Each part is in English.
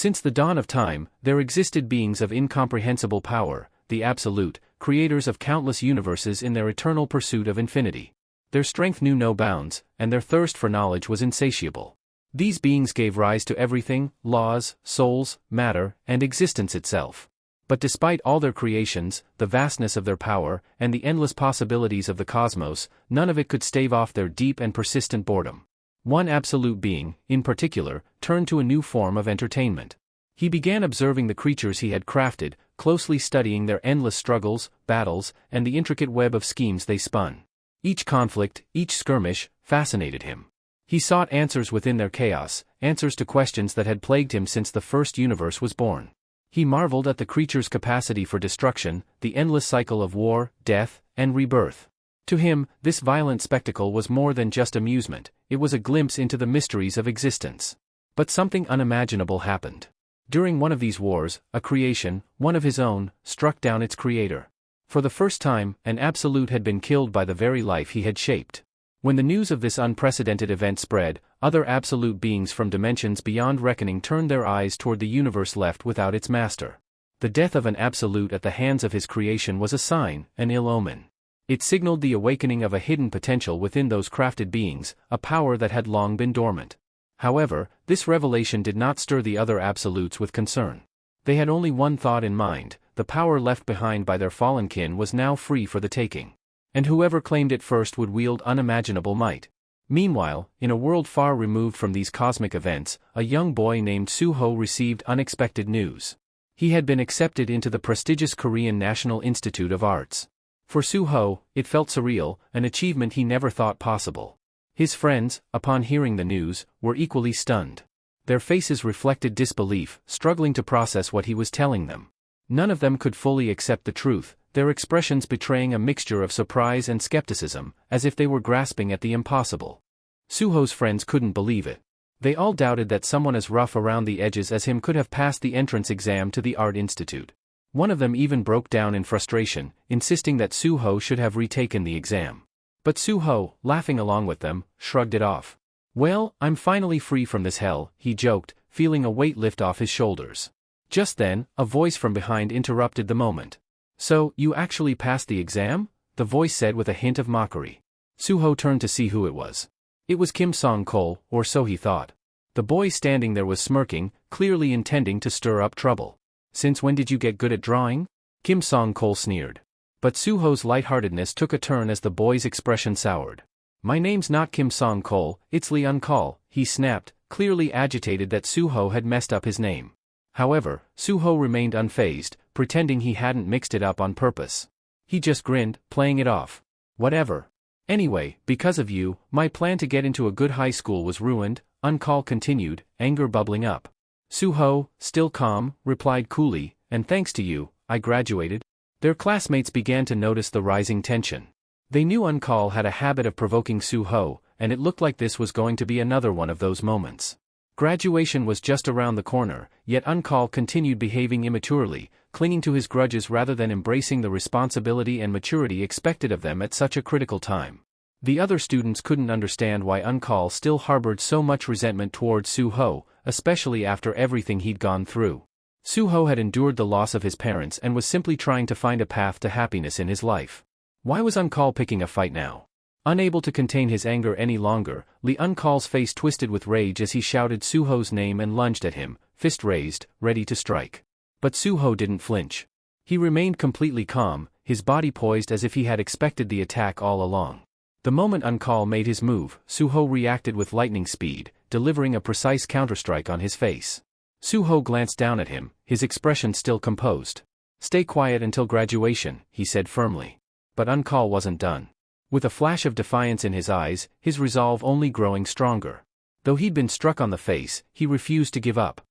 Since the dawn of time, there existed beings of incomprehensible power, the Absolute, creators of countless universes in their eternal pursuit of infinity. Their strength knew no bounds, and their thirst for knowledge was insatiable. These beings gave rise to everything: laws, souls, matter, and existence itself. But despite all their creations, the vastness of their power, and the endless possibilities of the cosmos, none of it could stave off their deep and persistent boredom. One absolute being, in particular, turned to a new form of entertainment. He began observing the creatures he had crafted, closely studying their endless struggles, battles, and the intricate web of schemes they spun. Each conflict, each skirmish, fascinated him. He sought answers within their chaos, answers to questions that had plagued him since the first universe was born. He marveled at the creatures' capacity for destruction, the endless cycle of war, death, and rebirth. To him, this violent spectacle was more than just amusement, it was a glimpse into the mysteries of existence. But something unimaginable happened. During one of these wars, a creation, one of his own, struck down its creator. For the first time, an absolute had been killed by the very life he had shaped. When the news of this unprecedented event spread, other absolute beings from dimensions beyond reckoning turned their eyes toward the universe left without its master. The death of an absolute at the hands of his creation was a sign, an ill omen. It signaled the awakening of a hidden potential within those crafted beings, a power that had long been dormant. However, this revelation did not stir the other absolutes with concern. They had only one thought in mind: the power left behind by their fallen kin was now free for the taking. And whoever claimed it first would wield unimaginable might. Meanwhile, in a world far removed from these cosmic events, a young boy named Suho received unexpected news. He had been accepted into the prestigious Korean National Institute of Arts. For Suho, it felt surreal, an achievement he never thought possible. His friends, upon hearing the news, were equally stunned. Their faces reflected disbelief, struggling to process what he was telling them. None of them could fully accept the truth, their expressions betraying a mixture of surprise and skepticism, as if they were grasping at the impossible. Suho's friends couldn't believe it. They all doubted that someone as rough around the edges as him could have passed the entrance exam to the Art Institute. One of them even broke down in frustration, insisting that Suho should have retaken the exam. But Suho, laughing along with them, shrugged it off. "Well, I'm finally free from this hell," he joked, feeling a weight lift off his shoulders. Just then, a voice from behind interrupted the moment. "So, you actually passed the exam?" the voice said with a hint of mockery. Suho turned to see who it was. It was Kim Song-kol, or so he thought. The boy standing there was smirking, clearly intending to stir up trouble. "Since when did you get good at drawing?" Kim Song-kol sneered. But Suho's lightheartedness took a turn as the boy's expression soured. "My name's not Kim Song-kol, it's Lee Un-kol," he snapped, clearly agitated that Suho had messed up his name. However, Suho remained unfazed, pretending he hadn't mixed it up on purpose. He just grinned, playing it off. "Whatever. Anyway, because of you, my plan to get into a good high school was ruined," Un-kol continued, anger bubbling up. Suho, still calm, replied coolly, "And thanks to you, I graduated." Their classmates began to notice the rising tension. They knew Un-kol had a habit of provoking Suho, and it looked like this was going to be another one of those moments. Graduation was just around the corner, yet Un-kol continued behaving immaturely, clinging to his grudges rather than embracing the responsibility and maturity expected of them at such a critical time. The other students couldn't understand why Un-kol still harbored so much resentment towards Suho, especially after everything he'd gone through. Suho had endured the loss of his parents and was simply trying to find a path to happiness in his life. Why was Un-kol picking a fight now? Unable to contain his anger any longer, Lee Un-kol's face twisted with rage as he shouted Suho's name and lunged at him, fist raised, ready to strike. But Suho didn't flinch. He remained completely calm, his body poised as if he had expected the attack all along. The moment Un-kol made his move, Suho reacted with lightning speed, delivering a precise counterstrike on his face. Suho glanced down at him, his expression still composed. "Stay quiet until graduation," he said firmly. But Un-kol wasn't done. With a flash of defiance in his eyes, his resolve only growing stronger. Though he'd been struck on the face, he refused to give up.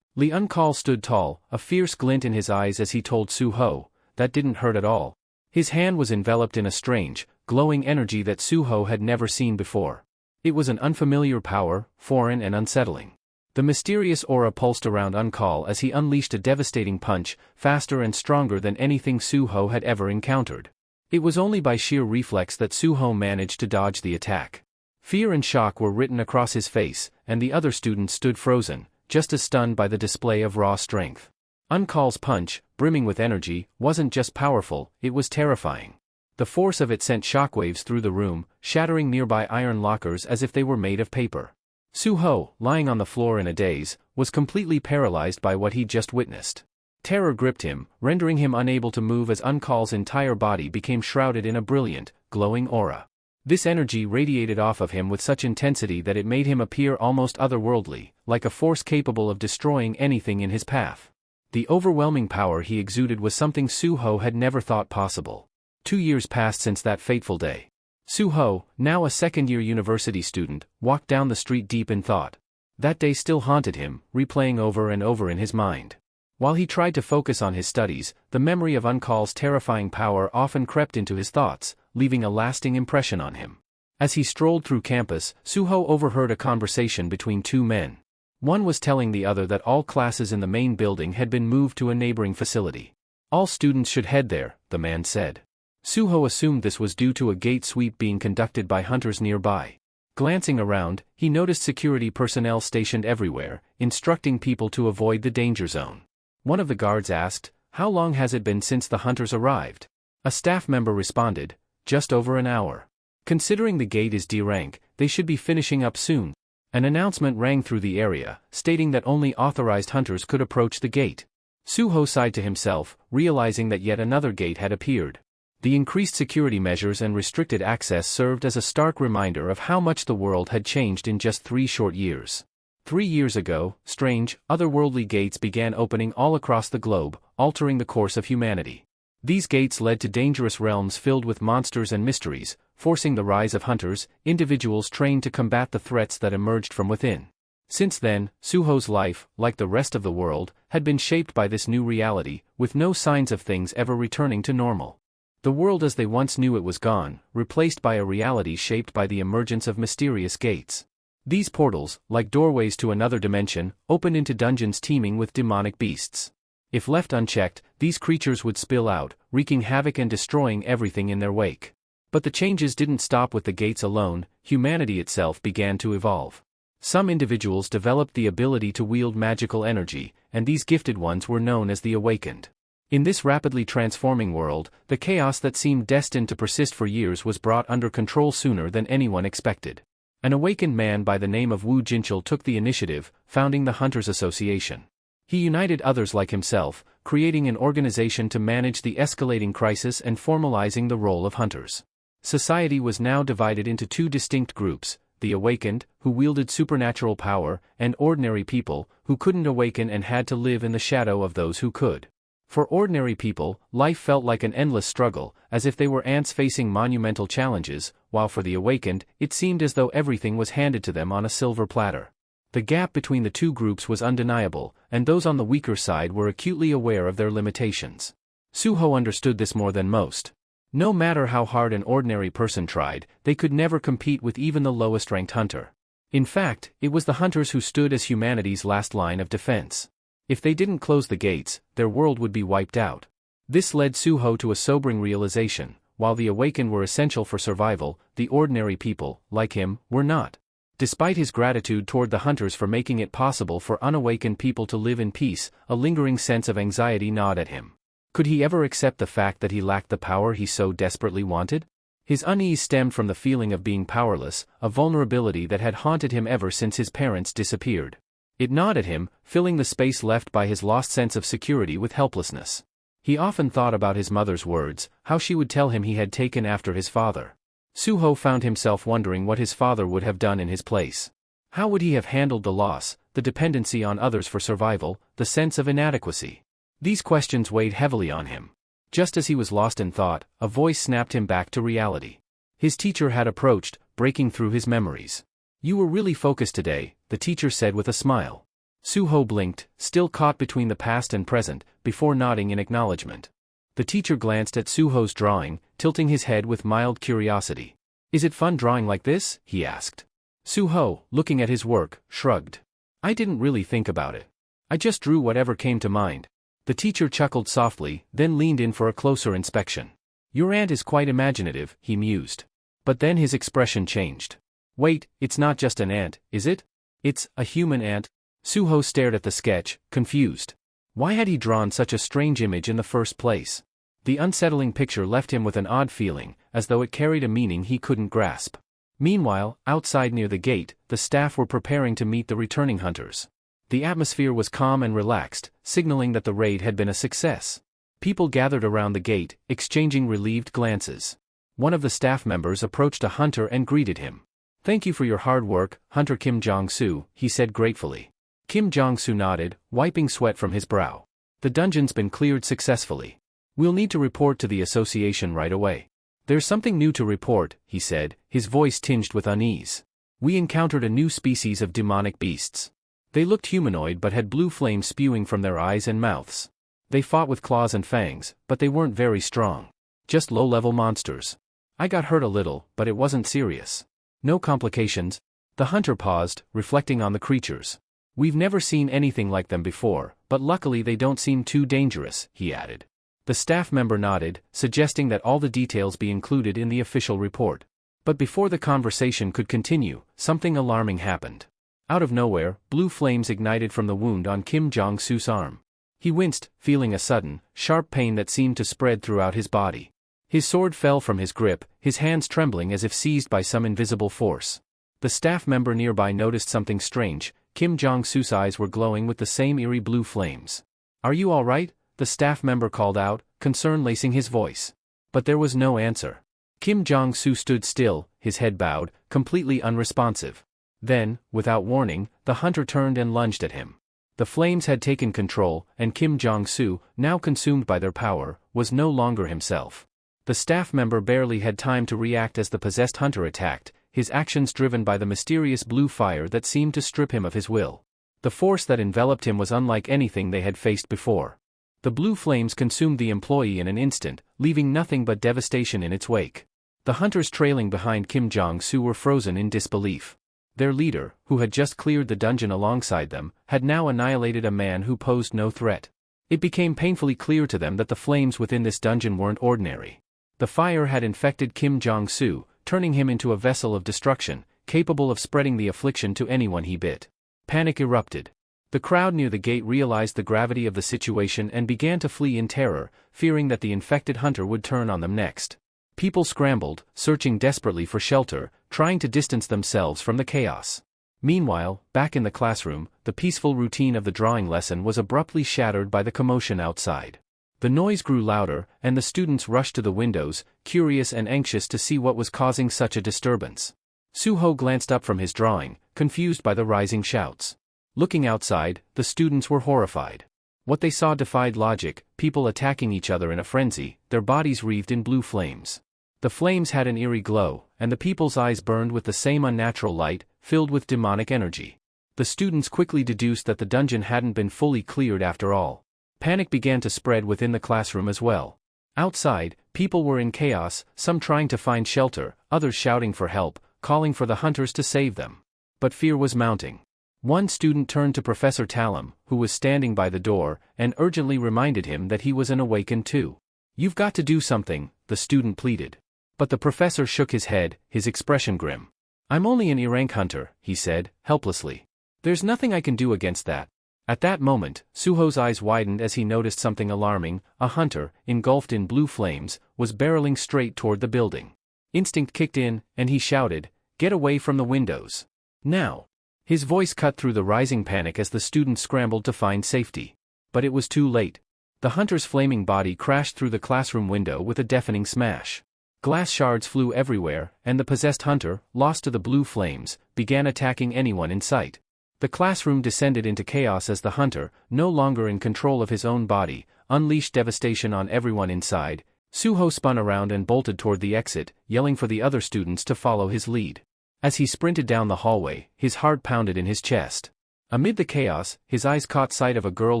Lee Un-kol stood tall, a fierce glint in his eyes as he told Suho, "That didn't hurt at all." His hand was enveloped in a strange, glowing energy that Suho had never seen before. It was an unfamiliar power, foreign and unsettling. The mysterious aura pulsed around Un-kol as he unleashed a devastating punch, faster and stronger than anything Suho had ever encountered. It was only by sheer reflex that Suho managed to dodge the attack. Fear and shock were written across his face, and the other students stood frozen, just as stunned by the display of raw strength. Uncall's punch, brimming with energy, wasn't just powerful, it was terrifying. The force of it sent shockwaves through the room, shattering nearby iron lockers as if they were made of paper. Suho, lying on the floor in a daze, was completely paralyzed by what he'd just witnessed. Terror gripped him, rendering him unable to move as Uncall's entire body became shrouded in a brilliant, glowing aura. This energy radiated off of him with such intensity that it made him appear almost otherworldly, like a force capable of destroying anything in his path. The overwhelming power he exuded was something Suho had never thought possible. 2 years passed since that fateful day. Suho, now a second-year university student, walked down the street deep in thought. That day still haunted him, replaying over and over in his mind. While he tried to focus on his studies, the memory of Uncall's terrifying power often crept into his thoughts, leaving a lasting impression on him. As he strolled through campus, Suho overheard a conversation between two men. One was telling the other that all classes in the main building had been moved to a neighboring facility. All students should head there, the man said. Suho assumed this was due to a gate sweep being conducted by hunters nearby. Glancing around, he noticed security personnel stationed everywhere, instructing people to avoid the danger zone. One of the guards asked, "How long has it been since the hunters arrived?" A staff member responded, "Just over an hour. Considering the gate is D rank, they should be finishing up soon." An announcement rang through the area, stating that only authorized hunters could approach the gate. Suho sighed to himself, realizing that yet another gate had appeared. The increased security measures and restricted access served as a stark reminder of how much the world had changed in just 3 short years. 3 years ago, strange, otherworldly gates began opening all across the globe, altering the course of humanity. These gates led to dangerous realms filled with monsters and mysteries, forcing the rise of hunters, individuals trained to combat the threats that emerged from within. Since then, Suho's life, like the rest of the world, had been shaped by this new reality, with no signs of things ever returning to normal. The world as they once knew it was gone, replaced by a reality shaped by the emergence of mysterious gates. These portals, like doorways to another dimension, opened into dungeons teeming with demonic beasts. If left unchecked, these creatures would spill out, wreaking havoc and destroying everything in their wake. But the changes didn't stop with the gates alone, humanity itself began to evolve. Some individuals developed the ability to wield magical energy, and these gifted ones were known as the Awakened. In this rapidly transforming world, the chaos that seemed destined to persist for years was brought under control sooner than anyone expected. An awakened man by the name of Wu Jinchul took the initiative, founding the Hunters Association. He united others like himself, creating an organization to manage the escalating crisis and formalizing the role of hunters. Society was now divided into 2 distinct groups, the awakened, who wielded supernatural power, and ordinary people, who couldn't awaken and had to live in the shadow of those who could. For ordinary people, life felt like an endless struggle, as if they were ants facing monumental challenges, while for the awakened, it seemed as though everything was handed to them on a silver platter. The gap between the 2 groups was undeniable, and those on the weaker side were acutely aware of their limitations. Suho understood this more than most. No matter how hard an ordinary person tried, they could never compete with even the lowest-ranked hunter. In fact, it was the hunters who stood as humanity's last line of defense. If they didn't close the gates, their world would be wiped out. This led Suho to a sobering realization: while the awakened were essential for survival, the ordinary people, like him, were not. Despite his gratitude toward the hunters for making it possible for unawakened people to live in peace, a lingering sense of anxiety gnawed at him. Could he ever accept the fact that he lacked the power he so desperately wanted? His unease stemmed from the feeling of being powerless, a vulnerability that had haunted him ever since his parents disappeared. It gnawed at him, filling the space left by his lost sense of security with helplessness. He often thought about his mother's words, how she would tell him he had taken after his father. Suho found himself wondering what his father would have done in his place. How would he have handled the loss, the dependency on others for survival, the sense of inadequacy? These questions weighed heavily on him. Just as he was lost in thought, a voice snapped him back to reality. His teacher had approached, breaking through his memories. "You were really focused today," the teacher said with a smile. Suho blinked, still caught between the past and present, before nodding in acknowledgement. The teacher glanced at Suho's drawing, tilting his head with mild curiosity. "Is it fun drawing like this?" he asked. Suho, looking at his work, shrugged. "I didn't really think about it. I just drew whatever came to mind." The teacher chuckled softly, then leaned in for a closer inspection. "Your aunt is quite imaginative," he mused. But then his expression changed. "Wait, it's not just an ant, is it? It's a human ant?" Suho stared at the sketch, confused. Why had he drawn such a strange image in the first place? The unsettling picture left him with an odd feeling, as though it carried a meaning he couldn't grasp. Meanwhile, outside near the gate, the staff were preparing to meet the returning hunters. The atmosphere was calm and relaxed, signaling that the raid had been a success. People gathered around the gate, exchanging relieved glances. One of the staff members approached a hunter and greeted him. "Thank you for your hard work, Hunter Kim Jong-soo," he said gratefully. Kim Jong-soo nodded, wiping sweat from his brow. "The dungeon's been cleared successfully. We'll need to report to the association right away." "There's something new to report," he said, his voice tinged with unease. "We encountered a new species of demonic beasts. They looked humanoid but had blue flames spewing from their eyes and mouths. They fought with claws and fangs, but they weren't very strong. Just low-level monsters. I got hurt a little, but it wasn't serious. No complications." The hunter paused, reflecting on the creatures. "We've never seen anything like them before, but luckily they don't seem too dangerous," he added. The staff member nodded, suggesting that all the details be included in the official report. But before the conversation could continue, something alarming happened. Out of nowhere, blue flames ignited from the wound on Kim Jong-soo's arm. He winced, feeling a sudden, sharp pain that seemed to spread throughout his body. His sword fell from his grip, his hands trembling as if seized by some invisible force. The staff member nearby noticed something strange. Kim Jong-soo's eyes were glowing with the same eerie blue flames. "Are you all right?" the staff member called out, concern lacing his voice. But there was no answer. Kim Jong-soo stood still, his head bowed, completely unresponsive. Then, without warning, the hunter turned and lunged at him. The flames had taken control, and Kim Jong-soo, now consumed by their power, was no longer himself. The staff member barely had time to react as the possessed hunter attacked, his actions driven by the mysterious blue fire that seemed to strip him of his will. The force that enveloped him was unlike anything they had faced before. The blue flames consumed the employee in an instant, leaving nothing but devastation in its wake. The hunters trailing behind Kim Jong-soo were frozen in disbelief. Their leader, who had just cleared the dungeon alongside them, had now annihilated a man who posed no threat. It became painfully clear to them that the flames within this dungeon weren't ordinary. The fire had infected Kim Jong-soo, turning him into a vessel of destruction, capable of spreading the affliction to anyone he bit. Panic erupted. The crowd near the gate realized the gravity of the situation and began to flee in terror, fearing that the infected hunter would turn on them next. People scrambled, searching desperately for shelter, trying to distance themselves from the chaos. Meanwhile, back in the classroom, the peaceful routine of the drawing lesson was abruptly shattered by the commotion outside. The noise grew louder, and the students rushed to the windows, curious and anxious to see what was causing such a disturbance. Suho glanced up from his drawing, confused by the rising shouts. Looking outside, the students were horrified. What they saw defied logic, people attacking each other in a frenzy, their bodies wreathed in blue flames. The flames had an eerie glow, and the people's eyes burned with the same unnatural light, filled with demonic energy. The students quickly deduced that the dungeon hadn't been fully cleared after all. Panic began to spread within the classroom as well. Outside, people were in chaos, some trying to find shelter, others shouting for help, calling for the hunters to save them. But fear was mounting. One student turned to Professor Talum, who was standing by the door, and urgently reminded him that he was an awakened too. "You've got to do something," the student pleaded. But the professor shook his head, his expression grim. "I'm only an E-rank hunter," he said, helplessly. "There's nothing I can do against that." At that moment, Suho's eyes widened as he noticed something alarming. A hunter, engulfed in blue flames, was barreling straight toward the building. Instinct kicked in, and he shouted, "Get away from the windows. Now!" His voice cut through the rising panic as the students scrambled to find safety. But it was too late. The hunter's flaming body crashed through the classroom window with a deafening smash. Glass shards flew everywhere, and the possessed hunter, lost to the blue flames, began attacking anyone in sight. The classroom descended into chaos as the hunter, no longer in control of his own body, unleashed devastation on everyone inside. Suho spun around and bolted toward the exit, yelling for the other students to follow his lead. As he sprinted down the hallway, his heart pounded in his chest. Amid the chaos, his eyes caught sight of a girl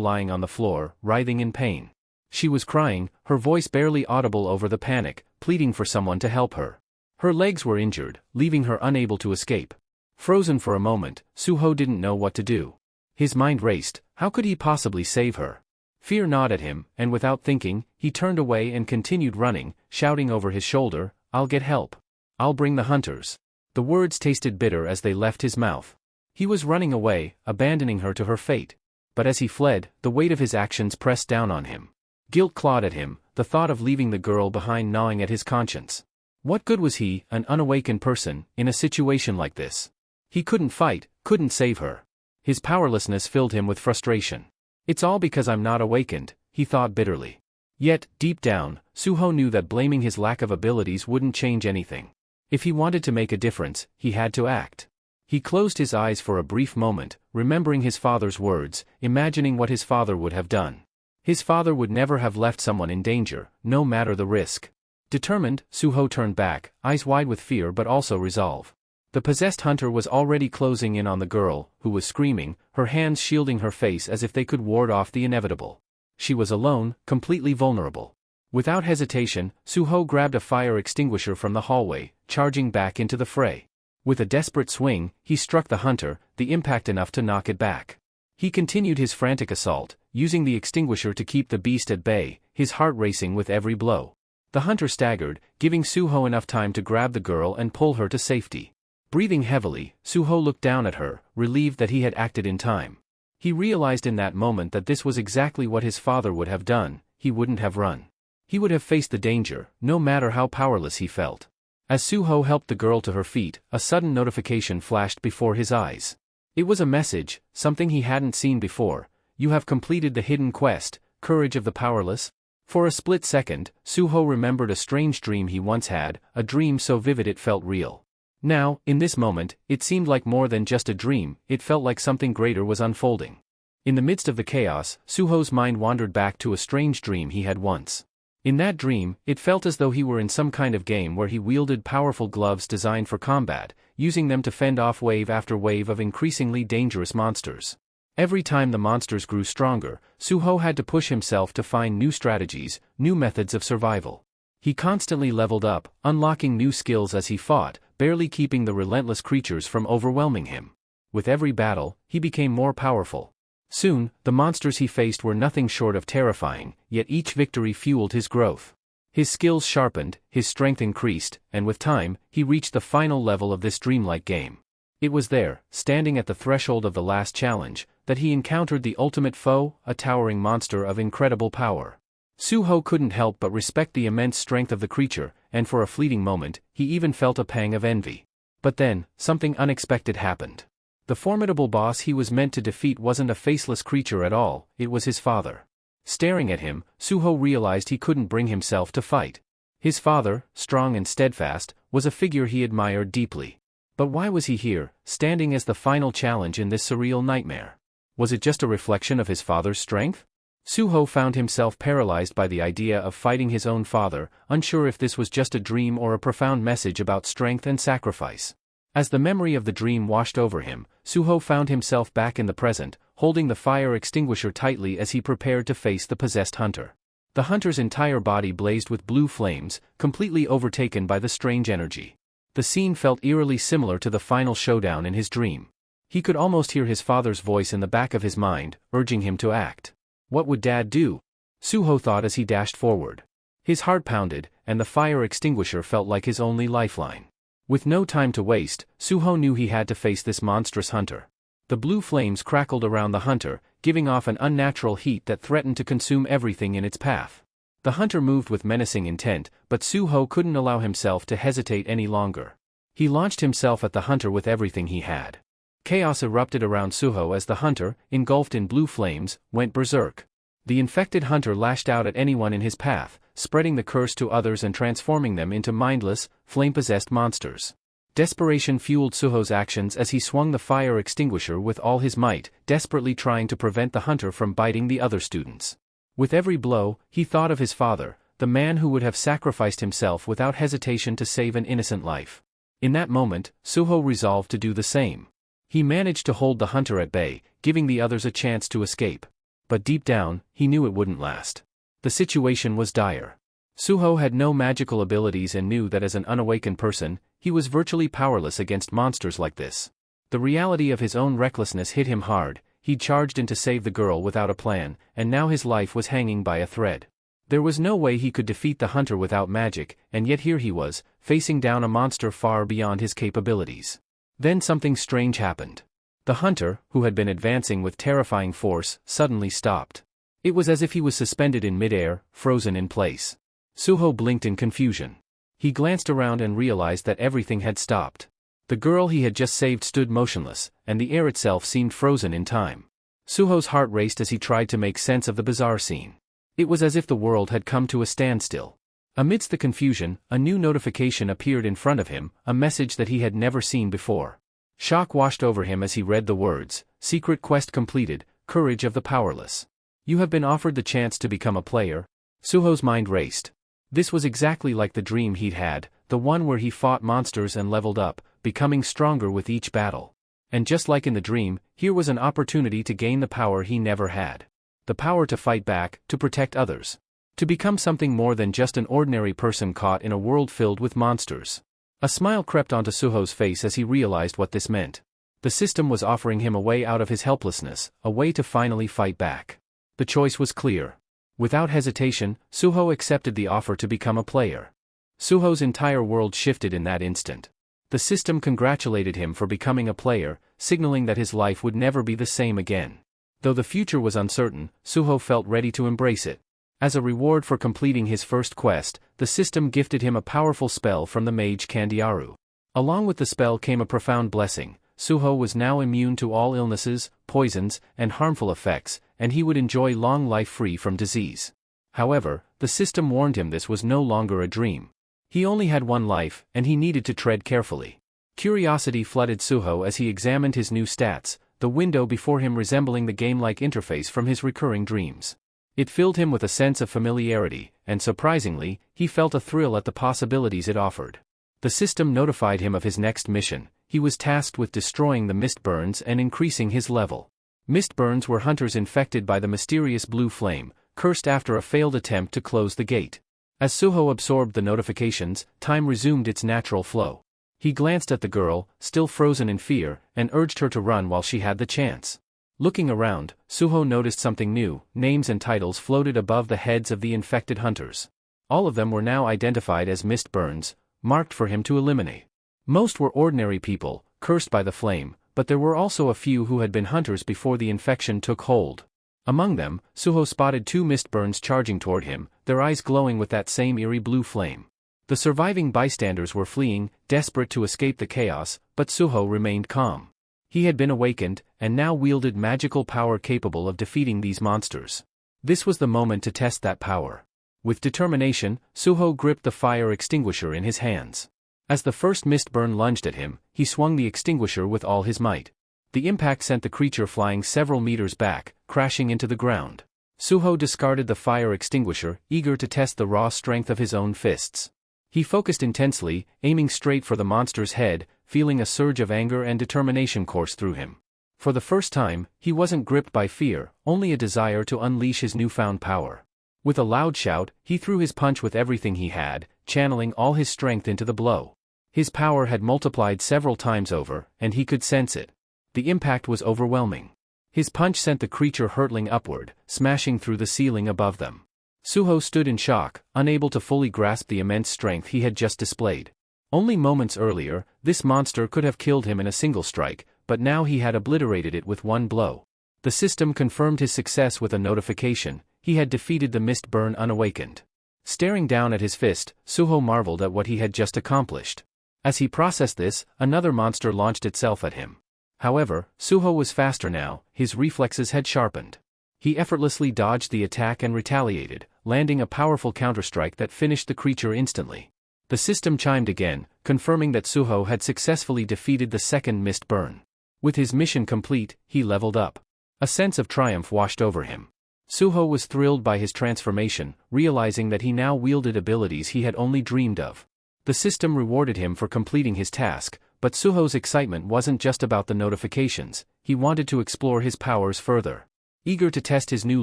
lying on the floor, writhing in pain. She was crying, her voice barely audible over the panic, pleading for someone to help her. Her legs were injured, leaving her unable to escape. Frozen for a moment, Suho didn't know what to do. His mind raced. How could he possibly save her? Fear gnawed at him, and without thinking, he turned away and continued running, shouting over his shoulder, "I'll get help. I'll bring the hunters." The words tasted bitter as they left his mouth. He was running away, abandoning her to her fate. But as he fled, the weight of his actions pressed down on him. Guilt clawed at him, the thought of leaving the girl behind gnawing at his conscience. What good was he, an unawakened person, in a situation like this? He couldn't fight, couldn't save her. His powerlessness filled him with frustration. It's all because I'm not awakened, he thought bitterly. Yet, deep down, Suho knew that blaming his lack of abilities wouldn't change anything. If he wanted to make a difference, he had to act. He closed his eyes for a brief moment, remembering his father's words, imagining what his father would have done. His father would never have left someone in danger, no matter the risk. Determined, Suho turned back, eyes wide with fear but also resolve. The possessed hunter was already closing in on the girl, who was screaming, her hands shielding her face as if they could ward off the inevitable. She was alone, completely vulnerable. Without hesitation, Suho grabbed a fire extinguisher from the hallway, charging back into the fray. With a desperate swing, he struck the hunter, the impact enough to knock it back. He continued his frantic assault, using the extinguisher to keep the beast at bay, his heart racing with every blow. The hunter staggered, giving Suho enough time to grab the girl and pull her to safety. Breathing heavily, Suho looked down at her, relieved that he had acted in time. He realized in that moment that this was exactly what his father would have done. He wouldn't have run. He would have faced the danger, no matter how powerless he felt. As Suho helped the girl to her feet, a sudden notification flashed before his eyes. It was a message, something he hadn't seen before. You have completed the hidden quest, Courage of the Powerless. For a split second, Suho remembered a strange dream he once had, a dream so vivid it felt real. Now, in this moment, it seemed like more than just a dream, it felt like something greater was unfolding. In the midst of the chaos, Suho's mind wandered back to a strange dream he had once. In that dream, it felt as though he were in some kind of game where he wielded powerful gloves designed for combat, using them to fend off wave after wave of increasingly dangerous monsters. Every time the monsters grew stronger, Suho had to push himself to find new strategies, new methods of survival. He constantly leveled up, unlocking new skills as he fought, barely keeping the relentless creatures from overwhelming him. With every battle, he became more powerful. Soon, the monsters he faced were nothing short of terrifying, yet each victory fueled his growth. His skills sharpened, his strength increased, and with time, he reached the final level of this dreamlike game. It was there, standing at the threshold of the last challenge, that he encountered the ultimate foe, a towering monster of incredible power. Suho couldn't help but respect the immense strength of the creature, and for a fleeting moment, he even felt a pang of envy. But then, something unexpected happened. The formidable boss he was meant to defeat wasn't a faceless creature at all, it was his father. Staring at him, Suho realized he couldn't bring himself to fight. His father, strong and steadfast, was a figure he admired deeply. But why was he here, standing as the final challenge in this surreal nightmare? Was it just a reflection of his father's strength? Suho found himself paralyzed by the idea of fighting his own father, unsure if this was just a dream or a profound message about strength and sacrifice. As the memory of the dream washed over him, Suho found himself back in the present, holding the fire extinguisher tightly as he prepared to face the possessed hunter. The hunter's entire body blazed with blue flames, completely overtaken by the strange energy. The scene felt eerily similar to the final showdown in his dream. He could almost hear his father's voice in the back of his mind, urging him to act. What would Dad do? Suho thought as he dashed forward. His heart pounded, and the fire extinguisher felt like his only lifeline. With no time to waste, Suho knew he had to face this monstrous hunter. The blue flames crackled around the hunter, giving off an unnatural heat that threatened to consume everything in its path. The hunter moved with menacing intent, but Suho couldn't allow himself to hesitate any longer. He launched himself at the hunter with everything he had. Chaos erupted around Suho as the hunter, engulfed in blue flames, went berserk. The infected hunter lashed out at anyone in his path, spreading the curse to others and transforming them into mindless, flame-possessed monsters. Desperation fueled Suho's actions as he swung the fire extinguisher with all his might, desperately trying to prevent the hunter from biting the other students. With every blow, he thought of his father, the man who would have sacrificed himself without hesitation to save an innocent life. In that moment, Suho resolved to do the same. He managed to hold the hunter at bay, giving the others a chance to escape. But deep down, he knew it wouldn't last. The situation was dire. Suho had no magical abilities and knew that as an unawakened person, he was virtually powerless against monsters like this. The reality of his own recklessness hit him hard. He charged in to save the girl without a plan, and now his life was hanging by a thread. There was no way he could defeat the hunter without magic, and yet here he was, facing down a monster far beyond his capabilities. Then something strange happened. The hunter, who had been advancing with terrifying force, suddenly stopped. It was as if he was suspended in midair, frozen in place. Suho blinked in confusion. He glanced around and realized that everything had stopped. The girl he had just saved stood motionless, and the air itself seemed frozen in time. Suho's heart raced as he tried to make sense of the bizarre scene. It was as if the world had come to a standstill. Amidst the confusion, a new notification appeared in front of him, a message that he had never seen before. Shock washed over him as he read the words, "Secret quest completed, courage of the powerless. You have been offered the chance to become a player." Suho's mind raced. This was exactly like the dream he'd had, the one where he fought monsters and leveled up, becoming stronger with each battle. And just like in the dream, here was an opportunity to gain the power he never had. The power to fight back, to protect others. To become something more than just an ordinary person caught in a world filled with monsters. A smile crept onto Suho's face as he realized what this meant. The system was offering him a way out of his helplessness, a way to finally fight back. The choice was clear. Without hesitation, Suho accepted the offer to become a player. Suho's entire world shifted in that instant. The system congratulated him for becoming a player, signaling that his life would never be the same again. Though the future was uncertain, Suho felt ready to embrace it. As a reward for completing his first quest, the system gifted him a powerful spell from the mage Candiaru. Along with the spell came a profound blessing. Suho was now immune to all illnesses, poisons, and harmful effects, and he would enjoy long life free from disease. However, the system warned him this was no longer a dream. He only had one life, and he needed to tread carefully. Curiosity flooded Suho as he examined his new stats, the window before him resembling the game-like interface from his recurring dreams. It filled him with a sense of familiarity, and surprisingly, he felt a thrill at the possibilities it offered. The system notified him of his next mission. He was tasked with destroying the mist burns and increasing his level. Mist burns were hunters infected by the mysterious blue flame, cursed after a failed attempt to close the gate. As Suho absorbed the notifications, time resumed its natural flow. He glanced at the girl, still frozen in fear, and urged her to run while she had the chance. Looking around, Suho noticed something new. Names and titles floated above the heads of the infected hunters. All of them were now identified as mist burns, marked for him to eliminate. Most were ordinary people, cursed by the flame, but there were also a few who had been hunters before the infection took hold. Among them, Suho spotted 2 mist burns charging toward him, their eyes glowing with that same eerie blue flame. The surviving bystanders were fleeing, desperate to escape the chaos, but Suho remained calm. He had been awakened, and now wielded magical power capable of defeating these monsters. This was the moment to test that power. With determination, Suho gripped the fire extinguisher in his hands. As the first mist burn lunged at him, he swung the extinguisher with all his might. The impact sent the creature flying several meters back, crashing into the ground. Suho discarded the fire extinguisher, eager to test the raw strength of his own fists. He focused intensely, aiming straight for the monster's head, feeling a surge of anger and determination course through him. For the first time, he wasn't gripped by fear, only a desire to unleash his newfound power. With a loud shout, he threw his punch with everything he had, channeling all his strength into the blow. His power had multiplied several times over, and he could sense it. The impact was overwhelming. His punch sent the creature hurtling upward, smashing through the ceiling above them. Suho stood in shock, unable to fully grasp the immense strength he had just displayed. Only moments earlier, this monster could have killed him in a single strike, but now he had obliterated it with one blow. The system confirmed his success with a notification: he had defeated the mist burn unawakened. Staring down at his fist, Suho marveled at what he had just accomplished. As he processed this, another monster launched itself at him. However, Suho was faster now, his reflexes had sharpened. He effortlessly dodged the attack and retaliated, landing a powerful counterstrike that finished the creature instantly. The system chimed again, confirming that Suho had successfully defeated the second mist burn. With his mission complete, he leveled up. A sense of triumph washed over him. Suho was thrilled by his transformation, realizing that he now wielded abilities he had only dreamed of. The system rewarded him for completing his task, but Suho's excitement wasn't just about the notifications. He wanted to explore his powers further. Eager to test his new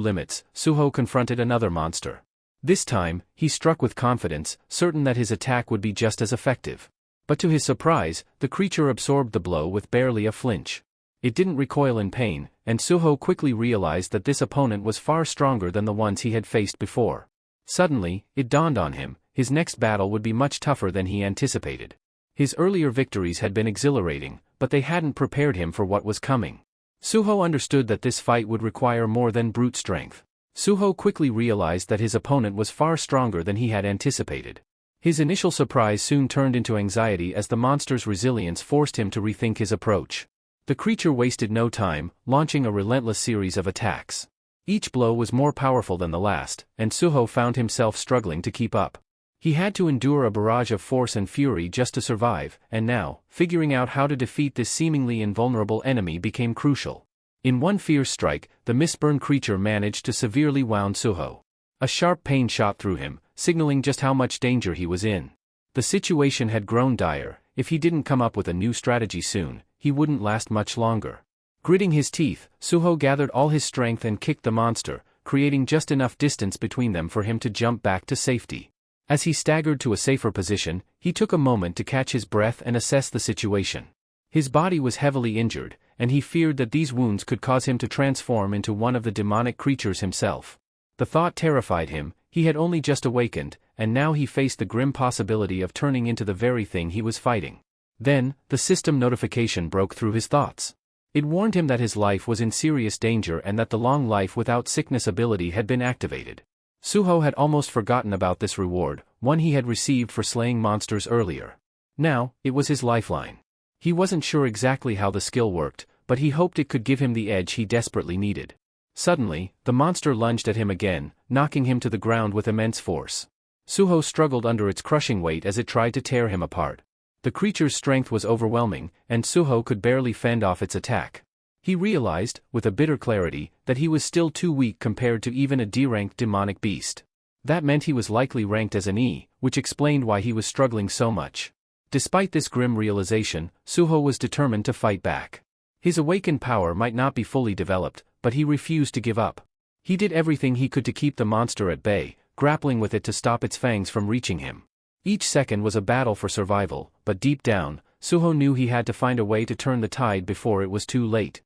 limits, Suho confronted another monster. This time, he struck with confidence, certain that his attack would be just as effective. But to his surprise, the creature absorbed the blow with barely a flinch. It didn't recoil in pain, and Suho quickly realized that this opponent was far stronger than the ones he had faced before. Suddenly, it dawned on him: his next battle would be much tougher than he anticipated. His earlier victories had been exhilarating, but they hadn't prepared him for what was coming. Suho understood that this fight would require more than brute strength. Suho quickly realized that his opponent was far stronger than he had anticipated. His initial surprise soon turned into anxiety as the monster's resilience forced him to rethink his approach. The creature wasted no time, launching a relentless series of attacks. Each blow was more powerful than the last, and Suho found himself struggling to keep up. He had to endure a barrage of force and fury just to survive, and now, figuring out how to defeat this seemingly invulnerable enemy became crucial. In one fierce strike, the mistborn creature managed to severely wound Suho. A sharp pain shot through him, signaling just how much danger he was in. The situation had grown dire. If he didn't come up with a new strategy soon, he wouldn't last much longer. Gritting his teeth, Suho gathered all his strength and kicked the monster, creating just enough distance between them for him to jump back to safety. As he staggered to a safer position, he took a moment to catch his breath and assess the situation. His body was heavily injured, and he feared that these wounds could cause him to transform into one of the demonic creatures himself. The thought terrified him. He had only just awakened, and now he faced the grim possibility of turning into the very thing he was fighting. Then, the system notification broke through his thoughts. It warned him that his life was in serious danger and that the long life without sickness ability had been activated. Suho had almost forgotten about this reward, one he had received for slaying monsters earlier. Now, it was his lifeline. He wasn't sure exactly how the skill worked, but he hoped it could give him the edge he desperately needed. Suddenly, the monster lunged at him again, knocking him to the ground with immense force. Suho struggled under its crushing weight as it tried to tear him apart. The creature's strength was overwhelming, and Suho could barely fend off its attack. He realized, with a bitter clarity, that he was still too weak compared to even a D-ranked demonic beast. That meant he was likely ranked as an E, which explained why he was struggling so much. Despite this grim realization, Suho was determined to fight back. His awakened power might not be fully developed, but he refused to give up. He did everything he could to keep the monster at bay, grappling with it to stop its fangs from reaching him. Each second was a battle for survival, but deep down, Suho knew he had to find a way to turn the tide before it was too late.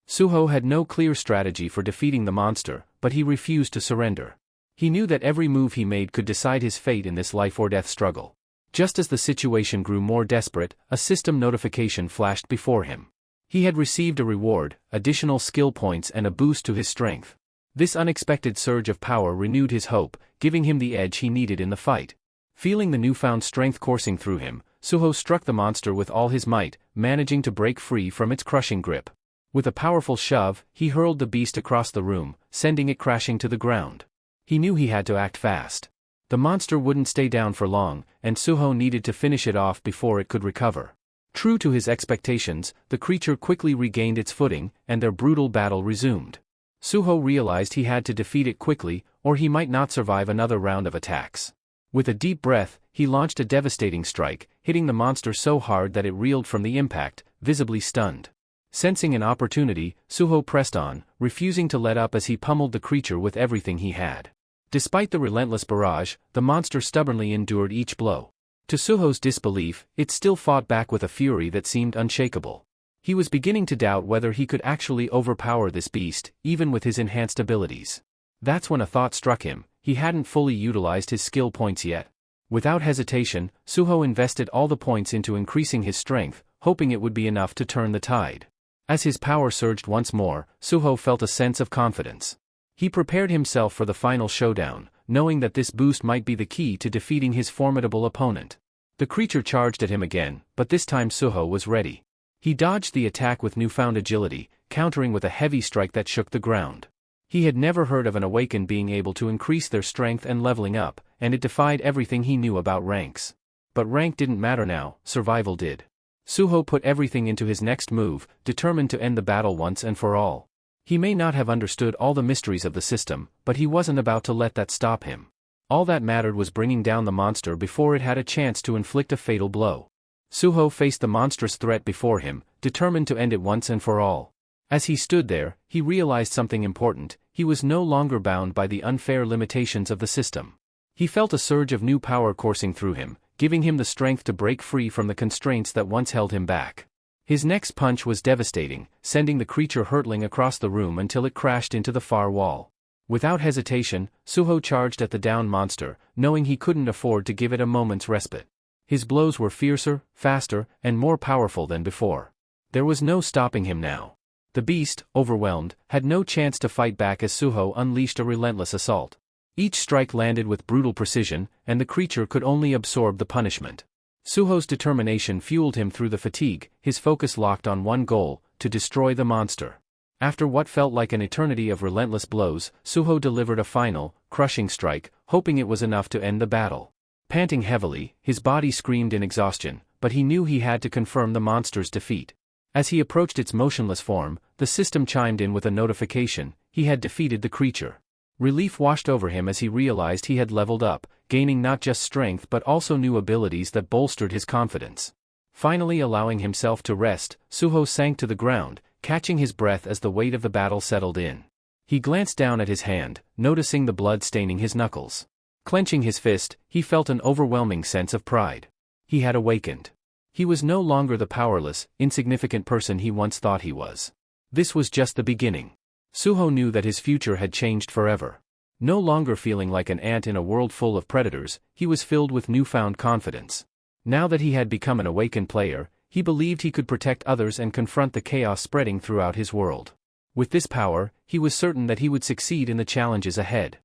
Suho had no clear strategy for defeating the monster, but he refused to surrender. He knew that every move he made could decide his fate in this life-or-death struggle. Just as the situation grew more desperate, a system notification flashed before him. He had received a reward, additional skill points and a boost to his strength. This unexpected surge of power renewed his hope, giving him the edge he needed in the fight. Feeling the newfound strength coursing through him, Suho struck the monster with all his might, managing to break free from its crushing grip. With a powerful shove, he hurled the beast across the room, sending it crashing to the ground. He knew he had to act fast. The monster wouldn't stay down for long, and Suho needed to finish it off before it could recover. True to his expectations, the creature quickly regained its footing, and their brutal battle resumed. Suho realized he had to defeat it quickly, or he might not survive another round of attacks. With a deep breath, he launched a devastating strike, hitting the monster so hard that it reeled from the impact, visibly stunned. Sensing an opportunity, Suho pressed on, refusing to let up as he pummeled the creature with everything he had. Despite the relentless barrage, the monster stubbornly endured each blow. To Suho's disbelief, it still fought back with a fury that seemed unshakable. He was beginning to doubt whether he could actually overpower this beast, even with his enhanced abilities. That's when a thought struck him. He hadn't fully utilized his skill points yet. Without hesitation, Suho invested all the points into increasing his strength, hoping it would be enough to turn the tide. As his power surged once more, Suho felt a sense of confidence. He prepared himself for the final showdown, knowing that this boost might be the key to defeating his formidable opponent. The creature charged at him again, but this time Suho was ready. He dodged the attack with newfound agility, countering with a heavy strike that shook the ground. He had never heard of an awakened being able to increase their strength and leveling up, and it defied everything he knew about ranks. But rank didn't matter now, survival did. Suho put everything into his next move, determined to end the battle once and for all. He may not have understood all the mysteries of the system, but he wasn't about to let that stop him. All that mattered was bringing down the monster before it had a chance to inflict a fatal blow. Suho faced the monstrous threat before him, determined to end it once and for all. As he stood there, he realized something important. He was no longer bound by the unfair limitations of the system. He felt a surge of new power coursing through him, giving him the strength to break free from the constraints that once held him back. His next punch was devastating, sending the creature hurtling across the room until it crashed into the far wall. Without hesitation, Suho charged at the downed monster, knowing he couldn't afford to give it a moment's respite. His blows were fiercer, faster, and more powerful than before. There was no stopping him now. The beast, overwhelmed, had no chance to fight back as Suho unleashed a relentless assault. Each strike landed with brutal precision, and the creature could only absorb the punishment. Suho's determination fueled him through the fatigue, his focus locked on one goal: to destroy the monster. After what felt like an eternity of relentless blows, Suho delivered a final, crushing strike, hoping it was enough to end the battle. Panting heavily, his body screamed in exhaustion, but he knew he had to confirm the monster's defeat. As he approached its motionless form, the system chimed in with a notification: he had defeated the creature. Relief washed over him as he realized he had leveled up, gaining not just strength but also new abilities that bolstered his confidence. Finally allowing himself to rest, Suho sank to the ground, catching his breath as the weight of the battle settled in. He glanced down at his hand, noticing the blood staining his knuckles. Clenching his fist, he felt an overwhelming sense of pride. He had awakened. He was no longer the powerless, insignificant person he once thought he was. This was just the beginning. Suho knew that his future had changed forever. No longer feeling like an ant in a world full of predators, he was filled with newfound confidence. Now that he had become an awakened player, he believed he could protect others and confront the chaos spreading throughout his world. With this power, he was certain that he would succeed in the challenges ahead.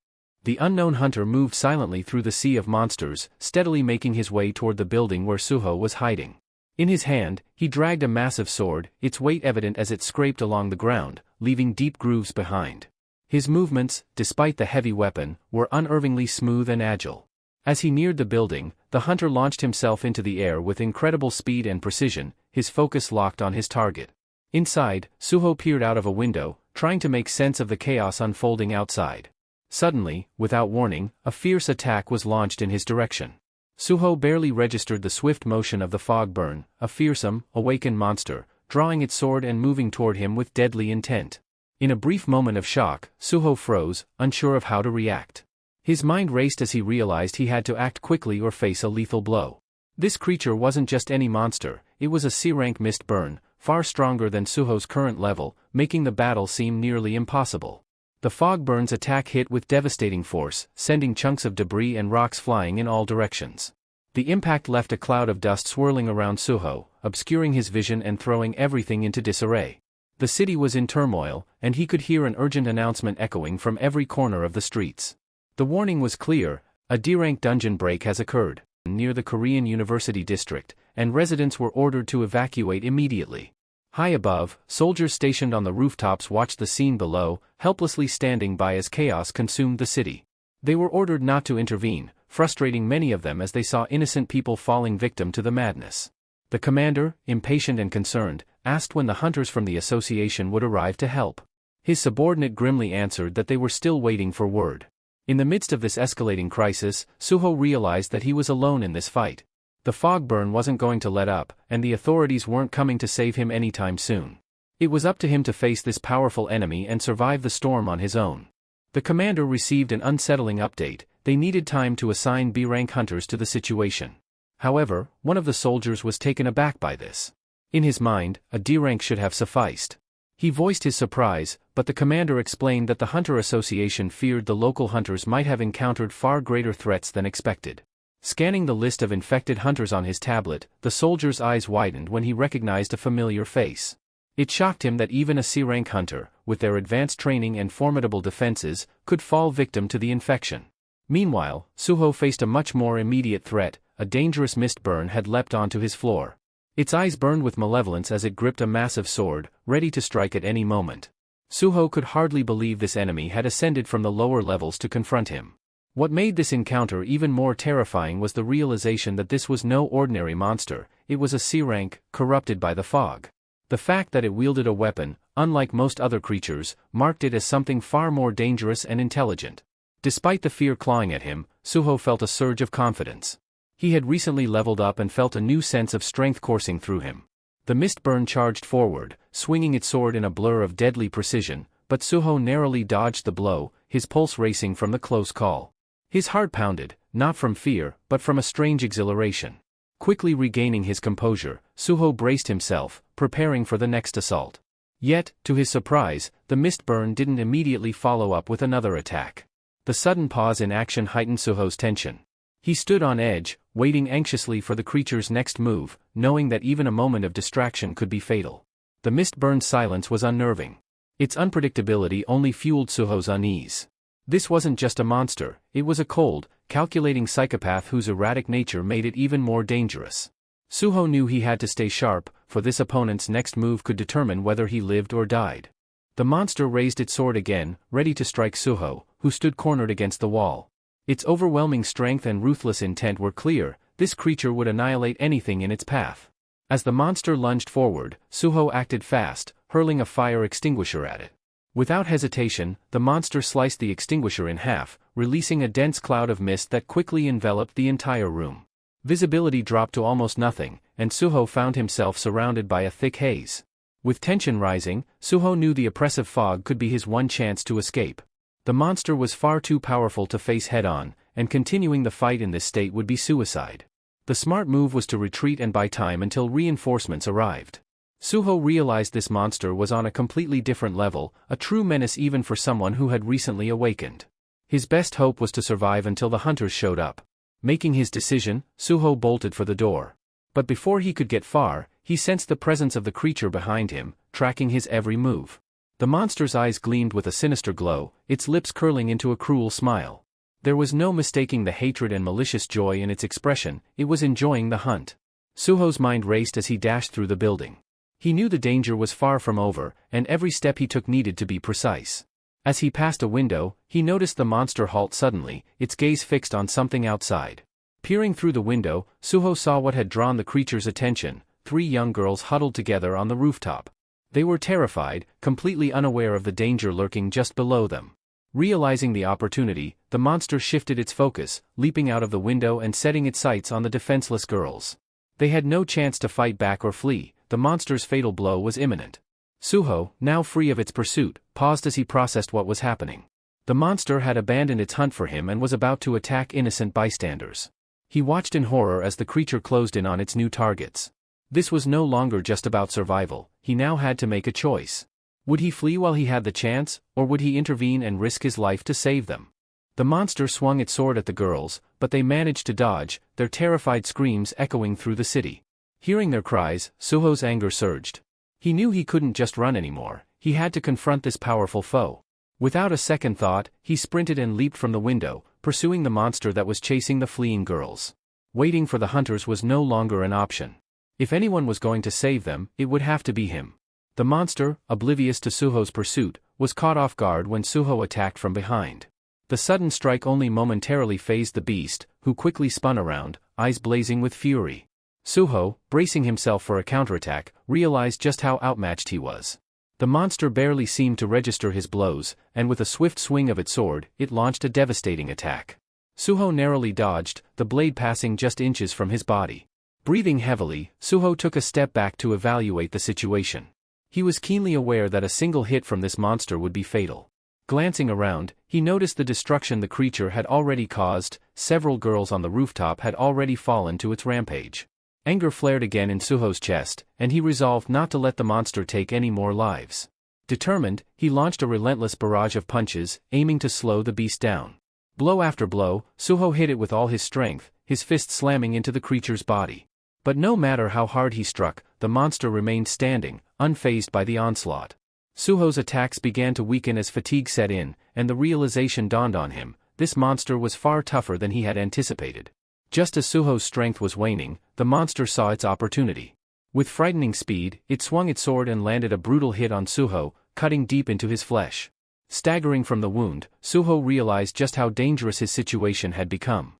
The unknown hunter moved silently through the sea of monsters, steadily making his way toward the building where Suho was hiding. In his hand, he dragged a massive sword, its weight evident as it scraped along the ground, leaving deep grooves behind. His movements, despite the heavy weapon, were unerringly smooth and agile. As he neared the building, the hunter launched himself into the air with incredible speed and precision, his focus locked on his target. Inside, Suho peered out of a window, trying to make sense of the chaos unfolding outside. Suddenly, without warning, a fierce attack was launched in his direction. Suho barely registered the swift motion of the fog burn, a fearsome, awakened monster, drawing its sword and moving toward him with deadly intent. In a brief moment of shock, Suho froze, unsure of how to react. His mind raced as he realized he had to act quickly or face a lethal blow. This creature wasn't just any monster, it was a C-rank mist burn, far stronger than Suho's current level, making the battle seem nearly impossible. The fog burn's attack hit with devastating force, sending chunks of debris and rocks flying in all directions. The impact left a cloud of dust swirling around Suho, obscuring his vision and throwing everything into disarray. The city was in turmoil, and he could hear an urgent announcement echoing from every corner of the streets. The warning was clear: a D-rank dungeon break has occurred near the Korean University district, and residents were ordered to evacuate immediately. High above, soldiers stationed on the rooftops watched the scene below, helplessly standing by as chaos consumed the city. They were ordered not to intervene, frustrating many of them as they saw innocent people falling victim to the madness. The commander, impatient and concerned, asked when the hunters from the association would arrive to help. His subordinate grimly answered that they were still waiting for word. In the midst of this escalating crisis, Suho realized that he was alone in this fight. The fog burn wasn't going to let up, and the authorities weren't coming to save him anytime soon. It was up to him to face this powerful enemy and survive the storm on his own. The commander received an unsettling update: they needed time to assign B-rank hunters to the situation. However, one of the soldiers was taken aback by this. In his mind, a D-rank should have sufficed. He voiced his surprise, but the commander explained that the Hunter Association feared the local hunters might have encountered far greater threats than expected. Scanning the list of infected hunters on his tablet, the soldier's eyes widened when he recognized a familiar face. It shocked him that even a C-rank hunter, with their advanced training and formidable defenses, could fall victim to the infection. Meanwhile, Suho faced a much more immediate threat: a dangerous mist burn had leapt onto his floor. Its eyes burned with malevolence as it gripped a massive sword, ready to strike at any moment. Suho could hardly believe this enemy had ascended from the lower levels to confront him. What made this encounter even more terrifying was the realization that this was no ordinary monster, it was a C-rank, corrupted by the fog. The fact that it wielded a weapon, unlike most other creatures, marked it as something far more dangerous and intelligent. Despite the fear clawing at him, Suho felt a surge of confidence. He had recently leveled up and felt a new sense of strength coursing through him. The mist burn charged forward, swinging its sword in a blur of deadly precision, but Suho narrowly dodged the blow, his pulse racing from the close call. His heart pounded, not from fear, but from a strange exhilaration. Quickly regaining his composure, Suho braced himself, preparing for the next assault. Yet, to his surprise, the mist burn didn't immediately follow up with another attack. The sudden pause in action heightened Suho's tension. He stood on edge, waiting anxiously for the creature's next move, knowing that even a moment of distraction could be fatal. The mist-burned silence was unnerving. Its unpredictability only fueled Suho's unease. This wasn't just a monster, it was a cold, calculating psychopath whose erratic nature made it even more dangerous. Suho knew he had to stay sharp, for this opponent's next move could determine whether he lived or died. The monster raised its sword again, ready to strike Suho, who stood cornered against the wall. Its overwhelming strength and ruthless intent were clear. This creature would annihilate anything in its path. As the monster lunged forward, Suho acted fast, hurling a fire extinguisher at it. Without hesitation, the monster sliced the extinguisher in half, releasing a dense cloud of mist that quickly enveloped the entire room. Visibility dropped to almost nothing, and Suho found himself surrounded by a thick haze. With tension rising, Suho knew the oppressive fog could be his one chance to escape. The monster was far too powerful to face head-on, and continuing the fight in this state would be suicide. The smart move was to retreat and buy time until reinforcements arrived. Suho realized this monster was on a completely different level, a true menace even for someone who had recently awakened. His best hope was to survive until the hunters showed up. Making his decision, Suho bolted for the door. But before he could get far, he sensed the presence of the creature behind him, tracking his every move. The monster's eyes gleamed with a sinister glow, its lips curling into a cruel smile. There was no mistaking the hatred and malicious joy in its expression, it was enjoying the hunt. Suho's mind raced as he dashed through the building. He knew the danger was far from over, and every step he took needed to be precise. As he passed a window, he noticed the monster halt suddenly, its gaze fixed on something outside. Peering through the window, Suho saw what had drawn the creature's attention: 3 young girls huddled together on the rooftop. They were terrified, completely unaware of the danger lurking just below them. Realizing the opportunity, the monster shifted its focus, leaping out of the window and setting its sights on the defenseless girls. They had no chance to fight back or flee, the monster's fatal blow was imminent. Suho, now free of its pursuit, paused as he processed what was happening. The monster had abandoned its hunt for him and was about to attack innocent bystanders. He watched in horror as the creature closed in on its new targets. This was no longer just about survival, he now had to make a choice. Would he flee while he had the chance, or would he intervene and risk his life to save them? The monster swung its sword at the girls, but they managed to dodge, their terrified screams echoing through the city. Hearing their cries, Suho's anger surged. He knew he couldn't just run anymore, he had to confront this powerful foe. Without a second thought, he sprinted and leaped from the window, pursuing the monster that was chasing the fleeing girls. Waiting for the hunters was no longer an option. If anyone was going to save them, it would have to be him. The monster, oblivious to Suho's pursuit, was caught off guard when Suho attacked from behind. The sudden strike only momentarily phased the beast, who quickly spun around, eyes blazing with fury. Suho, bracing himself for a counterattack, realized just how outmatched he was. The monster barely seemed to register his blows, and with a swift swing of its sword, it launched a devastating attack. Suho narrowly dodged, the blade passing just inches from his body. Breathing heavily, Suho took a step back to evaluate the situation. He was keenly aware that a single hit from this monster would be fatal. Glancing around, he noticed the destruction the creature had already caused. Several girls on the rooftop had already fallen to its rampage. Anger flared again in Suho's chest, and he resolved not to let the monster take any more lives. Determined, he launched a relentless barrage of punches, aiming to slow the beast down. Blow after blow, Suho hit it with all his strength, his fist slamming into the creature's body. But no matter how hard he struck, the monster remained standing, unfazed by the onslaught. Suho's attacks began to weaken as fatigue set in, and the realization dawned on him: this monster was far tougher than he had anticipated. Just as Suho's strength was waning, the monster saw its opportunity. With frightening speed, it swung its sword and landed a brutal hit on Suho, cutting deep into his flesh. Staggering from the wound, Suho realized just how dangerous his situation had become.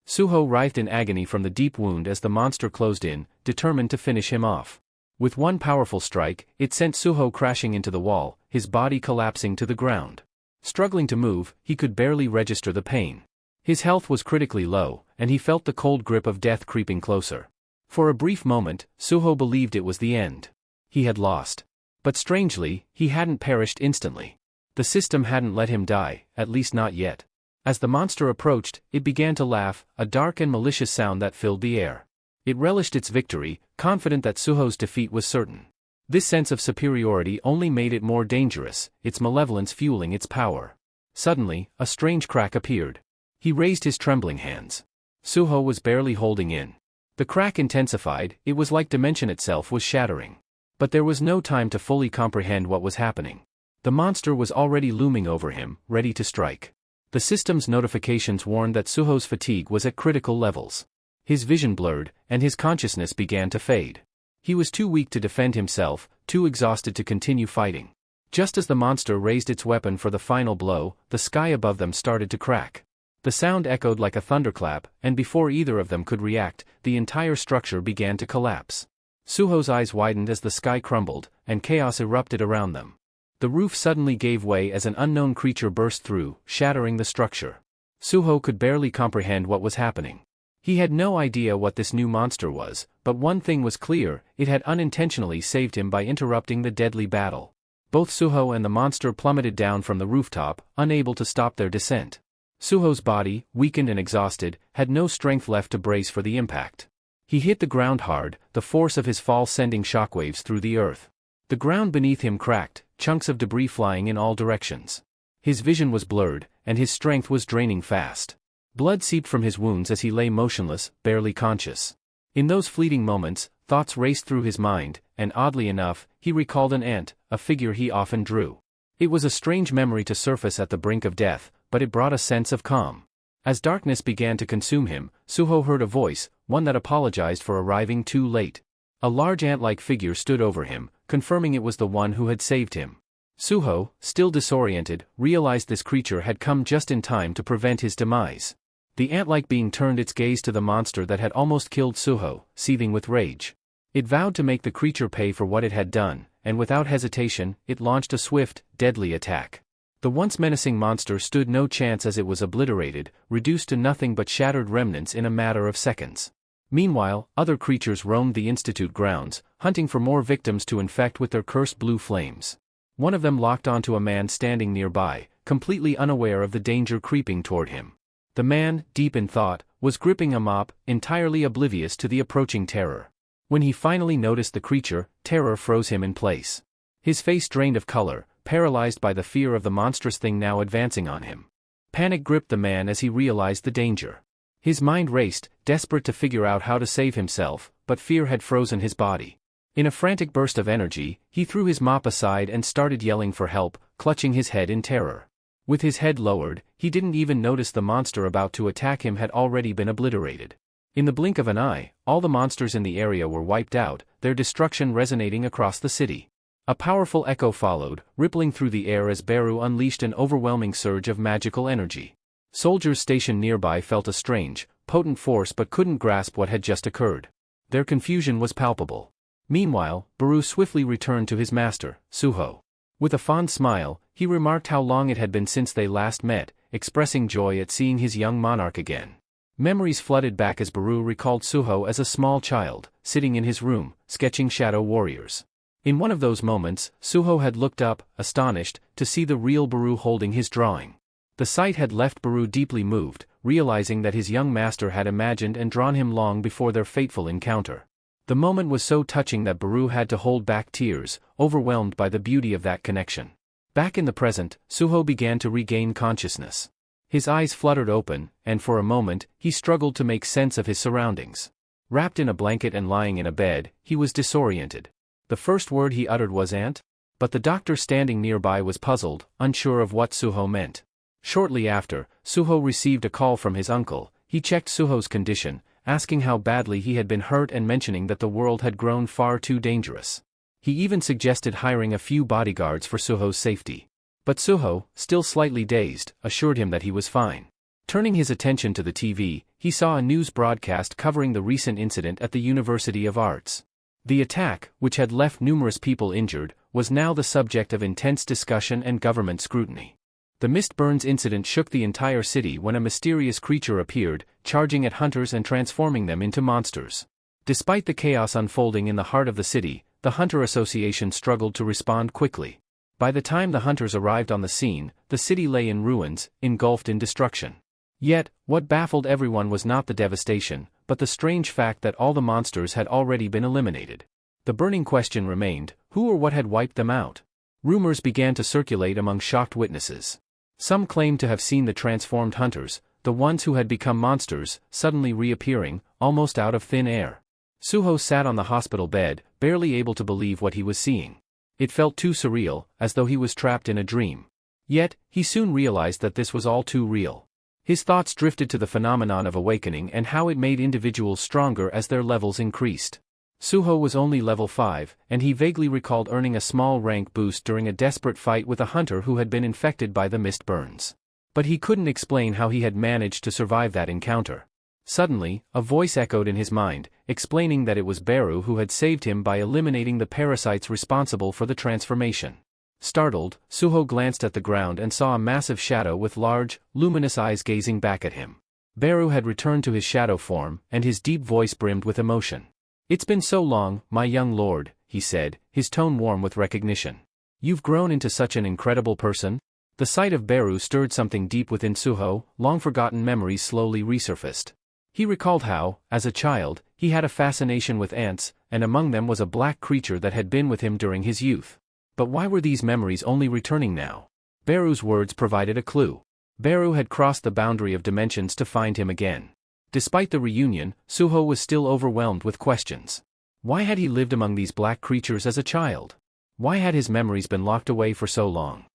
Suho writhed in agony from the deep wound as the monster closed in, determined to finish him off. With one powerful strike, it sent Suho crashing into the wall, his body collapsing to the ground. Struggling to move, he could barely register the pain. His health was critically low, and he felt the cold grip of death creeping closer. For a brief moment, Suho believed it was the end. He had lost. But strangely, he hadn't perished instantly. The system hadn't let him die, at least not yet. As the monster approached, it began to laugh, a dark and malicious sound that filled the air. It relished its victory, confident that Suho's defeat was certain. This sense of superiority only made it more dangerous, its malevolence fueling its power. Suddenly, a strange crack appeared. He raised his trembling hands. Suho was barely holding in. The crack intensified, it was like dimension itself was shattering. But there was no time to fully comprehend what was happening. The monster was already looming over him, ready to strike. The system's notifications warned that Suho's fatigue was at critical levels. His vision blurred, and his consciousness began to fade. He was too weak to defend himself, too exhausted to continue fighting. Just as the monster raised its weapon for the final blow, the sky above them started to crack. The sound echoed like a thunderclap, and before either of them could react, the entire structure began to collapse. Suho's eyes widened as the sky crumbled, and chaos erupted around them. The roof suddenly gave way as an unknown creature burst through, shattering the structure. Suho could barely comprehend what was happening. He had no idea what this new monster was, but one thing was clear: it had unintentionally saved him by interrupting the deadly battle. Both Suho and the monster plummeted down from the rooftop, unable to stop their descent. Suho's body, weakened and exhausted, had no strength left to brace for the impact. He hit the ground hard, the force of his fall sending shockwaves through the earth. The ground beneath him cracked, chunks of debris flying in all directions. His vision was blurred, and his strength was draining fast. Blood seeped from his wounds as he lay motionless, barely conscious. In those fleeting moments, thoughts raced through his mind, and oddly enough, he recalled an ant, a figure he often drew. It was a strange memory to surface at the brink of death, but it brought a sense of calm. As darkness began to consume him, Suho heard a voice, one that apologized for arriving too late. A large ant-like figure stood over him, confirming it was the one who had saved him. Suho, still disoriented, realized this creature had come just in time to prevent his demise. The ant-like being turned its gaze to the monster that had almost killed Suho, seething with rage. It vowed to make the creature pay for what it had done, and without hesitation, it launched a swift, deadly attack. The once menacing monster stood no chance as it was obliterated, reduced to nothing but shattered remnants in a matter of seconds. Meanwhile, other creatures roamed the Institute grounds, hunting for more victims to infect with their cursed blue flames. One of them locked onto a man standing nearby, completely unaware of the danger creeping toward him. The man, deep in thought, was gripping a mop, entirely oblivious to the approaching terror. When he finally noticed the creature, terror froze him in place. His face drained of color, paralyzed by the fear of the monstrous thing now advancing on him. Panic gripped the man as he realized the danger. His mind raced, desperate to figure out how to save himself, but fear had frozen his body. In a frantic burst of energy, he threw his mop aside and started yelling for help, clutching his head in terror. With his head lowered, he didn't even notice the monster about to attack him had already been obliterated. In the blink of an eye, all the monsters in the area were wiped out, their destruction resonating across the city. A powerful echo followed, rippling through the air as Beru unleashed an overwhelming surge of magical energy. Soldiers stationed nearby felt a strange, potent force but couldn't grasp what had just occurred. Their confusion was palpable. Meanwhile, Beru swiftly returned to his master, Suho. With a fond smile, he remarked how long it had been since they last met, expressing joy at seeing his young monarch again. Memories flooded back as Beru recalled Suho as a small child, sitting in his room, sketching shadow warriors. In one of those moments, Suho had looked up, astonished, to see the real Beru holding his drawing. The sight had left Beru deeply moved, realizing that his young master had imagined and drawn him long before their fateful encounter. The moment was so touching that Beru had to hold back tears, overwhelmed by the beauty of that connection. Back in the present, Suho began to regain consciousness. His eyes fluttered open, and for a moment, he struggled to make sense of his surroundings. Wrapped in a blanket and lying in a bed, he was disoriented. The first word he uttered was "Aunt?" But the doctor standing nearby was puzzled, unsure of what Suho meant. Shortly after, Suho received a call from his uncle. He checked Suho's condition, asking how badly he had been hurt and mentioning that the world had grown far too dangerous. He even suggested hiring a few bodyguards for Suho's safety. But Suho, still slightly dazed, assured him that he was fine. Turning his attention to the TV, he saw a news broadcast covering the recent incident at the University of Arts. The attack, which had left numerous people injured, was now the subject of intense discussion and government scrutiny. The mist burns incident shook the entire city when a mysterious creature appeared, charging at hunters and transforming them into monsters. Despite the chaos unfolding in the heart of the city, the Hunter Association struggled to respond quickly. By the time the hunters arrived on the scene, the city lay in ruins, engulfed in destruction. Yet, what baffled everyone was not the devastation, but the strange fact that all the monsters had already been eliminated. The burning question remained: who or what had wiped them out? Rumors began to circulate among shocked witnesses. Some claimed to have seen the transformed hunters, the ones who had become monsters, suddenly reappearing, almost out of thin air. Suho sat on the hospital bed, barely able to believe what he was seeing. It felt too surreal, as though he was trapped in a dream. Yet, he soon realized that this was all too real. His thoughts drifted to the phenomenon of awakening and how it made individuals stronger as their levels increased. Suho was only level 5, and he vaguely recalled earning a small rank boost during a desperate fight with a hunter who had been infected by the mist burns. But he couldn't explain how he had managed to survive that encounter. Suddenly, a voice echoed in his mind, explaining that it was Beru who had saved him by eliminating the parasites responsible for the transformation. Startled, Suho glanced at the ground and saw a massive shadow with large, luminous eyes gazing back at him. Beru had returned to his shadow form, and his deep voice brimmed with emotion. "It's been so long, my young lord," he said, his tone warm with recognition. "You've grown into such an incredible person?" The sight of Beru stirred something deep within Suho, long-forgotten memories slowly resurfaced. He recalled how, as a child, he had a fascination with ants, and among them was a black creature that had been with him during his youth. But why were these memories only returning now? Beru's words provided a clue. Beru had crossed the boundary of dimensions to find him again. Despite the reunion, Suho was still overwhelmed with questions. Why had he lived among these black creatures as a child? Why had his memories been locked away for so long?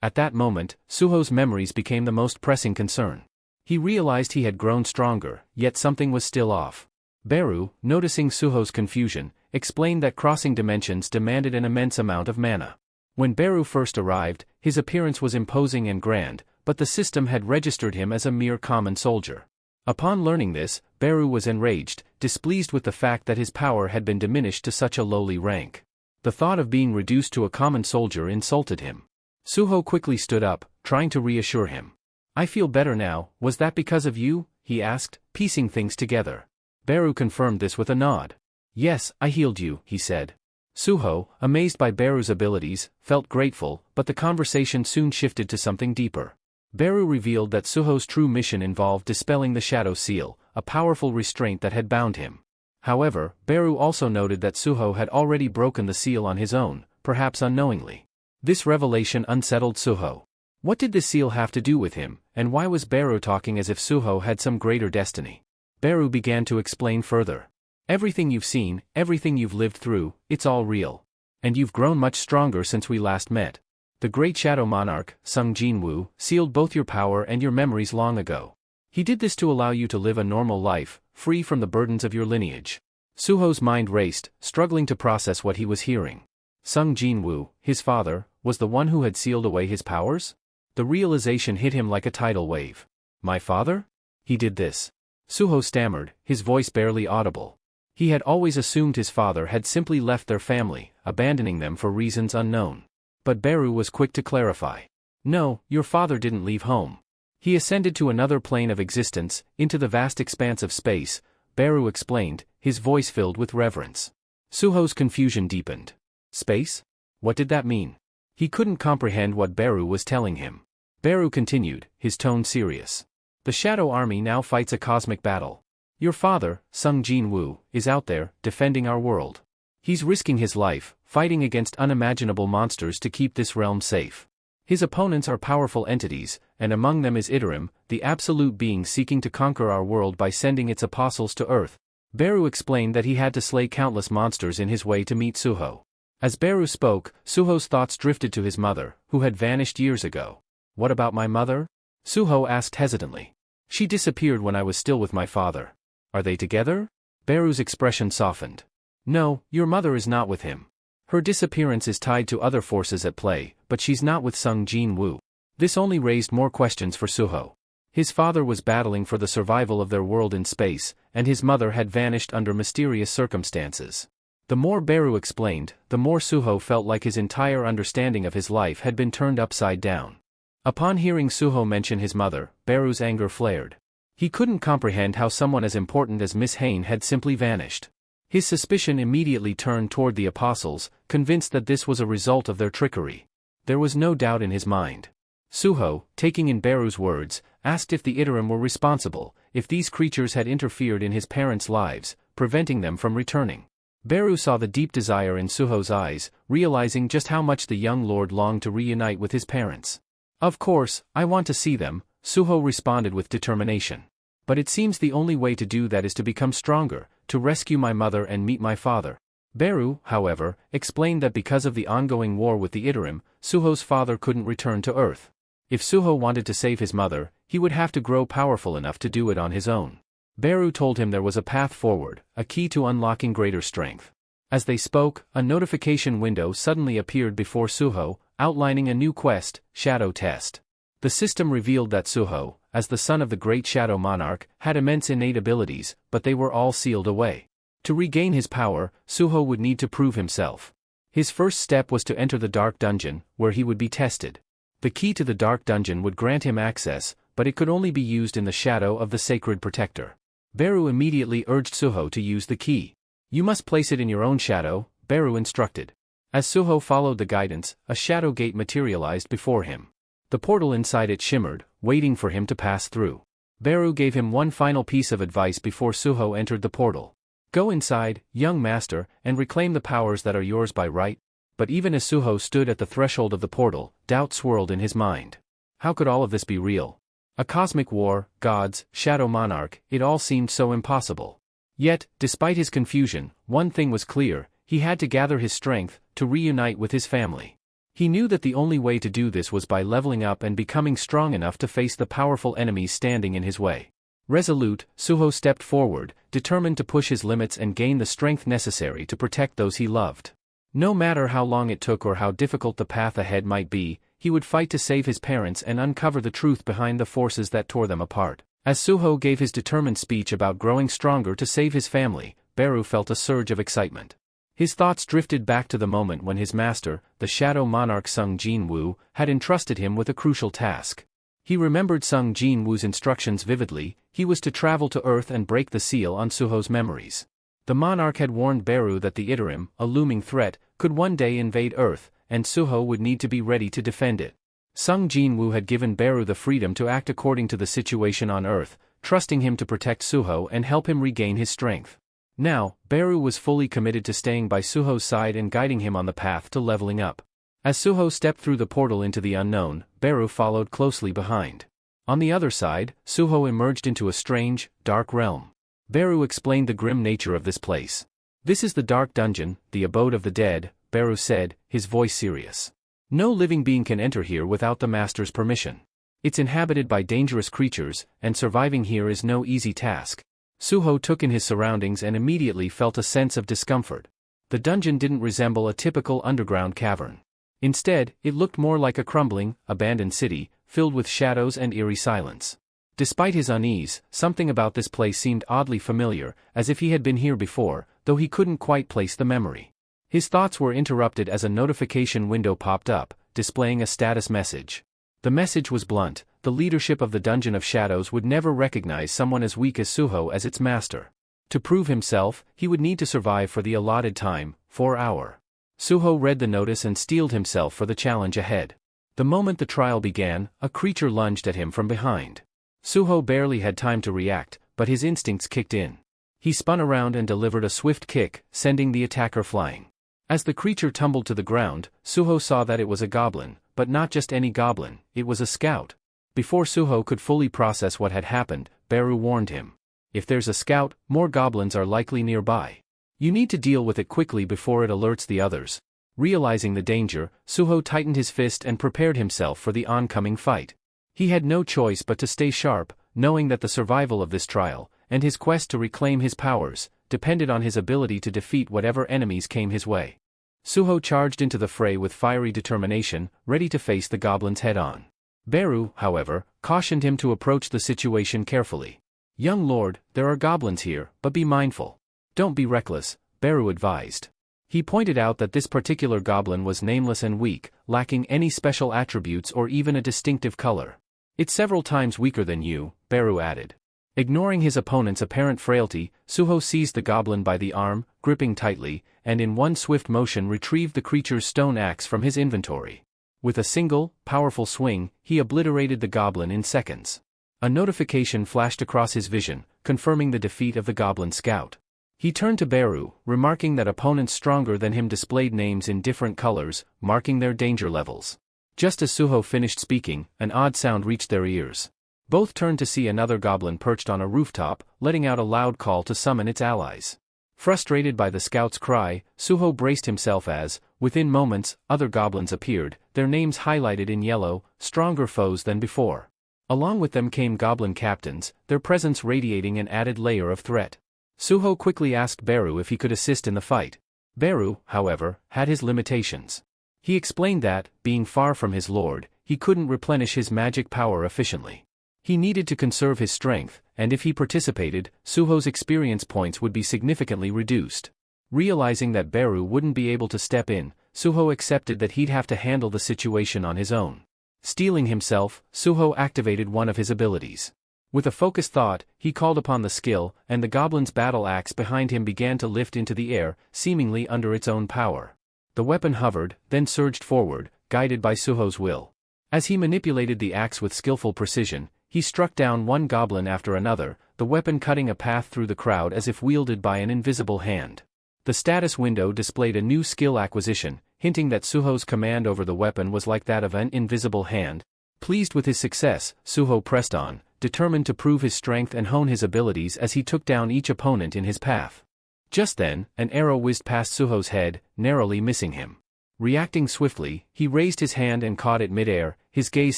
At that moment, Suho's memories became the most pressing concern. He realized he had grown stronger, yet something was still off. Beru, noticing Suho's confusion, explained that crossing dimensions demanded an immense amount of mana. When Beru first arrived, his appearance was imposing and grand, but the system had registered him as a mere common soldier. Upon learning this, Beru was enraged, displeased with the fact that his power had been diminished to such a lowly rank. The thought of being reduced to a common soldier insulted him. Suho quickly stood up, trying to reassure him. "I feel better now, was that because of you?" he asked, piecing things together. Beru confirmed this with a nod. "Yes, I healed you," he said. Suho, amazed by Beru's abilities, felt grateful, but the conversation soon shifted to something deeper. Beru revealed that Suho's true mission involved dispelling the Shadow Seal, a powerful restraint that had bound him. However, Beru also noted that Suho had already broken the seal on his own, perhaps unknowingly. This revelation unsettled Suho. What did the seal have to do with him, and why was Beru talking as if Suho had some greater destiny? Beru began to explain further. "Everything you've seen, everything you've lived through, it's all real. And you've grown much stronger since we last met. The great Shadow Monarch, Sung Jinwoo, sealed both your power and your memories long ago. He did this to allow you to live a normal life, free from the burdens of your lineage." Suho's mind raced, struggling to process what he was hearing. Sung Jinwoo, his father, was the one who had sealed away his powers? The realization hit him like a tidal wave. "My father? He did this?" Suho stammered, his voice barely audible. He had always assumed his father had simply left their family, abandoning them for reasons unknown. But Beru was quick to clarify. "No, your father didn't leave home. He ascended to another plane of existence, into the vast expanse of space," Beru explained, his voice filled with reverence. Suho's confusion deepened. Space? What did that mean? He couldn't comprehend what Beru was telling him. Beru continued, his tone serious. "The Shadow Army now fights a cosmic battle. Your father, Sung Jinwoo, is out there, defending our world. He's risking his life, fighting against unimaginable monsters to keep this realm safe. His opponents are powerful entities, and among them is Iterim, the absolute being seeking to conquer our world by sending its apostles to Earth." Beru explained that he had to slay countless monsters in his way to meet Suho. As Beru spoke, Suho's thoughts drifted to his mother, who had vanished years ago. "What about my mother?" Suho asked hesitantly. "She disappeared when I was still with my father." "Are they together?" Beru's expression softened. "No, your mother is not with him. Her disappearance is tied to other forces at play, but she's not with Sung Jinwoo." This only raised more questions for Suho. His father was battling for the survival of their world in space, and his mother had vanished under mysterious circumstances. The more Beru explained, the more Suho felt like his entire understanding of his life had been turned upside down. Upon hearing Suho mention his mother, Beru's anger flared. He couldn't comprehend how someone as important as Miss Hain had simply vanished. His suspicion immediately turned toward the apostles, convinced that this was a result of their trickery. There was no doubt in his mind. Suho, taking in Beru's words, asked if the Iterim were responsible, if these creatures had interfered in his parents' lives, preventing them from returning. Beru saw the deep desire in Suho's eyes, realizing just how much the young lord longed to reunite with his parents. "Of course, I want to see them," Suho responded with determination. "But it seems the only way to do that is to become stronger, to rescue my mother and meet my father. Beru, however, explained that because of the ongoing war with the teetering, Suho's father couldn't return to Earth. If Suho wanted to save his mother, he would have to grow powerful enough to do it on his own. Beru told him there was a path forward, a key to unlocking greater strength. As they spoke, a notification window suddenly appeared before Suho, outlining a new quest, Shadow Test. The system revealed that Suho, as the son of the great Shadow Monarch, had immense innate abilities, but they were all sealed away. To regain his power, Suho would need to prove himself. His first step was to enter the Dark Dungeon, where he would be tested. The key to the Dark Dungeon would grant him access, but it could only be used in the shadow of the Sacred Protector. Beru immediately urged Suho to use the key. You must place it in your own shadow, Beru instructed. As Suho followed the guidance, a shadow gate materialized before him. The portal inside it shimmered, waiting for him to pass through. Beru gave him one final piece of advice before Suho entered the portal. Go inside, young master, and reclaim the powers that are yours by right. But even as Suho stood at the threshold of the portal, doubt swirled in his mind. How could all of this be real? A cosmic war, gods, Shadow Monarch, it all seemed so impossible. Yet, despite his confusion, one thing was clear: he had to gather his strength, to reunite with his family. He knew that the only way to do this was by leveling up and becoming strong enough to face the powerful enemies standing in his way. Resolute, Suho stepped forward, determined to push his limits and gain the strength necessary to protect those he loved. No matter how long it took or how difficult the path ahead might be, he would fight to save his parents and uncover the truth behind the forces that tore them apart. As Suho gave his determined speech about growing stronger to save his family, Beru felt a surge of excitement. His thoughts drifted back to the moment when his master, the Shadow Monarch Sung Jin-woo, had entrusted him with a crucial task. He remembered Sung Jin-woo's instructions vividly: he was to travel to Earth and break the seal on Suho's memories. The monarch had warned Beru that the teetering, a looming threat, could one day invade Earth, and Suho would need to be ready to defend it. Sung Jin-woo had given Beru the freedom to act according to the situation on Earth, trusting him to protect Suho and help him regain his strength. Now, Beru was fully committed to staying by Suho's side and guiding him on the path to leveling up. As Suho stepped through the portal into the unknown, Beru followed closely behind. On the other side, Suho emerged into a strange, dark realm. Beru explained the grim nature of this place. This is the Dark Dungeon, the abode of the dead, Beru said, his voice serious. No living being can enter here without the master's permission. It's inhabited by dangerous creatures, and surviving here is no easy task. Suho took in his surroundings and immediately felt a sense of discomfort. The dungeon didn't resemble a typical underground cavern. Instead, it looked more like a crumbling, abandoned city, filled with shadows and eerie silence. Despite his unease, something about this place seemed oddly familiar, as if he had been here before, though he couldn't quite place the memory. His thoughts were interrupted as a notification window popped up, displaying a status message. The message was blunt: the leadership of the Dungeon of Shadows would never recognize someone as weak as Suho as its master. To prove himself, he would need to survive for the allotted time, 4 hours. Suho read the notice and steeled himself for the challenge ahead. The moment the trial began, a creature lunged at him from behind. Suho barely had time to react, but his instincts kicked in. He spun around and delivered a swift kick, sending the attacker flying. As the creature tumbled to the ground, Suho saw that it was a goblin, but not just any goblin, it was a scout. Before Suho could fully process what had happened, Beru warned him. If there's a scout, more goblins are likely nearby. You need to deal with it quickly before it alerts the others. Realizing the danger, Suho tightened his fist and prepared himself for the oncoming fight. He had no choice but to stay sharp, knowing that the survival of this trial, and his quest to reclaim his powers, depended on his ability to defeat whatever enemies came his way. Suho charged into the fray with fiery determination, ready to face the goblins head-on. Beru, however, cautioned him to approach the situation carefully. "Young lord, there are goblins here, but be mindful. Don't be reckless," Beru advised. He pointed out that this particular goblin was nameless and weak, lacking any special attributes or even a distinctive color. "It's several times weaker than you," Beru added. Ignoring his opponent's apparent frailty, Suho seized the goblin by the arm, gripping tightly, and in one swift motion retrieved the creature's stone axe from his inventory. With a single, powerful swing, he obliterated the goblin in seconds. A notification flashed across his vision, confirming the defeat of the goblin scout. He turned to Beru, remarking that opponents stronger than him displayed names in different colors, marking their danger levels. Just as Suho finished speaking, an odd sound reached their ears. Both turned to see another goblin perched on a rooftop, letting out a loud call to summon its allies. Frustrated by the scout's cry, Suho braced himself as, within moments, other goblins appeared, their names highlighted in yellow, stronger foes than before. Along with them came goblin captains, their presence radiating an added layer of threat. Suho quickly asked Beru if he could assist in the fight. Beru, however, had his limitations. He explained that, being far from his lord, he couldn't replenish his magic power efficiently. He needed to conserve his strength, and if he participated, Suho's experience points would be significantly reduced. Realizing that Beru wouldn't be able to step in, Suho accepted that he'd have to handle the situation on his own. Steeling himself, Suho activated one of his abilities. With a focused thought, he called upon the skill, and the goblin's battle axe behind him began to lift into the air, seemingly under its own power. The weapon hovered, then surged forward, guided by Suho's will. As he manipulated the axe with skillful precision, he struck down one goblin after another, the weapon cutting a path through the crowd as if wielded by an invisible hand. The status window displayed a new skill acquisition, hinting that Suho's command over the weapon was like that of an invisible hand. Pleased with his success, Suho pressed on, determined to prove his strength and hone his abilities as he took down each opponent in his path. Just then, an arrow whizzed past Suho's head, narrowly missing him. Reacting swiftly, he raised his hand and caught it mid-air, his gaze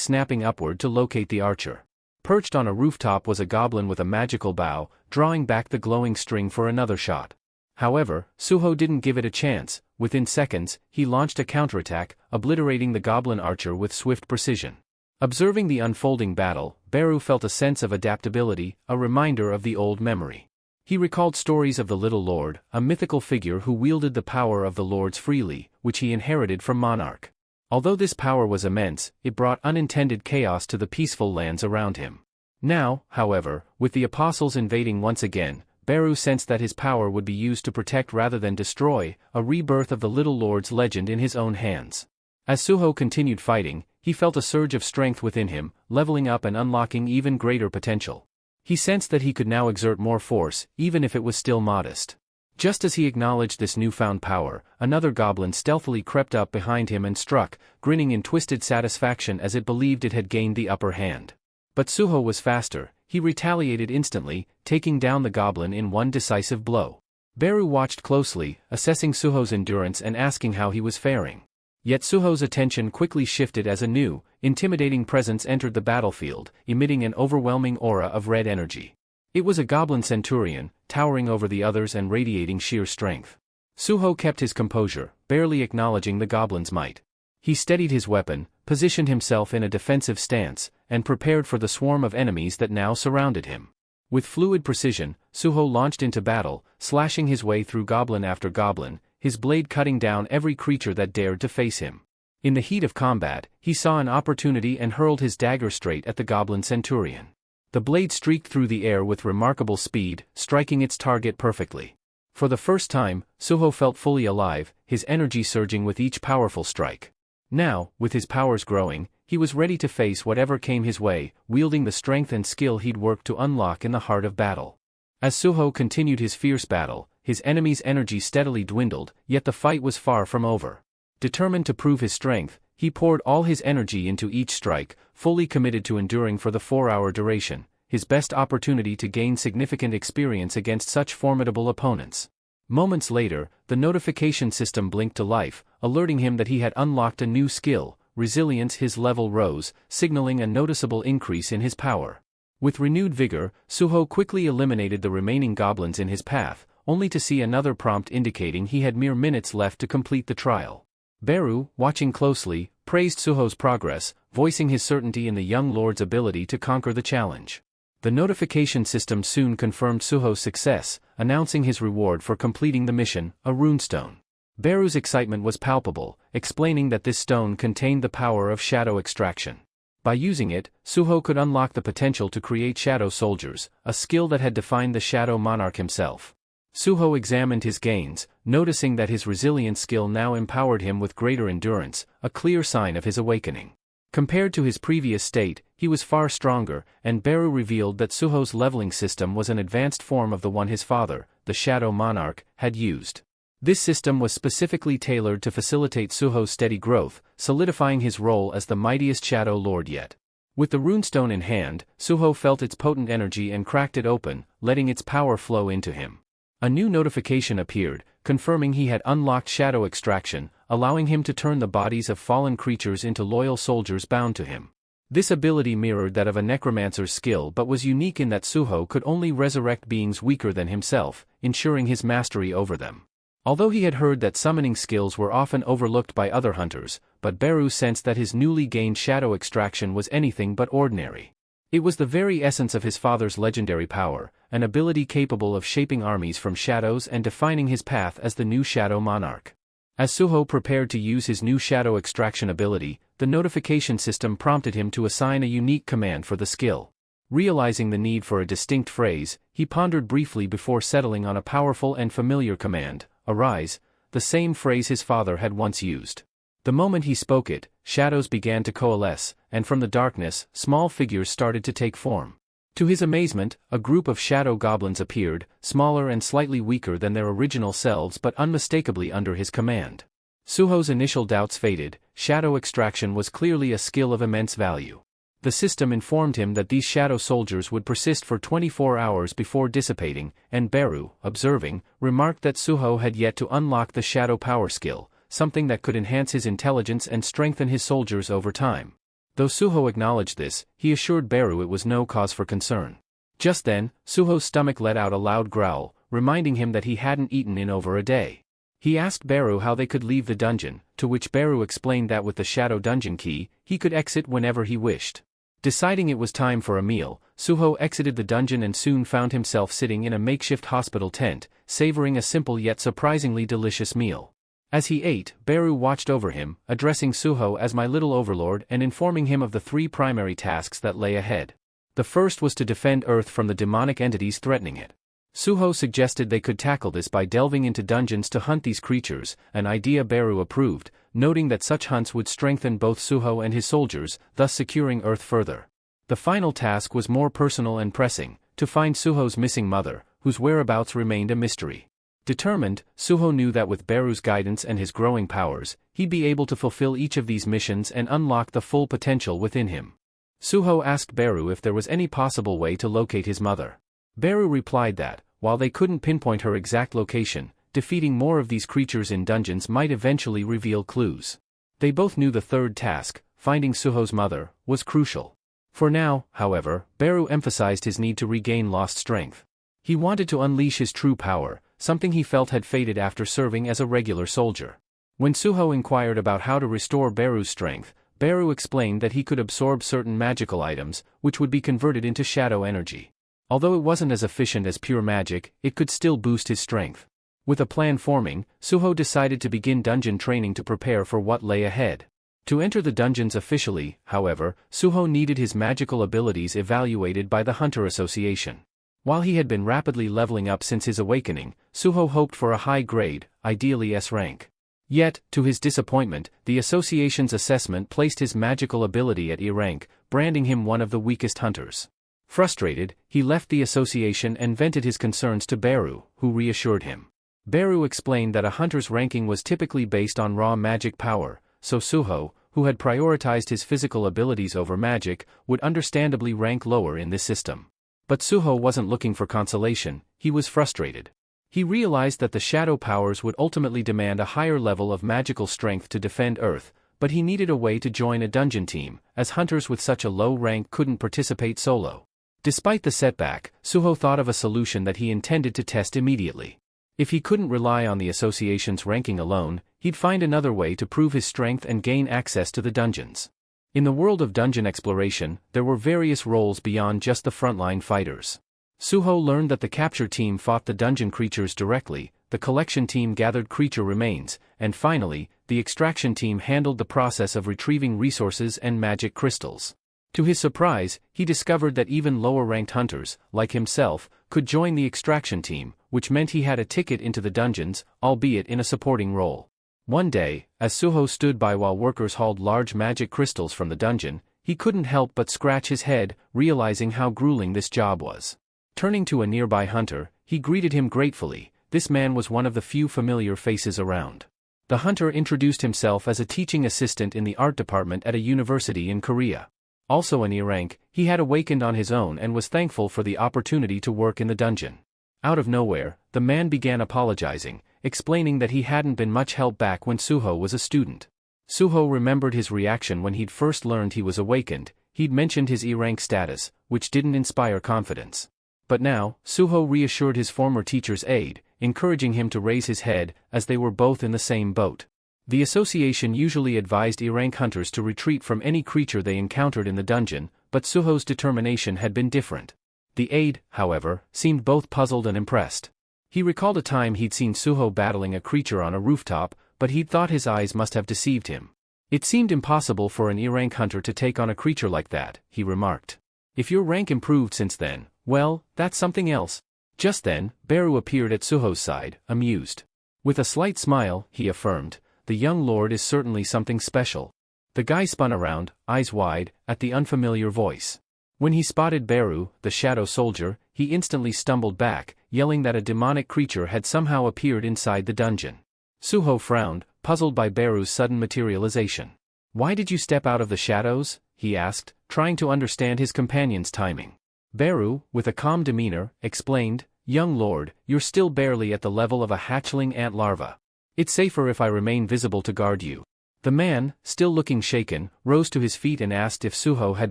snapping upward to locate the archer. Perched on a rooftop was a goblin with a magical bow, drawing back the glowing string for another shot. However, Suho didn't give it a chance. Within seconds, he launched a counterattack, obliterating the goblin archer with swift precision. Observing the unfolding battle, Beru felt a sense of adaptability, a reminder of the old memory. He recalled stories of the Little Lord, a mythical figure who wielded the power of the lords freely, which he inherited from Monarch. Although this power was immense, it brought unintended chaos to the peaceful lands around him. Now, however, with the apostles invading once again, Beru sensed that his power would be used to protect rather than destroy, a rebirth of the Little Lord's legend in his own hands. As Suho continued fighting, he felt a surge of strength within him, leveling up and unlocking even greater potential. He sensed that he could now exert more force, even if it was still modest. Just as he acknowledged this newfound power, another goblin stealthily crept up behind him and struck, grinning in twisted satisfaction as it believed it had gained the upper hand. But Suho was faster. He retaliated instantly, taking down the goblin in one decisive blow. Beru watched closely, assessing Suho's endurance and asking how he was faring. Yet Suho's attention quickly shifted as a new, intimidating presence entered the battlefield, emitting an overwhelming aura of red energy. It was a goblin centurion, towering over the others and radiating sheer strength. Suho kept his composure, barely acknowledging the goblin's might. He steadied his weapon, positioned himself in a defensive stance, and prepared for the swarm of enemies that now surrounded him. With fluid precision, Suho launched into battle, slashing his way through goblin after goblin, his blade cutting down every creature that dared to face him. In the heat of combat, he saw an opportunity and hurled his dagger straight at the goblin centurion. The blade streaked through the air with remarkable speed, striking its target perfectly. For the first time, Suho felt fully alive, his energy surging with each powerful strike. Now, with his powers growing, he was ready to face whatever came his way, wielding the strength and skill he'd worked to unlock in the heart of battle. As Suho continued his fierce battle, his enemy's energy steadily dwindled, yet the fight was far from over. Determined to prove his strength, he poured all his energy into each strike, fully committed to enduring for the 4-hour duration, his best opportunity to gain significant experience against such formidable opponents. Moments later, the notification system blinked to life, alerting him that he had unlocked a new skill. Resilience. His level rose, signaling a noticeable increase in his power. With renewed vigor, Suho quickly eliminated the remaining goblins in his path, only to see another prompt indicating he had mere minutes left to complete the trial. Beru, watching closely, praised Suho's progress, voicing his certainty in the young lord's ability to conquer the challenge. The notification system soon confirmed Suho's success, announcing his reward for completing the mission, a runestone. Beru's excitement was palpable, explaining that this stone contained the power of shadow extraction. By using it, Suho could unlock the potential to create shadow soldiers, a skill that had defined the Shadow Monarch himself. Suho examined his gains, noticing that his resilience skill now empowered him with greater endurance, a clear sign of his awakening. Compared to his previous state, he was far stronger, and Beru revealed that Suho's leveling system was an advanced form of the one his father, the Shadow Monarch, had used. This system was specifically tailored to facilitate Suho's steady growth, solidifying his role as the mightiest Shadow Lord yet. With the runestone in hand, Suho felt its potent energy and cracked it open, letting its power flow into him. A new notification appeared, confirming he had unlocked shadow extraction, allowing him to turn the bodies of fallen creatures into loyal soldiers bound to him. This ability mirrored that of a necromancer's skill but was unique in that Suho could only resurrect beings weaker than himself, ensuring his mastery over them. Although he had heard that summoning skills were often overlooked by other hunters, but Beru sensed that his newly gained shadow extraction was anything but ordinary. It was the very essence of his father's legendary power, an ability capable of shaping armies from shadows and defining his path as the new Shadow Monarch. As Suho prepared to use his new shadow extraction ability, the notification system prompted him to assign a unique command for the skill. Realizing the need for a distinct phrase, he pondered briefly before settling on a powerful and familiar command: "Arise," the same phrase his father had once used. The moment he spoke it, shadows began to coalesce, and from the darkness, small figures started to take form. To his amazement, a group of shadow goblins appeared, smaller and slightly weaker than their original selves but unmistakably under his command. Suho's initial doubts faded. Shadow extraction was clearly a skill of immense value. The system informed him that these shadow soldiers would persist for 24 hours before dissipating, and Beru, observing, remarked that Suho had yet to unlock the shadow power skill, something that could enhance his intelligence and strengthen his soldiers over time. Though Suho acknowledged this, he assured Beru it was no cause for concern. Just then, Suho's stomach let out a loud growl, reminding him that he hadn't eaten in over a day. He asked Beru how they could leave the dungeon, to which Beru explained that with the shadow dungeon key, he could exit whenever he wished. Deciding it was time for a meal, Suho exited the dungeon and soon found himself sitting in a makeshift hospital tent, savoring a simple yet surprisingly delicious meal. As he ate, Beru watched over him, addressing Suho as "my little overlord" and informing him of the three primary tasks that lay ahead. The first was to defend Earth from the demonic entities threatening it. Suho suggested they could tackle this by delving into dungeons to hunt these creatures, an idea Beru approved, noting that such hunts would strengthen both Suho and his soldiers, thus securing Earth further. The final task was more personal and pressing: to find Suho's missing mother, whose whereabouts remained a mystery. Determined, Suho knew that with Beru's guidance and his growing powers, he'd be able to fulfill each of these missions and unlock the full potential within him. Suho asked Beru if there was any possible way to locate his mother. Beru replied that, while they couldn't pinpoint her exact location, defeating more of these creatures in dungeons might eventually reveal clues. They both knew the third task, finding Suho's mother, was crucial. For now, however, Beru emphasized his need to regain lost strength. He wanted to unleash his true power, something he felt had faded after serving as a regular soldier. When Suho inquired about how to restore Beru's strength, Beru explained that he could absorb certain magical items, which would be converted into shadow energy. Although it wasn't as efficient as pure magic, it could still boost his strength. With a plan forming, Suho decided to begin dungeon training to prepare for what lay ahead. To enter the dungeons officially, however, Suho needed his magical abilities evaluated by the Hunter Association. While he had been rapidly leveling up since his awakening, Suho hoped for a high grade, ideally S rank. Yet, to his disappointment, the association's assessment placed his magical ability at E rank, branding him one of the weakest hunters. Frustrated, he left the association and vented his concerns to Beru, who reassured him. Beru explained that a hunter's ranking was typically based on raw magic power, so Suho, who had prioritized his physical abilities over magic, would understandably rank lower in this system. But Suho wasn't looking for consolation, he was frustrated. He realized that the shadow powers would ultimately demand a higher level of magical strength to defend Earth, but he needed a way to join a dungeon team, as hunters with such a low rank couldn't participate solo. Despite the setback, Suho thought of a solution that he intended to test immediately. If he couldn't rely on the association's ranking alone, he'd find another way to prove his strength and gain access to the dungeons. In the world of dungeon exploration, there were various roles beyond just the frontline fighters. Suho learned that the capture team fought the dungeon creatures directly, the collection team gathered creature remains, and finally, the extraction team handled the process of retrieving resources and magic crystals. To his surprise, he discovered that even lower-ranked hunters, like himself, could join the extraction team, which meant he had a ticket into the dungeons, albeit in a supporting role. One day, as Suho stood by while workers hauled large magic crystals from the dungeon, he couldn't help but scratch his head, realizing how grueling this job was. Turning to a nearby hunter, he greeted him gratefully. This man was one of the few familiar faces around. The hunter introduced himself as a teaching assistant in the art department at a university in Korea. Also an E rank, he had awakened on his own and was thankful for the opportunity to work in the dungeon. Out of nowhere, the man began apologizing, explaining that he hadn't been much help back when Suho was a student. Suho remembered his reaction when he'd first learned he was awakened. He'd mentioned his E-rank status, which didn't inspire confidence. But now, Suho reassured his former teacher's aide, encouraging him to raise his head, as they were both in the same boat. The association usually advised E-rank hunters to retreat from any creature they encountered in the dungeon, but Suho's determination had been different. The aide, however, seemed both puzzled and impressed. He recalled a time he'd seen Suho battling a creature on a rooftop, but he'd thought his eyes must have deceived him. It seemed impossible for an E-rank hunter to take on a creature like that, he remarked. If your rank improved since then, well, that's something else. Just then, Beru appeared at Suho's side, amused. With a slight smile, he affirmed, the young lord is certainly something special. The guy spun around, eyes wide, at the unfamiliar voice. When he spotted Beru, the shadow soldier, he instantly stumbled back, yelling that a demonic creature had somehow appeared inside the dungeon. Suho frowned, puzzled by Beru's sudden materialization. Why did you step out of the shadows? He asked, trying to understand his companion's timing. Beru, with a calm demeanor, explained, young lord, you're still barely at the level of a hatchling ant larva. It's safer if I remain visible to guard you. The man, still looking shaken, rose to his feet and asked if Suho had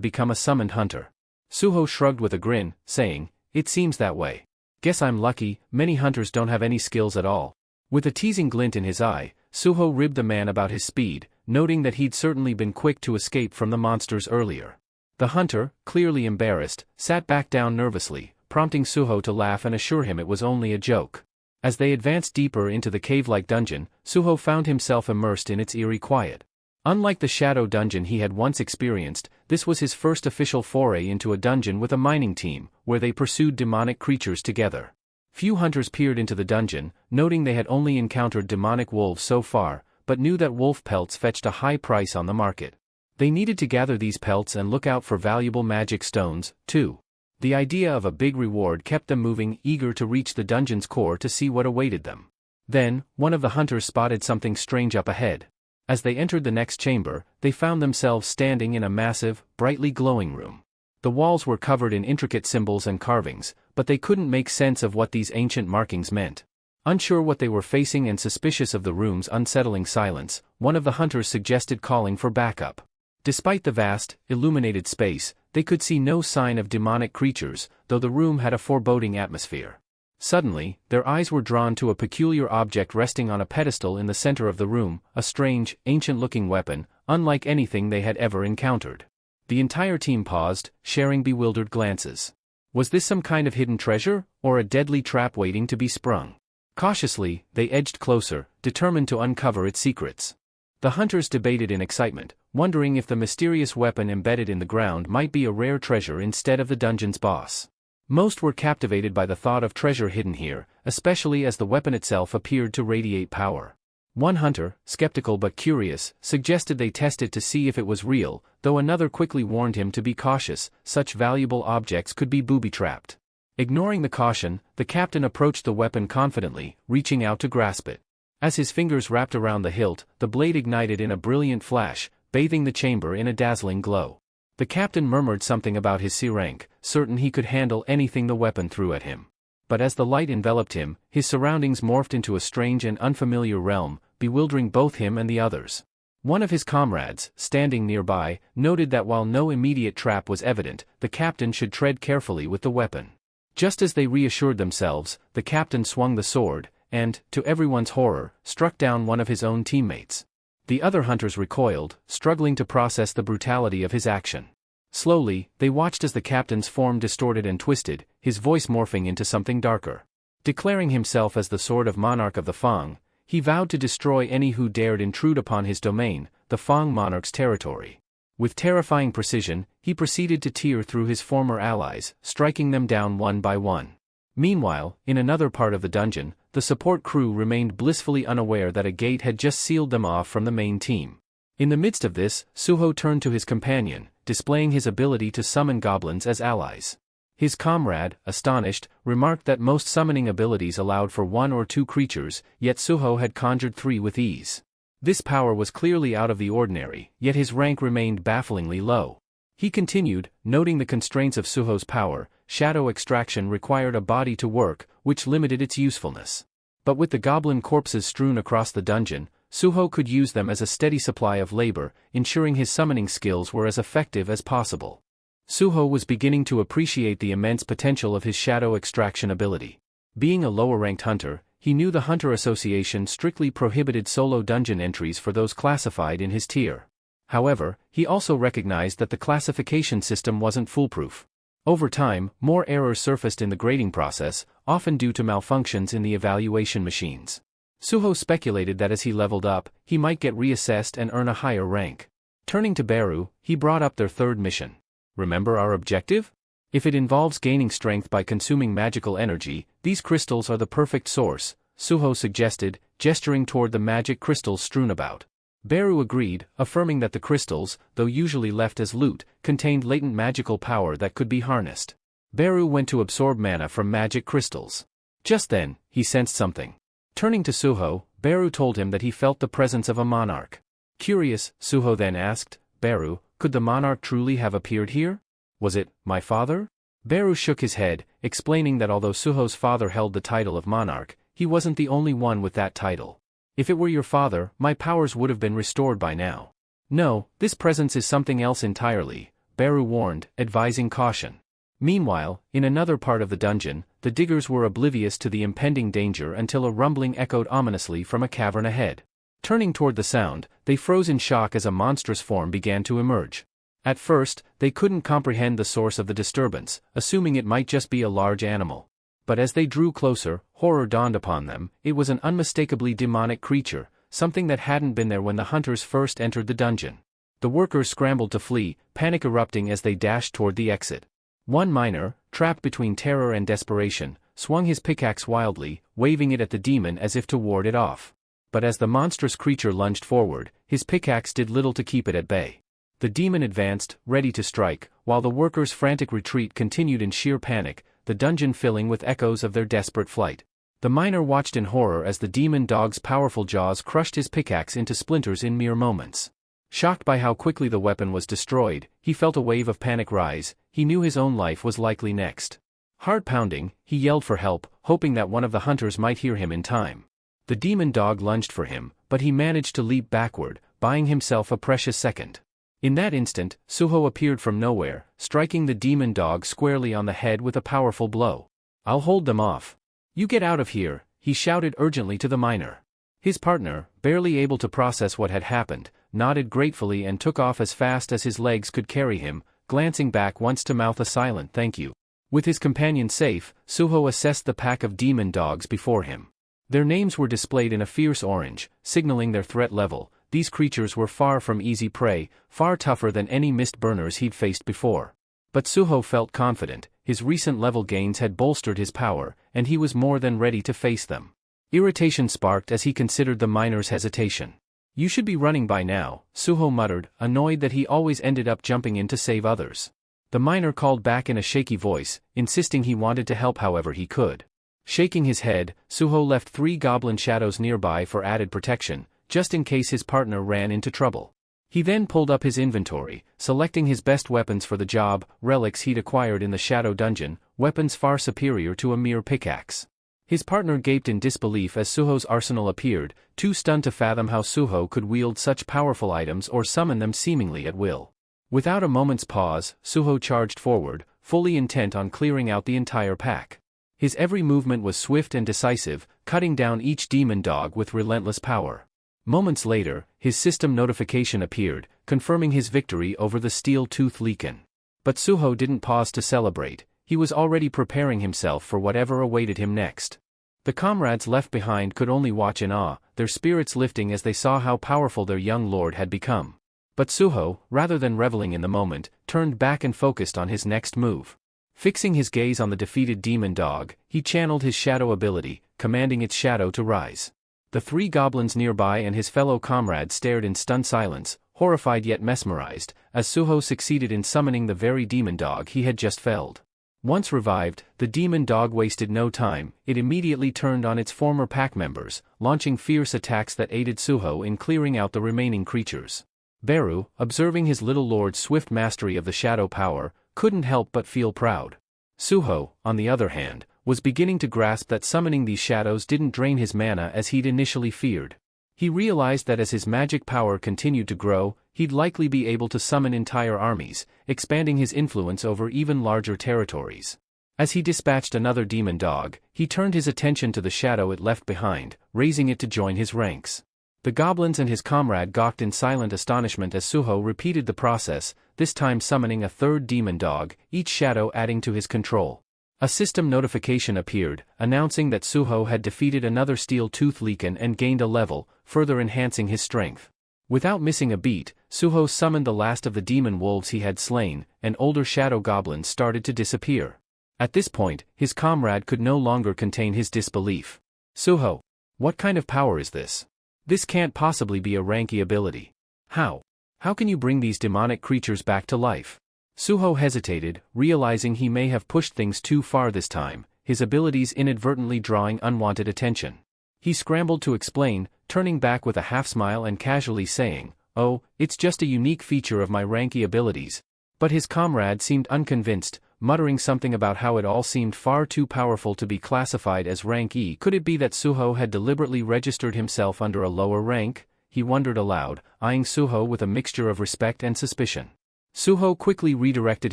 become a summoned hunter. Suho shrugged with a grin, saying, it seems that way. Guess I'm lucky, many hunters don't have any skills at all. With a teasing glint in his eye, Suho ribbed the man about his speed, noting that he'd certainly been quick to escape from the monsters earlier. The hunter, clearly embarrassed, sat back down nervously, prompting Suho to laugh and assure him it was only a joke. As they advanced deeper into the cave-like dungeon, Suho found himself immersed in its eerie quiet. Unlike the shadow dungeon he had once experienced, this was his first official foray into a dungeon with a mining team, where they pursued demonic creatures together. Few hunters peered into the dungeon, noting they had only encountered demonic wolves so far, but knew that wolf pelts fetched a high price on the market. They needed to gather these pelts and look out for valuable magic stones, too. The idea of a big reward kept them moving, eager to reach the dungeon's core to see what awaited them. Then, one of the hunters spotted something strange up ahead. As they entered the next chamber, they found themselves standing in a massive, brightly glowing room. The walls were covered in intricate symbols and carvings, but they couldn't make sense of what these ancient markings meant. Unsure what they were facing and suspicious of the room's unsettling silence, one of the hunters suggested calling for backup. Despite the vast, illuminated space, they could see no sign of demonic creatures, though the room had a foreboding atmosphere. Suddenly, their eyes were drawn to a peculiar object resting on a pedestal in the center of the room, a strange, ancient-looking weapon, unlike anything they had ever encountered. The entire team paused, sharing bewildered glances. Was this some kind of hidden treasure, or a deadly trap waiting to be sprung? Cautiously, they edged closer, determined to uncover its secrets. The hunters debated in excitement, wondering if the mysterious weapon embedded in the ground might be a rare treasure instead of the dungeon's boss. Most were captivated by the thought of treasure hidden here, especially as the weapon itself appeared to radiate power. One hunter, skeptical but curious, suggested they test it to see if it was real, though another quickly warned him to be cautious, such valuable objects could be booby-trapped. Ignoring the caution, the captain approached the weapon confidently, reaching out to grasp it. As his fingers wrapped around the hilt, the blade ignited in a brilliant flash, bathing the chamber in a dazzling glow. The captain murmured something about his C rank, certain he could handle anything the weapon threw at him. But as the light enveloped him, his surroundings morphed into a strange and unfamiliar realm, bewildering both him and the others. One of his comrades, standing nearby, noted that while no immediate trap was evident, the captain should tread carefully with the weapon. Just as they reassured themselves, the captain swung the sword, and, to everyone's horror, struck down one of his own teammates. The other hunters recoiled, struggling to process the brutality of his action. Slowly, they watched as the captain's form distorted and twisted, his voice morphing into something darker. Declaring himself as the Sword of Monarch of the Fang, he vowed to destroy any who dared intrude upon his domain, the Fang monarch's territory. With terrifying precision, he proceeded to tear through his former allies, striking them down one by one. Meanwhile, in another part of the dungeon, the support crew remained blissfully unaware that a gate had just sealed them off from the main team. In the midst of this, Suho turned to his companion, displaying his ability to summon goblins as allies. His comrade, astonished, remarked that most summoning abilities allowed for 1 or 2 creatures, yet Suho had conjured 3 with ease. This power was clearly out of the ordinary, yet his rank remained bafflingly low. He continued, noting the constraints of Suho's power. Shadow extraction required a body to work, which limited its usefulness. But with the goblin corpses strewn across the dungeon, Suho could use them as a steady supply of labor, ensuring his summoning skills were as effective as possible. Suho was beginning to appreciate the immense potential of his shadow extraction ability. Being a lower-ranked hunter, he knew the Hunter Association strictly prohibited solo dungeon entries for those classified in his tier. However, he also recognized that the classification system wasn't foolproof. Over time, more errors surfaced in the grading process, often due to malfunctions in the evaluation machines. Suho speculated that as he leveled up, he might get reassessed and earn a higher rank. Turning to Beru, he brought up their third mission. Remember our objective? If it involves gaining strength by consuming magical energy, these crystals are the perfect source, Suho suggested, gesturing toward the magic crystals strewn about. Beru agreed, affirming that the crystals, though usually left as loot, contained latent magical power that could be harnessed. Beru went to absorb mana from magic crystals. Just then, he sensed something. Turning to Suho, Beru told him that he felt the presence of a monarch. Curious, Suho then asked, Beru, could the monarch truly have appeared here? Was it my father? Beru shook his head, explaining that although Suho's father held the title of monarch, he wasn't the only one with that title. If it were your father, my powers would have been restored by now. No, this presence is something else entirely, Beru warned, advising caution. Meanwhile, in another part of the dungeon, the diggers were oblivious to the impending danger until a rumbling echoed ominously from a cavern ahead. Turning toward the sound, they froze in shock as a monstrous form began to emerge. At first, they couldn't comprehend the source of the disturbance, assuming it might just be a large animal. But as they drew closer, horror dawned upon them. It was an unmistakably demonic creature, something that hadn't been there when the hunters first entered the dungeon. The workers scrambled to flee, panic erupting as they dashed toward the exit. One miner, trapped between terror and desperation, swung his pickaxe wildly, waving it at the demon as if to ward it off. But as the monstrous creature lunged forward, his pickaxe did little to keep it at bay. The demon advanced, ready to strike, while the workers' frantic retreat continued in sheer panic, the dungeon filling with echoes of their desperate flight. The miner watched in horror as the demon dog's powerful jaws crushed his pickaxe into splinters in mere moments. Shocked by how quickly the weapon was destroyed, he felt a wave of panic rise. He knew his own life was likely next. Heart pounding, he yelled for help, hoping that one of the hunters might hear him in time. The demon dog lunged for him, but he managed to leap backward, buying himself a precious second. In that instant, Suho appeared from nowhere, striking the demon dog squarely on the head with a powerful blow. I'll hold them off. You get out of here, he shouted urgently to the miner. His partner, barely able to process what had happened, nodded gratefully and took off as fast as his legs could carry him, glancing back once to mouth a silent thank you. With his companion safe, Suho assessed the pack of demon dogs before him. Their names were displayed in a fierce orange, signaling their threat level. These creatures were far from easy prey, far tougher than any mist burners he'd faced before. But Suho felt confident. His recent level gains had bolstered his power, and he was more than ready to face them. Irritation sparked as he considered the miner's hesitation. You should be running by now, Suho muttered, annoyed that he always ended up jumping in to save others. The miner called back in a shaky voice, insisting he wanted to help however he could. Shaking his head, Suho left 3 goblin shadows nearby for added protection, just in case his partner ran into trouble. He then pulled up his inventory, selecting his best weapons for the job, relics he'd acquired in the shadow dungeon, weapons far superior to a mere pickaxe. His partner gaped in disbelief as Suho's arsenal appeared, too stunned to fathom how Suho could wield such powerful items or summon them seemingly at will. Without a moment's pause, Suho charged forward, fully intent on clearing out the entire pack. His every movement was swift and decisive, cutting down each demon dog with relentless power. Moments later, his system notification appeared, confirming his victory over the steel-tooth Leakin. But Suho didn't pause to celebrate. He was already preparing himself for whatever awaited him next. The comrades left behind could only watch in awe, their spirits lifting as they saw how powerful their young lord had become. But Suho, rather than reveling in the moment, turned back and focused on his next move. Fixing his gaze on the defeated demon dog, he channeled his shadow ability, commanding its shadow to rise. The 3 goblins nearby and his fellow comrades stared in stunned silence, horrified yet mesmerized, as Suho succeeded in summoning the very demon dog he had just felled. Once revived, the demon dog wasted no time. It immediately turned on its former pack members, launching fierce attacks that aided Suho in clearing out the remaining creatures. Beru, observing his little lord's swift mastery of the shadow power, couldn't help but feel proud. Suho, on the other hand, was beginning to grasp that summoning these shadows didn't drain his mana as he'd initially feared. He realized that as his magic power continued to grow, he'd likely be able to summon entire armies, expanding his influence over even larger territories. As he dispatched another demon dog, he turned his attention to the shadow it left behind, raising it to join his ranks. The goblins and his comrade gawked in silent astonishment as Suho repeated the process, this time summoning a third demon dog, each shadow adding to his control. A system notification appeared, announcing that Suho had defeated another steel-tooth Leaken and gained a level, further enhancing his strength. Without missing a beat, Suho summoned the last of the demon wolves he had slain, and older shadow goblins started to disappear. At this point, his comrade could no longer contain his disbelief. Suho, what kind of power is this? This can't possibly be a Ranky ability. How? How can you bring these demonic creatures back to life? Suho hesitated, realizing he may have pushed things too far this time, his abilities inadvertently drawing unwanted attention. He scrambled to explain, turning back with a half-smile and casually saying, "Oh, it's just a unique feature of my Ranky abilities." But his comrade seemed unconvinced, muttering something about how it all seemed far too powerful to be classified as rank E. Could it be that Suho had deliberately registered himself under a lower rank? He wondered aloud, eyeing Suho with a mixture of respect and suspicion. Suho quickly redirected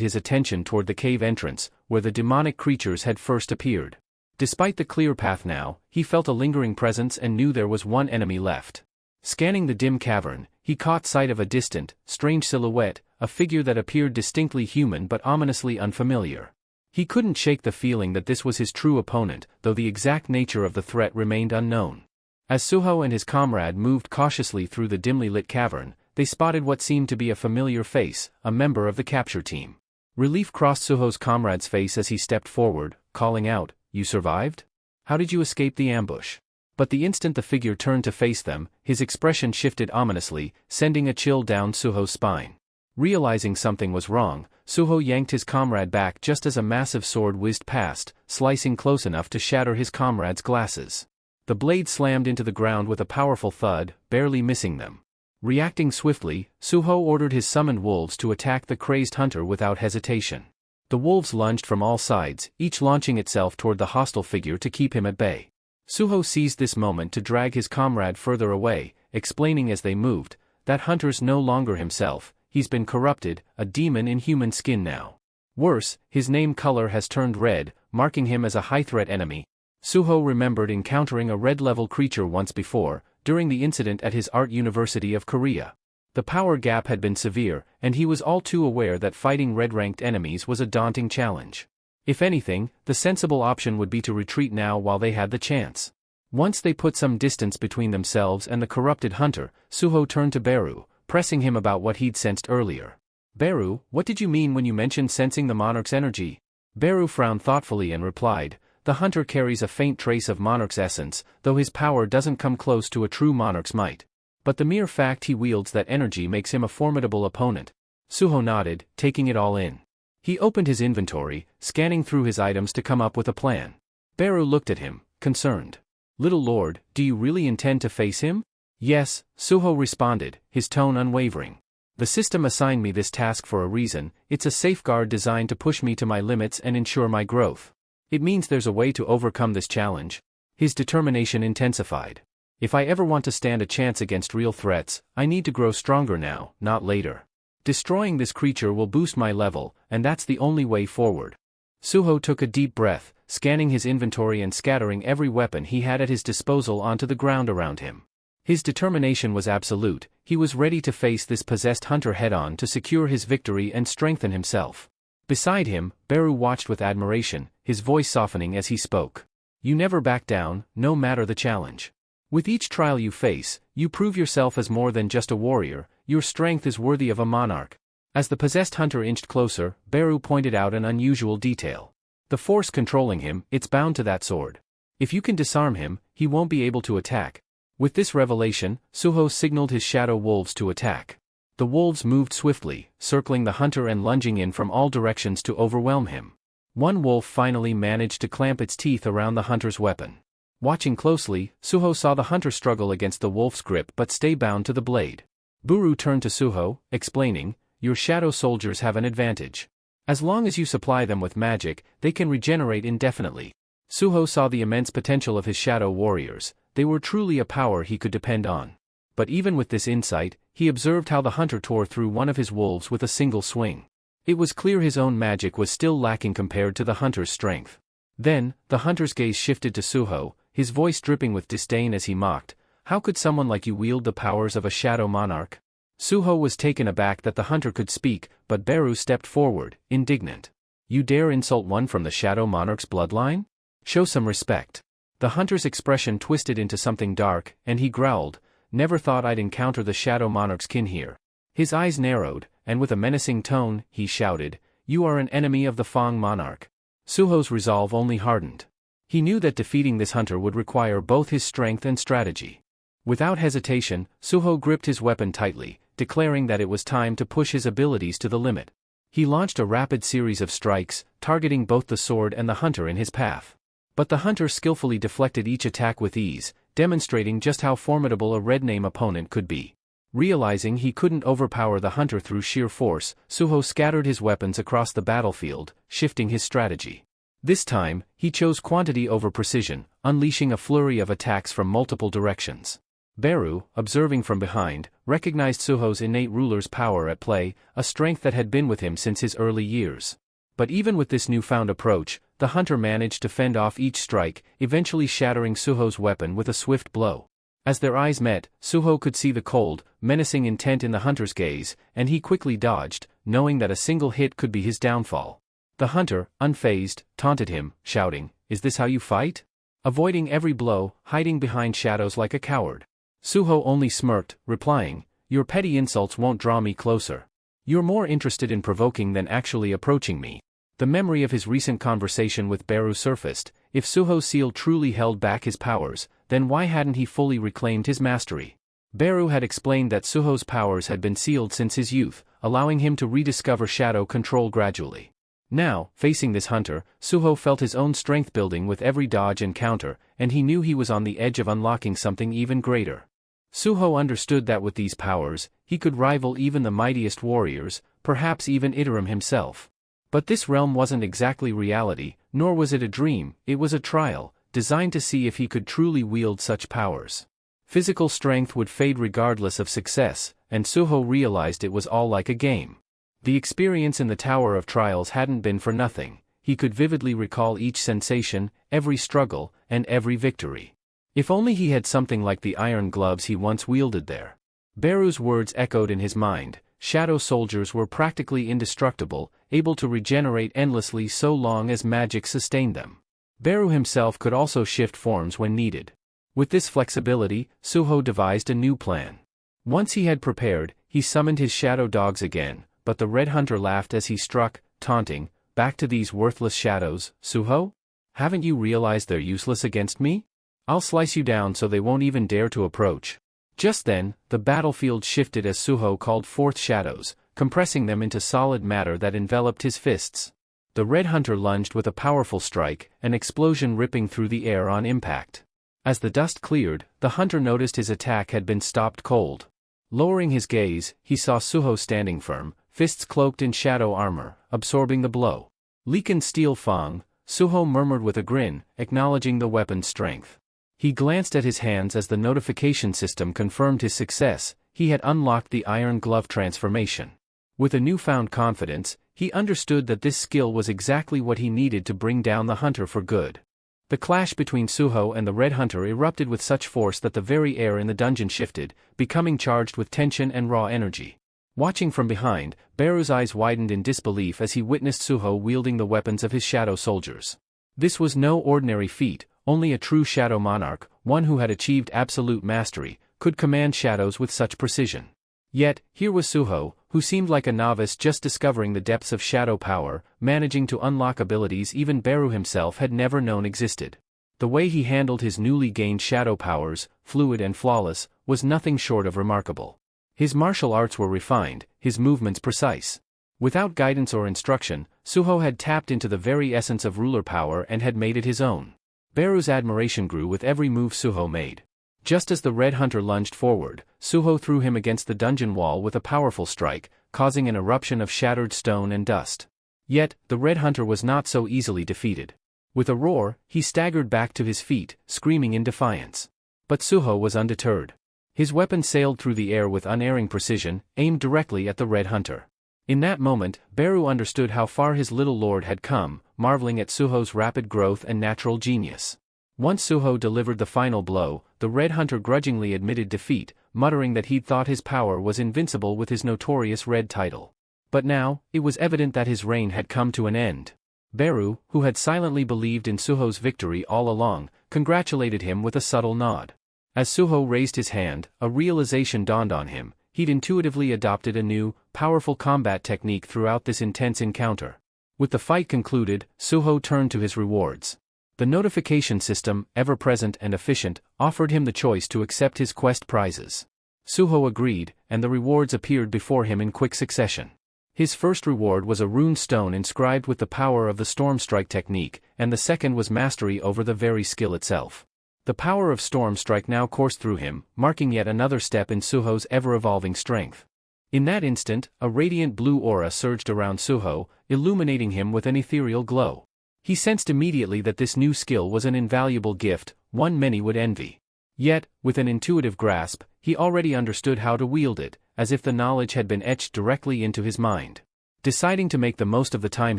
his attention toward the cave entrance, where the demonic creatures had first appeared. Despite the clear path now, he felt a lingering presence and knew there was one enemy left. Scanning the dim cavern, he caught sight of a distant, strange silhouette, a figure that appeared distinctly human but ominously unfamiliar. He couldn't shake the feeling that this was his true opponent, though the exact nature of the threat remained unknown. As Suho and his comrade moved cautiously through the dimly lit cavern, they spotted what seemed to be a familiar face, a member of the capture team. Relief crossed Suho's comrade's face as he stepped forward, calling out, "You survived? How did you escape the ambush?" But the instant the figure turned to face them, his expression shifted ominously, sending a chill down Suho's spine. Realizing something was wrong, Suho yanked his comrade back just as a massive sword whizzed past, slicing close enough to shatter his comrade's glasses. The blade slammed into the ground with a powerful thud, barely missing them. Reacting swiftly, Suho ordered his summoned wolves to attack the crazed hunter without hesitation. The wolves lunged from all sides, each launching itself toward the hostile figure to keep him at bay. Suho seized this moment to drag his comrade further away, explaining as they moved, "That hunter's no longer himself, he's been corrupted, a demon in human skin now. Worse, his name color has turned red, marking him as a high-threat enemy." Suho remembered encountering a red-level creature once before, during the incident at his art university of Korea. The power gap had been severe, and he was all too aware that fighting red-ranked enemies was a daunting challenge. If anything, the sensible option would be to retreat now while they had the chance. Once they put some distance between themselves and the corrupted hunter, Suho turned to Beru, pressing him about what he'd sensed earlier. "Beru, what did you mean when you mentioned sensing the monarch's energy?" Beru frowned thoughtfully and replied, "The hunter carries a faint trace of monarch's essence, though his power doesn't come close to a true monarch's might. But the mere fact he wields that energy makes him a formidable opponent." Suho nodded, taking it all in. He opened his inventory, scanning through his items to come up with a plan. Beru looked at him, concerned. "Little lord, do you really intend to face him?" "Yes," Suho responded, his tone unwavering. "The system assigned me this task for a reason. It's a safeguard designed to push me to my limits and ensure my growth. It means there's a way to overcome this challenge." His determination intensified. "If I ever want to stand a chance against real threats, I need to grow stronger now, not later. Destroying this creature will boost my level, and that's the only way forward." Suho took a deep breath, scanning his inventory and scattering every weapon he had at his disposal onto the ground around him. His determination was absolute. He was ready to face this possessed hunter head-on to secure his victory and strengthen himself. Beside him, Beru watched with admiration, his voice softening as he spoke. "You never back down, no matter the challenge. With each trial you face, you prove yourself as more than just a warrior. Your strength is worthy of a monarch." As the possessed hunter inched closer, Beru pointed out an unusual detail. "The force controlling him, it's bound to that sword. If you can disarm him, he won't be able to attack." With this revelation, Suho signaled his shadow wolves to attack. The wolves moved swiftly, circling the hunter and lunging in from all directions to overwhelm him. One wolf finally managed to clamp its teeth around the hunter's weapon. Watching closely, Suho saw the hunter struggle against the wolf's grip but stay bound to the blade. Buru turned to Suho, explaining, "Your shadow soldiers have an advantage. As long as you supply them with magic, they can regenerate indefinitely." Suho saw the immense potential of his shadow warriors. They were truly a power he could depend on. But even with this insight, he observed how the hunter tore through one of his wolves with a single swing. It was clear his own magic was still lacking compared to the hunter's strength. Then, the hunter's gaze shifted to Suho, his voice dripping with disdain as he mocked, "How could someone like you wield the powers of a shadow monarch?" Suho was taken aback that the hunter could speak, but Beru stepped forward, indignant. "You dare insult one from the shadow monarch's bloodline? Show some respect." The hunter's expression twisted into something dark, and he growled, "Never thought I'd encounter the shadow monarch's kin here." His eyes narrowed, and with a menacing tone, he shouted, "You are an enemy of the Fang monarch." Suho's resolve only hardened. He knew that defeating this hunter would require both his strength and strategy. Without hesitation, Suho gripped his weapon tightly, declaring that it was time to push his abilities to the limit. He launched a rapid series of strikes, targeting both the sword and the hunter in his path. But the hunter skillfully deflected each attack with ease, demonstrating just how formidable a red name opponent could be. Realizing he couldn't overpower the hunter through sheer force, Suho scattered his weapons across the battlefield, shifting his strategy. This time, he chose quantity over precision, unleashing a flurry of attacks from multiple directions. Beru, observing from behind, recognized Suho's innate ruler's power at play, a strength that had been with him since his early years. But even with this newfound approach, the hunter managed to fend off each strike, eventually shattering Suho's weapon with a swift blow. As their eyes met, Suho could see the cold, menacing intent in the hunter's gaze, and he quickly dodged, knowing that a single hit could be his downfall. The hunter, unfazed, taunted him, shouting, "Is this how you fight?" Avoiding every blow, hiding behind shadows like a coward. Suho only smirked, replying, "Your petty insults won't draw me closer. You're more interested in provoking than actually approaching me." The memory of his recent conversation with Beru surfaced. If Suho's seal truly held back his powers, then why hadn't he fully reclaimed his mastery? Beru had explained that Suho's powers had been sealed since his youth, allowing him to rediscover shadow control gradually. Now, facing this hunter, Suho felt his own strength building with every dodge and counter, and he knew he was on the edge of unlocking something even greater. Suho understood that with these powers, he could rival even the mightiest warriors, perhaps even Iterum himself. But this realm wasn't exactly reality, nor was it a dream, it was a trial, designed to see if he could truly wield such powers. Physical strength would fade regardless of success, and Suho realized it was all like a game. The experience in the Tower of Trials hadn't been for nothing. He could vividly recall each sensation, every struggle, and every victory. If only he had something like the iron gloves he once wielded there. Beru's words echoed in his mind. Shadow soldiers were practically indestructible, able to regenerate endlessly so long as magic sustained them. Beru himself could also shift forms when needed. With this flexibility, Suho devised a new plan. Once he had prepared, he summoned his shadow dogs again, but the red hunter laughed as he struck, taunting, "Back to these worthless shadows, Suho? Haven't you realized they're useless against me? I'll slice you down so they won't even dare to approach." Just then, the battlefield shifted as Suho called forth shadows, compressing them into solid matter that enveloped his fists. The red hunter lunged with a powerful strike, an explosion ripping through the air on impact. As the dust cleared, the hunter noticed his attack had been stopped cold. Lowering his gaze, he saw Suho standing firm, fists cloaked in shadow armor, absorbing the blow. "Leaken steel Fang," Suho murmured with a grin, acknowledging the weapon's strength. He glanced at his hands as the notification system confirmed his success. He had unlocked the iron glove transformation. With a newfound confidence, he understood that this skill was exactly what he needed to bring down the hunter for good. The clash between Suho and the red hunter erupted with such force that the very air in the dungeon shifted, becoming charged with tension and raw energy. Watching from behind, Beru's eyes widened in disbelief as he witnessed Suho wielding the weapons of his shadow soldiers. This was no ordinary feat. Only a true shadow monarch, one who had achieved absolute mastery, could command shadows with such precision. Yet, here was Suho, who seemed like a novice just discovering the depths of shadow power, managing to unlock abilities even Beru himself had never known existed. The way he handled his newly gained shadow powers, fluid and flawless, was nothing short of remarkable. His martial arts were refined, his movements precise. Without guidance or instruction, Suho had tapped into the very essence of ruler power and had made it his own. Beru's admiration grew with every move Suho made. Just as the Red Hunter lunged forward, Suho threw him against the dungeon wall with a powerful strike, causing an eruption of shattered stone and dust. Yet, the Red Hunter was not so easily defeated. With a roar, he staggered back to his feet, screaming in defiance. But Suho was undeterred. His weapon sailed through the air with unerring precision, aimed directly at the Red Hunter. In that moment, Beru understood how far his little lord had come, marveling at Suho's rapid growth and natural genius. Once Suho delivered the final blow, the Red Hunter grudgingly admitted defeat, muttering that he'd thought his power was invincible with his notorious red title. But now, it was evident that his reign had come to an end. Beru, who had silently believed in Suho's victory all along, congratulated him with a subtle nod. As Suho raised his hand, a realization dawned on him. He'd intuitively adopted a new, powerful combat technique throughout this intense encounter. With the fight concluded, Suho turned to his rewards. The notification system, ever-present and efficient, offered him the choice to accept his quest prizes. Suho agreed, and the rewards appeared before him in quick succession. His first reward was a rune stone inscribed with the power of the Storm Strike technique, and the second was mastery over the very skill itself. The power of Storm Strike now coursed through him, marking yet another step in Suho's ever-evolving strength. In that instant, a radiant blue aura surged around Suho, illuminating him with an ethereal glow. He sensed immediately that this new skill was an invaluable gift, one many would envy. Yet, with an intuitive grasp, he already understood how to wield it, as if the knowledge had been etched directly into his mind. Deciding to make the most of the time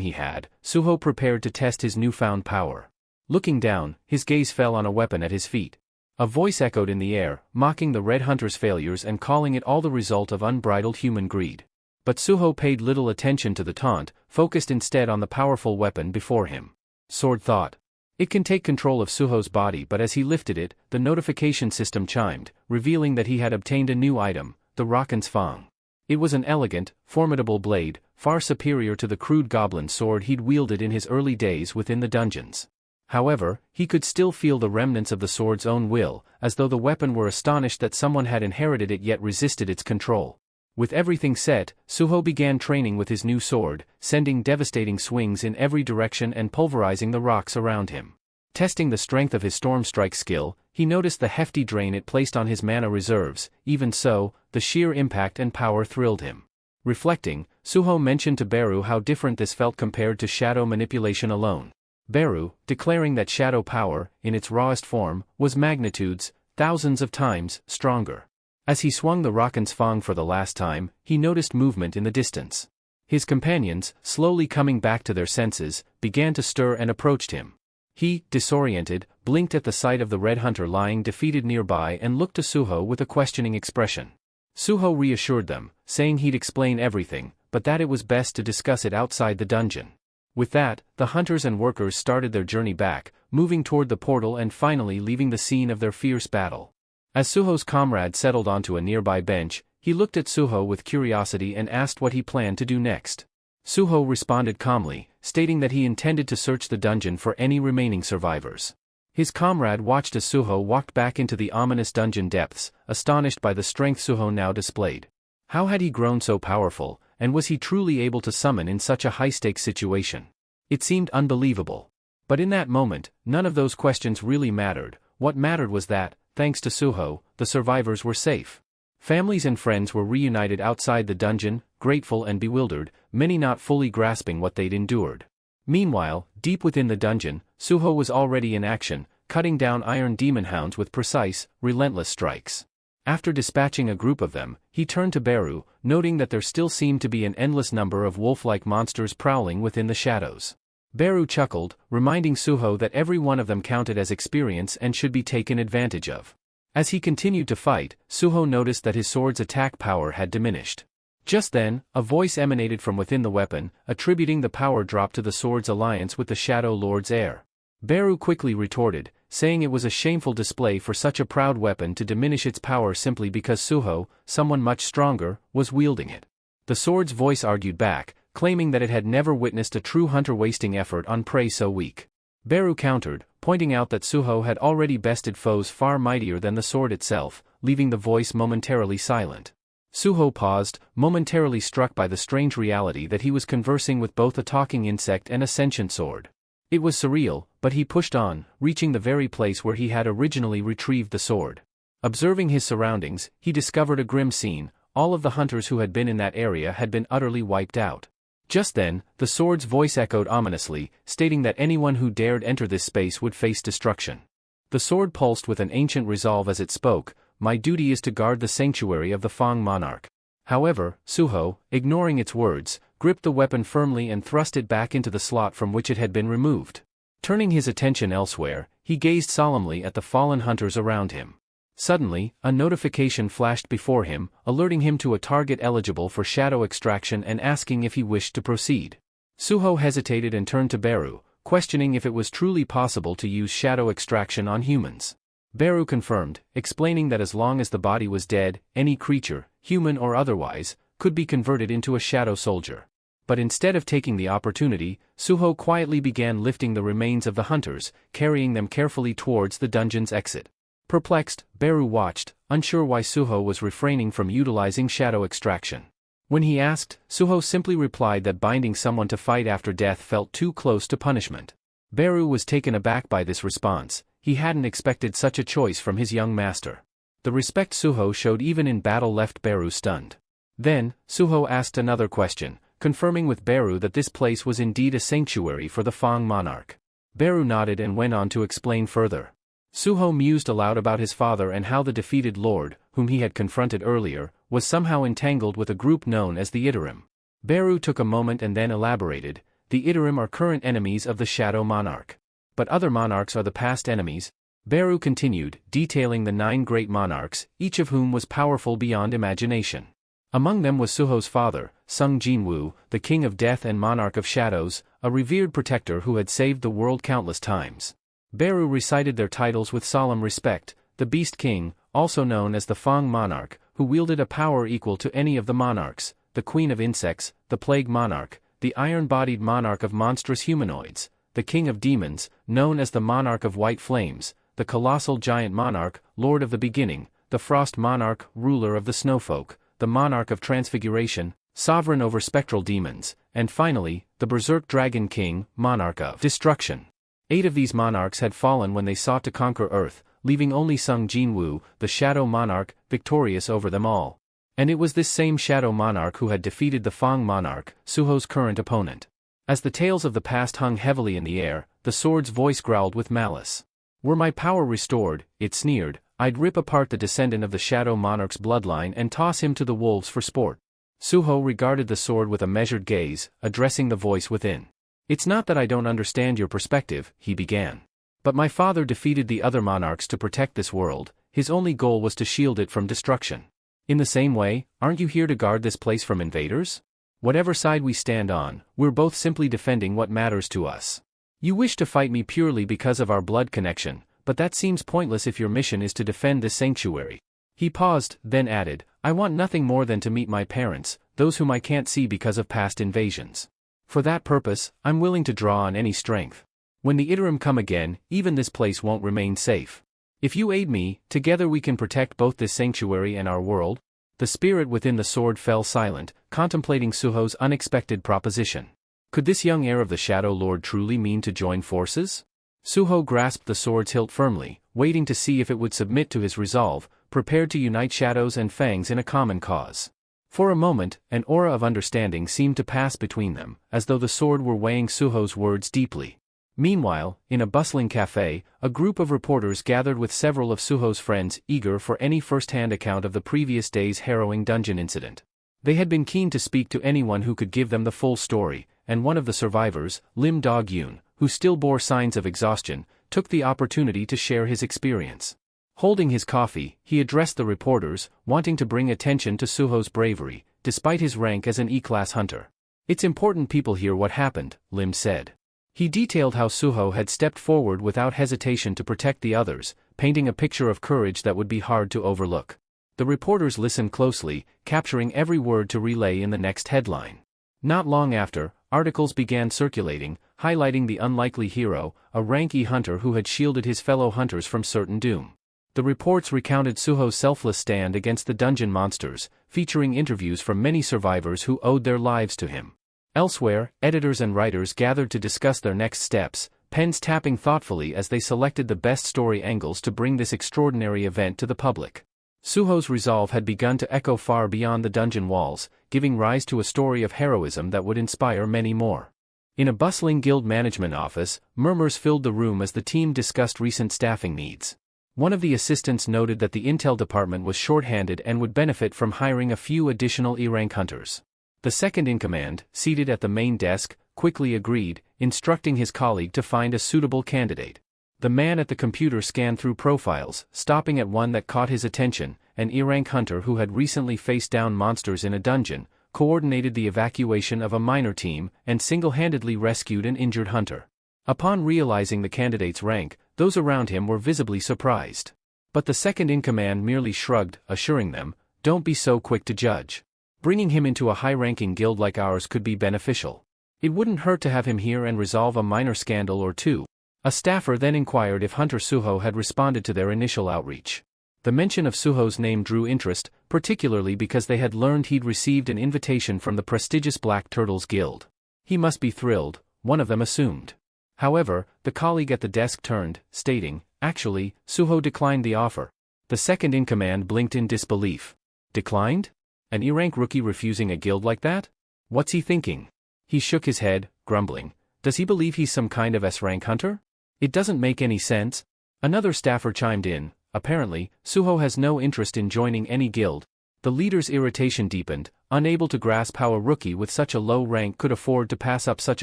he had, Suho prepared to test his newfound power. Looking down, his gaze fell on a weapon at his feet. A voice echoed in the air, mocking the Red Hunter's failures and calling it all the result of unbridled human greed. But Suho paid little attention to the taunt, focused instead on the powerful weapon before him. Sword thought. It can take control of Suho's body, but as he lifted it, the notification system chimed, revealing that he had obtained a new item, the Rakan's Fang. It was an elegant, formidable blade, far superior to the crude goblin sword he'd wielded in his early days within the dungeons. However, he could still feel the remnants of the sword's own will, as though the weapon were astonished that someone had inherited it yet resisted its control. With everything set, Suho began training with his new sword, sending devastating swings in every direction and pulverizing the rocks around him. Testing the strength of his Storm Strike skill, he noticed the hefty drain it placed on his mana reserves. Even so, the sheer impact and power thrilled him. Reflecting, Suho mentioned to Beru how different this felt compared to shadow manipulation alone. Beru, declaring that shadow power, in its rawest form, was magnitudes, thousands of times, stronger. As he swung the Rakan's Fang for the last time, he noticed movement in the distance. His companions, slowly coming back to their senses, began to stir and approached him. He, disoriented, blinked at the sight of the Red Hunter lying defeated nearby and looked to Suho with a questioning expression. Suho reassured them, saying he'd explain everything, but that it was best to discuss it outside the dungeon. With that, the hunters and workers started their journey back, moving toward the portal and finally leaving the scene of their fierce battle. As Suho's comrade settled onto a nearby bench, he looked at Suho with curiosity and asked what he planned to do next. Suho responded calmly, stating that he intended to search the dungeon for any remaining survivors. His comrade watched as Suho walked back into the ominous dungeon depths, astonished by the strength Suho now displayed. How had he grown so powerful, and was he truly able to summon in such a high-stakes situation? It seemed unbelievable. But in that moment, none of those questions really mattered. What mattered was that, thanks to Suho, the survivors were safe. Families and friends were reunited outside the dungeon, grateful and bewildered, many not fully grasping what they'd endured. Meanwhile, deep within the dungeon, Suho was already in action, cutting down iron demon hounds with precise, relentless strikes. After dispatching a group of them, he turned to Beru, noting that there still seemed to be an endless number of wolf-like monsters prowling within the shadows. Beru chuckled, reminding Suho that every one of them counted as experience and should be taken advantage of. As he continued to fight, Suho noticed that his sword's attack power had diminished. Just then, a voice emanated from within the weapon, attributing the power drop to the sword's alliance with the Shadow Lord's heir. Beru quickly retorted, saying it was a shameful display for such a proud weapon to diminish its power simply because Suho, someone much stronger, was wielding it. The sword's voice argued back, claiming that it had never witnessed a true hunter wasting effort on prey so weak. Beru countered, pointing out that Suho had already bested foes far mightier than the sword itself, leaving the voice momentarily silent. Suho paused, momentarily struck by the strange reality that he was conversing with both a talking insect and a sentient sword. It was surreal, but he pushed on, reaching the very place where he had originally retrieved the sword. Observing his surroundings, he discovered a grim scene. All of the hunters who had been in that area had been utterly wiped out. Just then, the sword's voice echoed ominously, stating that anyone who dared enter this space would face destruction. The sword pulsed with an ancient resolve as it spoke, "My duty is to guard the sanctuary of the Fang monarch." However, Suho, ignoring its words, gripped the weapon firmly and thrust it back into the slot from which it had been removed. Turning his attention elsewhere, he gazed solemnly at the fallen hunters around him. Suddenly, a notification flashed before him, alerting him to a target eligible for shadow extraction and asking if he wished to proceed. Suho hesitated and turned to Beru, questioning if it was truly possible to use shadow extraction on humans. Beru confirmed, explaining that as long as the body was dead, any creature, human or otherwise, could be converted into a shadow soldier. But instead of taking the opportunity, Suho quietly began lifting the remains of the hunters, carrying them carefully towards the dungeon's exit. Perplexed, Beru watched, unsure why Suho was refraining from utilizing shadow extraction. When he asked, Suho simply replied that binding someone to fight after death felt too close to punishment. Beru was taken aback by this response. He hadn't expected such a choice from his young master. The respect Suho showed even in battle left Beru stunned. Then, Suho asked another question, confirming with Beru that this place was indeed a sanctuary for the Fang monarch. Beru nodded and went on to explain further. Suho mused aloud about his father and how the defeated lord, whom he had confronted earlier, was somehow entangled with a group known as the Teetering. Beru took a moment and then elaborated, "The Teetering are current enemies of the Shadow Monarch. But other monarchs are the past enemies." Beru continued, detailing the 9 great monarchs, each of whom was powerful beyond imagination. Among them was Suho's father, Sung Jinwoo, the king of death and monarch of shadows, a revered protector who had saved the world countless times. Beru recited their titles with solemn respect: the Beast King, also known as the Fang monarch, who wielded a power equal to any of the monarchs, the Queen of Insects, the Plague monarch, the iron-bodied monarch of monstrous humanoids, the King of Demons, known as the Monarch of White Flames, the Colossal Giant Monarch, Lord of the Beginning, the Frost Monarch, ruler of the Snowfolk, the Monarch of Transfiguration, sovereign over spectral demons, and finally, the Berserk Dragon King, Monarch of Destruction. 8 of these monarchs had fallen when they sought to conquer Earth, leaving only Sung Jinwoo, the Shadow Monarch, victorious over them all. And it was this same Shadow Monarch who had defeated the Fang Monarch, Suho's current opponent. As the tales of the past hung heavily in the air, the sword's voice growled with malice. "Were my power restored," it sneered, "I'd rip apart the descendant of the Shadow Monarch's bloodline and toss him to the wolves for sport." Suho regarded the sword with a measured gaze, addressing the voice within. "It's not that I don't understand your perspective," he began. "But my father defeated the other monarchs to protect this world. His only goal was to shield it from destruction. In the same way, aren't you here to guard this place from invaders? Whatever side we stand on, we're both simply defending what matters to us. You wish to fight me purely because of our blood connection, but that seems pointless if your mission is to defend this sanctuary." He paused, then added, "I want nothing more than to meet my parents, those whom I can't see because of past invasions. For that purpose, I'm willing to draw on any strength. When the Teetering come again, even this place won't remain safe. If you aid me, together we can protect both this sanctuary and our world." The spirit within the sword fell silent, contemplating Suho's unexpected proposition. Could this young heir of the Shadow Lord truly mean to join forces? Suho grasped the sword's hilt firmly, waiting to see if it would submit to his resolve, prepared to unite shadows and fangs in a common cause. For a moment, an aura of understanding seemed to pass between them, as though the sword were weighing Suho's words deeply. Meanwhile, in a bustling cafe, a group of reporters gathered with several of Suho's friends, eager for any first-hand account of the previous day's harrowing dungeon incident. They had been keen to speak to anyone who could give them the full story, and one of the survivors, Lim Dog-yoon, who still bore signs of exhaustion, took the opportunity to share his experience. Holding his coffee, he addressed the reporters, wanting to bring attention to Suho's bravery, despite his rank as an E-class hunter. "It's important people hear what happened," Lim said. He detailed how Suho had stepped forward without hesitation to protect the others, painting a picture of courage that would be hard to overlook. The reporters listened closely, capturing every word to relay in the next headline. Not long after, articles began circulating, highlighting the unlikely hero, a rank E hunter who had shielded his fellow hunters from certain doom. The reports recounted Suho's selfless stand against the dungeon monsters, featuring interviews from many survivors who owed their lives to him. Elsewhere, editors and writers gathered to discuss their next steps, pens tapping thoughtfully as they selected the best story angles to bring this extraordinary event to the public. Suho's resolve had begun to echo far beyond the dungeon walls, giving rise to a story of heroism that would inspire many more. In a bustling guild management office, murmurs filled the room as the team discussed recent staffing needs. One of the assistants noted that the intel department was short-handed and would benefit from hiring a few additional E-rank hunters. The second-in-command, seated at the main desk, quickly agreed, instructing his colleague to find a suitable candidate. The man at the computer scanned through profiles, stopping at one that caught his attention, an E-rank hunter who had recently faced down monsters in a dungeon, coordinated the evacuation of a minor team, and single-handedly rescued an injured hunter. Upon realizing the candidate's rank, those around him were visibly surprised. But the second-in-command merely shrugged, assuring them, "Don't be so quick to judge. Bringing him into a high-ranking guild like ours could be beneficial. It wouldn't hurt to have him here and resolve a minor scandal or two." A staffer then inquired if Hunter Suho had responded to their initial outreach. The mention of Suho's name drew interest, particularly because they had learned he'd received an invitation from the prestigious Black Turtles Guild. He must be thrilled, one of them assumed. However, the colleague at the desk turned, stating, "Actually, Suho declined the offer." The second-in-command blinked in disbelief. "Declined? An E-rank rookie refusing a guild like that? What's he thinking?" He shook his head, grumbling. "Does he believe he's some kind of S-rank hunter? It doesn't make any sense." Another staffer chimed in, "Apparently, Suho has no interest in joining any guild." The leader's irritation deepened, unable to grasp how a rookie with such a low rank could afford to pass up such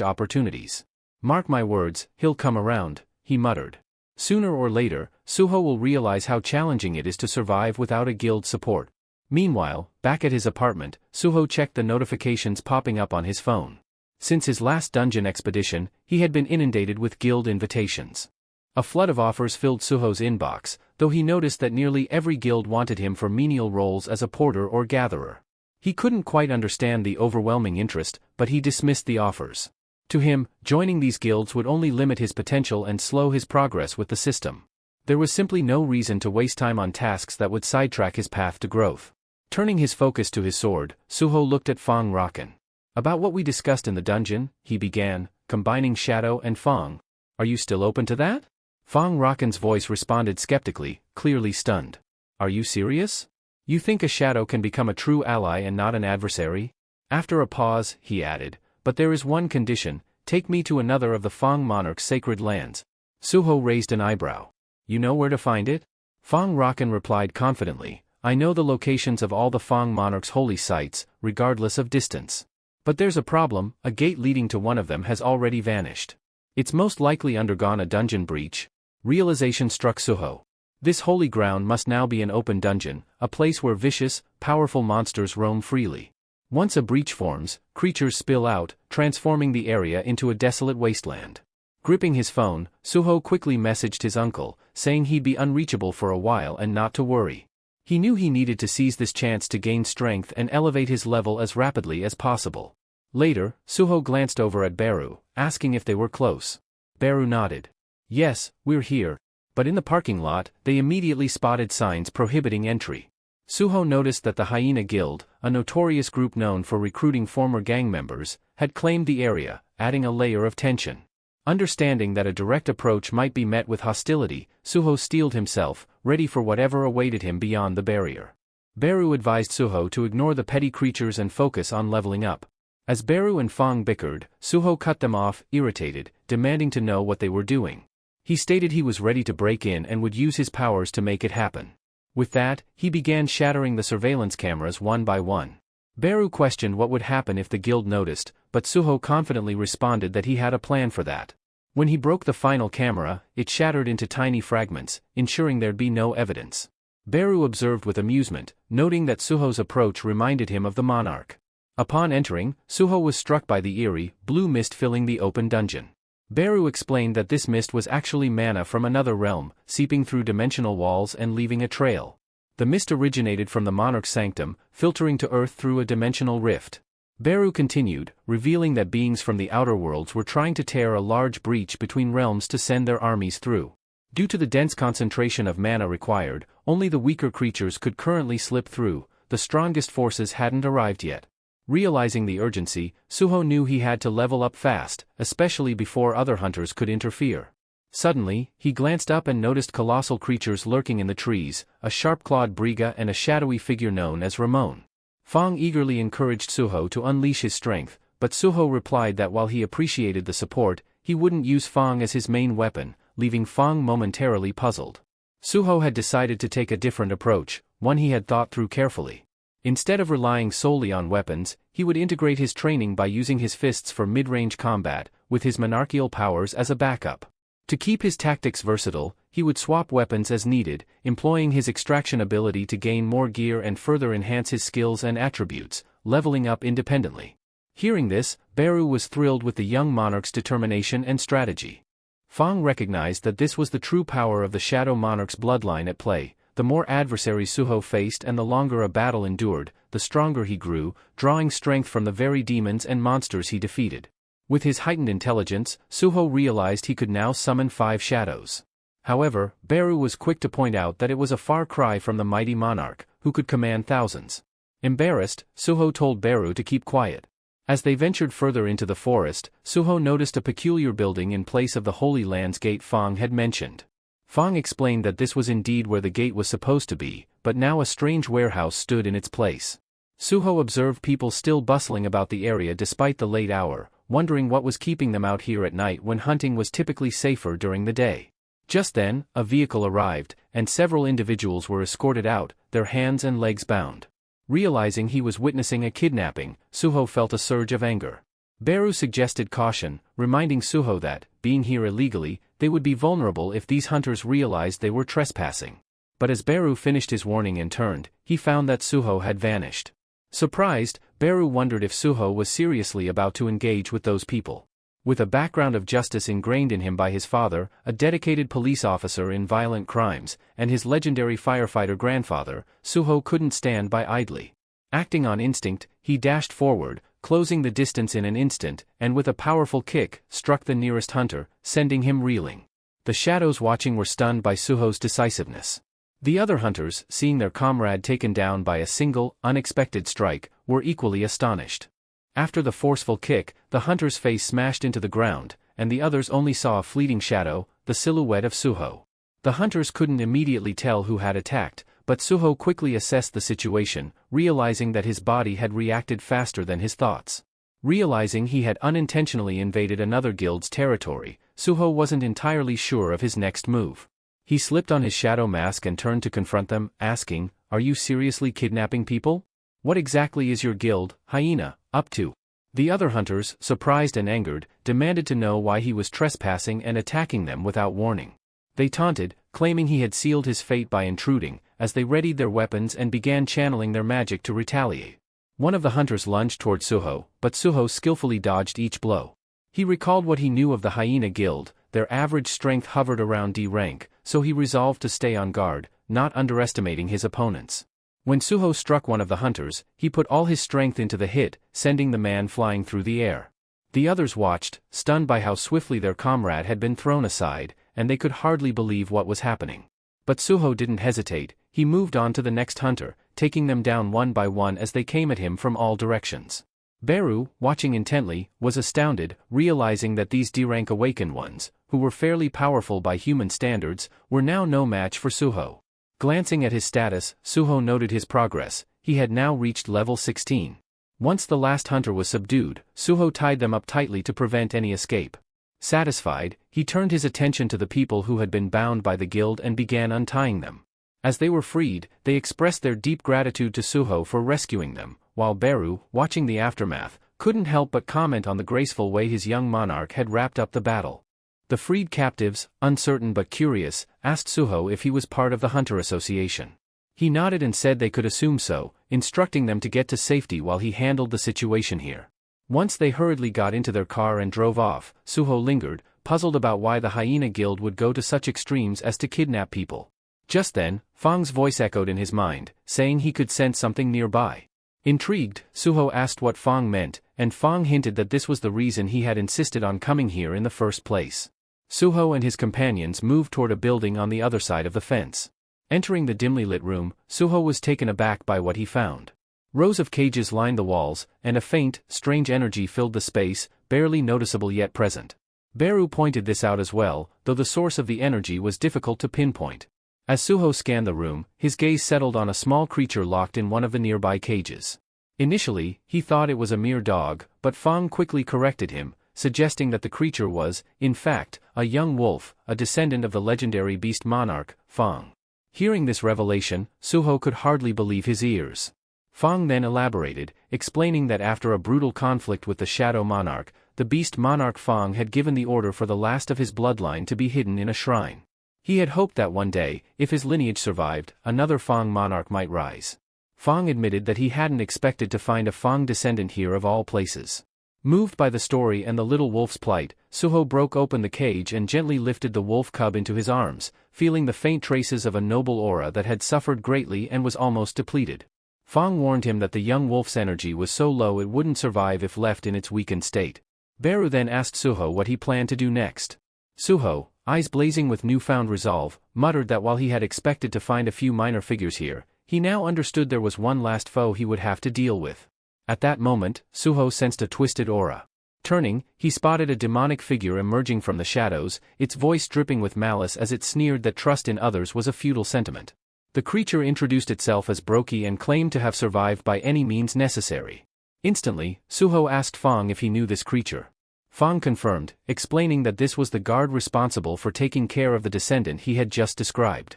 opportunities. "Mark my words, he'll come around," he muttered. "Sooner or later, Suho will realize how challenging it is to survive without a guild support." Meanwhile, back at his apartment, Suho checked the notifications popping up on his phone. Since his last dungeon expedition, he had been inundated with guild invitations. A flood of offers filled Suho's inbox, though he noticed that nearly every guild wanted him for menial roles as a porter or gatherer. He couldn't quite understand the overwhelming interest, but he dismissed the offers. To him, joining these guilds would only limit his potential and slow his progress with the system. There was simply no reason to waste time on tasks that would sidetrack his path to growth. Turning his focus to his sword, Suho looked at Fong Raken. "About what we discussed in the dungeon," he began, combining Shadow and Fong. "Are you still open to that?" Fong Raken's voice responded skeptically, clearly stunned. "Are you serious? You think a Shadow can become a true ally and not an adversary?" After a pause, he added, "But there is one condition, take me to another of the Fong monarch's sacred lands." Suho raised an eyebrow. "You know where to find it?" Fong Raken replied confidently, "I know the locations of all the Fong monarch's holy sites, regardless of distance. But there's a problem, a gate leading to one of them has already vanished. It's most likely undergone a dungeon breach." Realization struck Suho. This holy ground must now be an open dungeon, a place where vicious, powerful monsters roam freely. Once a breach forms, creatures spill out, transforming the area into a desolate wasteland. Gripping his phone, Suho quickly messaged his uncle, saying he'd be unreachable for a while and not to worry. He knew he needed to seize this chance to gain strength and elevate his level as rapidly as possible. Later, Suho glanced over at Beru, asking if they were close. Beru nodded. "Yes, we're here." But in the parking lot, they immediately spotted signs prohibiting entry. Suho noticed that the Hyena Guild, a notorious group known for recruiting former gang members, had claimed the area, adding a layer of tension. Understanding that a direct approach might be met with hostility, Suho steeled himself, ready for whatever awaited him beyond the barrier. Beru advised Suho to ignore the petty creatures and focus on leveling up. As Beru and Fong bickered, Suho cut them off, irritated, demanding to know what they were doing. He stated he was ready to break in and would use his powers to make it happen. With that, he began shattering the surveillance cameras one by one. Beru questioned what would happen if the guild noticed, but Suho confidently responded that he had a plan for that. When he broke the final camera, it shattered into tiny fragments, ensuring there'd be no evidence. Beru observed with amusement, noting that Suho's approach reminded him of the monarch. Upon entering, Suho was struck by the eerie, blue mist filling the open dungeon. Beru explained that this mist was actually mana from another realm, seeping through dimensional walls and leaving a trail. The mist originated from the monarch's sanctum, filtering to Earth through a dimensional rift. Beru continued, revealing that beings from the outer worlds were trying to tear a large breach between realms to send their armies through. Due to the dense concentration of mana required, only the weaker creatures could currently slip through, the strongest forces hadn't arrived yet. Realizing the urgency, Suho knew he had to level up fast, especially before other hunters could interfere. Suddenly, he glanced up and noticed colossal creatures lurking in the trees, a sharp-clawed Briga and a shadowy figure known as Ramon. Fong eagerly encouraged Suho to unleash his strength, but Suho replied that while he appreciated the support, he wouldn't use Fong as his main weapon, leaving Fong momentarily puzzled. Suho had decided to take a different approach, one he had thought through carefully. Instead of relying solely on weapons, he would integrate his training by using his fists for mid-range combat, with his monarchical powers as a backup. To keep his tactics versatile, he would swap weapons as needed, employing his extraction ability to gain more gear and further enhance his skills and attributes, leveling up independently. Hearing this, Beru was thrilled with the young monarch's determination and strategy. Fong recognized that this was the true power of the Shadow Monarch's bloodline at play. The more adversaries Suho faced and the longer a battle endured, the stronger he grew, drawing strength from the very demons and monsters he defeated. With his heightened intelligence, Suho realized he could now summon 5 shadows. However, Beru was quick to point out that it was a far cry from the mighty monarch, who could command thousands. Embarrassed, Suho told Beru to keep quiet. As they ventured further into the forest, Suho noticed a peculiar building in place of the Holy Land's gate Fong had mentioned. Fong explained that this was indeed where the gate was supposed to be, but now a strange warehouse stood in its place. Suho observed people still bustling about the area despite the late hour, wondering what was keeping them out here at night when hunting was typically safer during the day. Just then, a vehicle arrived, and several individuals were escorted out, their hands and legs bound. Realizing he was witnessing a kidnapping, Suho felt a surge of anger. Beru suggested caution, reminding Suho that, being here illegally, they would be vulnerable if these hunters realized they were trespassing. But as Beru finished his warning and turned, he found that Suho had vanished. Surprised, Beru wondered if Suho was seriously about to engage with those people. With a background of justice ingrained in him by his father, a dedicated police officer in violent crimes, and his legendary firefighter grandfather, Suho couldn't stand by idly. Acting on instinct, he dashed forward, closing the distance in an instant, and with a powerful kick, struck the nearest hunter, sending him reeling. The shadows watching were stunned by Suho's decisiveness. The other hunters, seeing their comrade taken down by a single, unexpected strike, were equally astonished. After the forceful kick, the hunter's face smashed into the ground, and the others only saw a fleeting shadow, the silhouette of Suho. The hunters couldn't immediately tell who had attacked, but Suho quickly assessed the situation, realizing that his body had reacted faster than his thoughts. Realizing he had unintentionally invaded another guild's territory, Suho wasn't entirely sure of his next move. He slipped on his shadow mask and turned to confront them, asking, "Are you seriously kidnapping people? What exactly is your guild, Hyena, up to?" The other hunters, surprised and angered, demanded to know why he was trespassing and attacking them without warning. They taunted, claiming he had sealed his fate by intruding, as they readied their weapons and began channeling their magic to retaliate. One of the hunters lunged toward Suho, but Suho skillfully dodged each blow. He recalled what he knew of the Hyena Guild. Their average strength hovered around D rank, so he resolved to stay on guard, not underestimating his opponents. When Suho struck one of the hunters, he put all his strength into the hit, sending the man flying through the air. The others watched, stunned by how swiftly their comrade had been thrown aside, and they could hardly believe what was happening. But Suho didn't hesitate. He moved on to the next hunter, taking them down one by one as they came at him from all directions. Beru, watching intently, was astounded, realizing that these D-rank awakened ones, who were fairly powerful by human standards, were now no match for Suho. Glancing at his status, Suho noted his progress. He had now reached level 16. Once the last hunter was subdued, Suho tied them up tightly to prevent any escape. Satisfied, he turned his attention to the people who had been bound by the guild and began untying them. As they were freed, they expressed their deep gratitude to Suho for rescuing them, while Beru, watching the aftermath, couldn't help but comment on the graceful way his young monarch had wrapped up the battle. The freed captives, uncertain but curious, asked Suho if he was part of the Hunter Association. He nodded and said they could assume so, instructing them to get to safety while he handled the situation here. Once they hurriedly got into their car and drove off, Suho lingered, puzzled about why the Hyena Guild would go to such extremes as to kidnap people. Just then, Fong's voice echoed in his mind, saying he could sense something nearby. Intrigued, Suho asked what Fong meant, and Fong hinted that this was the reason he had insisted on coming here in the first place. Suho and his companions moved toward a building on the other side of the fence. Entering the dimly lit room, Suho was taken aback by what he found. Rows of cages lined the walls, and a faint, strange energy filled the space, barely noticeable yet present. Beru pointed this out as well, though the source of the energy was difficult to pinpoint. As Suho scanned the room, his gaze settled on a small creature locked in one of the nearby cages. Initially, he thought it was a mere dog, but Fang quickly corrected him, suggesting that the creature was, in fact, a young wolf, a descendant of the legendary beast monarch, Fang. Hearing this revelation, Suho could hardly believe his ears. Fang then elaborated, explaining that after a brutal conflict with the Shadow Monarch, the beast monarch Fang had given the order for the last of his bloodline to be hidden in a shrine. He had hoped that one day, if his lineage survived, another Fang monarch might rise. Fang admitted that he hadn't expected to find a Fang descendant here of all places. Moved by the story and the little wolf's plight, Suho broke open the cage and gently lifted the wolf cub into his arms, feeling the faint traces of a noble aura that had suffered greatly and was almost depleted. Fang warned him that the young wolf's energy was so low it wouldn't survive if left in its weakened state. Beru then asked Suho what he planned to do next. Suho, eyes blazing with newfound resolve, muttered that while he had expected to find a few minor figures here, he now understood there was one last foe he would have to deal with. At that moment, Suho sensed a twisted aura. Turning, he spotted a demonic figure emerging from the shadows, its voice dripping with malice as it sneered that trust in others was a futile sentiment. The creature introduced itself as Brokey and claimed to have survived by any means necessary. Instantly, Suho asked Fang if he knew this creature. Fang confirmed, explaining that this was the guard responsible for taking care of the descendant he had just described.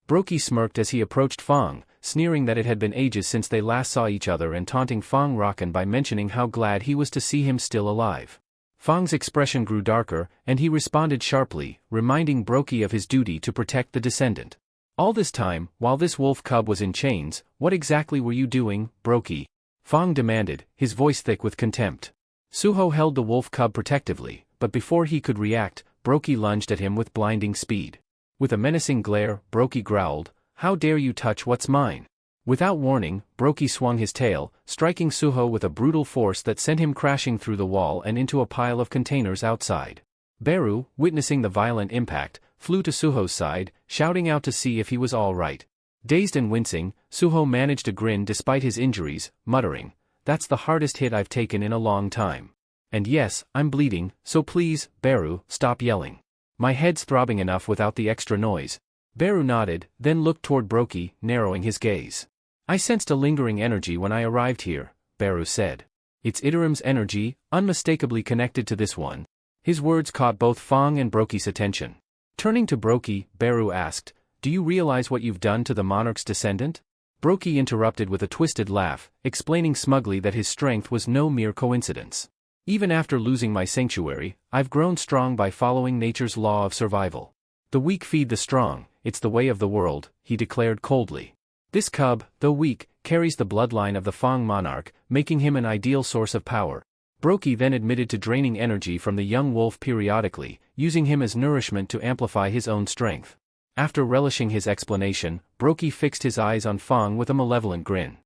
Brokey smirked as he approached Fang, sneering that it had been ages since they last saw each other and taunting Fang Rakan by mentioning how glad he was to see him still alive. Fang's expression grew darker, and he responded sharply, reminding Brokey of his duty to protect the descendant. All this time, while this wolf cub was in chains, what exactly were you doing, Brokey? Fang demanded, his voice thick with contempt. Suho held the wolf cub protectively, but before he could react, Brokey lunged at him with blinding speed. With a menacing glare, Brokey growled, "How dare you touch what's mine?" Without warning, Brokey swung his tail, striking Suho with a brutal force that sent him crashing through the wall and into a pile of containers outside. Beru, witnessing the violent impact, flew to Suho's side, shouting out to see if he was all right. Dazed and wincing, Suho managed to grin despite his injuries, muttering, "That's the hardest hit I've taken in a long time. And yes, I'm bleeding, so please, Beru, stop yelling. My head's throbbing enough without the extra noise." Beru nodded, then looked toward Brokey, narrowing his gaze. "I sensed a lingering energy when I arrived here," Beru said. "It's Iterim's energy, unmistakably connected to this one." His words caught both Fang and Brokey's attention. Turning to Brokey, Beru asked, "Do you realize what you've done to the monarch's descendant?" Brokey interrupted with a twisted laugh, explaining smugly that his strength was no mere coincidence. "Even after losing my sanctuary, I've grown strong by following nature's law of survival. The weak feed the strong, it's the way of the world," he declared coldly. "This cub, though weak, carries the bloodline of the Fang monarch, making him an ideal source of power." Brokey then admitted to draining energy from the young wolf periodically, using him as nourishment to amplify his own strength. After relishing his explanation, Brokey fixed his eyes on Fang with a malevolent grin.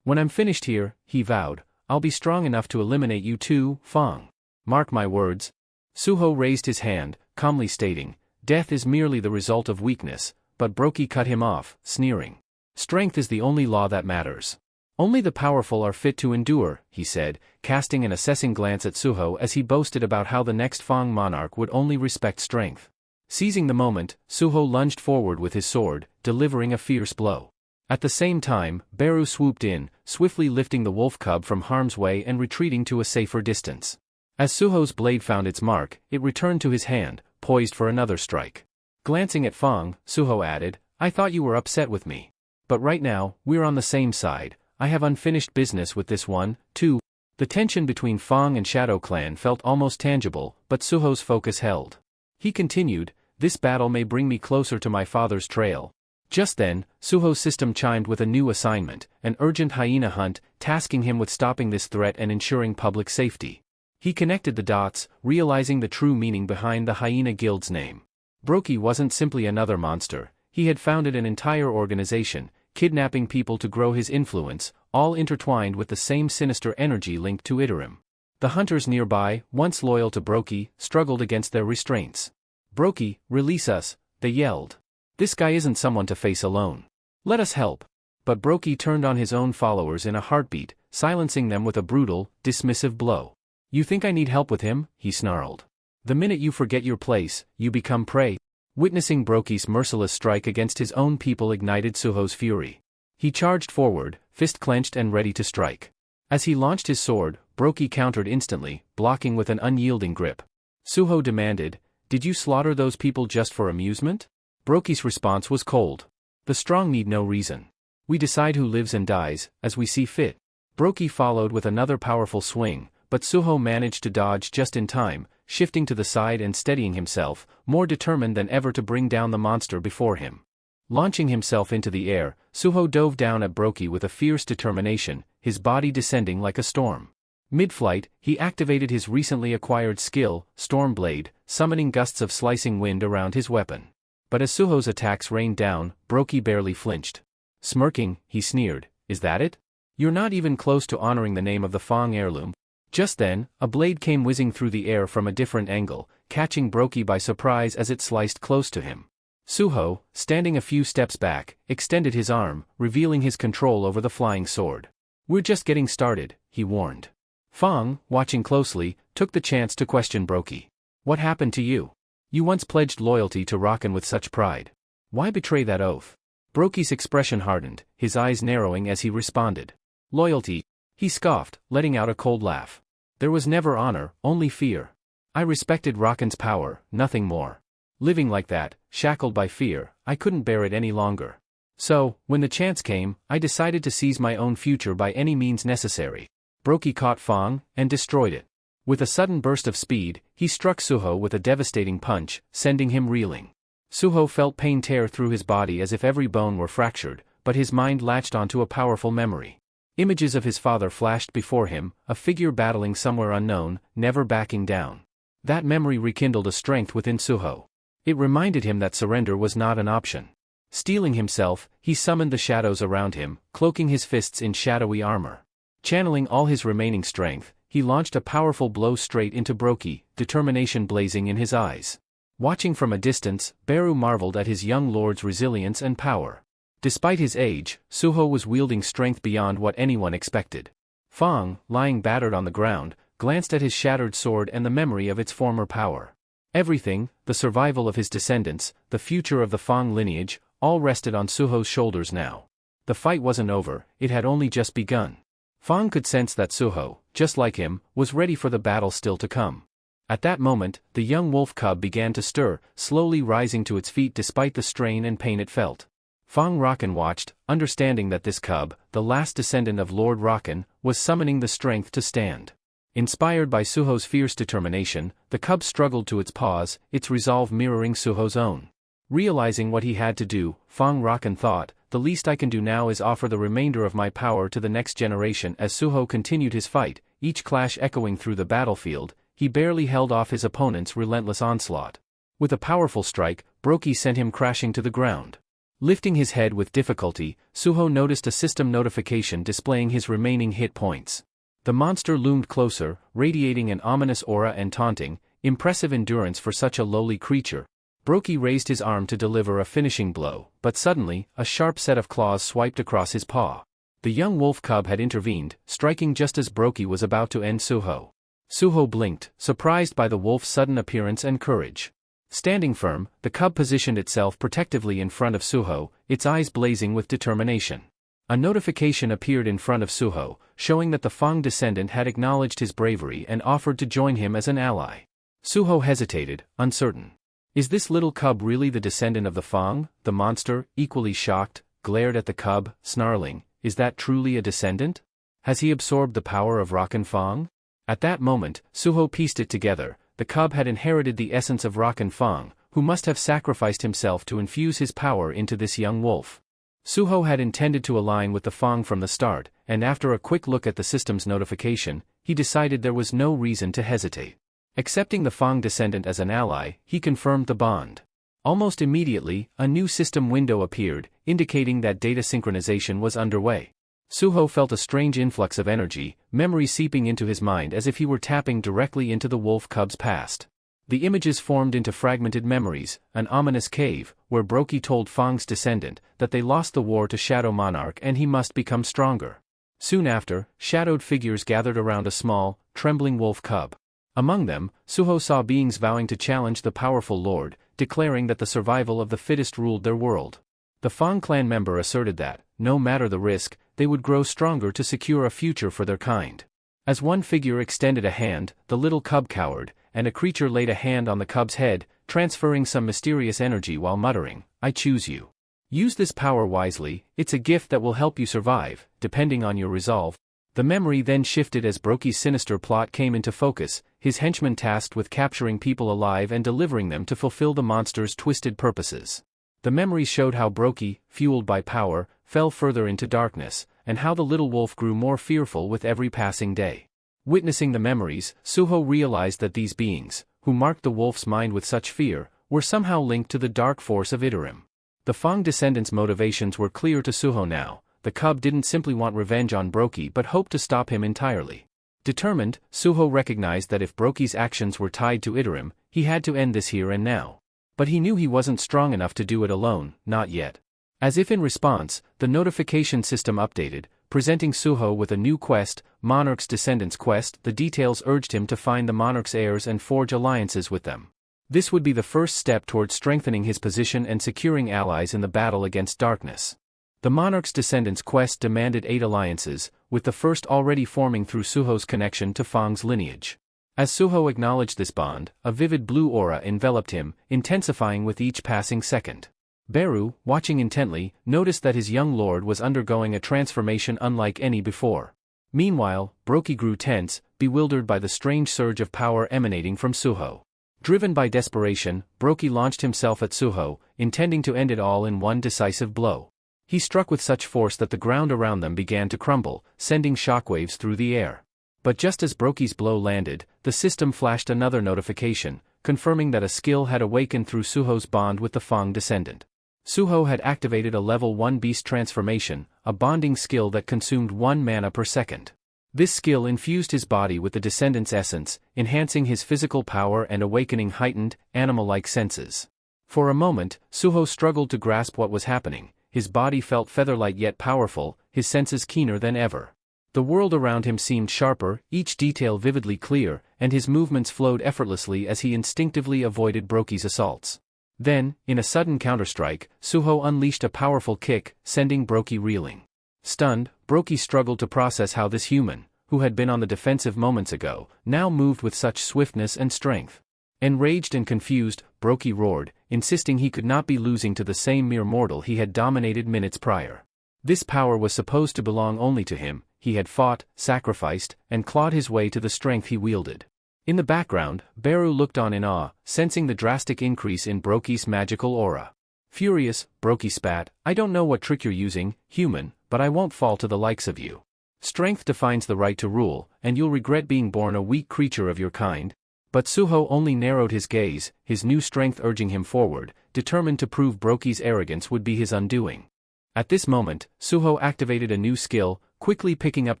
"When I'm finished here," he vowed, "I'll be strong enough to eliminate you too, Fang. Mark my words." Suho raised his hand, calmly stating, "Death is merely the result of weakness," but Brokey cut him off, sneering. "Strength is the only law that matters. Only the powerful are fit to endure," he said, casting an assessing glance at Suho as he boasted about how the next Fang monarch would only respect strength. Seizing the moment, Suho lunged forward with his sword, delivering a fierce blow. At the same time, Beru swooped in, swiftly lifting the wolf cub from harm's way and retreating to a safer distance. As Suho's blade found its mark, it returned to his hand, poised for another strike. Glancing at Fang, Suho added, "I thought you were upset with me. But right now, we're on the same side. I have unfinished business with this one, too." The tension between Fang and Shadow Clan felt almost tangible, but Suho's focus held. He continued, "This battle may bring me closer to my father's trail." Just then, Suho's system chimed with a new assignment, an urgent hyena hunt, tasking him with stopping this threat and ensuring public safety. He connected the dots, realizing the true meaning behind the hyena guild's name. Brokey wasn't simply another monster, he had founded an entire organization, kidnapping people to grow his influence, all intertwined with the same sinister energy linked to Iterim. The hunters nearby, once loyal to Brokey, struggled against their restraints. "Brokey, release us," they yelled. "This guy isn't someone to face alone. Let us help." but Brokey turned on his own followers in a heartbeat, silencing them with a brutal, dismissive blow. "You think I need help with him?" he snarled. "The minute you forget your place, you become prey." Witnessing Brokey's merciless strike against his own people ignited Suho's fury. He charged forward, fist clenched and ready to strike. As he launched his sword, Brokey countered instantly, blocking with an unyielding grip. Suho demanded, "Did you slaughter those people just for amusement?" Brokey's response was cold. "The strong need no reason. We decide who lives and dies, as we see fit." Brokey followed with another powerful swing, but Suho managed to dodge just in time, shifting to the side and steadying himself, more determined than ever to bring down the monster before him. Launching himself into the air, Suho dove down at Brokey with a fierce determination, his body descending like a storm. Mid-flight, he activated his recently acquired skill, Storm Blade, summoning gusts of slicing wind around his weapon. But as Suho's attacks rained down, Brokey barely flinched. Smirking, he sneered, "Is that it? You're not even close to honoring the name of the Fang heirloom." Just then, a blade came whizzing through the air from a different angle, catching Brokey by surprise as it sliced close to him. Suho, standing a few steps back, extended his arm, revealing his control over the flying sword. "We're just getting started," he warned. Fang, watching closely, took the chance to question Brokey. "What happened to you? You once pledged loyalty to Rakan with such pride. Why betray that oath?" Brokey's expression hardened, his eyes narrowing as he responded. "Loyalty?" He scoffed, letting out a cold laugh. "There was never honor, only fear. I respected Rakan's power, nothing more. Living like that, shackled by fear, I couldn't bear it any longer. So, when the chance came, I decided to seize my own future by any means necessary." Brokey caught Fang, and destroyed it. With a sudden burst of speed, he struck Suho with a devastating punch, sending him reeling. Suho felt pain tear through his body as if every bone were fractured, but his mind latched onto a powerful memory. Images of his father flashed before him, a figure battling somewhere unknown, never backing down. That memory rekindled a strength within Suho. It reminded him that surrender was not an option. Steeling himself, he summoned the shadows around him, cloaking his fists in shadowy armor. Channeling all his remaining strength, he launched a powerful blow straight into Brokey, determination blazing in his eyes. Watching from a distance, Beru marveled at his young lord's resilience and power. Despite his age, Suho was wielding strength beyond what anyone expected. Fang, lying battered on the ground, glanced at his shattered sword and the memory of its former power. Everything, the survival of his descendants, the future of the Fang lineage, all rested on Suho's shoulders now. The fight wasn't over, it had only just begun. Fang could sense that Suho, just like him, was ready for the battle still to come. At that moment, the young wolf cub began to stir, slowly rising to its feet despite the strain and pain it felt. Fang Rakan watched, understanding that this cub, the last descendant of Lord Rakan, was summoning the strength to stand. Inspired by Suho's fierce determination, the cub struggled to its paws, its resolve mirroring Suho's own. Realizing what he had to do, Fang Rakan thought, "The least I can do now is offer the remainder of my power to the next generation." As Suho continued his fight, each clash echoing through the battlefield, he barely held off his opponent's relentless onslaught. With a powerful strike, Brokey sent him crashing to the ground. Lifting his head with difficulty, Suho noticed a system notification displaying his remaining hit points. The monster loomed closer, radiating an ominous aura and taunting, impressive endurance for such a lowly creature. Brokey raised his arm to deliver a finishing blow, but suddenly, a sharp set of claws swiped across his paw. The young wolf cub had intervened, striking just as Brokey was about to end Suho. Suho blinked, surprised by the wolf's sudden appearance and courage. Standing firm, the cub positioned itself protectively in front of Suho, its eyes blazing with determination. A notification appeared in front of Suho, showing that the Fang descendant had acknowledged his bravery and offered to join him as an ally. Suho hesitated, uncertain. Is this little cub really the descendant of the Fang? The monster, equally shocked, glared at the cub, snarling, "Is that truly a descendant? Has he absorbed the power of Rakan Fang?" At that moment, Suho pieced it together. The cub had inherited the essence of Rakan Fang, who must have sacrificed himself to infuse his power into this young wolf. Suho had intended to align with the Fang from the start, and after a quick look at the system's notification, he decided there was no reason to hesitate. Accepting the Fang descendant as an ally, he confirmed the bond. Almost immediately, a new system window appeared, indicating that data synchronization was underway. Suho felt a strange influx of energy, memory seeping into his mind as if he were tapping directly into the wolf cub's past. The images formed into fragmented memories, an ominous cave, where Brokey told Fang's descendant that they lost the war to Shadow Monarch and he must become stronger. Soon after, shadowed figures gathered around a small, trembling wolf cub. Among them, Suho saw beings vowing to challenge the powerful lord, declaring that the survival of the fittest ruled their world. The Fang clan member asserted that, no matter the risk, they would grow stronger to secure a future for their kind. As one figure extended a hand, the little cub cowered, and a creature laid a hand on the cub's head, transferring some mysterious energy while muttering, "I choose you. Use this power wisely, it's a gift that will help you survive, depending on your resolve." The memory then shifted as Brokey's sinister plot came into focus, his henchmen tasked with capturing people alive and delivering them to fulfill the monster's twisted purposes. The memories showed how Brokey, fueled by power, fell further into darkness, and how the little wolf grew more fearful with every passing day. Witnessing the memories, Suho realized that these beings, who marked the wolf's mind with such fear, were somehow linked to the dark force of teetering. The Fang descendants' motivations were clear to Suho now. The cub didn't simply want revenge on Brokey but hoped to stop him entirely. Determined, Suho recognized that if Brokey's actions were tied to teetering, he had to end this here and now. But he knew he wasn't strong enough to do it alone, not yet. As if in response, the notification system updated, presenting Suho with a new quest, Monarch's Descendants Quest. The details urged him to find the Monarch's heirs and forge alliances with them. This would be the first step toward strengthening his position and securing allies in the battle against darkness. The Monarch's Descendants Quest demanded 8 alliances, with the first already forming through Suho's connection to Fang's lineage. As Suho acknowledged this bond, a vivid blue aura enveloped him, intensifying with each passing second. Beru, watching intently, noticed that his young lord was undergoing a transformation unlike any before. Meanwhile, Brokey grew tense, bewildered by the strange surge of power emanating from Suho. Driven by desperation, Brokey launched himself at Suho, intending to end it all in one decisive blow. He struck with such force that the ground around them began to crumble, sending shockwaves through the air. But just as Brokey's blow landed, the system flashed another notification, confirming that a skill had awakened through Suho's bond with the Fang descendant. Suho had activated a level 1 beast transformation, a bonding skill that consumed 1 mana per second. This skill infused his body with the descendant's essence, enhancing his physical power and awakening heightened, animal-like senses. For a moment, Suho struggled to grasp what was happening. His body felt feather-light yet powerful, his senses keener than ever. The world around him seemed sharper, each detail vividly clear, and his movements flowed effortlessly as he instinctively avoided Brokey's assaults. Then, in a sudden counterstrike, Suho unleashed a powerful kick, sending Brokey reeling. Stunned, Brokey struggled to process how this human, who had been on the defensive moments ago, now moved with such swiftness and strength. Enraged and confused, Brokey roared, insisting he could not be losing to the same mere mortal he had dominated minutes prior. This power was supposed to belong only to him. He had fought, sacrificed, and clawed his way to the strength he wielded. In the background, Beru looked on in awe, sensing the drastic increase in Brokey's magical aura. Furious, Brokey spat, "I don't know what trick you're using, human, but I won't fall to the likes of you. Strength defines the right to rule, and you'll regret being born a weak creature of your kind." But Suho only narrowed his gaze, his new strength urging him forward, determined to prove Brokey's arrogance would be his undoing. At this moment, Suho activated a new skill, quickly picking up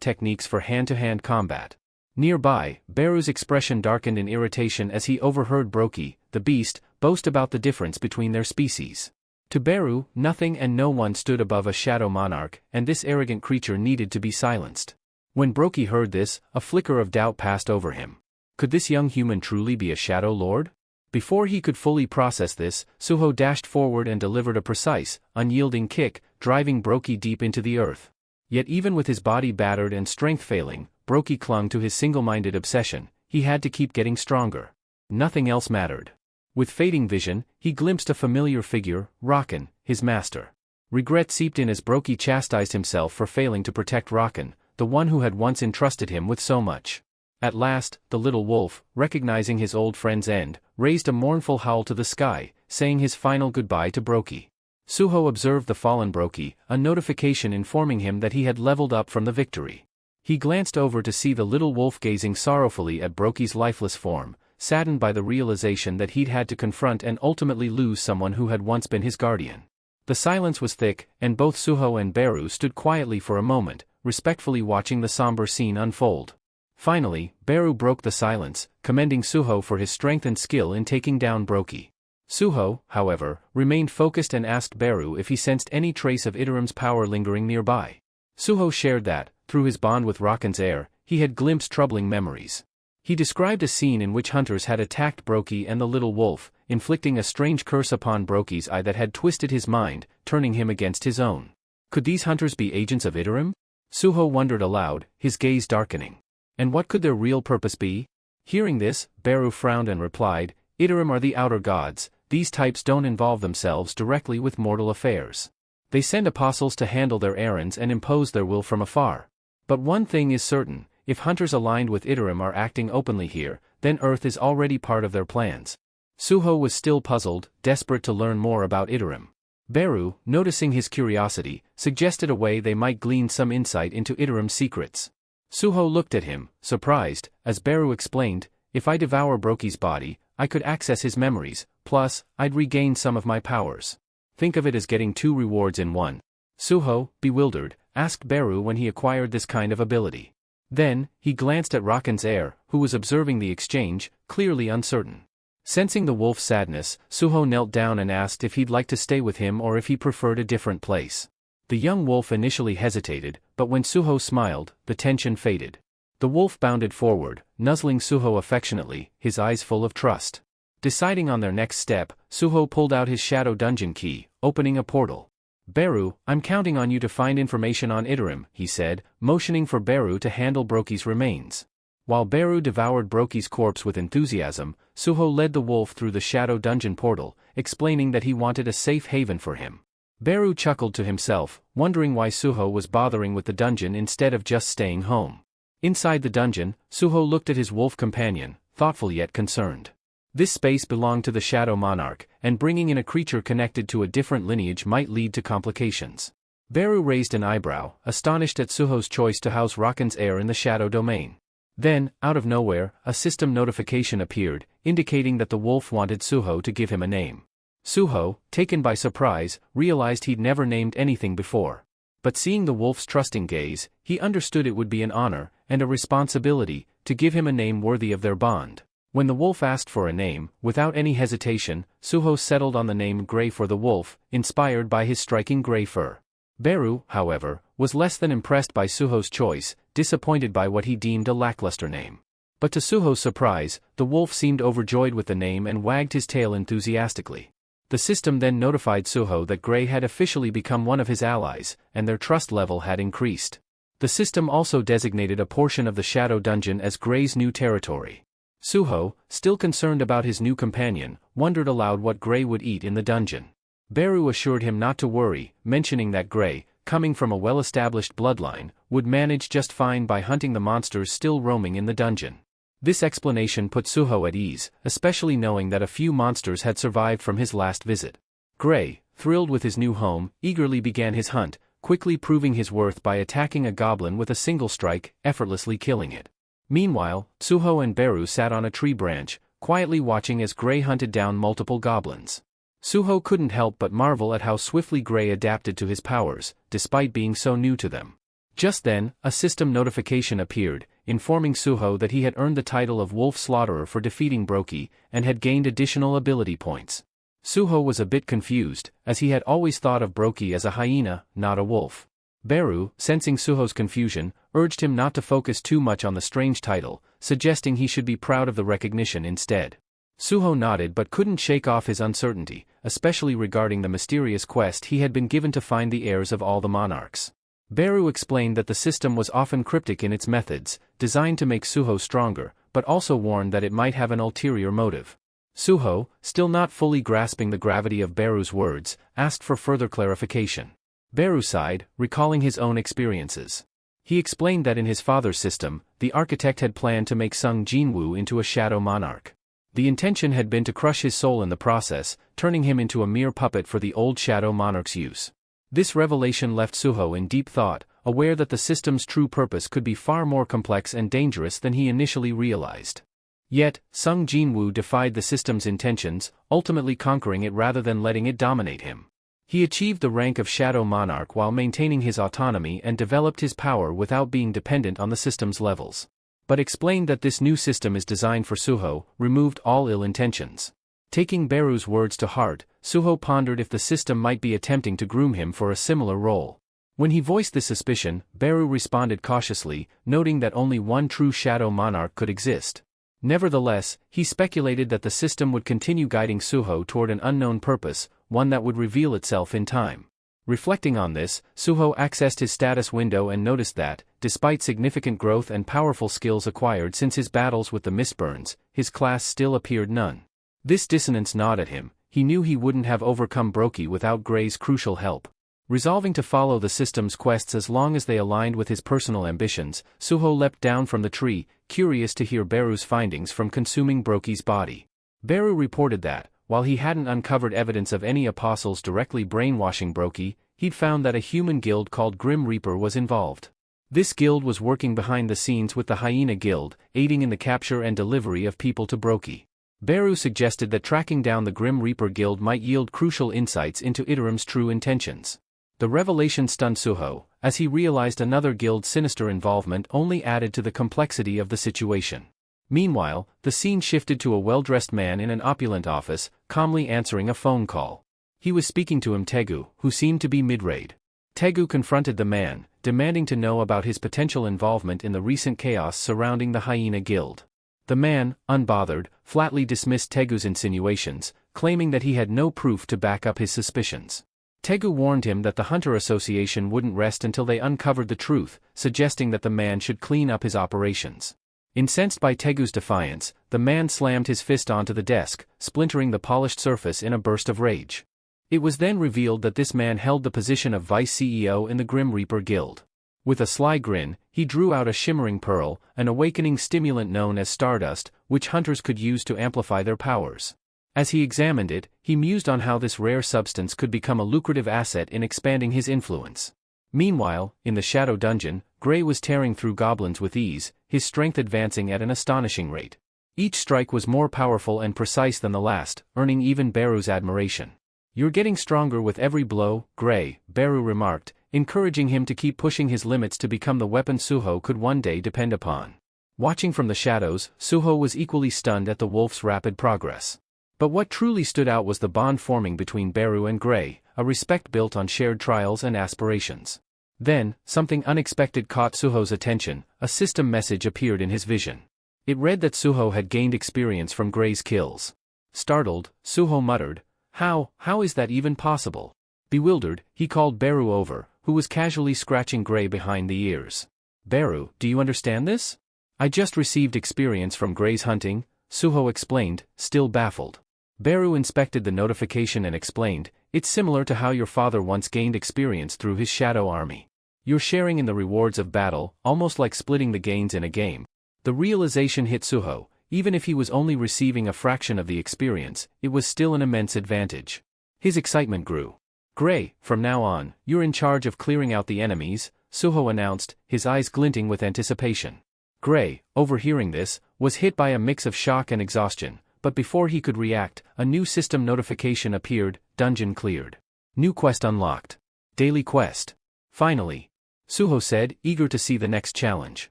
techniques for hand-to-hand combat. Nearby, Beru's expression darkened in irritation as he overheard Brokey, the beast, boast about the difference between their species. To Beru, nothing and no one stood above a shadow monarch, and this arrogant creature needed to be silenced. When Brokey heard this, a flicker of doubt passed over him. Could this young human truly be a shadow lord? Before he could fully process this, Suho dashed forward and delivered a precise, unyielding kick, driving Brokey deep into the earth. Yet even with his body battered and strength failing, Brokey clung to his single-minded obsession. He had to keep getting stronger. Nothing else mattered. With fading vision, he glimpsed a familiar figure, Rakan, his master. Regret seeped in as Brokey chastised himself for failing to protect Rakan, the one who had once entrusted him with so much. At last, the little wolf, recognizing his old friend's end, raised a mournful howl to the sky, saying his final goodbye to Brokey. Suho observed the fallen Brokey, a notification informing him that he had leveled up from the victory. He glanced over to see the little wolf gazing sorrowfully at Brokey's lifeless form, saddened by the realization that he'd had to confront and ultimately lose someone who had once been his guardian. The silence was thick, and both Suho and Beru stood quietly for a moment, respectfully watching the somber scene unfold. Finally, Beru broke the silence, commending Suho for his strength and skill in taking down Brokey. Suho, however, remained focused and asked Beru if he sensed any trace of Iterim's power lingering nearby. Suho shared that, through his bond with Rakan's heir, he had glimpsed troubling memories. He described a scene in which hunters had attacked Brokey and the little wolf, inflicting a strange curse upon Brokey's eye that had twisted his mind, turning him against his own. Could these hunters be agents of Iterim? Suho wondered aloud, his gaze darkening. And what could their real purpose be? Hearing this, Beru frowned and replied, Iterim are the outer gods. These types don't involve themselves directly with mortal affairs. They send apostles to handle their errands and impose their will from afar. But one thing is certain, if hunters aligned with Iterim are acting openly here, then Earth is already part of their plans. Suho was still puzzled, desperate to learn more about Iterim. Beru, noticing his curiosity, suggested a way they might glean some insight into Iterim's secrets. Suho looked at him, surprised, as Beru explained, if I devour Brokey's body, I could access his memories, plus, I'd regain some of my powers. Think of it as getting 2 rewards in one. Suho, bewildered, asked Beru when he acquired this kind of ability. Then, he glanced at Rakan's heir, who was observing the exchange, clearly uncertain. Sensing the wolf's sadness, Suho knelt down and asked if he'd like to stay with him or if he preferred a different place. The young wolf initially hesitated, but when Suho smiled, the tension faded. The wolf bounded forward, nuzzling Suho affectionately, his eyes full of trust. Deciding on their next step, Suho pulled out his shadow dungeon key, opening a portal. Beru, I'm counting on you to find information on Iterim, he said, motioning for Beru to handle Brokey's remains. While Beru devoured Brokey's corpse with enthusiasm, Suho led the wolf through the shadow dungeon portal, explaining that he wanted a safe haven for him. Beru chuckled to himself, wondering why Suho was bothering with the dungeon instead of just staying home. Inside the dungeon, Suho looked at his wolf companion, thoughtful yet concerned. This space belonged to the Shadow Monarch, and bringing in a creature connected to a different lineage might lead to complications. Beru raised an eyebrow, astonished at Suho's choice to house Rakan's heir in the Shadow Domain. Then, out of nowhere, a system notification appeared, indicating that the wolf wanted Suho to give him a name. Suho, taken by surprise, realized he'd never named anything before. But seeing the wolf's trusting gaze, he understood it would be an honor, and a responsibility, to give him a name worthy of their bond. When the wolf asked for a name, without any hesitation, Suho settled on the name Gray for the wolf, inspired by his striking gray fur. Beru, however, was less than impressed by Suho's choice, disappointed by what he deemed a lackluster name. But to Suho's surprise, the wolf seemed overjoyed with the name and wagged his tail enthusiastically. The system then notified Suho that Gray had officially become one of his allies, and their trust level had increased. The system also designated a portion of the Shadow Dungeon as Gray's new territory. Suho, still concerned about his new companion, wondered aloud what Gray would eat in the dungeon. Beru assured him not to worry, mentioning that Gray, coming from a well-established bloodline, would manage just fine by hunting the monsters still roaming in the dungeon. This explanation put Suho at ease, especially knowing that a few monsters had survived from his last visit. Gray, thrilled with his new home, eagerly began his hunt, quickly proving his worth by attacking a goblin with a single strike, effortlessly killing it. Meanwhile, Suho and Beru sat on a tree branch, quietly watching as Gray hunted down multiple goblins. Suho couldn't help but marvel at how swiftly Gray adapted to his powers, despite being so new to them. Just then, a system notification appeared, informing Suho that he had earned the title of Wolf Slaughterer for defeating Brokey, and had gained additional ability points. Suho was a bit confused, as he had always thought of Brokey as a hyena, not a wolf. Beru, sensing Suho's confusion, urged him not to focus too much on the strange title, suggesting he should be proud of the recognition instead. Suho nodded but couldn't shake off his uncertainty, especially regarding the mysterious quest he had been given to find the heirs of all the monarchs. Beru explained that the system was often cryptic in its methods, designed to make Suho stronger, but also warned that it might have an ulterior motive. Suho, still not fully grasping the gravity of Beru's words, asked for further clarification. Beru sighed, recalling his own experiences. He explained that in his father's system, the architect had planned to make Sung Jinwoo into a shadow monarch. The intention had been to crush his soul in the process, turning him into a mere puppet for the old shadow monarch's use. This revelation left Suho in deep thought, aware that the system's true purpose could be far more complex and dangerous than he initially realized. Yet, Sung Jinwoo defied the system's intentions, ultimately conquering it rather than letting it dominate him. He achieved the rank of Shadow Monarch while maintaining his autonomy and developed his power without being dependent on the system's levels. but explained that this new system is designed for Suho, removed all ill intentions. Taking Beru's words to heart, Suho pondered if the system might be attempting to groom him for a similar role. When he voiced this suspicion, Beru responded cautiously, noting that only one true shadow monarch could exist. Nevertheless, he speculated that the system would continue guiding Suho toward an unknown purpose, one that would reveal itself in time. Reflecting on this, Suho accessed his status window and noticed that, despite significant growth and powerful skills acquired since his battles with the Mistburns, his class still appeared none. This dissonance gnawed at him. He knew he wouldn't have overcome Brokey without Gray's crucial help. Resolving to follow the system's quests as long as they aligned with his personal ambitions, Suho leapt down from the tree, curious to hear Beru's findings from consuming Brokey's body. Beru reported that, while he hadn't uncovered evidence of any apostles directly brainwashing Brokey, he'd found that a human guild called Grim Reaper was involved. This guild was working behind the scenes with the Hyena Guild, aiding in the capture and delivery of people to Brokey. Beru suggested that tracking down the Grim Reaper Guild might yield crucial insights into Iterim's true intentions. The revelation stunned Suho, as he realized another guild's sinister involvement only added to the complexity of the situation. Meanwhile, the scene shifted to a well-dressed man in an opulent office, calmly answering a phone call. He was speaking to Tegu, who seemed to be mid-raid. Tegu confronted the man, demanding to know about his potential involvement in the recent chaos surrounding the Hyena Guild. The man, unbothered, flatly dismissed Tegu's insinuations, claiming that he had no proof to back up his suspicions. Tegu warned him that the Hunter Association wouldn't rest until they uncovered the truth, suggesting that the man should clean up his operations. Incensed by Tegu's defiance, the man slammed his fist onto the desk, splintering the polished surface in a burst of rage. It was then revealed that this man held the position of vice CEO in the Grim Reaper Guild. With a sly grin, he drew out a shimmering pearl, an awakening stimulant known as stardust, which hunters could use to amplify their powers. As he examined it, he mused on how this rare substance could become a lucrative asset in expanding his influence. Meanwhile, in the Shadow Dungeon, Gray was tearing through goblins with ease, his strength advancing at an astonishing rate. Each strike was more powerful and precise than the last, earning even Beru's admiration. "You're getting stronger with every blow, Gray," Beru remarked, encouraging him to keep pushing his limits to become the weapon Suho could one day depend upon. Watching from the shadows, Suho was equally stunned at the wolf's rapid progress. But what truly stood out was the bond forming between Beru and Gray, a respect built on shared trials and aspirations. Then, something unexpected caught Suho's attention. A system message appeared in his vision. It read that Suho had gained experience from Gray's kills. Startled, Suho muttered, How is that even possible?" Bewildered, he called Beru over, who was casually scratching Gray behind the ears. "Beru, do you understand this?" "I just received experience from Gray's hunting," Suho explained, still baffled. Beru inspected the notification and explained, "It's similar to how your father once gained experience through his shadow army. You're sharing in the rewards of battle, almost like splitting the gains in a game." The realization hit Suho. Even if he was only receiving a fraction of the experience, it was still an immense advantage. His excitement grew. "Gray, from now on, you're in charge of clearing out the enemies," Suho announced, his eyes glinting with anticipation. Gray, overhearing this, was hit by a mix of shock and exhaustion, but before he could react, a new system notification appeared: "Dungeon cleared. New quest unlocked. Daily quest." "Finally," Suho said, eager to see the next challenge.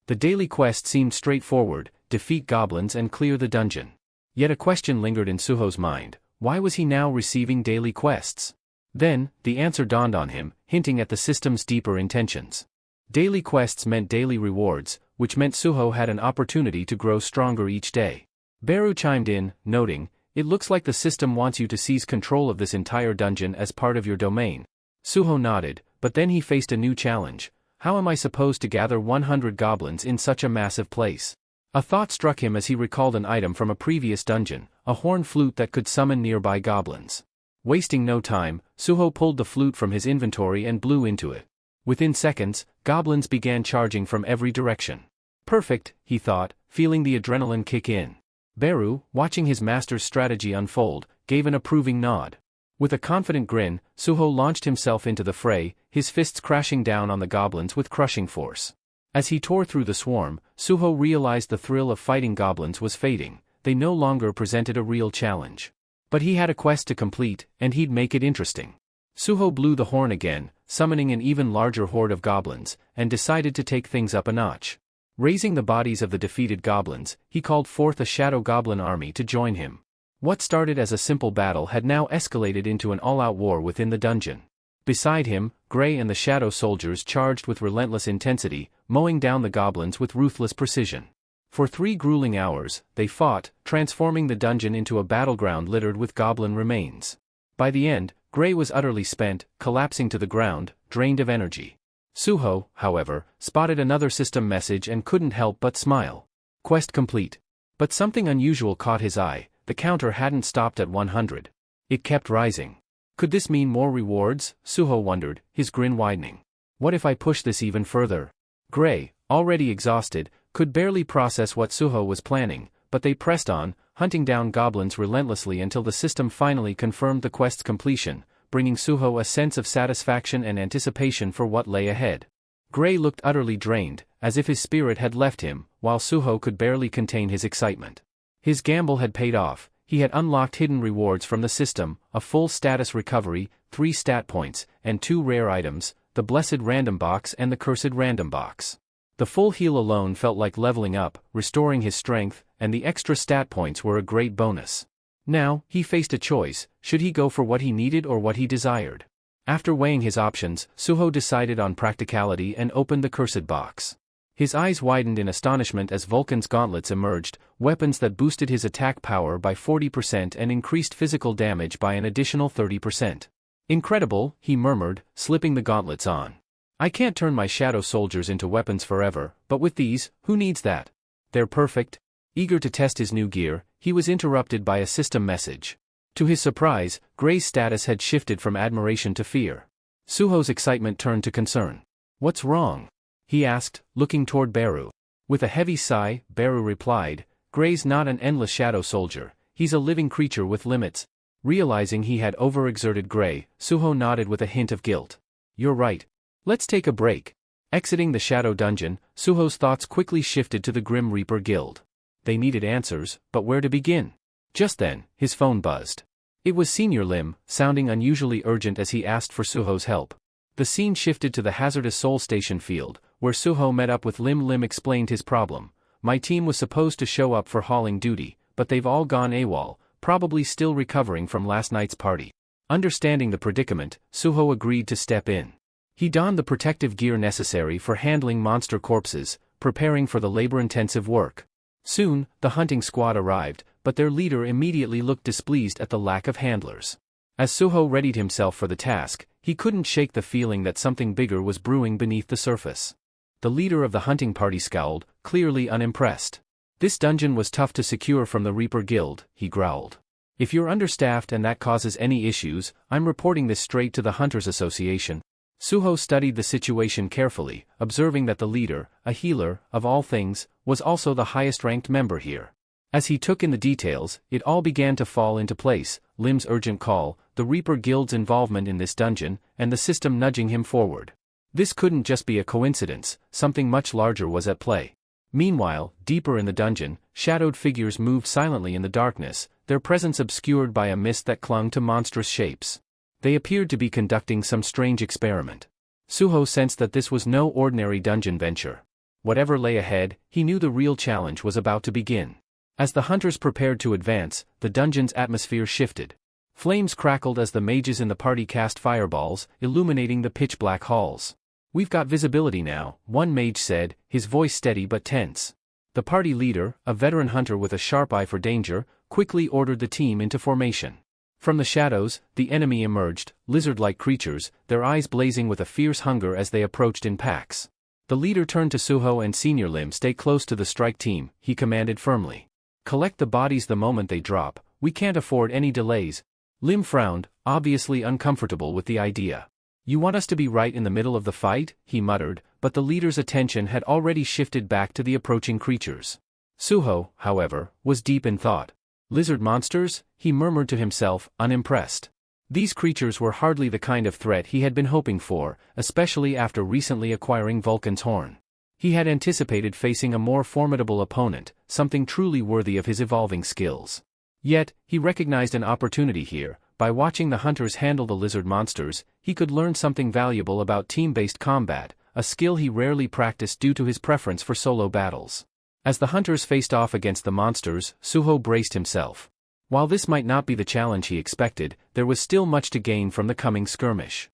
The daily quest seemed straightforward: defeat goblins and clear the dungeon. Yet a question lingered in Suho's mind: why was he now receiving daily quests? Then, the answer dawned on him, hinting at the system's deeper intentions. Daily quests meant daily rewards, which meant Suho had an opportunity to grow stronger each day. Beru chimed in, noting, "It looks like the system wants you to seize control of this entire dungeon as part of your domain." Suho nodded, but then he faced a new challenge. How am I supposed to gather 100 goblins in such a massive place? A thought struck him as he recalled an item from a previous dungeon, a horn flute that could summon nearby goblins. Wasting no time, Suho pulled the flute from his inventory and blew into it. Within seconds, goblins began charging from every direction. Perfect, he thought, feeling the adrenaline kick in. Beru, watching his master's strategy unfold, gave an approving nod. With a confident grin, Suho launched himself into the fray, his fists crashing down on the goblins with crushing force. As he tore through the swarm, Suho realized the thrill of fighting goblins was fading. They no longer presented a real challenge. But he had a quest to complete, and he'd make it interesting. Suho blew the horn again, summoning an even larger horde of goblins, and decided to take things up a notch. Raising the bodies of the defeated goblins, he called forth a shadow goblin army to join him. What started as a simple battle had now escalated into an all-out war within the dungeon. Beside him, Gray and the shadow soldiers charged with relentless intensity, mowing down the goblins with ruthless precision. For 3 grueling hours, they fought, transforming the dungeon into a battleground littered with goblin remains. By the end, Gray was utterly spent, collapsing to the ground, drained of energy. Suho, however, spotted another system message and couldn't help but smile. Quest complete. But something unusual caught his eye. The counter hadn't stopped at 100. It kept rising. Could this mean more rewards? Suho wondered, his grin widening. What if I push this even further? Gray, already exhausted, could barely process what Suho was planning, but they pressed on, hunting down goblins relentlessly until the system finally confirmed the quest's completion, bringing Suho a sense of satisfaction and anticipation for what lay ahead. Gray looked utterly drained, as if his spirit had left him, while Suho could barely contain his excitement. His gamble had paid off. He had unlocked hidden rewards from the system, a full status recovery, 3 stat points, and 2 rare items, the blessed random box and the cursed random box. The full heal alone felt like leveling up, restoring his strength, and the extra stat points were a great bonus. Now, he faced a choice: should he go for what he needed or what he desired? After weighing his options, Suho decided on practicality and opened the cursed box. His eyes widened in astonishment as Vulcan's gauntlets emerged, weapons that boosted his attack power by 40% and increased physical damage by an additional 30%. Incredible, he murmured, slipping the gauntlets on. I can't turn my shadow soldiers into weapons forever, but with these, who needs that? They're perfect. Eager to test his new gear, he was interrupted by a system message. To his surprise, Gray's status had shifted from admiration to fear. Suho's excitement turned to concern. What's wrong? He asked, looking toward Beru. With a heavy sigh, Beru replied, Gray's not an endless shadow soldier, he's a living creature with limits. Realizing he had overexerted Gray, Suho nodded with a hint of guilt. You're right. Let's take a break. Exiting the shadow dungeon, Suho's thoughts quickly shifted to the Grim Reaper Guild. They needed answers, but where to begin? Just then, his phone buzzed. It was Senior Lim, sounding unusually urgent as he asked for Suho's help. The scene shifted to the hazardous Soul Station field, where Suho met up with Lim. Lim explained his problem. My team was supposed to show up for hauling duty, but they've all gone AWOL, probably still recovering from last night's party. Understanding the predicament, Suho agreed to step in. He donned the protective gear necessary for handling monster corpses, preparing for the labor-intensive work. Soon, the hunting squad arrived, but their leader immediately looked displeased at the lack of handlers. As Suho readied himself for the task, he couldn't shake the feeling that something bigger was brewing beneath the surface. The leader of the hunting party scowled, clearly unimpressed. This dungeon was tough to secure from the Reaper Guild, he growled. If you're understaffed and that causes any issues, I'm reporting this straight to the Hunters Association. Suho studied the situation carefully, observing that the leader, a healer, of all things, was also the highest-ranked member here. As he took in the details, it all began to fall into place: Lim's urgent call, the Reaper Guild's involvement in this dungeon, and the system nudging him forward. This couldn't just be a coincidence, something much larger was at play. Meanwhile, deeper in the dungeon, shadowed figures moved silently in the darkness, their presence obscured by a mist that clung to monstrous shapes. They appeared to be conducting some strange experiment. Suho sensed that this was no ordinary dungeon venture. Whatever lay ahead, he knew the real challenge was about to begin. As the hunters prepared to advance, the dungeon's atmosphere shifted. Flames crackled as the mages in the party cast fireballs, illuminating the pitch-black halls. We've got visibility now, one mage said, his voice steady but tense. The party leader, a veteran hunter with a sharp eye for danger, quickly ordered the team into formation. From the shadows, the enemy emerged, lizard-like creatures, their eyes blazing with a fierce hunger as they approached in packs. The leader turned to Suho and Senior Lim. Stay close to the strike team, he commanded firmly. Collect the bodies the moment they drop, we can't afford any delays. Lim frowned, obviously uncomfortable with the idea. You want us to be right in the middle of the fight, he muttered, but the leader's attention had already shifted back to the approaching creatures. Suho, however, was deep in thought. Lizard monsters? He murmured to himself, unimpressed. These creatures were hardly the kind of threat he had been hoping for, especially after recently acquiring Vulcan's horn. He had anticipated facing a more formidable opponent, something truly worthy of his evolving skills. Yet, he recognized an opportunity here. By watching the hunters handle the lizard monsters, he could learn something valuable about team-based combat, a skill he rarely practiced due to his preference for solo battles. As the hunters faced off against the monsters, Suho braced himself. While this might not be the challenge he expected, there was still much to gain from the coming skirmish.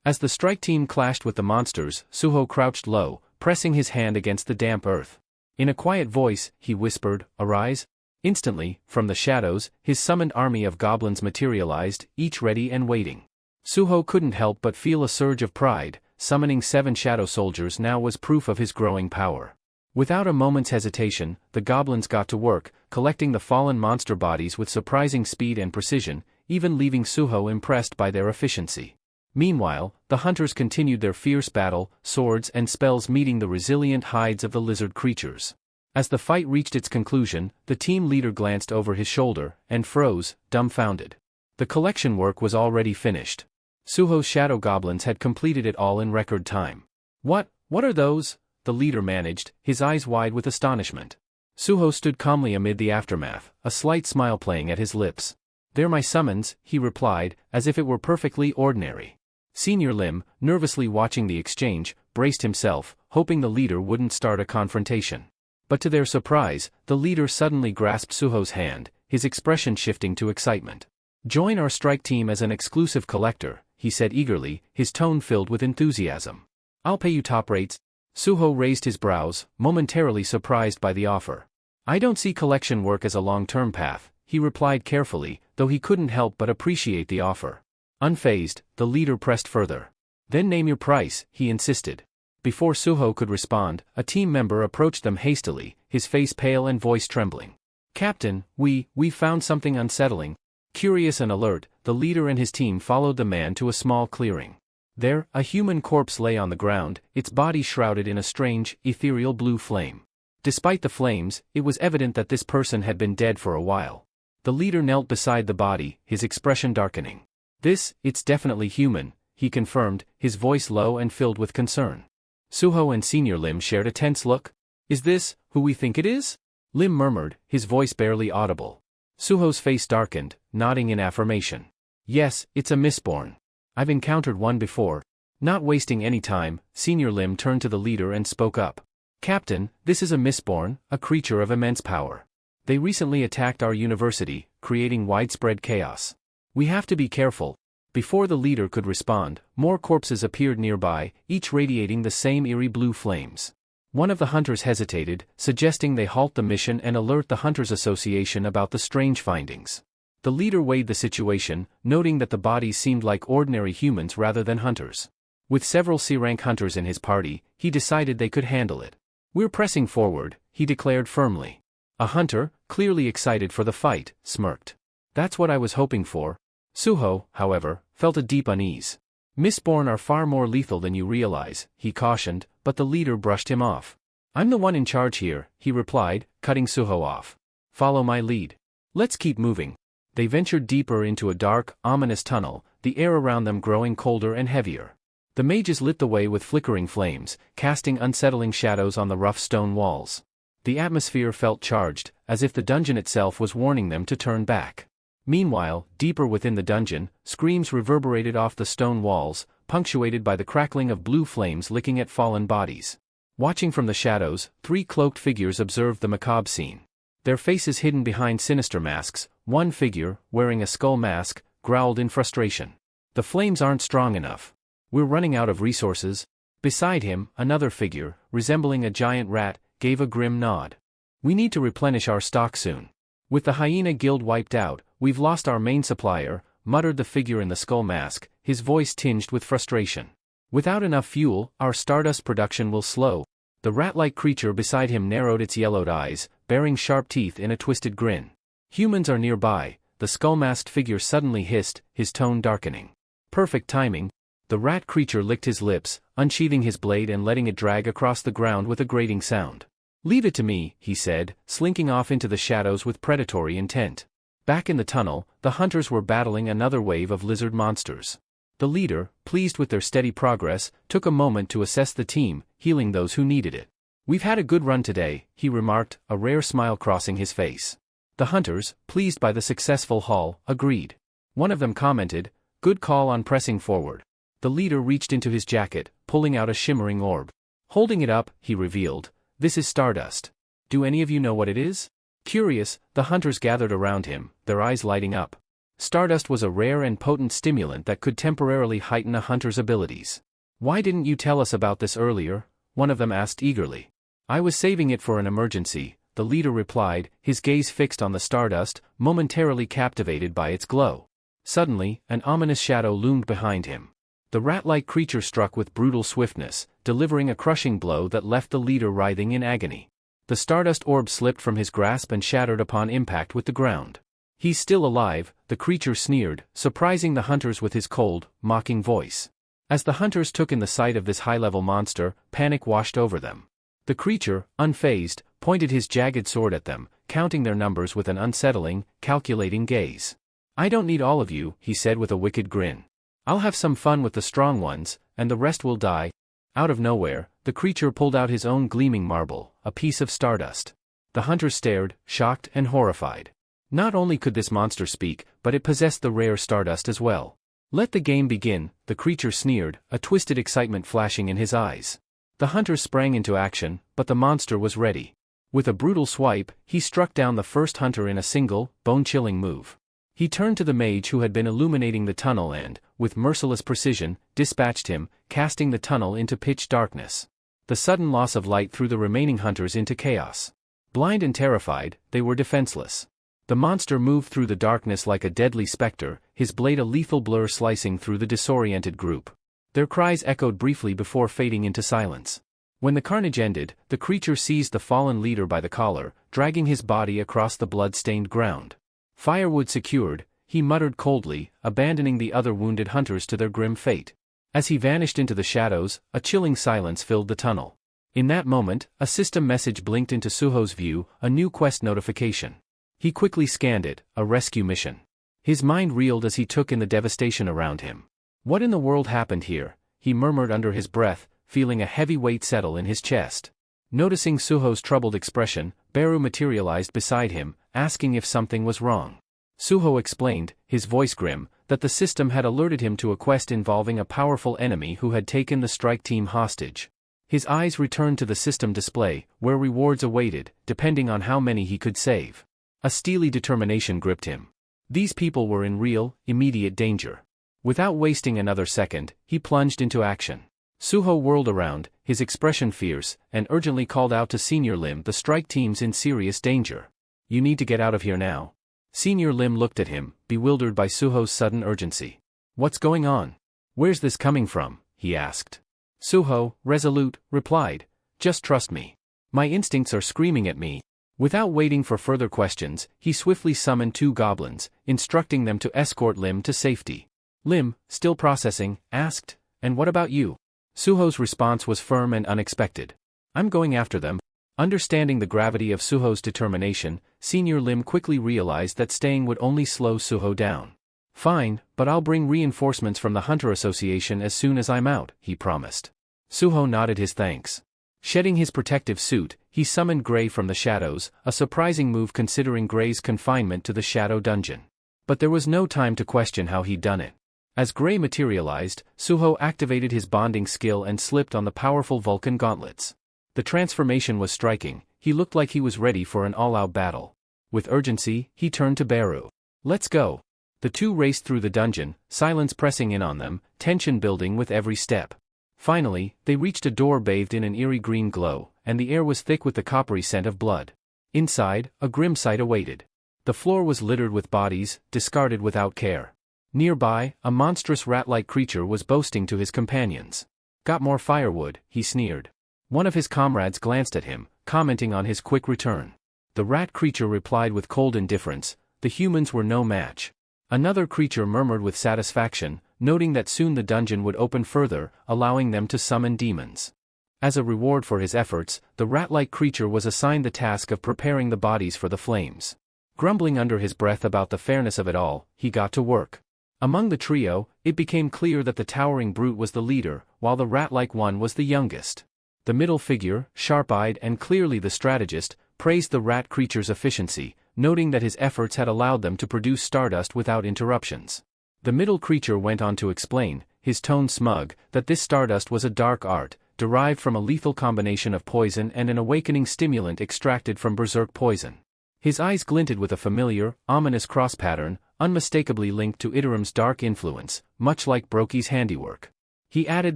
As the strike team clashed with the monsters, Suho crouched low, pressing his hand against the damp earth. In a quiet voice, he whispered, "Arise." Instantly, from the shadows, his summoned army of goblins materialized, each ready and waiting. Suho couldn't help but feel a surge of pride. Summoning 7 shadow soldiers now was proof of his growing power. Without a moment's hesitation, the goblins got to work, collecting the fallen monster bodies with surprising speed and precision, even leaving Suho impressed by their efficiency. Meanwhile, the hunters continued their fierce battle, swords and spells meeting the resilient hides of the lizard creatures. As the fight reached its conclusion, the team leader glanced over his shoulder and froze, dumbfounded. The collection work was already finished. Suho's shadow goblins had completed it all in record time. What are those?" the leader managed, his eyes wide with astonishment. Suho stood calmly amid the aftermath, a slight smile playing at his lips. "They're my summons," he replied, as if it were perfectly ordinary. Senior Lim, nervously watching the exchange, braced himself, hoping the leader wouldn't start a confrontation. But to their surprise, the leader suddenly grasped Suho's hand, his expression shifting to excitement. "Join our strike team as an exclusive collector," he said eagerly, his tone filled with enthusiasm. "I'll pay you top rates." Suho raised his brows, momentarily surprised by the offer. "I don't see collection work as a long-term path," he replied carefully, though he couldn't help but appreciate the offer. Unfazed, the leader pressed further. "Then name your price," he insisted. Before Suho could respond, a team member approached them hastily, his face pale and voice trembling. "Captain, we found something unsettling." Curious and alert, the leader and his team followed the man to a small clearing. There, a human corpse lay on the ground, its body shrouded in a strange, ethereal blue flame. Despite the flames, it was evident that this person had been dead for a while. The leader knelt beside the body, his expression darkening. It's definitely human," he confirmed, his voice low and filled with concern. Suho and Senior Lim shared a tense look. "Is this who we think it is?" Lim murmured, his voice barely audible. Suho's face darkened, nodding in affirmation. "Yes, it's a mistborn. I've encountered one before." Not wasting any time, Senior Lim turned to the leader and spoke up. "Captain, this is a mistborn, a creature of immense power. They recently attacked our university, creating widespread chaos. We have to be careful." Before the leader could respond, more corpses appeared nearby, each radiating the same eerie blue flames. One of the hunters hesitated, suggesting they halt the mission and alert the Hunters Association about the strange findings. The leader weighed the situation, noting that the bodies seemed like ordinary humans rather than hunters. With several C-rank hunters in his party, he decided they could handle it. "We're pressing forward," he declared firmly. A hunter, clearly excited for the fight, smirked. "That's what I was hoping for." Suho, however, felt a deep unease. "Mistborn are far more lethal than you realize," he cautioned, but the leader brushed him off. "I'm the one in charge here," he replied, cutting Suho off. "Follow my lead. Let's keep moving." They ventured deeper into a dark, ominous tunnel, the air around them growing colder and heavier. The mages lit the way with flickering flames, casting unsettling shadows on the rough stone walls. The atmosphere felt charged, as if the dungeon itself was warning them to turn back. Meanwhile, deeper within the dungeon, screams reverberated off the stone walls, punctuated by the crackling of blue flames licking at fallen bodies. Watching from the shadows, 3 cloaked figures observed the macabre scene. Their faces hidden behind sinister masks, one figure, wearing a skull mask, growled in frustration. "The flames aren't strong enough. We're running out of resources." Beside him, another figure, resembling a giant rat, gave a grim nod. "We need to replenish our stock soon. With the hyena guild wiped out, we've lost our main supplier," muttered the figure in the skull mask, his voice tinged with frustration. "Without enough fuel, our stardust production will slow." The rat-like creature beside him narrowed its yellowed eyes, baring sharp teeth in a twisted grin. "Humans are nearby," the skull-masked figure suddenly hissed, his tone darkening. Perfect timing. The rat creature licked his lips, unsheathing his blade and letting it drag across the ground with a grating sound. "Leave it to me," he said, slinking off into the shadows with predatory intent. Back in the tunnel, the hunters were battling another wave of lizard monsters. The leader, pleased with their steady progress, took a moment to assess the team, healing those who needed it. "We've had a good run today," he remarked, a rare smile crossing his face. The hunters, pleased by the successful haul, agreed. One of them commented, "Good call on pressing forward. The leader reached into his jacket, pulling out a shimmering orb. Holding it up, he revealed, "This is stardust. Do any of you know what it is?" Curious, the hunters gathered around him, their eyes lighting up. Stardust was a rare and potent stimulant that could temporarily heighten a hunter's abilities. "Why didn't you tell us about this earlier?" one of them asked eagerly. "I was saving it for an emergency," the leader replied, his gaze fixed on the stardust, momentarily captivated by its glow. Suddenly, an ominous shadow loomed behind him. The rat-like creature struck with brutal swiftness, delivering a crushing blow that left the leader writhing in agony. The stardust orb slipped from his grasp and shattered upon impact with the ground. "He's still alive," the creature sneered, surprising the hunters with his cold, mocking voice. As the hunters took in the sight of this high-level monster, panic washed over them. The creature, unfazed, pointed his jagged sword at them, counting their numbers with an unsettling, calculating gaze. "I don't need all of you," he said with a wicked grin. "I'll have some fun with the strong ones, and the rest will die." Out of nowhere, the creature pulled out his own gleaming marble, a piece of stardust. The hunters stared, shocked and horrified. Not only could this monster speak, but it possessed the rare stardust as well. "Let the game begin," the creature sneered, a twisted excitement flashing in his eyes. The hunters sprang into action, but the monster was ready. With a brutal swipe, he struck down the first hunter in a single, bone-chilling move. He turned to the mage who had been illuminating the tunnel and, with merciless precision, dispatched him, casting the tunnel into pitch darkness. The sudden loss of light threw the remaining hunters into chaos. Blind and terrified, they were defenseless. The monster moved through the darkness like a deadly specter, his blade a lethal blur slicing through the disoriented group. Their cries echoed briefly before fading into silence. When the carnage ended, the creature seized the fallen leader by the collar, dragging his body across the blood-stained ground. Firewood secured, he muttered coldly, abandoning the other wounded hunters to their grim fate. As he vanished into the shadows, a chilling silence filled the tunnel. In that moment, a system message blinked into Suho's view, a new quest notification. He quickly scanned it, a rescue mission. His mind reeled as he took in the devastation around him. What in the world happened here? He murmured under his breath, feeling a heavy weight settle in his chest. Noticing Suho's troubled expression, Beru materialized beside him, asking if something was wrong. Suho explained, his voice grim, that the system had alerted him to a quest involving a powerful enemy who had taken the strike team hostage. His eyes returned to the system display, where rewards awaited, depending on how many he could save. A steely determination gripped him. These people were in real, immediate danger. Without wasting another second, he plunged into action. Suho whirled around, his expression fierce, and urgently called out to Senior Lim, "The strike team's in serious danger. You need to get out of here now." Senior Lim looked at him, bewildered by Suho's sudden urgency. "What's going on? Where's this coming from?" he asked. Suho, resolute, replied, "Just trust me. My instincts are screaming at me." Without waiting for further questions, he swiftly summoned 2 goblins, instructing them to escort Lim to safety. Lim, still processing, asked, "And what about you?" Suho's response was firm and unexpected. "I'm going after them." Understanding the gravity of Suho's determination, Senior Lim quickly realized that staying would only slow Suho down. "Fine, but I'll bring reinforcements from the Hunter Association as soon as I'm out," he promised. Suho nodded his thanks. Shedding his protective suit, he summoned Gray from the shadows, a surprising move considering Gray's confinement to the shadow dungeon. But there was no time to question how he'd done it. As Gray materialized, Suho activated his bonding skill and slipped on the powerful Vulcan gauntlets. The transformation was striking, he looked like he was ready for an all-out battle. With urgency, he turned to Beru. "Let's go." The two raced through the dungeon, silence pressing in on them, tension building with every step. Finally, they reached a door bathed in an eerie green glow, and the air was thick with the coppery scent of blood. Inside, a grim sight awaited. The floor was littered with bodies, discarded without care. Nearby, a monstrous rat-like creature was boasting to his companions. "Got more firewood," he sneered. One of his comrades glanced at him, commenting on his quick return. The rat creature replied with cold indifference, "The humans were no match." Another creature murmured with satisfaction, noting that soon the dungeon would open further, allowing them to summon demons. As a reward for his efforts, the rat-like creature was assigned the task of preparing the bodies for the flames. Grumbling under his breath about the fairness of it all, he got to work. Among the trio, it became clear that the towering brute was the leader, while the rat-like one was the youngest. The middle figure, sharp-eyed and clearly the strategist, praised the rat creature's efficiency, noting that his efforts had allowed them to produce stardust without interruptions. The middle creature went on to explain, his tone smug, that this stardust was a dark art, derived from a lethal combination of poison and an awakening stimulant extracted from berserk poison. His eyes glinted with a familiar, ominous cross pattern, unmistakably linked to Iterim's dark influence, much like Brokey's handiwork. He added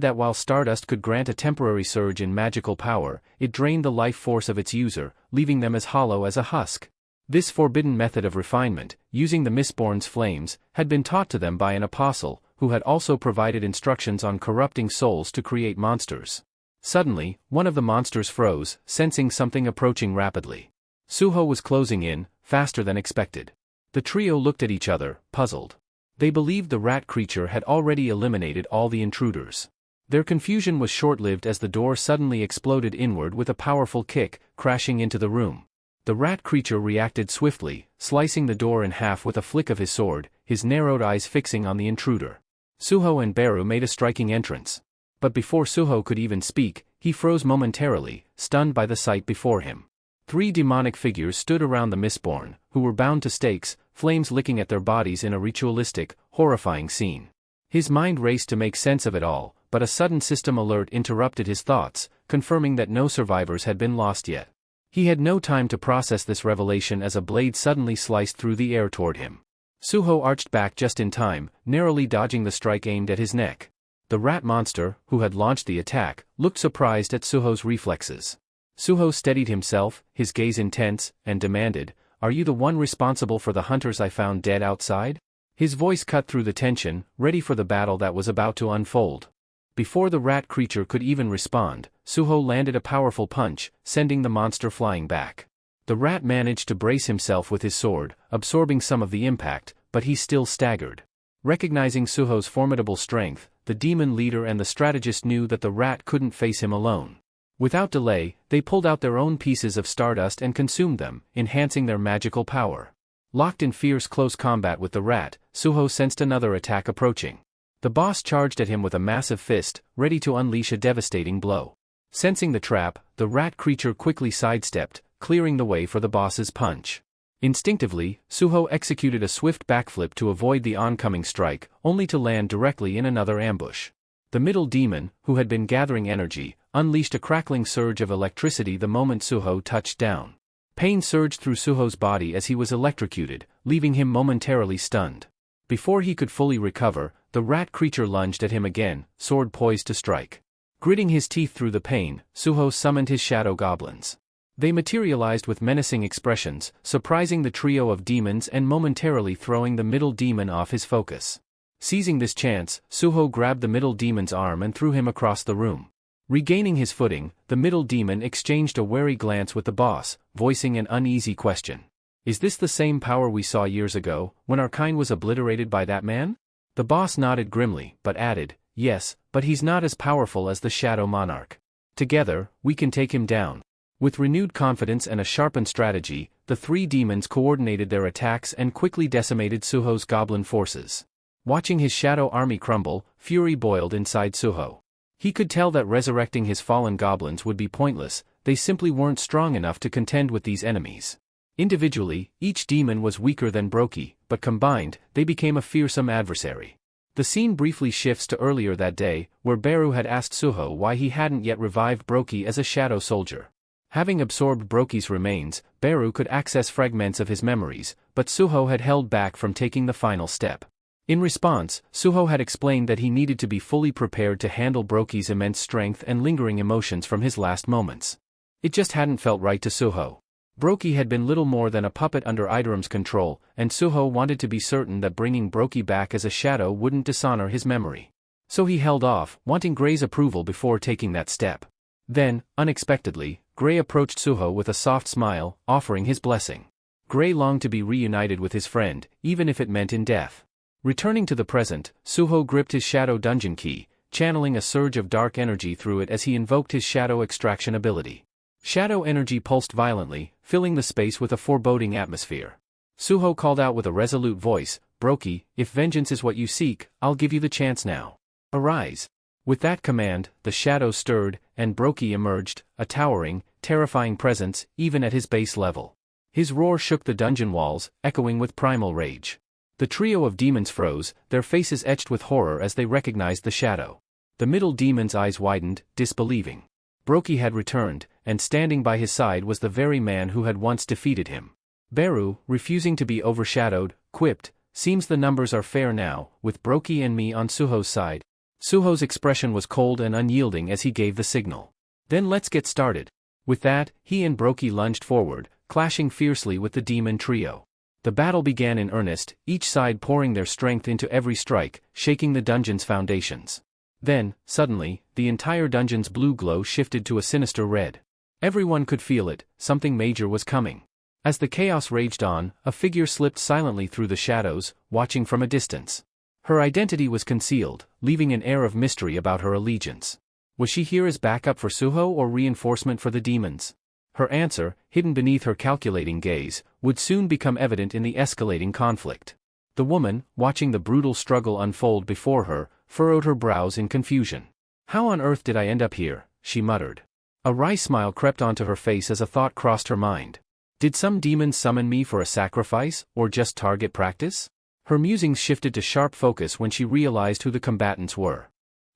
that while stardust could grant a temporary surge in magical power, it drained the life force of its user, leaving them as hollow as a husk. This forbidden method of refinement, using the Mistborn's flames, had been taught to them by an apostle, who had also provided instructions on corrupting souls to create monsters. Suddenly, one of the monsters froze, sensing something approaching rapidly. Suho was closing in, faster than expected. The trio looked at each other, puzzled. They believed the rat creature had already eliminated all the intruders. Their confusion was short-lived as the door suddenly exploded inward with a powerful kick, crashing into the room. The rat creature reacted swiftly, slicing the door in half with a flick of his sword, his narrowed eyes fixing on the intruder. Suho and Beru made a striking entrance. But before Suho could even speak, he froze momentarily, stunned by the sight before him. 3 demonic figures stood around the Mistborn, who were bound to stakes, flames licking at their bodies in a ritualistic, horrifying scene. His mind raced to make sense of it all, but a sudden system alert interrupted his thoughts, confirming that no survivors had been lost yet. He had no time to process this revelation as a blade suddenly sliced through the air toward him. Suho arched back just in time, narrowly dodging the strike aimed at his neck. The rat monster, who had launched the attack, looked surprised at Suho's reflexes. Suho steadied himself, his gaze intense, and demanded, "Are you the one responsible for the hunters I found dead outside?" His voice cut through the tension, ready for the battle that was about to unfold. Before the rat creature could even respond, Suho landed a powerful punch, sending the monster flying back. The rat managed to brace himself with his sword, absorbing some of the impact, but he still staggered. Recognizing Suho's formidable strength, the demon leader and the strategist knew that the rat couldn't face him alone. Without delay, they pulled out their own pieces of stardust and consumed them, enhancing their magical power. Locked in fierce close combat with the rat, Suho sensed another attack approaching. The boss charged at him with a massive fist, ready to unleash a devastating blow. Sensing the trap, the rat creature quickly sidestepped, clearing the way for the boss's punch. Instinctively, Suho executed a swift backflip to avoid the oncoming strike, only to land directly in another ambush. The middle demon, who had been gathering energy, unleashed a crackling surge of electricity the moment Suho touched down. Pain surged through Suho's body as he was electrocuted, leaving him momentarily stunned. Before he could fully recover, the rat creature lunged at him again, sword poised to strike. Gritting his teeth through the pain, Suho summoned his shadow goblins. They materialized with menacing expressions, surprising the trio of demons and momentarily throwing the middle demon off his focus. Seizing this chance, Suho grabbed the middle demon's arm and threw him across the room. Regaining his footing, the middle demon exchanged a wary glance with the boss, voicing an uneasy question. "Is this the same power we saw years ago, when our kind was obliterated by that man?" The boss nodded grimly, but added, "Yes, but he's not as powerful as the Shadow Monarch. Together, we can take him down." With renewed confidence and a sharpened strategy, the 3 demons coordinated their attacks and quickly decimated Suho's goblin forces. Watching his shadow army crumble, fury boiled inside Suho. He could tell that resurrecting his fallen goblins would be pointless, they simply weren't strong enough to contend with these enemies. Individually, each demon was weaker than Brokey, but combined, they became a fearsome adversary. The scene briefly shifts to earlier that day, where Beru had asked Suho why he hadn't yet revived Brokey as a shadow soldier. Having absorbed Brokey's remains, Beru could access fragments of his memories, but Suho had held back from taking the final step. In response, Suho had explained that he needed to be fully prepared to handle Brokey's immense strength and lingering emotions from his last moments. It just hadn't felt right to Suho. Brokey had been little more than a puppet under Iterim's control, and Suho wanted to be certain that bringing Brokey back as a shadow wouldn't dishonor his memory. So he held off, wanting Gray's approval before taking that step. Then, unexpectedly, Gray approached Suho with a soft smile, offering his blessing. Gray longed to be reunited with his friend, even if it meant in death. Returning to the present, Suho gripped his shadow dungeon key, channeling a surge of dark energy through it as he invoked his shadow extraction ability. Shadow energy pulsed violently, filling the space with a foreboding atmosphere. Suho called out with a resolute voice, "Brokey, if vengeance is what you seek, I'll give you the chance now. Arise." With that command, the shadow stirred, and Brokey emerged, a towering, terrifying presence, even at his base level. His roar shook the dungeon walls, echoing with primal rage. The trio of demons froze, their faces etched with horror as they recognized the shadow. The middle demon's eyes widened, disbelieving. Brokey had returned, and standing by his side was the very man who had once defeated him. Beru, refusing to be overshadowed, quipped, "Seems the numbers are fair now, with Brokey and me on Suho's side." Suho's expression was cold and unyielding as he gave the signal. "Then let's get started." With that, he and Brokey lunged forward, clashing fiercely with the demon trio. The battle began in earnest, each side pouring their strength into every strike, shaking the dungeon's foundations. Then, suddenly, the entire dungeon's blue glow shifted to a sinister red. Everyone could feel it, something major was coming. As the chaos raged on, a figure slipped silently through the shadows, watching from a distance. Her identity was concealed, leaving an air of mystery about her allegiance. Was she here as backup for Suho or reinforcement for the demons? Her answer, hidden beneath her calculating gaze, would soon become evident in the escalating conflict. The woman, watching the brutal struggle unfold before her, furrowed her brows in confusion. "How on earth did I end up here?" she muttered. A wry smile crept onto her face as a thought crossed her mind. Did some demon summon me for a sacrifice, or just target practice? Her musings shifted to sharp focus when she realized who the combatants were.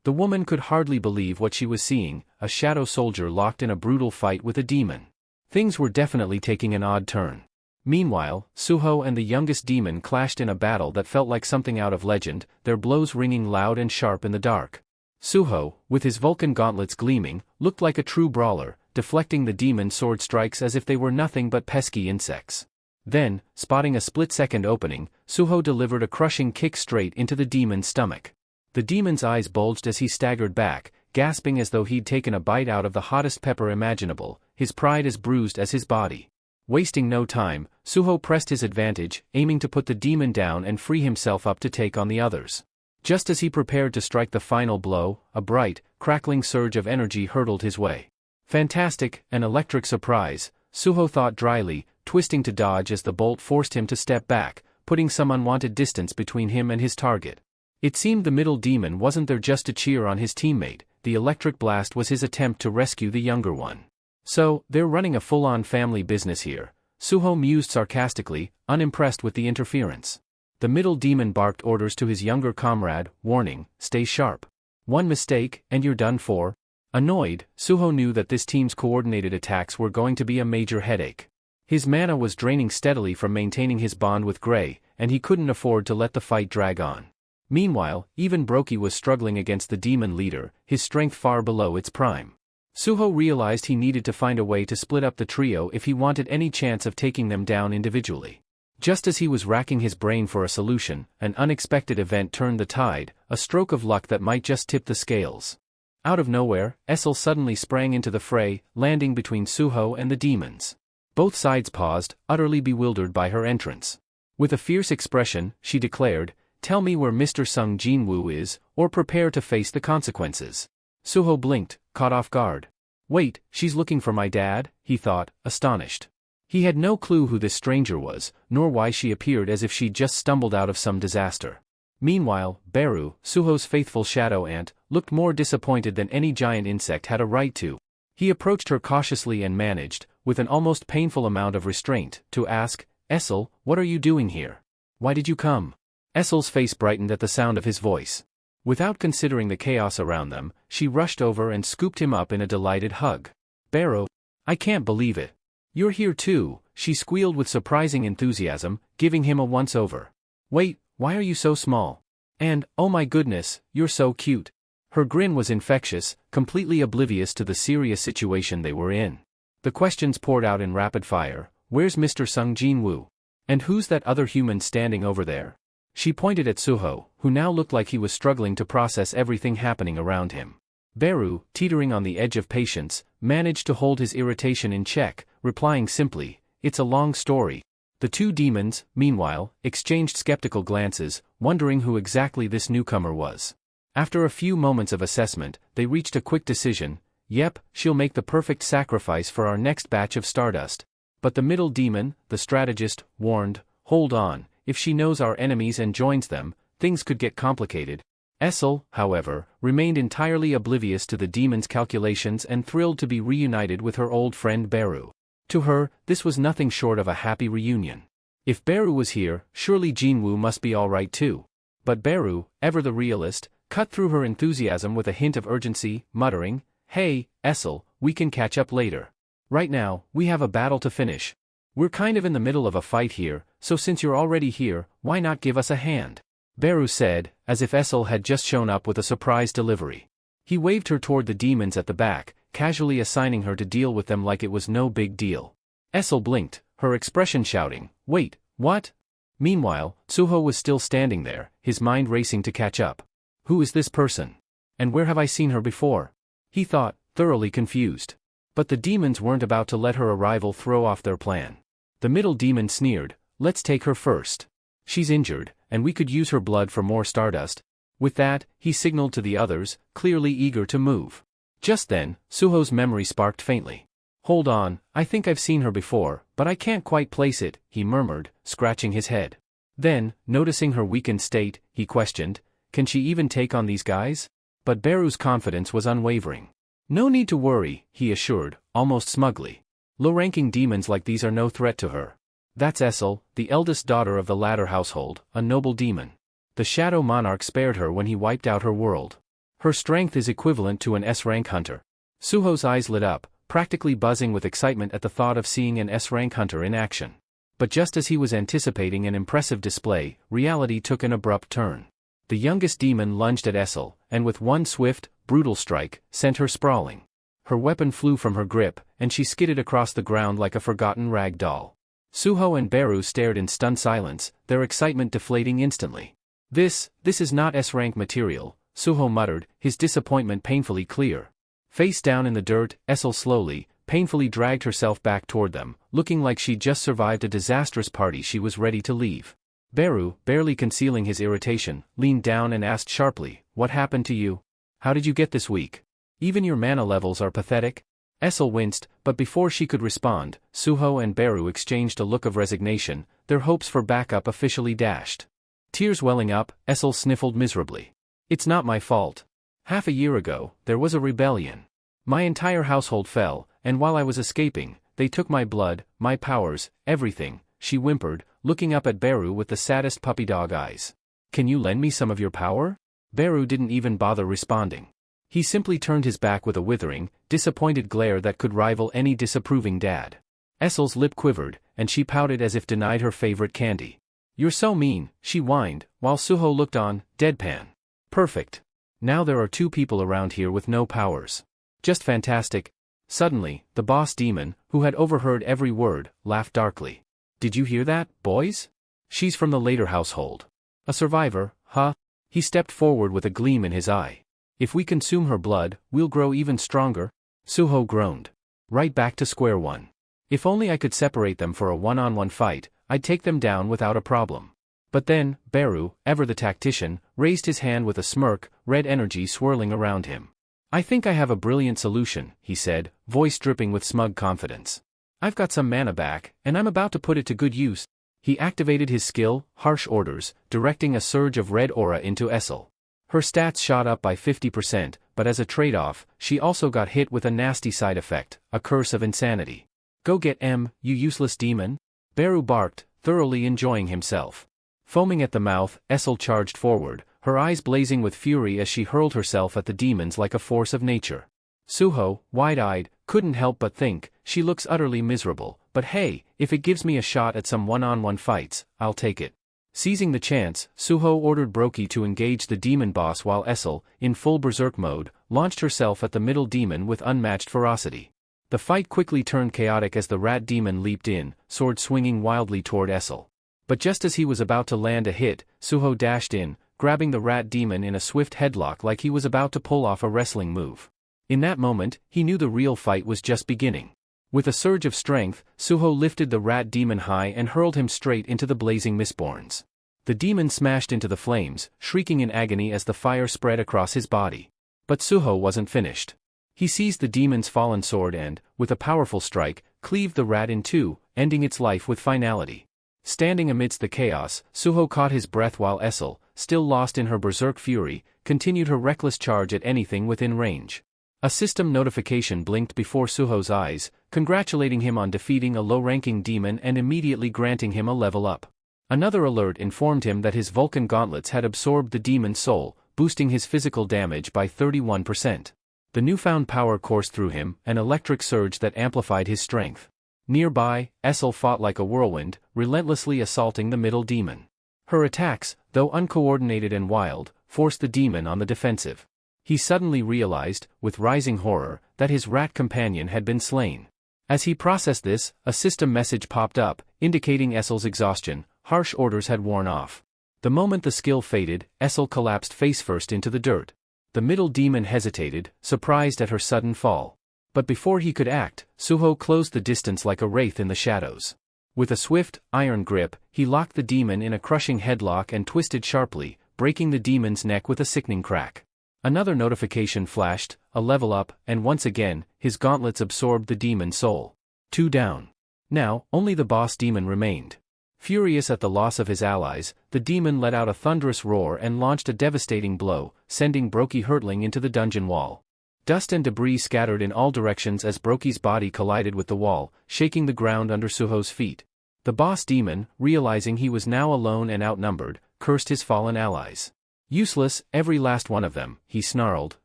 The woman could hardly believe what she was seeing, a shadow soldier locked in a brutal fight with a demon. Things were definitely taking an odd turn. Meanwhile, Suho and the youngest demon clashed in a battle that felt like something out of legend, their blows ringing loud and sharp in the dark. Suho, with his Vulcan gauntlets gleaming, looked like a true brawler, deflecting the demon's sword strikes as if they were nothing but pesky insects. Then, spotting a split-second opening, Suho delivered a crushing kick straight into the demon's stomach. The demon's eyes bulged as he staggered back, gasping as though he'd taken a bite out of the hottest pepper imaginable, his pride as bruised as his body. Wasting no time, Suho pressed his advantage, aiming to put the demon down and free himself up to take on the others. Just as he prepared to strike the final blow, a bright, crackling surge of energy hurtled his way. Fantastic, an electric surprise, Suho thought dryly, twisting to dodge as the bolt forced him to step back, putting some unwanted distance between him and his target. It seemed the middle demon wasn't there just to cheer on his teammate, the electric blast was his attempt to rescue the younger one. "So, they're running a full-on family business here," Suho mused sarcastically, unimpressed with the interference. The middle demon barked orders to his younger comrade, warning, "Stay sharp. One mistake, and you're done for." Annoyed, Suho knew that this team's coordinated attacks were going to be a major headache. His mana was draining steadily from maintaining his bond with Grey, and he couldn't afford to let the fight drag on. Meanwhile, even Brokey was struggling against the demon leader, his strength far below its prime. Suho realized he needed to find a way to split up the trio if he wanted any chance of taking them down individually. Just as he was racking his brain for a solution, an unexpected event turned the tide, a stroke of luck that might just tip the scales. Out of nowhere, Essel suddenly sprang into the fray, landing between Suho and the demons. Both sides paused, utterly bewildered by her entrance. With a fierce expression, she declared, "Tell me where Mr. Sung Jin-woo is, or prepare to face the consequences." Suho blinked, caught off guard. "Wait, she's looking for my dad?" he thought, astonished. He had no clue who this stranger was, nor why she appeared as if she'd just stumbled out of some disaster. Meanwhile, Beru, Suho's faithful shadow ant, looked more disappointed than any giant insect had a right to. He approached her cautiously and managed, with an almost painful amount of restraint, to ask, "Essel, what are you doing here? Why did you come?" Essel's face brightened at the sound of his voice. Without considering the chaos around them, she rushed over and scooped him up in a delighted hug. "Beru, I can't believe it. You're here too," she squealed with surprising enthusiasm, giving him a once-over. "Wait, why are you so small? And, oh my goodness, you're so cute." Her grin was infectious, completely oblivious to the serious situation they were in. The questions poured out in rapid fire. "Where's Mr. Sung Jin-woo? And who's that other human standing over there?" She pointed at Suho, who now looked like he was struggling to process everything happening around him. Beru, teetering on the edge of patience, managed to hold his irritation in check, replying simply, "It's a long story." The two demons, meanwhile, exchanged skeptical glances, wondering who exactly this newcomer was. After a few moments of assessment, they reached a quick decision. "Yep, she'll make the perfect sacrifice for our next batch of Stardust." But the middle demon, the strategist, warned, "Hold on, if she knows our enemies and joins them, things could get complicated." Essel, however, remained entirely oblivious to the demon's calculations and thrilled to be reunited with her old friend Beru. To her, this was nothing short of a happy reunion. If Beru was here, surely Jinwoo must be alright too. But Beru, ever the realist, cut through her enthusiasm with a hint of urgency, muttering, "Hey, Essel, we can catch up later. Right now, we have a battle to finish. We're kind of in the middle of a fight here, so since you're already here, why not give us a hand?" Beru said, as if Essel had just shown up with a surprise delivery. He waved her toward the demons at the back, casually assigning her to deal with them like it was no big deal. Essel blinked, her expression shouting, "Wait, what?" Meanwhile, Suho was still standing there, his mind racing to catch up. Who is this person? And where have I seen her before? He thought, thoroughly confused. But the demons weren't about to let her arrival throw off their plan. The middle demon sneered, "Let's take her first. She's injured, and we could use her blood for more stardust." With that, he signaled to the others, clearly eager to move. Just then, Suho's memory sparked faintly. "Hold on, I think I've seen her before, but I can't quite place it," he murmured, scratching his head. Then, noticing her weakened state, he questioned, "Can she even take on these guys?" But Beru's confidence was unwavering. "No need to worry," he assured, almost smugly. "Low-ranking demons like these are no threat to her. That's Essel, the eldest daughter of the latter household, a noble demon. The Shadow Monarch spared her when he wiped out her world. Her strength is equivalent to an S-rank hunter." Suho's eyes lit up, practically buzzing with excitement at the thought of seeing an S-rank hunter in action. But just as he was anticipating an impressive display, reality took an abrupt turn. The youngest demon lunged at Essel, and with one swift, brutal strike, sent her sprawling. Her weapon flew from her grip, and she skidded across the ground like a forgotten rag doll. Suho and Beru stared in stunned silence, their excitement deflating instantly. This is not S-rank material," Suho muttered, his disappointment painfully clear. Face down in the dirt, Essel slowly, painfully dragged herself back toward them, looking like she'd just survived a disastrous party she was ready to leave. Beru, barely concealing his irritation, leaned down and asked sharply, "What happened to you? How did you get this weak? Even your mana levels are pathetic?" Essel winced, but before she could respond, Suho and Beru exchanged a look of resignation, their hopes for backup officially dashed. Tears welling up, Essel sniffled miserably. "It's not my fault. Half a year ago, there was a rebellion. My entire household fell, and while I was escaping, they took my blood, my powers, everything," she whimpered, looking up at Beru with the saddest puppy dog eyes. "Can you lend me some of your power?" Beru didn't even bother responding. He simply turned his back with a withering, disappointed glare that could rival any disapproving dad. Essel's lip quivered, and she pouted as if denied her favorite candy. "You're so mean," she whined, while Suho looked on, deadpan. "Perfect. Now there are two people around here with no powers. Just fantastic." Suddenly, the boss demon, who had overheard every word, laughed darkly. "Did you hear that, boys? She's from the later household. A survivor, huh?" He stepped forward with a gleam in his eye. "If we consume her blood, we'll grow even stronger." Suho groaned. "Right back to square one. If only I could separate them for a one-on-one fight, I'd take them down without a problem." But then, Beru, ever the tactician, raised his hand with a smirk, red energy swirling around him. "I think I have a brilliant solution," he said, voice dripping with smug confidence. "I've got some mana back, and I'm about to put it to good use." He activated his skill, Harsh Orders, directing a surge of red aura into Essel. Her stats shot up by 50%, but as a trade-off, she also got hit with a nasty side effect, a curse of insanity. "Go get M, you useless demon!" Beru barked, thoroughly enjoying himself. Foaming at the mouth, Essel charged forward, her eyes blazing with fury as she hurled herself at the demons like a force of nature. Suho, wide-eyed, couldn't help but think, "She looks utterly miserable, but hey, if it gives me a shot at some one-on-one fights, I'll take it." Seizing the chance, Suho ordered Brokey to engage the demon boss while Essel, in full berserk mode, launched herself at the middle demon with unmatched ferocity. The fight quickly turned chaotic as the rat demon leaped in, sword swinging wildly toward Essel. But just as he was about to land a hit, Suho dashed in, grabbing the rat demon in a swift headlock like he was about to pull off a wrestling move. In that moment, he knew the real fight was just beginning. With a surge of strength, Suho lifted the rat demon high and hurled him straight into the blazing mistborns. The demon smashed into the flames, shrieking in agony as the fire spread across his body. But Suho wasn't finished. He seized the demon's fallen sword and, with a powerful strike, cleaved the rat in two, ending its life with finality. Standing amidst the chaos, Suho caught his breath while Essel, still lost in her berserk fury, continued her reckless charge at anything within range. A system notification blinked before Suho's eyes, congratulating him on defeating a low-ranking demon and immediately granting him a level up. Another alert informed him that his Vulcan gauntlets had absorbed the demon's soul, boosting his physical damage by 31%. The newfound power coursed through him, an electric surge that amplified his strength. Nearby, Essel fought like a whirlwind, relentlessly assaulting the middle demon. Her attacks, though uncoordinated and wild, forced the demon on the defensive. He suddenly realized, with rising horror, that his rat companion had been slain. As he processed this, a system message popped up, indicating Essel's exhaustion. Harsh orders had worn off. The moment the skill faded, Essel collapsed face-first into the dirt. The middle demon hesitated, surprised at her sudden fall. But before he could act, Suho closed the distance like a wraith in the shadows. With a swift, iron grip, he locked the demon in a crushing headlock and twisted sharply, breaking the demon's neck with a sickening crack. Another notification flashed, a level up, and once again, his gauntlets absorbed the demon's soul. 2 down. Now, only the boss demon remained. Furious at the loss of his allies, the demon let out a thunderous roar and launched a devastating blow, sending Brokey hurtling into the dungeon wall. Dust and debris scattered in all directions as Brokey's body collided with the wall, shaking the ground under Suho's feet. The boss demon, realizing he was now alone and outnumbered, cursed his fallen allies. Useless, every last one of them, he snarled,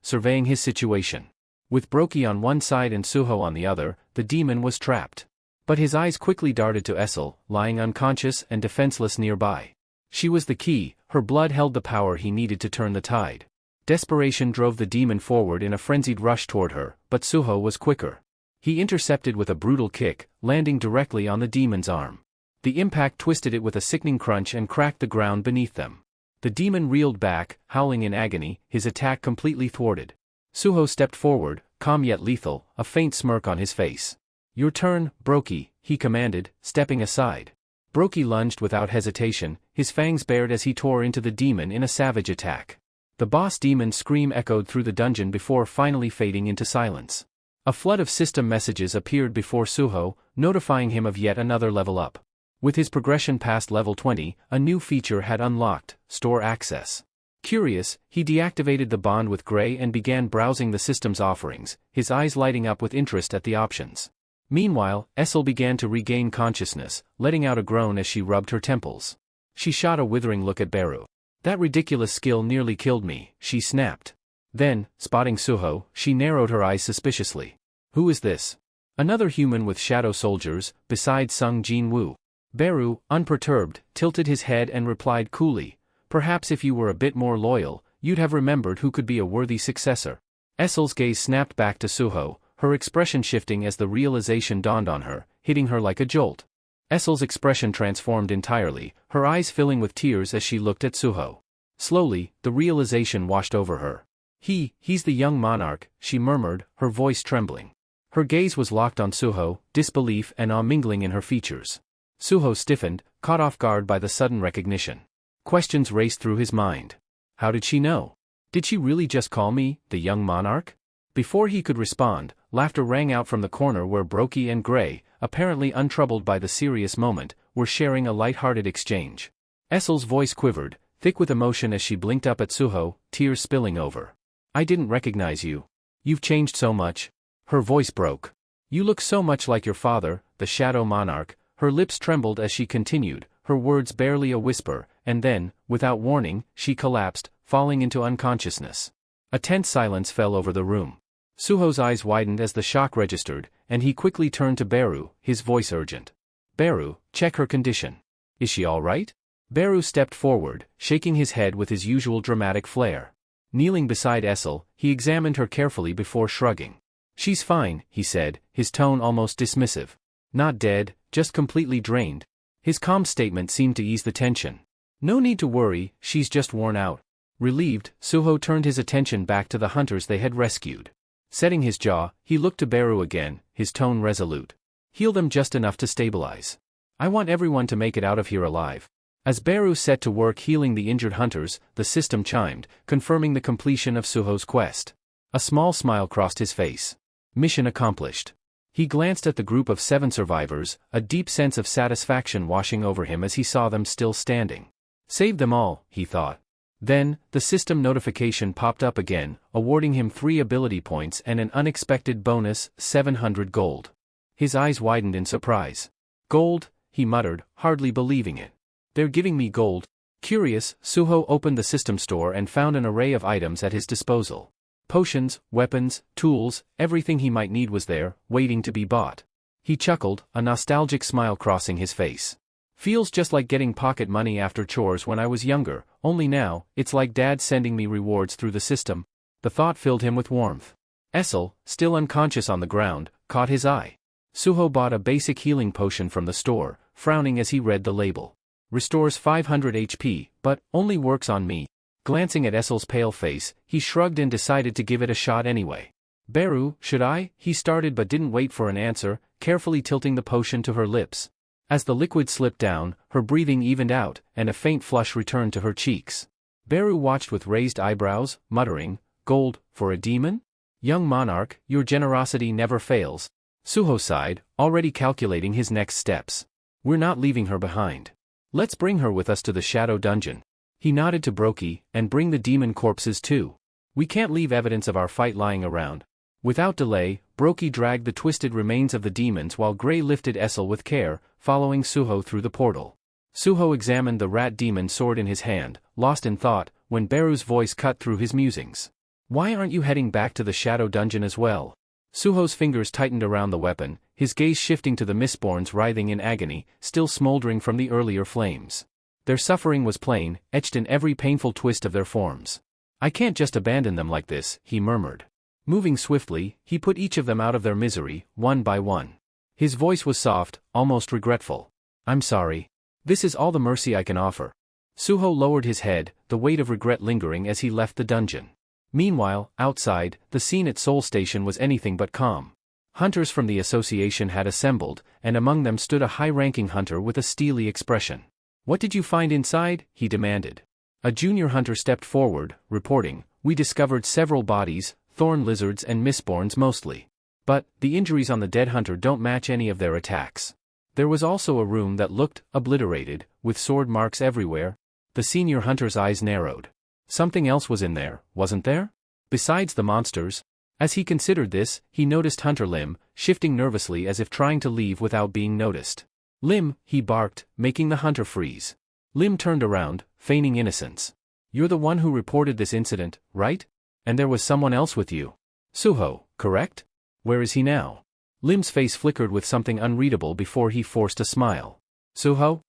surveying his situation. With Brokey on one side and Suho on the other, the demon was trapped. But his eyes quickly darted to Essel, lying unconscious and defenseless nearby. She was the key, her blood held the power he needed to turn the tide. Desperation drove the demon forward in a frenzied rush toward her, but Suho was quicker. He intercepted with a brutal kick, landing directly on the demon's arm. The impact twisted it with a sickening crunch and cracked the ground beneath them. The demon reeled back, howling in agony, his attack completely thwarted. Suho stepped forward, calm yet lethal, a faint smirk on his face. "Your turn, Brokey," he commanded, stepping aside. Brokey lunged without hesitation, his fangs bared as he tore into the demon in a savage attack. The boss demon's scream echoed through the dungeon before finally fading into silence. A flood of system messages appeared before Suho, notifying him of yet another level up. With his progression past level 20, a new feature had unlocked, store access. Curious, he deactivated the bond with Gray and began browsing the system's offerings, his eyes lighting up with interest at the options. Meanwhile, Essel began to regain consciousness, letting out a groan as she rubbed her temples. She shot a withering look at Beru. "That ridiculous skill nearly killed me," she snapped. Then, spotting Suho, she narrowed her eyes suspiciously. "Who is this?" "Another human with shadow soldiers, besides Sung Jin Woo." Beru, unperturbed, tilted his head and replied coolly, "Perhaps if you were a bit more loyal, you'd have remembered who could be a worthy successor." Essel's gaze snapped back to Suho, her expression shifting as the realization dawned on her, hitting her like a jolt. Essel's expression transformed entirely, her eyes filling with tears as she looked at Suho. Slowly, the realization washed over her. He's the young monarch," she murmured, her voice trembling. Her gaze was locked on Suho, disbelief and awe mingling in her features. Suho stiffened, caught off guard by the sudden recognition. Questions raced through his mind. How did she know? Did she really just call me, the young monarch? Before he could respond, laughter rang out from the corner where Brokey and Gray, apparently untroubled by the serious moment, were sharing a light-hearted exchange. Essel's voice quivered, thick with emotion as she blinked up at Suho, tears spilling over. "I didn't recognize you. You've changed so much." Her voice broke. "You look so much like your father, the Shadow Monarch." Her lips trembled as she continued, her words barely a whisper, and then, without warning, she collapsed, falling into unconsciousness. A tense silence fell over the room. Suho's eyes widened as the shock registered, and he quickly turned to Beru, his voice urgent. "Beru, check her condition. Is she all right?" Beru stepped forward, shaking his head with his usual dramatic flair. Kneeling beside Essel, he examined her carefully before shrugging. "She's fine," he said, his tone almost dismissive. "Not dead, just completely drained." His calm statement seemed to ease the tension. "No need to worry, she's just worn out." Relieved, Suho turned his attention back to the hunters they had rescued. Setting his jaw, he looked to Beru again, his tone resolute. "Heal them just enough to stabilize. I want everyone to make it out of here alive." As Beru set to work healing the injured hunters, the system chimed, confirming the completion of Suho's quest. A small smile crossed his face. Mission accomplished. He glanced at the group of 7 survivors, a deep sense of satisfaction washing over him as he saw them still standing. Saved them all, he thought. Then, the system notification popped up again, awarding him 3 ability points and an unexpected bonus, 700 gold. His eyes widened in surprise. Gold, he muttered, hardly believing it. They're giving me gold. Curious, Suho opened the system store and found an array of items at his disposal. Potions, weapons, tools, everything he might need was there, waiting to be bought. He chuckled, a nostalgic smile crossing his face. Feels just like getting pocket money after chores when I was younger, only now, it's like Dad sending me rewards through the system. The thought filled him with warmth. Essel, still unconscious on the ground, caught his eye. Suho bought a basic healing potion from the store, frowning as he read the label. Restores 500 HP, but only works on me. Glancing at Essel's pale face, he shrugged and decided to give it a shot anyway. Beru, should I? He started but didn't wait for an answer, carefully tilting the potion to her lips. As the liquid slipped down, her breathing evened out, and a faint flush returned to her cheeks. Beru watched with raised eyebrows, muttering, "Gold, for a demon? Young monarch, your generosity never fails." Suho sighed, already calculating his next steps. "We're not leaving her behind. Let's bring her with us to the Shadow Dungeon." He nodded to Brokey, "And bring the demon corpses too. We can't leave evidence of our fight lying around." Without delay, Brokey dragged the twisted remains of the demons while Grey lifted Essel with care, following Suho through the portal. Suho examined the rat demon sword in his hand, lost in thought, when Beru's voice cut through his musings. "Why aren't you heading back to the Shadow Dungeon as well?" Suho's fingers tightened around the weapon, his gaze shifting to the Mistborns writhing in agony, still smoldering from the earlier flames. Their suffering was plain, etched in every painful twist of their forms. "I can't just abandon them like this," he murmured. Moving swiftly, he put each of them out of their misery, one by one. His voice was soft, almost regretful. "I'm sorry. This is all the mercy I can offer." Suho lowered his head, the weight of regret lingering as he left the dungeon. Meanwhile, outside, the scene at Soul Station was anything but calm. Hunters from the association had assembled, and among them stood a high-ranking hunter with a steely expression. "What did you find inside?" he demanded. A junior hunter stepped forward, reporting, "We discovered several bodies, thorn lizards and mistborns mostly. But, the injuries on the dead hunter don't match any of their attacks. There was also a room that looked obliterated, with sword marks everywhere." The senior hunter's eyes narrowed. Something else was in there, wasn't there? Besides the monsters? As he considered this, he noticed Hunter Lim, shifting nervously as if trying to leave without being noticed. "Lim," he barked, making the hunter freeze. Lim turned around, feigning innocence. "You're the one who reported this incident, right? And there was someone else with you. Suho, correct? Where is he now?" Lim's face flickered with something unreadable before he forced a smile. "Suho?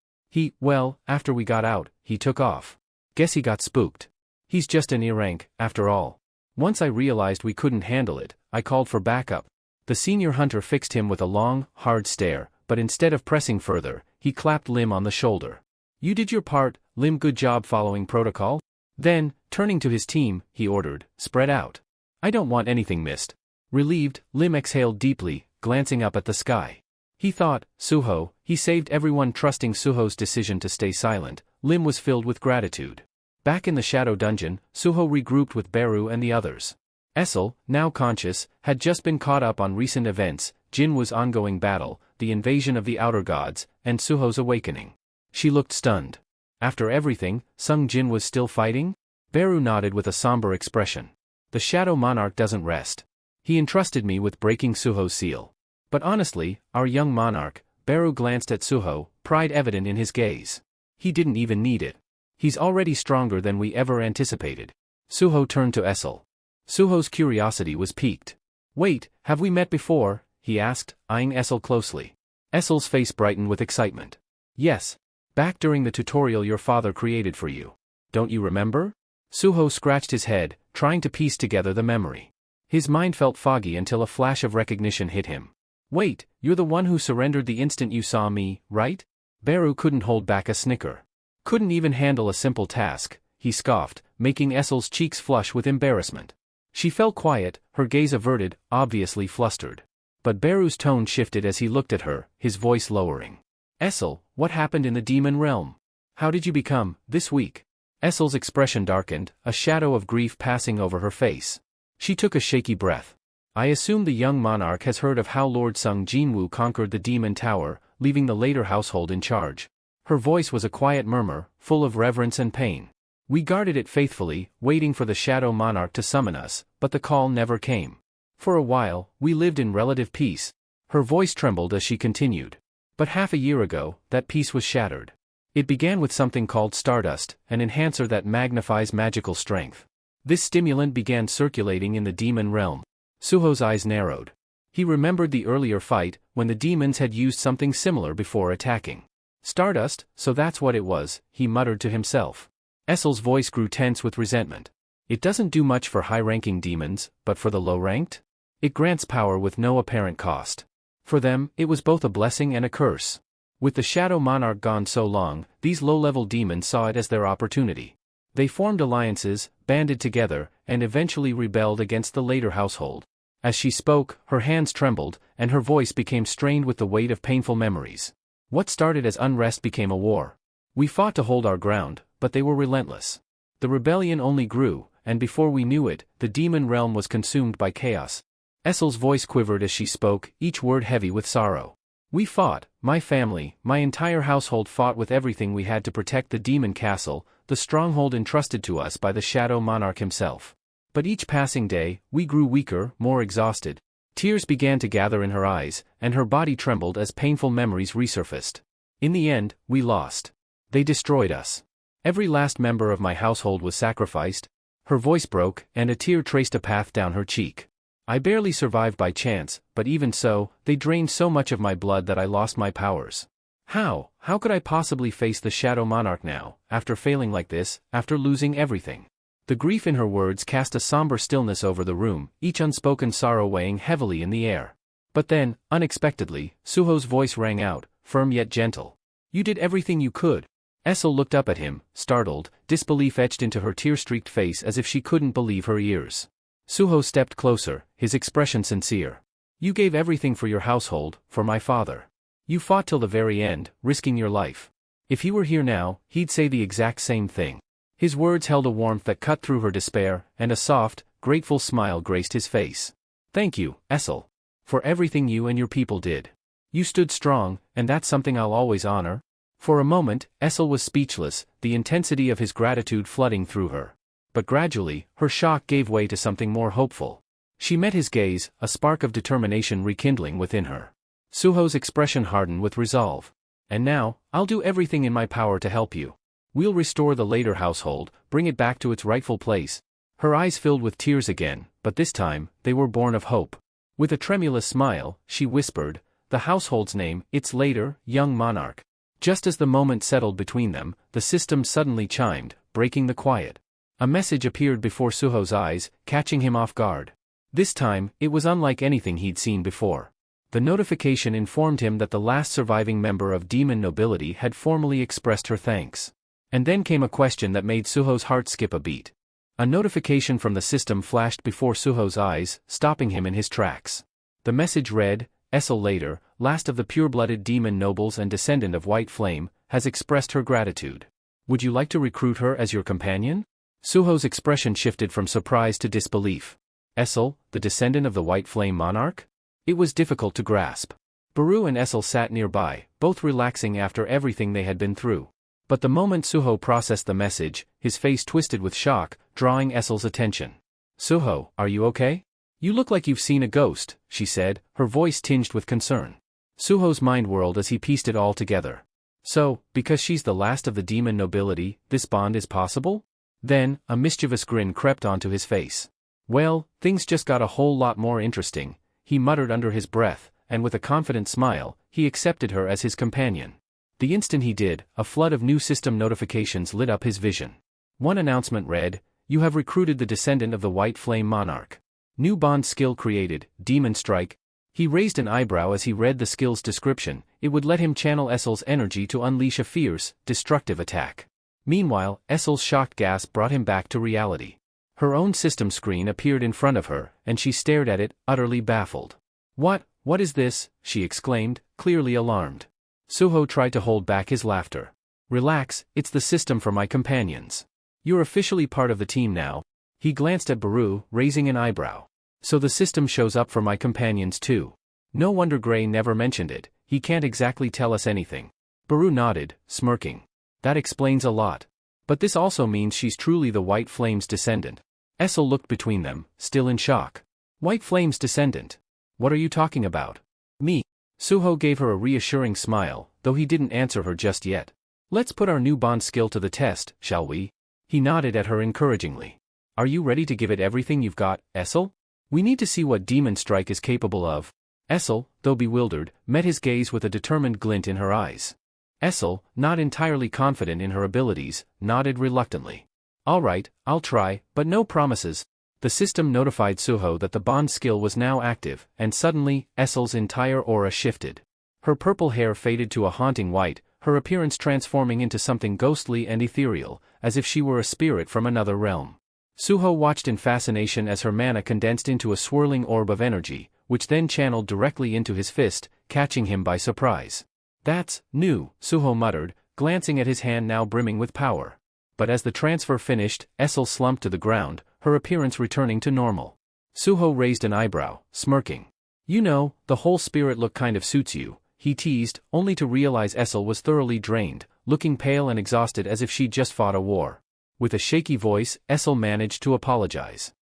Well, after we got out, he took off. Guess he got spooked. He's just an E-rank, after all. Once I realized we couldn't handle it, I called for backup." The senior hunter fixed him with a long, hard stare, but instead of pressing further, he clapped Lim on the shoulder. "You did your part, Lim. Good job following protocol." Then, turning to his team, he ordered, "Spread out. I don't want anything missed." Relieved, Lim exhaled deeply, glancing up at the sky. He thought, Suho, he saved everyone. Trusting Suho's decision to stay silent, Lim was filled with gratitude. Back in the Shadow Dungeon, Suho regrouped with Beru and the others. Essel, now conscious, had just been caught up on recent events, Jinwoo's ongoing battle, the invasion of the Outer Gods, and Suho's awakening. She looked stunned. After everything, Sung Jin was still fighting? Beru nodded with a somber expression. "The Shadow Monarch doesn't rest. He entrusted me with breaking Suho's seal. But honestly, our young monarch," Beru glanced at Suho, pride evident in his gaze. "He didn't even need it. He's already stronger than we ever anticipated." Suho turned to Essel. Suho's curiosity was piqued. "Wait, have we met before?" he asked, eyeing Essel closely. Essel's face brightened with excitement. "Yes. Back during the tutorial your father created for you. Don't you remember?" Suho scratched his head, trying to piece together the memory. His mind felt foggy until a flash of recognition hit him. "Wait, you're the one who surrendered the instant you saw me, right?" Beru couldn't hold back a snicker. "Couldn't even handle a simple task," he scoffed, making Essel's cheeks flush with embarrassment. She fell quiet, her gaze averted, obviously flustered. But Beru's tone shifted as he looked at her, his voice lowering. "Essel, what happened in the demon realm? How did you become this weak?" Essel's expression darkened, a shadow of grief passing over her face. She took a shaky breath. "I assume the young monarch has heard of how Lord Sung Jinwoo conquered the demon tower, leaving the later household in charge." Her voice was a quiet murmur, full of reverence and pain. "We guarded it faithfully, waiting for the Shadow Monarch to summon us, but the call never came. For a while, we lived in relative peace. Her voice trembled as she continued. But half a year ago, that peace was shattered. It began with something called stardust, an enhancer that magnifies magical strength. This stimulant began circulating in the demon realm. Suho's eyes narrowed. He remembered the earlier fight, when the demons had used something similar before attacking. Stardust, so that's what it was, he muttered to himself. Essel's voice grew tense with resentment. It doesn't do much for high-ranking demons, but for the low-ranked? It grants power with no apparent cost. For them, it was both a blessing and a curse. With the Shadow Monarch gone so long, these low-level demons saw it as their opportunity. They formed alliances, banded together, and eventually rebelled against the later household. As she spoke, her hands trembled, and her voice became strained with the weight of painful memories. What started as unrest became a war. We fought to hold our ground, but they were relentless. The rebellion only grew, and before we knew it, the demon realm was consumed by chaos. Essel's voice quivered as she spoke, each word heavy with sorrow. We fought, my family, my entire household fought with everything we had to protect the demon castle, the stronghold entrusted to us by the Shadow Monarch himself. But each passing day, we grew weaker, more exhausted. Tears began to gather in her eyes, and her body trembled as painful memories resurfaced. In the end, we lost. They destroyed us. Every last member of my household was sacrificed. Her voice broke, and a tear traced a path down her cheek. I barely survived by chance, but even so, they drained so much of my blood that I lost my powers. How could I possibly face the Shadow Monarch now, after failing like this, after losing everything? The grief in her words cast a somber stillness over the room, each unspoken sorrow weighing heavily in the air. But then, unexpectedly, Suho's voice rang out, firm yet gentle. You did everything you could. Essel looked up at him, startled, disbelief etched into her tear-streaked face as if she couldn't believe her ears. Suho stepped closer, his expression sincere. You gave everything for your household, for my father. You fought till the very end, risking your life. If he were here now, he'd say the exact same thing. His words held a warmth that cut through her despair, and a soft, grateful smile graced his face. Thank you, Essel. For everything you and your people did. You stood strong, and that's something I'll always honor. For a moment, Essel was speechless, the intensity of his gratitude flooding through her. But gradually, her shock gave way to something more hopeful. She met his gaze, a spark of determination rekindling within her. Suho's expression hardened with resolve. And now, I'll do everything in my power to help you. We'll restore the later household, bring it back to its rightful place. Her eyes filled with tears again, but this time, they were born of hope. With a tremulous smile, she whispered, the household's name, its later, young monarch. Just as the moment settled between them, the system suddenly chimed, breaking the quiet. A message appeared before Suho's eyes, catching him off guard. This time, it was unlike anything he'd seen before. The notification informed him that the last surviving member of demon nobility had formally expressed her thanks. And then came a question that made Suho's heart skip a beat. A notification from the system flashed before Suho's eyes, stopping him in his tracks. The message read, Essel later, last of the pure-blooded demon nobles and descendant of White Flame, has expressed her gratitude. Would you like to recruit her as your companion? Suho's expression shifted from surprise to disbelief. Essel, the descendant of the White Flame monarch? It was difficult to grasp. Baru and Essel sat nearby, both relaxing after everything they had been through. But the moment Suho processed the message, his face twisted with shock, drawing Essel's attention. Suho, are you okay? You look like you've seen a ghost, she said, her voice tinged with concern. Suho's mind whirled as he pieced it all together. So, because she's the last of the demon nobility, this bond is possible? Then, a mischievous grin crept onto his face. Well, things just got a whole lot more interesting, he muttered under his breath, and with a confident smile, he accepted her as his companion. The instant he did, a flood of new system notifications lit up his vision. One announcement read, You have recruited the descendant of the White Flame monarch. New bond skill created, Demon Strike. He raised an eyebrow as he read the skill's description. It would let him channel Essel's energy to unleash a fierce, destructive attack. Meanwhile, Essel's shocked gasp brought him back to reality. Her own system screen appeared in front of her, and she stared at it, utterly baffled. What is this? She exclaimed, clearly alarmed. Suho tried to hold back his laughter. Relax, it's the system for my companions. You're officially part of the team now. He glanced at Baru, raising an eyebrow. So the system shows up for my companions too. No wonder Gray never mentioned it, he can't exactly tell us anything. Baru nodded, smirking. That explains a lot. But this also means she's truly the White Flame's descendant. Essel looked between them, still in shock. White Flame's descendant? What are you talking about? Me. Suho gave her a reassuring smile, though he didn't answer her just yet. Let's put our new bond skill to the test, shall we? He nodded at her encouragingly. Are you ready to give it everything you've got, Essel? We need to see what Demon Strike is capable of. Essel, though bewildered, met his gaze with a determined glint in her eyes. Essel, not entirely confident in her abilities, nodded reluctantly. All right, I'll try, but no promises. The system notified Suho that the bond skill was now active, and suddenly, Essel's entire aura shifted. Her purple hair faded to a haunting white, her appearance transforming into something ghostly and ethereal, as if she were a spirit from another realm. Suho watched in fascination as her mana condensed into a swirling orb of energy, which then channeled directly into his fist, catching him by surprise. That's new, Suho muttered, glancing at his hand now brimming with power. But as the transfer finished, Essel slumped to the ground, her appearance returning to normal. Suho raised an eyebrow, smirking. You know, the whole spirit look kind of suits you, he teased, only to realize Essel was thoroughly drained, looking pale and exhausted as if she'd just fought a war. With a shaky voice, Essel managed to apologize.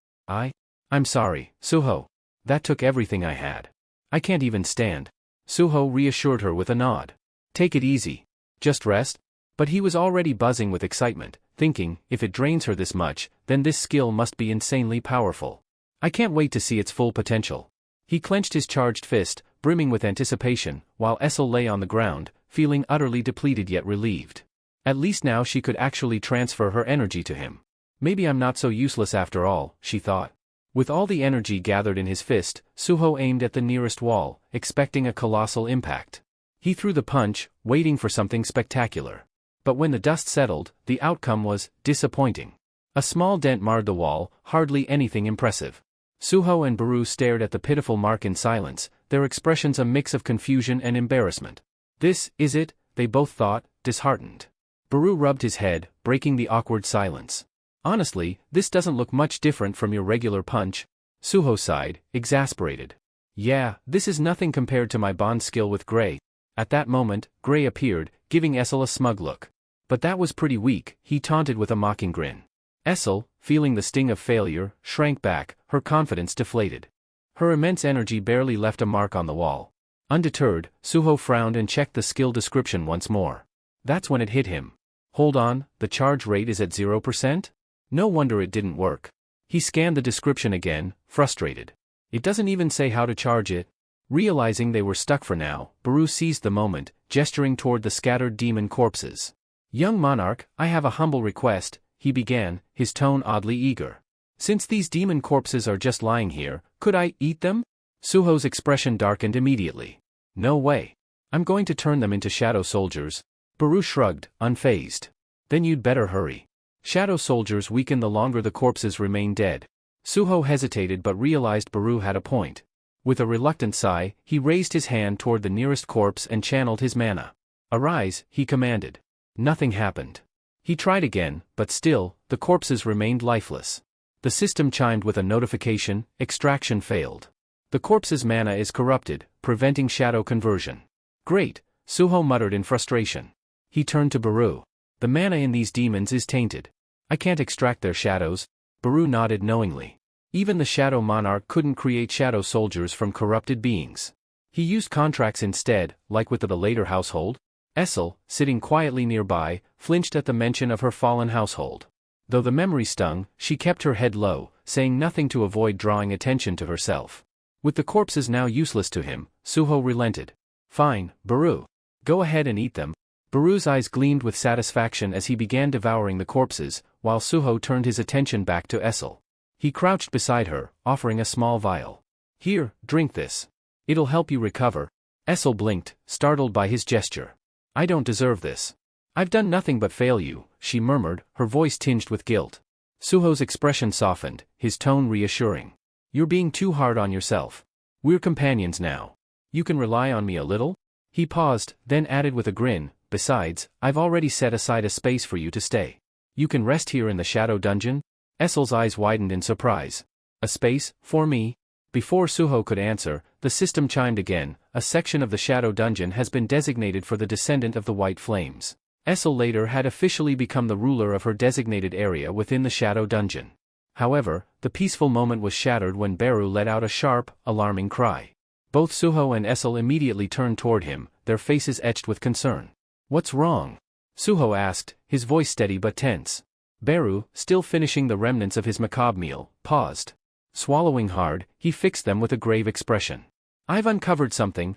I'm sorry, Suho. That took everything I had. I can't even stand. Suho reassured her with a nod. Take it easy. Just rest? But he was already buzzing with excitement, thinking, if it drains her this much, then this skill must be insanely powerful. I can't wait to see its full potential. He clenched his charged fist, brimming with anticipation, while Essel lay on the ground, feeling utterly depleted yet relieved. At least now she could actually transfer her energy to him. Maybe I'm not so useless after all, she thought. With all the energy gathered in his fist, Suho aimed at the nearest wall, expecting a colossal impact. He threw the punch, waiting for something spectacular. But when the dust settled, the outcome was disappointing. A small dent marred the wall, hardly anything impressive. Suho and Baru stared at the pitiful mark in silence, their expressions a mix of confusion and embarrassment. This is it, they both thought, disheartened. Baru rubbed his head, breaking the awkward silence. Honestly, this doesn't look much different from your regular punch. Suho sighed, exasperated. Yeah, this is nothing compared to my bond skill with Gray. At that moment, Gray appeared, giving Essel a smug look. But that was pretty weak, he taunted with a mocking grin. Essel, feeling the sting of failure, shrank back, her confidence deflated. Her immense energy barely left a mark on the wall. Undeterred, Suho frowned and checked the skill description once more. That's when it hit him. Hold on, the charge rate is at 0%? No wonder it didn't work. He scanned the description again, frustrated. It doesn't even say how to charge it. Realizing they were stuck for now, Baru seized the moment, gesturing toward the scattered demon corpses. Young monarch, I have a humble request, he began, his tone oddly eager. Since these demon corpses are just lying here, could I eat them? Suho's expression darkened immediately. No way. I'm going to turn them into shadow soldiers. Baru shrugged, unfazed. Then you'd better hurry. Shadow soldiers weaken the longer the corpses remain dead. Suho hesitated but realized Baru had a point. With a reluctant sigh, he raised his hand toward the nearest corpse and channeled his mana. Arise, he commanded. Nothing happened. He tried again, but still, the corpses remained lifeless. The system chimed with a notification, extraction failed. The corpse's mana is corrupted, preventing shadow conversion. Great, Suho muttered in frustration. He turned to Baru. The mana in these demons is tainted. I can't extract their shadows. Baru nodded knowingly. Even the Shadow Monarch couldn't create shadow soldiers from corrupted beings. He used contracts instead, like with the later household. Essel, sitting quietly nearby, flinched at the mention of her fallen household. Though the memory stung, she kept her head low, saying nothing to avoid drawing attention to herself. With the corpses now useless to him, Suho relented. Fine, Baru. Go ahead and eat them. Baru's eyes gleamed with satisfaction as he began devouring the corpses, while Suho turned his attention back to Essel. He crouched beside her, offering a small vial. Here, drink this. It'll help you recover. Essel blinked, startled by his gesture. I don't deserve this. I've done nothing but fail you, she murmured, her voice tinged with guilt. Suho's expression softened, his tone reassuring. You're being too hard on yourself. We're companions now. You can rely on me a little? He paused, then added with a grin, besides, I've already set aside a space for you to stay. You can rest here in the shadow dungeon? Essel's eyes widened in surprise. A space, for me? Before Suho could answer, the system chimed again, a section of the shadow dungeon has been designated for the descendant of the White Flames. Essel later had officially become the ruler of her designated area within the shadow dungeon. However, the peaceful moment was shattered when Baru let out a sharp, alarming cry. Both Suho and Essel immediately turned toward him, their faces etched with concern. "What's wrong?" Suho asked, his voice steady but tense. Beru, still finishing the remnants of his macabre meal, paused. Swallowing hard, he fixed them with a grave expression. "I've uncovered something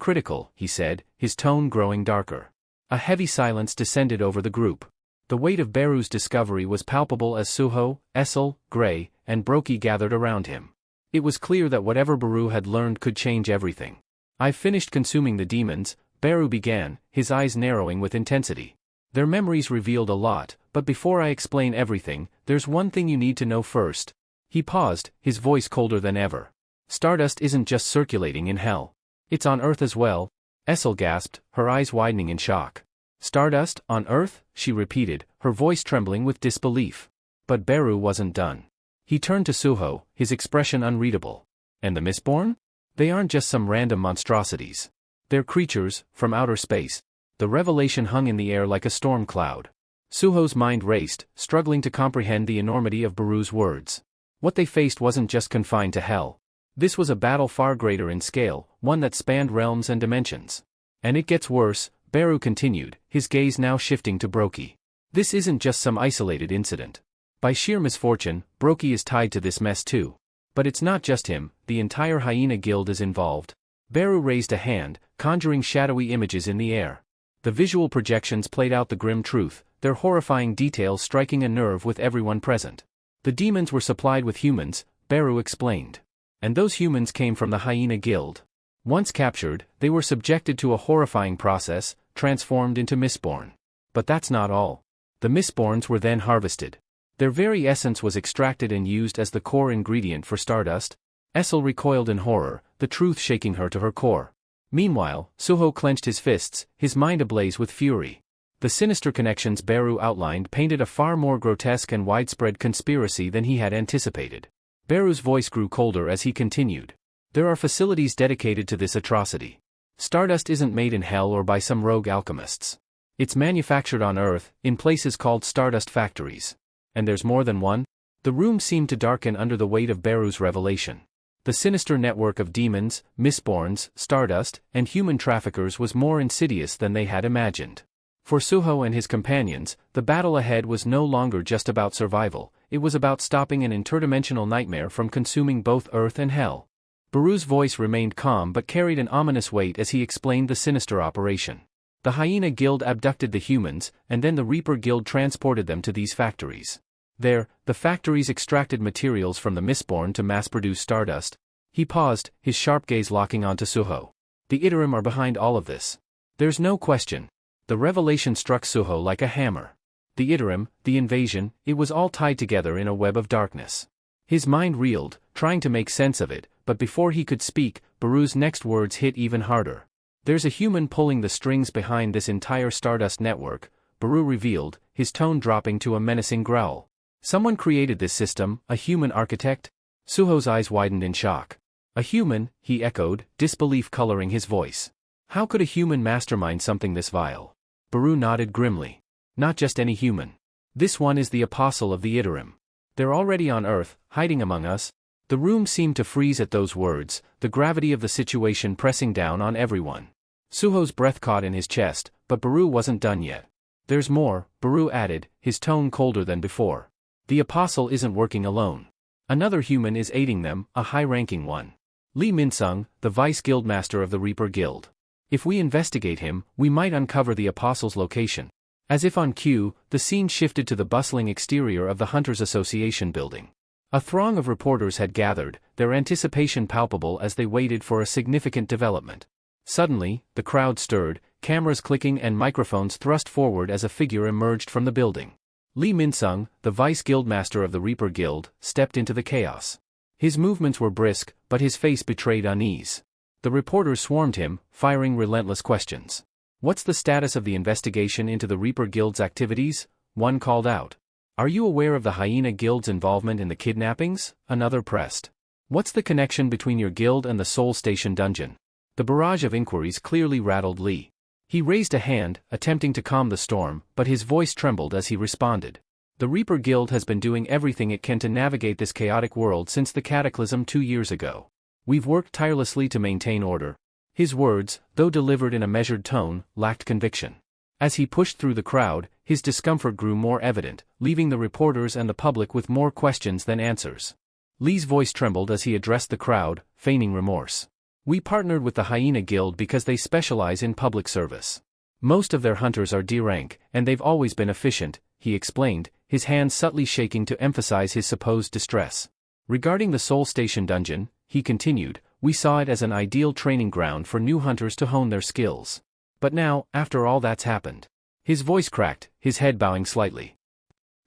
critical," he said, his tone growing darker. A heavy silence descended over the group. The weight of Beru's discovery was palpable as Suho, Essel, Gray, and Brokey gathered around him. It was clear that whatever Beru had learned could change everything. "I've finished consuming the demons," Beru began, his eyes narrowing with intensity. "Their memories revealed a lot, but before I explain everything, there's one thing you need to know first." He paused, his voice colder than ever. "Stardust isn't just circulating in hell. It's on Earth as well." Essel gasped, her eyes widening in shock. "Stardust, on Earth?" she repeated, her voice trembling with disbelief. But Beru wasn't done. He turned to Suho, his expression unreadable. "And the Mistborn? They aren't just some random monstrosities. They're creatures, from outer space." The revelation hung in the air like a storm cloud. Suho's mind raced, struggling to comprehend the enormity of Beru's words. What they faced wasn't just confined to hell. This was a battle far greater in scale, one that spanned realms and dimensions. "And it gets worse," Beru continued, his gaze now shifting to Brokey. "This isn't just some isolated incident. By sheer misfortune, Brokey is tied to this mess too. But it's not just him, the entire hyena guild is involved." Beru raised a hand, conjuring shadowy images in the air. The visual projections played out the grim truth, their horrifying details striking a nerve with everyone present. "The demons were supplied with humans," Beru explained. "And those humans came from the hyena guild. Once captured, they were subjected to a horrifying process, transformed into Mistborn. But that's not all. The Mistborns were then harvested. Their very essence was extracted and used as the core ingredient for Stardust." Essel recoiled in horror, the truth shaking her to her core. Meanwhile, Suho clenched his fists, his mind ablaze with fury. The sinister connections Beru outlined painted a far more grotesque and widespread conspiracy than he had anticipated. Beru's voice grew colder as he continued. "There are facilities dedicated to this atrocity. Stardust isn't made in hell or by some rogue alchemists. It's manufactured on Earth, in places called Stardust factories. And there's more than one?" The room seemed to darken under the weight of Beru's revelation. The sinister network of demons, Mistborns, Stardust, and human traffickers was more insidious than they had imagined. For Suho and his companions, the battle ahead was no longer just about survival, it was about stopping an interdimensional nightmare from consuming both Earth and Hell. Beru's voice remained calm but carried an ominous weight as he explained the sinister operation. The Hyena Guild abducted the humans, and then the Reaper Guild transported them to these factories. There, the factories extracted materials from the Mistborn to mass-produce Stardust. He paused, his sharp gaze locking onto Suho. "The Iterim are behind all of this. There's no question." The revelation struck Suho like a hammer. The Iterim, the invasion, it was all tied together in a web of darkness. His mind reeled, trying to make sense of it, but before he could speak, Beru's next words hit even harder. "There's a human pulling the strings behind this entire Stardust network," Beru revealed, his tone dropping to a menacing growl. "Someone created this system, a human architect?" Suho's eyes widened in shock. "A human," he echoed, disbelief coloring his voice. "How could a human mastermind something this vile?" Beru nodded grimly. "Not just any human. This one is the apostle of the Iterim. They're already on Earth, hiding among us." The room seemed to freeze at those words, the gravity of the situation pressing down on everyone. Suho's breath caught in his chest, but Beru wasn't done yet. "There's more," Beru added, his tone colder than before. "The apostle isn't working alone. Another human is aiding them, a high-ranking one. Lee Minsung, the vice guildmaster of the Reaper Guild. If we investigate him, we might uncover the apostle's location." As if on cue, the scene shifted to the bustling exterior of the Hunters Association building. A throng of reporters had gathered, their anticipation palpable as they waited for a significant development. Suddenly, the crowd stirred, cameras clicking and microphones thrust forward as a figure emerged from the building. Lee Minsung, the vice guildmaster of the Reaper Guild, stepped into the chaos. His movements were brisk, but his face betrayed unease. The reporters swarmed him, firing relentless questions. "What's the status of the investigation into the Reaper Guild's activities?" one called out. "Are you aware of the Hyena Guild's involvement in the kidnappings?" another pressed. "What's the connection between your guild and the Soul Station dungeon?" The barrage of inquiries clearly rattled Lee. He raised a hand, attempting to calm the storm, but his voice trembled as he responded. "The Reaper Guild has been doing everything it can to navigate this chaotic world since the cataclysm 2 years ago. We've worked tirelessly to maintain order. His words, though delivered in a measured tone, lacked conviction. As he pushed through the crowd, his discomfort grew more evident, leaving the reporters and the public with more questions than answers. Lee's voice trembled as he addressed the crowd, feigning remorse. We partnered with the Hyena Guild because they specialize in public service. Most of their hunters are D-rank, and they've always been efficient, he explained, his hands subtly shaking to emphasize his supposed distress. Regarding the Soul Station dungeon, he continued, we saw it as an ideal training ground for new hunters to hone their skills. But now, after all that's happened. His voice cracked, his head bowing slightly.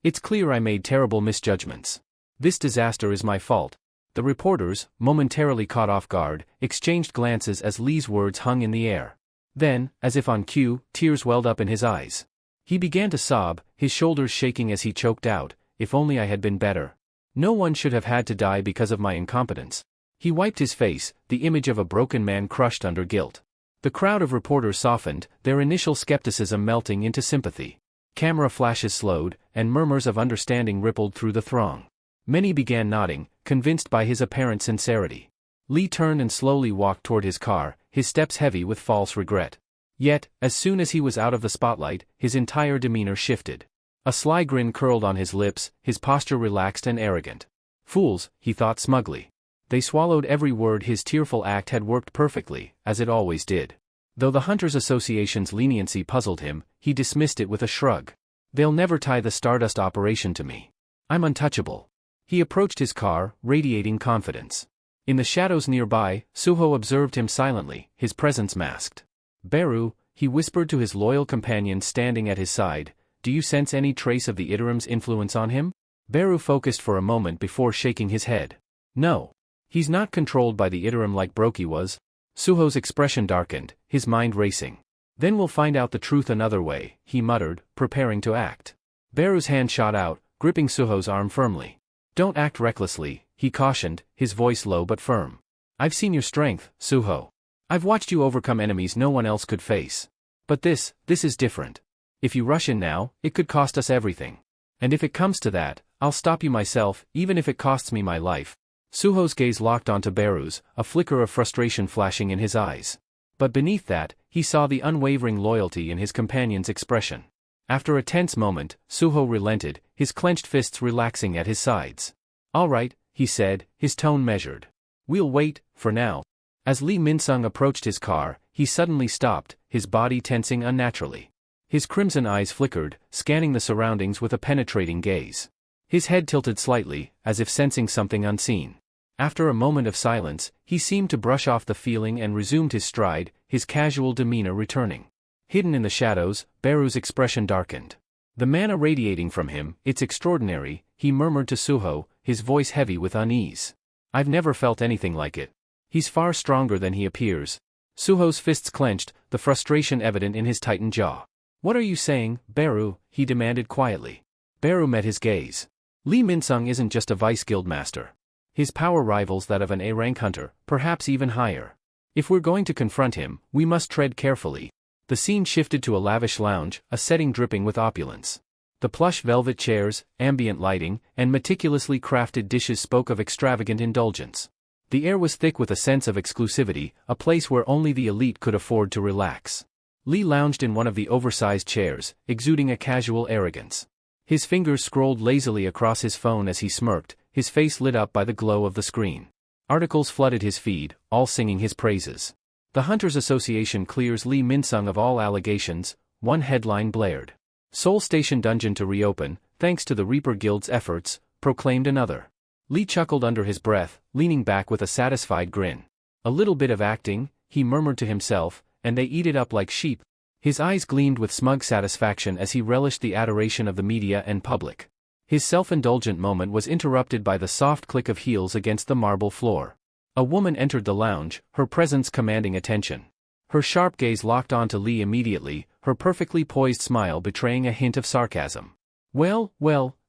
It's clear I made terrible misjudgments. This disaster is my fault. The reporters, momentarily caught off guard, exchanged glances as Lee's words hung in the air. Then, as if on cue, tears welled up in his eyes. He began to sob, his shoulders shaking as he choked out, if only I had been better. No one should have had to die because of my incompetence. He wiped his face, the image of a broken man crushed under guilt. The crowd of reporters softened, their initial skepticism melting into sympathy. Camera flashes slowed, and murmurs of understanding rippled through the throng. Many began nodding, convinced by his apparent sincerity. Lee turned and slowly walked toward his car, his steps heavy with false regret. Yet, as soon as he was out of the spotlight, his entire demeanor shifted. A sly grin curled on his lips, his posture relaxed and arrogant. Fools, he thought smugly. They swallowed every word. His tearful act had worked perfectly, as it always did. Though the Hunters Association's leniency puzzled him, he dismissed it with a shrug. They'll never tie the Stardust operation to me. I'm untouchable. He approached his car, radiating confidence. In the shadows nearby, Suho observed him silently, his presence masked. Beru, he whispered to his loyal companion standing at his side, do you sense any trace of the Iterim's influence on him? Beru focused for a moment before shaking his head. No. He's not controlled by the Iterim like Broki was. Suho's expression darkened, his mind racing. Then we'll find out the truth another way, he muttered, preparing to act. Beru's hand shot out, gripping Suho's arm firmly. Don't act recklessly, he cautioned, his voice low but firm. I've seen your strength, Suho. I've watched you overcome enemies no one else could face. But this is different. If you rush in now, it could cost us everything. And if it comes to that, I'll stop you myself, even if it costs me my life. Suho's gaze locked onto Beru's, a flicker of frustration flashing in his eyes. But beneath that, he saw the unwavering loyalty in his companion's expression. After a tense moment, Suho relented, his clenched fists relaxing at his sides. All right, he said, his tone measured. We'll wait, for now. As Lee Minsung approached his car, he suddenly stopped, his body tensing unnaturally. His crimson eyes flickered, scanning the surroundings with a penetrating gaze. His head tilted slightly, as if sensing something unseen. After a moment of silence, he seemed to brush off the feeling and resumed his stride, his casual demeanor returning. Hidden in the shadows, Beru's expression darkened. The mana radiating from him, it's extraordinary, he murmured to Suho, his voice heavy with unease. I've never felt anything like it. He's far stronger than he appears. Suho's fists clenched, the frustration evident in his tightened jaw. What are you saying, Beru? He demanded quietly. Beru met his gaze. Lee Minsung isn't just a vice guild master. His power rivals that of an A-rank hunter, perhaps even higher. If we're going to confront him, we must tread carefully. The scene shifted to a lavish lounge, a setting dripping with opulence. The plush velvet chairs, ambient lighting, and meticulously crafted dishes spoke of extravagant indulgence. The air was thick with a sense of exclusivity, a place where only the elite could afford to relax. Lee lounged in one of the oversized chairs, exuding a casual arrogance. His fingers scrolled lazily across his phone as he smirked, his face lit up by the glow of the screen. Articles flooded his feed, all singing his praises. The Hunters Association clears Lee Minsung of all allegations, one headline blared. Soul Station dungeon to reopen, thanks to the Reaper Guild's efforts, proclaimed another. Lee chuckled under his breath, leaning back with a satisfied grin. A little bit of acting, he murmured to himself, and they eat it up like sheep. His eyes gleamed with smug satisfaction as he relished the adoration of the media and public. His self-indulgent moment was interrupted by the soft click of heels against the marble floor. A woman entered the lounge, her presence commanding attention. Her sharp gaze locked onto Lee immediately, her perfectly poised smile betraying a hint of sarcasm. Well,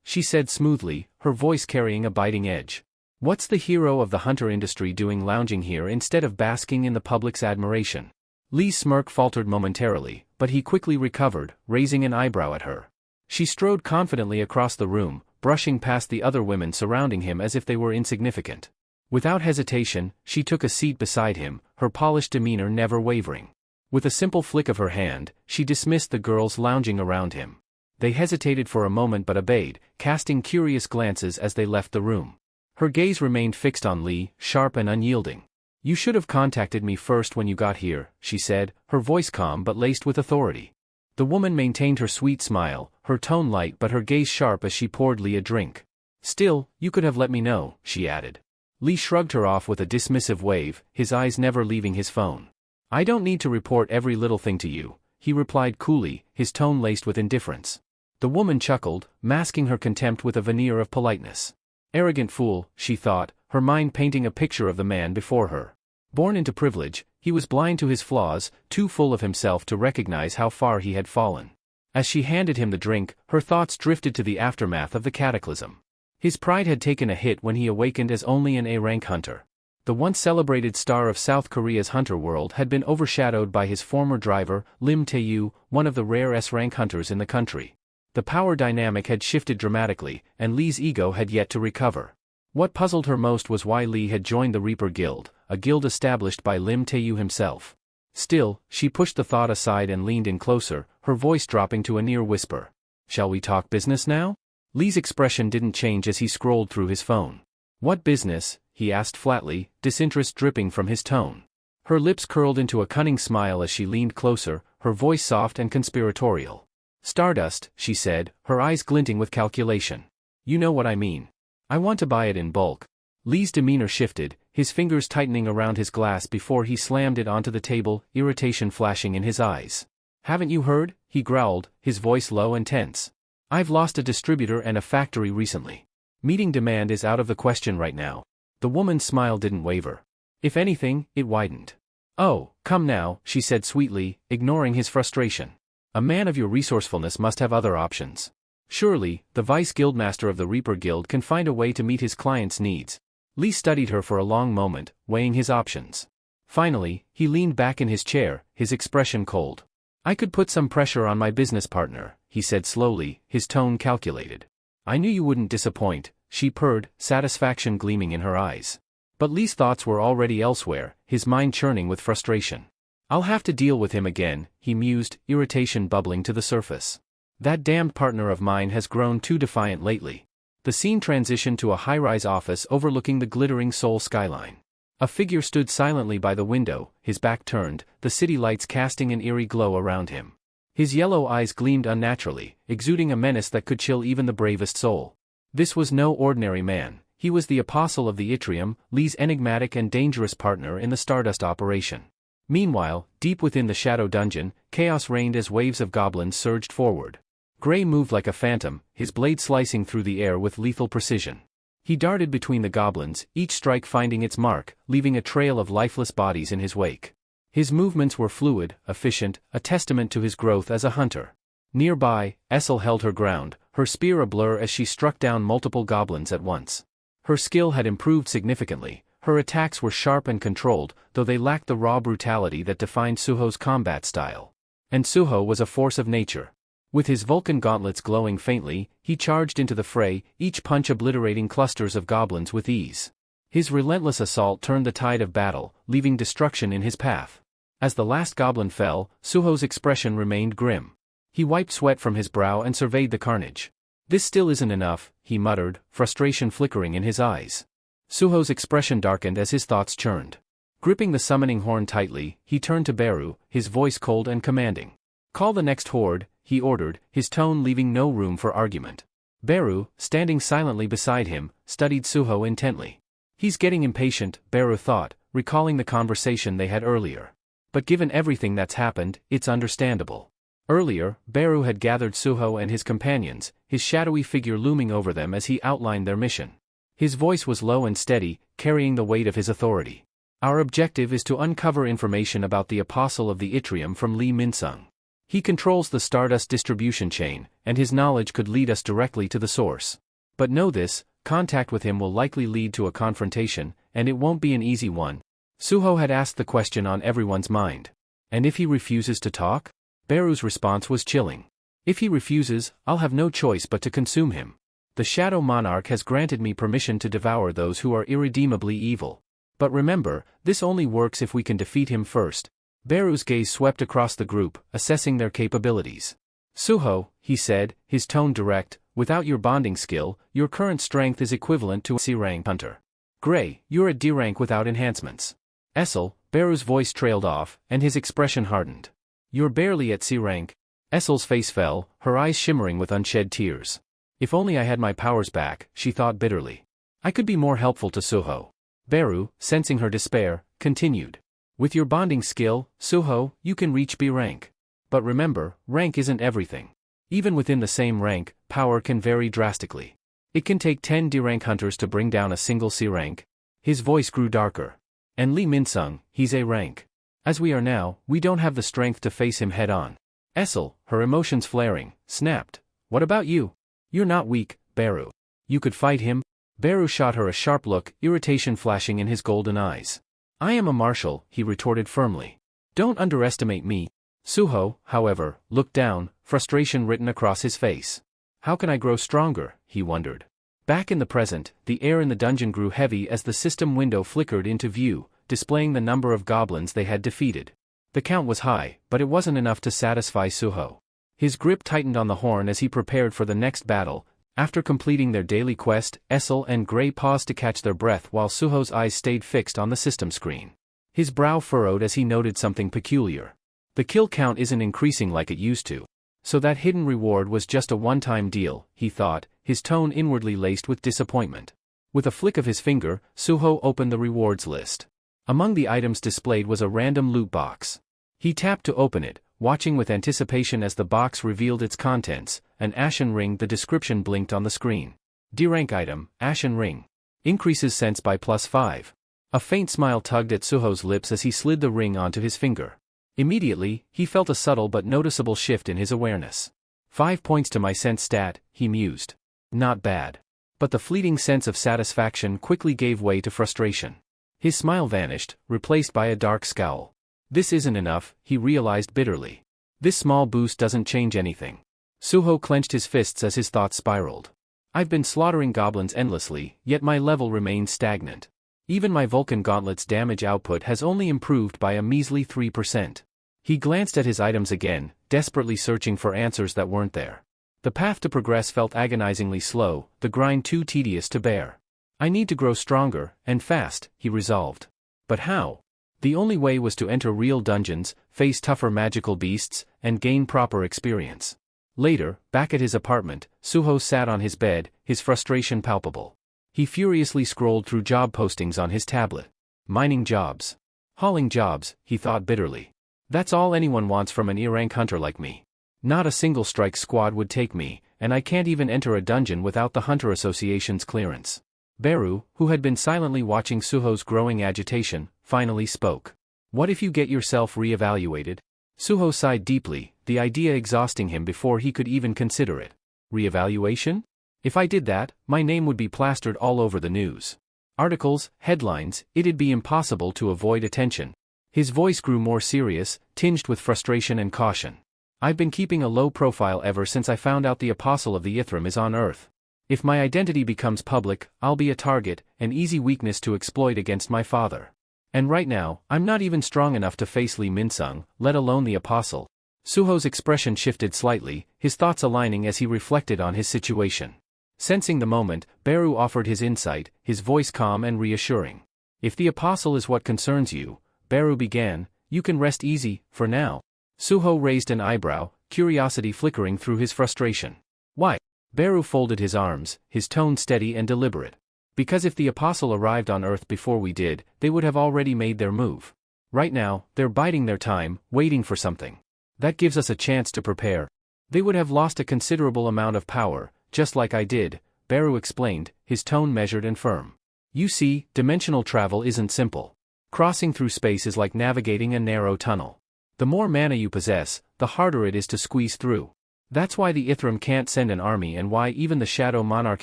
she said smoothly, her voice carrying a biting edge. What's the hero of the hunter industry doing lounging here instead of basking in the public's admiration? Lee's smirk faltered momentarily, but he quickly recovered, raising an eyebrow at her. She strode confidently across the room, brushing past the other women surrounding him as if they were insignificant. Without hesitation, she took a seat beside him, her polished demeanor never wavering. With a simple flick of her hand, she dismissed the girls lounging around him. They hesitated for a moment but obeyed, casting curious glances as they left the room. Her gaze remained fixed on Lee, sharp and unyielding. "You should have contacted me first when you got here," she said, her voice calm but laced with authority. The woman maintained her sweet smile, her tone light but her gaze sharp as she poured Lee a drink. "Still, you could have let me know," she added. Lee shrugged her off with a dismissive wave, his eyes never leaving his phone. "I don't need to report every little thing to you," he replied coolly, his tone laced with indifference. The woman chuckled, masking her contempt with a veneer of politeness. Arrogant fool, she thought, her mind painting a picture of the man before her. Born into privilege, he was blind to his flaws, too full of himself to recognize how far he had fallen. As she handed him the drink, her thoughts drifted to the aftermath of the cataclysm. His pride had taken a hit when he awakened as only an A-rank hunter. The once celebrated star of South Korea's hunter world had been overshadowed by his former driver, Lim Tae-yu, one of the rare S-rank hunters in the country. The power dynamic had shifted dramatically, and Lee's ego had yet to recover. What puzzled her most was why Lee had joined the Reaper Guild, a guild established by Lim Tae-yu himself. Still, she pushed the thought aside and leaned in closer, her voice dropping to a near whisper. "Shall we talk business now?" Lee's expression didn't change as he scrolled through his phone. "What business?" he asked flatly, disinterest dripping from his tone. Her lips curled into a cunning smile as she leaned closer, her voice soft and conspiratorial. "Stardust," she said, her eyes glinting with calculation. "You know what I mean. I want to buy it in bulk." Lee's demeanor shifted, his fingers tightening around his glass before he slammed it onto the table, irritation flashing in his eyes. "Haven't you heard?" he growled, his voice low and tense. "I've lost a distributor and a factory recently. Meeting demand is out of the question right now." The woman's smile didn't waver. If anything, it widened. "Oh, come now," she said sweetly, ignoring his frustration. "A man of your resourcefulness must have other options. Surely, the vice guildmaster of the Reaper Guild can find a way to meet his client's needs." Lee studied her for a long moment, weighing his options. Finally, he leaned back in his chair, his expression cold. "I could put some pressure on my business partner," he said slowly, his tone calculated. "I knew you wouldn't disappoint," she purred, satisfaction gleaming in her eyes. But Lee's thoughts were already elsewhere, his mind churning with frustration. "I'll have to deal with him again," he mused, irritation bubbling to the surface. "That damned partner of mine has grown too defiant lately." The scene transitioned to a high-rise office overlooking the glittering Seoul skyline. A figure stood silently by the window, his back turned, the city lights casting an eerie glow around him. His yellow eyes gleamed unnaturally, exuding a menace that could chill even the bravest soul. This was no ordinary man, he was the apostle of the Yttrium, Lee's enigmatic and dangerous partner in the Stardust operation. Meanwhile, deep within the shadow dungeon, chaos reigned as waves of goblins surged forward. Gray moved like a phantom, his blade slicing through the air with lethal precision. He darted between the goblins, each strike finding its mark, leaving a trail of lifeless bodies in his wake. His movements were fluid, efficient, a testament to his growth as a hunter. Nearby, Essel held her ground, her spear a blur as she struck down multiple goblins at once. Her skill had improved significantly, her attacks were sharp and controlled, though they lacked the raw brutality that defined Suho's combat style. And Suho was a force of nature. With his Vulcan gauntlets glowing faintly, he charged into the fray, each punch obliterating clusters of goblins with ease. His relentless assault turned the tide of battle, leaving destruction in his path. As the last goblin fell, Suho's expression remained grim. He wiped sweat from his brow and surveyed the carnage. "This still isn't enough," he muttered, frustration flickering in his eyes. Suho's expression darkened as his thoughts churned. Gripping the summoning horn tightly, he turned to Beru, his voice cold and commanding. "Call the next horde," he ordered, his tone leaving no room for argument. Beru, standing silently beside him, studied Suho intently. He's getting impatient, Beru thought, recalling the conversation they had earlier. But given everything that's happened, it's understandable. Earlier, Beru had gathered Suho and his companions, his shadowy figure looming over them as he outlined their mission. His voice was low and steady, carrying the weight of his authority. "Our objective is to uncover information about the Apostle of the Yttrium from Lee Minsung. He controls the Stardust distribution chain, and his knowledge could lead us directly to the source. But know this, contact with him will likely lead to a confrontation, and it won't be an easy one." Suho had asked the question on everyone's mind. "And if he refuses to talk?" Beru's response was chilling. "If he refuses, I'll have no choice but to consume him." The Shadow Monarch has granted me permission to devour those who are irredeemably evil. But remember, this only works if we can defeat him first. Beru's gaze swept across the group, assessing their capabilities. Suho, he said, his tone direct, without your bonding skill, your current strength is equivalent to a C-rank hunter. Gray, you're at D-rank without enhancements. Essel, Beru's voice trailed off, and his expression hardened. You're barely at C-rank. Essel's face fell, her eyes shimmering with unshed tears. If only I had my powers back, she thought bitterly. I could be more helpful to Suho. Beru, sensing her despair, continued. With your bonding skill, Suho, you can reach B rank. But remember, rank isn't everything. Even within the same rank, power can vary drastically. It can take 10 D-rank hunters to bring down a single C rank. His voice grew darker. And Lee Min-sung, he's A rank. As we are now, we don't have the strength to face him head-on. Essel, her emotions flaring, snapped. What about you? You're not weak, Beru. You could fight him? Beru shot her a sharp look, irritation flashing in his golden eyes. I am a marshal, he retorted firmly. Don't underestimate me. Suho, however, looked down, frustration written across his face. How can I grow stronger, he wondered. Back in the present, the air in the dungeon grew heavy as the system window flickered into view, displaying the number of goblins they had defeated. The count was high, but it wasn't enough to satisfy Suho. His grip tightened on the horn as he prepared for the next battle. After completing their daily quest, Essel and Gray paused to catch their breath while Suho's eyes stayed fixed on the system screen. His brow furrowed as he noted something peculiar. The kill count isn't increasing like it used to. So that hidden reward was just a one-time deal, he thought, his tone inwardly laced with disappointment. With a flick of his finger, Suho opened the rewards list. Among the items displayed was a random loot box. He tapped to open it, watching with anticipation as the box revealed its contents. An ashen ring. The description blinked on the screen. D-rank item, ashen ring. Increases sense by +5. A faint smile tugged at Suho's lips as he slid the ring onto his finger. Immediately, he felt a subtle but noticeable shift in his awareness. 5 points to my sense stat, he mused. Not bad. But the fleeting sense of satisfaction quickly gave way to frustration. His smile vanished, replaced by a dark scowl. This isn't enough, he realized bitterly. This small boost doesn't change anything. Suho clenched his fists as his thoughts spiraled. I've been slaughtering goblins endlessly, yet my level remains stagnant. Even my Vulcan Gauntlet's damage output has only improved by a measly 3%. He glanced at his items again, desperately searching for answers that weren't there. The path to progress felt agonizingly slow, the grind too tedious to bear. I need to grow stronger, and fast, he resolved. But how? The only way was to enter real dungeons, face tougher magical beasts, and gain proper experience. Later, back at his apartment, Suho sat on his bed, his frustration palpable. He furiously scrolled through job postings on his tablet. Mining jobs. Hauling jobs, he thought bitterly. That's all anyone wants from an E-rank hunter like me. Not a single strike squad would take me, and I can't even enter a dungeon without the Hunter Association's clearance. Beru, who had been silently watching Suho's growing agitation, finally spoke. What if you get yourself re-evaluated? Suho sighed deeply, the idea exhausting him before he could even consider it. Re-evaluation? If I did that, my name would be plastered all over the news. Articles, headlines, it'd be impossible to avoid attention. His voice grew more serious, tinged with frustration and caution. I've been keeping a low profile ever since I found out the Apostle of the Ithram is on Earth. If my identity becomes public, I'll be a target, an easy weakness to exploit against my father. And right now, I'm not even strong enough to face Lee Min-sung, let alone the Apostle. Suho's expression shifted slightly, his thoughts aligning as he reflected on his situation. Sensing the moment, Beru offered his insight, his voice calm and reassuring. If the Apostle is what concerns you, Beru began, you can rest easy, for now. Suho raised an eyebrow, curiosity flickering through his frustration. Why? Beru folded his arms, his tone steady and deliberate. Because if the Apostle arrived on Earth before we did, they would have already made their move. Right now, they're biding their time, waiting for something. That gives us a chance to prepare. They would have lost a considerable amount of power, just like I did, Beru explained, his tone measured and firm. You see, dimensional travel isn't simple. Crossing through space is like navigating a narrow tunnel. The more mana you possess, the harder it is to squeeze through. That's why the Ithram can't send an army and why even the Shadow Monarch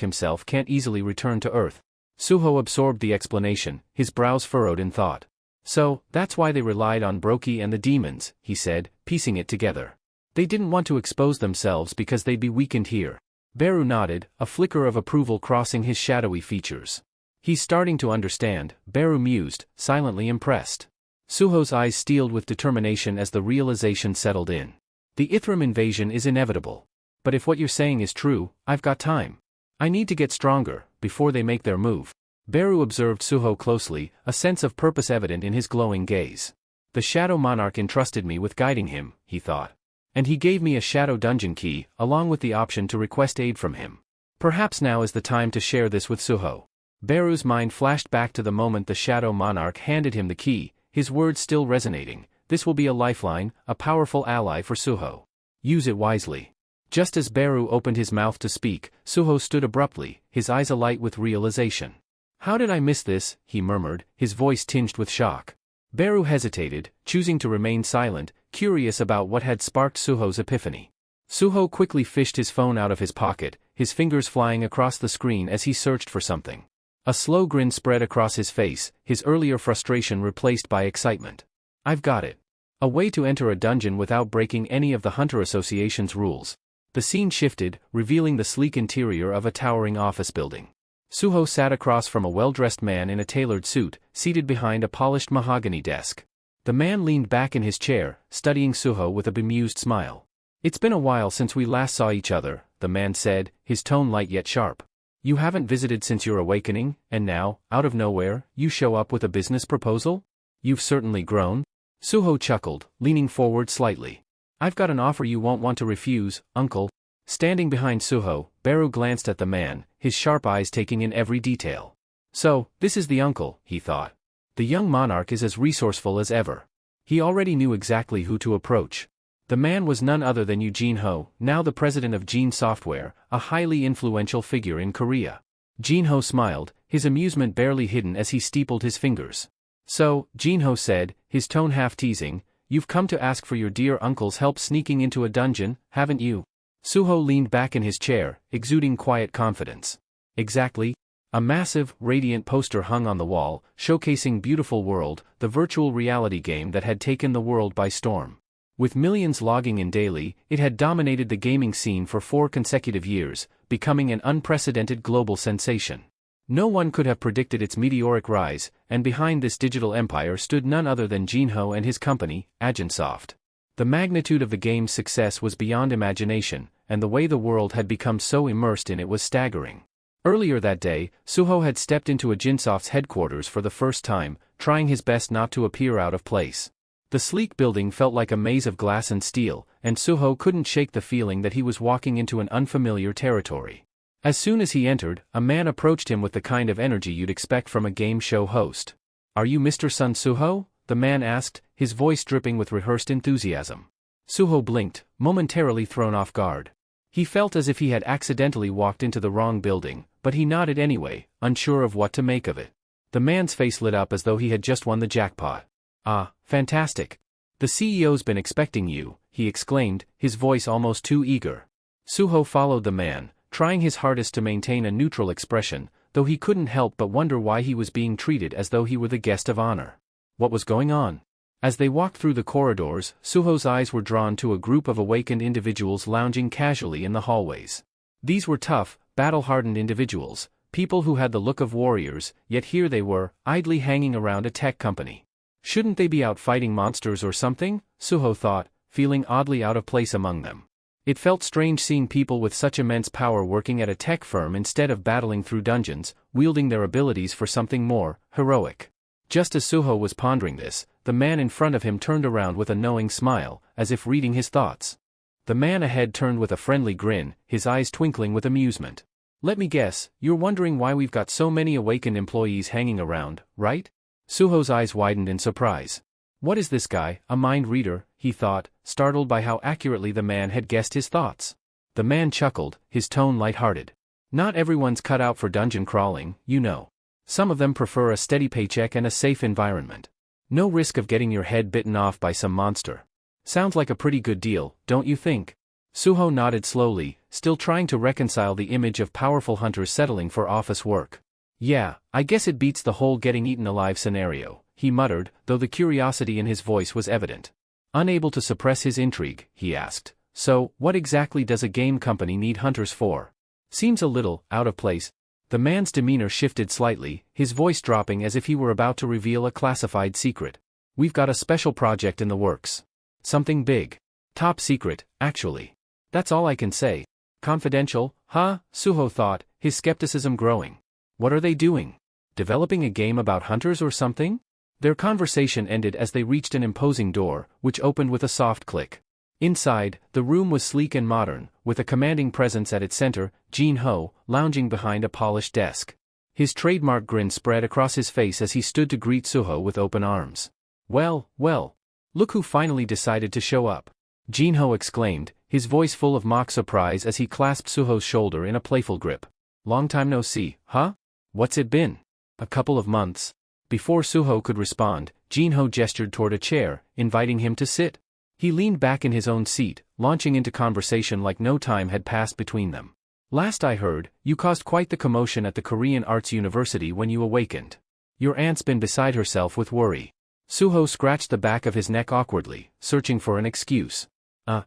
himself can't easily return to Earth. Suho absorbed the explanation, his brows furrowed in thought. So, that's why they relied on Brokey and the demons, he said, piecing it together. They didn't want to expose themselves because they'd be weakened here. Beru nodded, a flicker of approval crossing his shadowy features. He's starting to understand, Beru mused, silently impressed. Suho's eyes steeled with determination as the realization settled in. The Ithram invasion is inevitable. But if what you're saying is true, I've got time. I need to get stronger, before they make their move. Beru observed Suho closely, a sense of purpose evident in his glowing gaze. The Shadow Monarch entrusted me with guiding him, he thought. And he gave me a Shadow Dungeon key, along with the option to request aid from him. Perhaps now is the time to share this with Suho. Beru's mind flashed back to the moment the Shadow Monarch handed him the key, his words still resonating. This will be a lifeline, a powerful ally for Suho. Use it wisely. Just as Beru opened his mouth to speak, Suho stood abruptly, his eyes alight with realization. How did I miss this? He murmured, his voice tinged with shock. Beru hesitated, choosing to remain silent, curious about what had sparked Suho's epiphany. Suho quickly fished his phone out of his pocket, his fingers flying across the screen as he searched for something. A slow grin spread across his face, his earlier frustration replaced by excitement. I've got it. A way to enter a dungeon without breaking any of the Hunter Association's rules. The scene shifted, revealing the sleek interior of a towering office building. Suho sat across from a well-dressed man in a tailored suit, seated behind a polished mahogany desk. The man leaned back in his chair, studying Suho with a bemused smile. It's been a while since we last saw each other, the man said, his tone light yet sharp. You haven't visited since your awakening, and now, out of nowhere, you show up with a business proposal? You've certainly grown. Suho chuckled, leaning forward slightly. I've got an offer you won't want to refuse, uncle. Standing behind Suho, Beru glanced at the man, his sharp eyes taking in every detail. So, this is the uncle, he thought. The young monarch is as resourceful as ever. He already knew exactly who to approach. The man was none other than Eugene Ho, now the president of Gene Software, a highly influential figure in Korea. Gene Ho smiled, his amusement barely hidden as he steepled his fingers. So, Gene Ho said, his tone half teasing, you've come to ask for your dear uncle's help sneaking into a dungeon, haven't you? Suho leaned back in his chair, exuding quiet confidence. Exactly. A massive, radiant poster hung on the wall, showcasing Beautiful World, the virtual reality game that had taken the world by storm. With millions logging in daily, it had dominated the gaming scene for 4 consecutive years, becoming an unprecedented global sensation. No one could have predicted its meteoric rise, and behind this digital empire stood none other than Gene Ho and his company, Agensoft. The magnitude of the game's success was beyond imagination, and the way the world had become so immersed in it was staggering. Earlier that day, Suho had stepped into Agensoft's headquarters for the first time, trying his best not to appear out of place. The sleek building felt like a maze of glass and steel, and Suho couldn't shake the feeling that he was walking into an unfamiliar territory. As soon as he entered, a man approached him with the kind of energy you'd expect from a game show host. Are you Mr. Sun Suho? The man asked, his voice dripping with rehearsed enthusiasm. Suho blinked, momentarily thrown off guard. He felt as if he had accidentally walked into the wrong building, but he nodded anyway, unsure of what to make of it. The man's face lit up as though he had just won the jackpot. Ah, fantastic. The CEO's been expecting you, he exclaimed, his voice almost too eager. Suho followed the man, trying his hardest to maintain a neutral expression, though he couldn't help but wonder why he was being treated as though he were the guest of honor. What was going on? As they walked through the corridors, Suho's eyes were drawn to a group of awakened individuals lounging casually in the hallways. These were tough, battle-hardened individuals, people who had the look of warriors, yet here they were, idly hanging around a tech company. Shouldn't they be out fighting monsters or something? Suho thought, feeling oddly out of place among them. It felt strange seeing people with such immense power working at a tech firm instead of battling through dungeons, wielding their abilities for something more heroic. Just as Suho was pondering this, the man in front of him turned around with a knowing smile, as if reading his thoughts. The man ahead turned with a friendly grin, his eyes twinkling with amusement. Let me guess, you're wondering why we've got so many awakened employees hanging around, right? Suho's eyes widened in surprise. What is this guy, a mind reader, he thought, startled by how accurately the man had guessed his thoughts. The man chuckled, his tone light-hearted. Not everyone's cut out for dungeon crawling, you know. Some of them prefer a steady paycheck and a safe environment. No risk of getting your head bitten off by some monster. Sounds like a pretty good deal, don't you think? Suho nodded slowly, still trying to reconcile the image of powerful hunters settling for office work. Yeah, I guess it beats the whole getting eaten alive scenario, he muttered, though the curiosity in his voice was evident. Unable to suppress his intrigue, he asked, so, what exactly does a game company need hunters for? Seems a little out of place. The man's demeanor shifted slightly, his voice dropping as if he were about to reveal a classified secret. We've got a special project in the works. Something big. Top secret, actually. That's all I can say. Confidential, huh? Suho thought, his skepticism growing. What are they doing? Developing a game about hunters or something? Their conversation ended as they reached an imposing door, which opened with a soft click. Inside, the room was sleek and modern, with a commanding presence at its center, Jin-ho, lounging behind a polished desk. His trademark grin spread across his face as he stood to greet Suho with open arms. Well, well. Look who finally decided to show up. Jin-ho exclaimed, his voice full of mock surprise as he clasped Suho's shoulder in a playful grip. Long time no see, huh? What's it been? A couple of months. Before Suho could respond, Jin-ho gestured toward a chair, inviting him to sit. He leaned back in his own seat, launching into conversation like no time had passed between them. Last I heard, you caused quite the commotion at the Korean Arts University when you awakened. Your aunt's been beside herself with worry. Suho scratched the back of his neck awkwardly, searching for an excuse.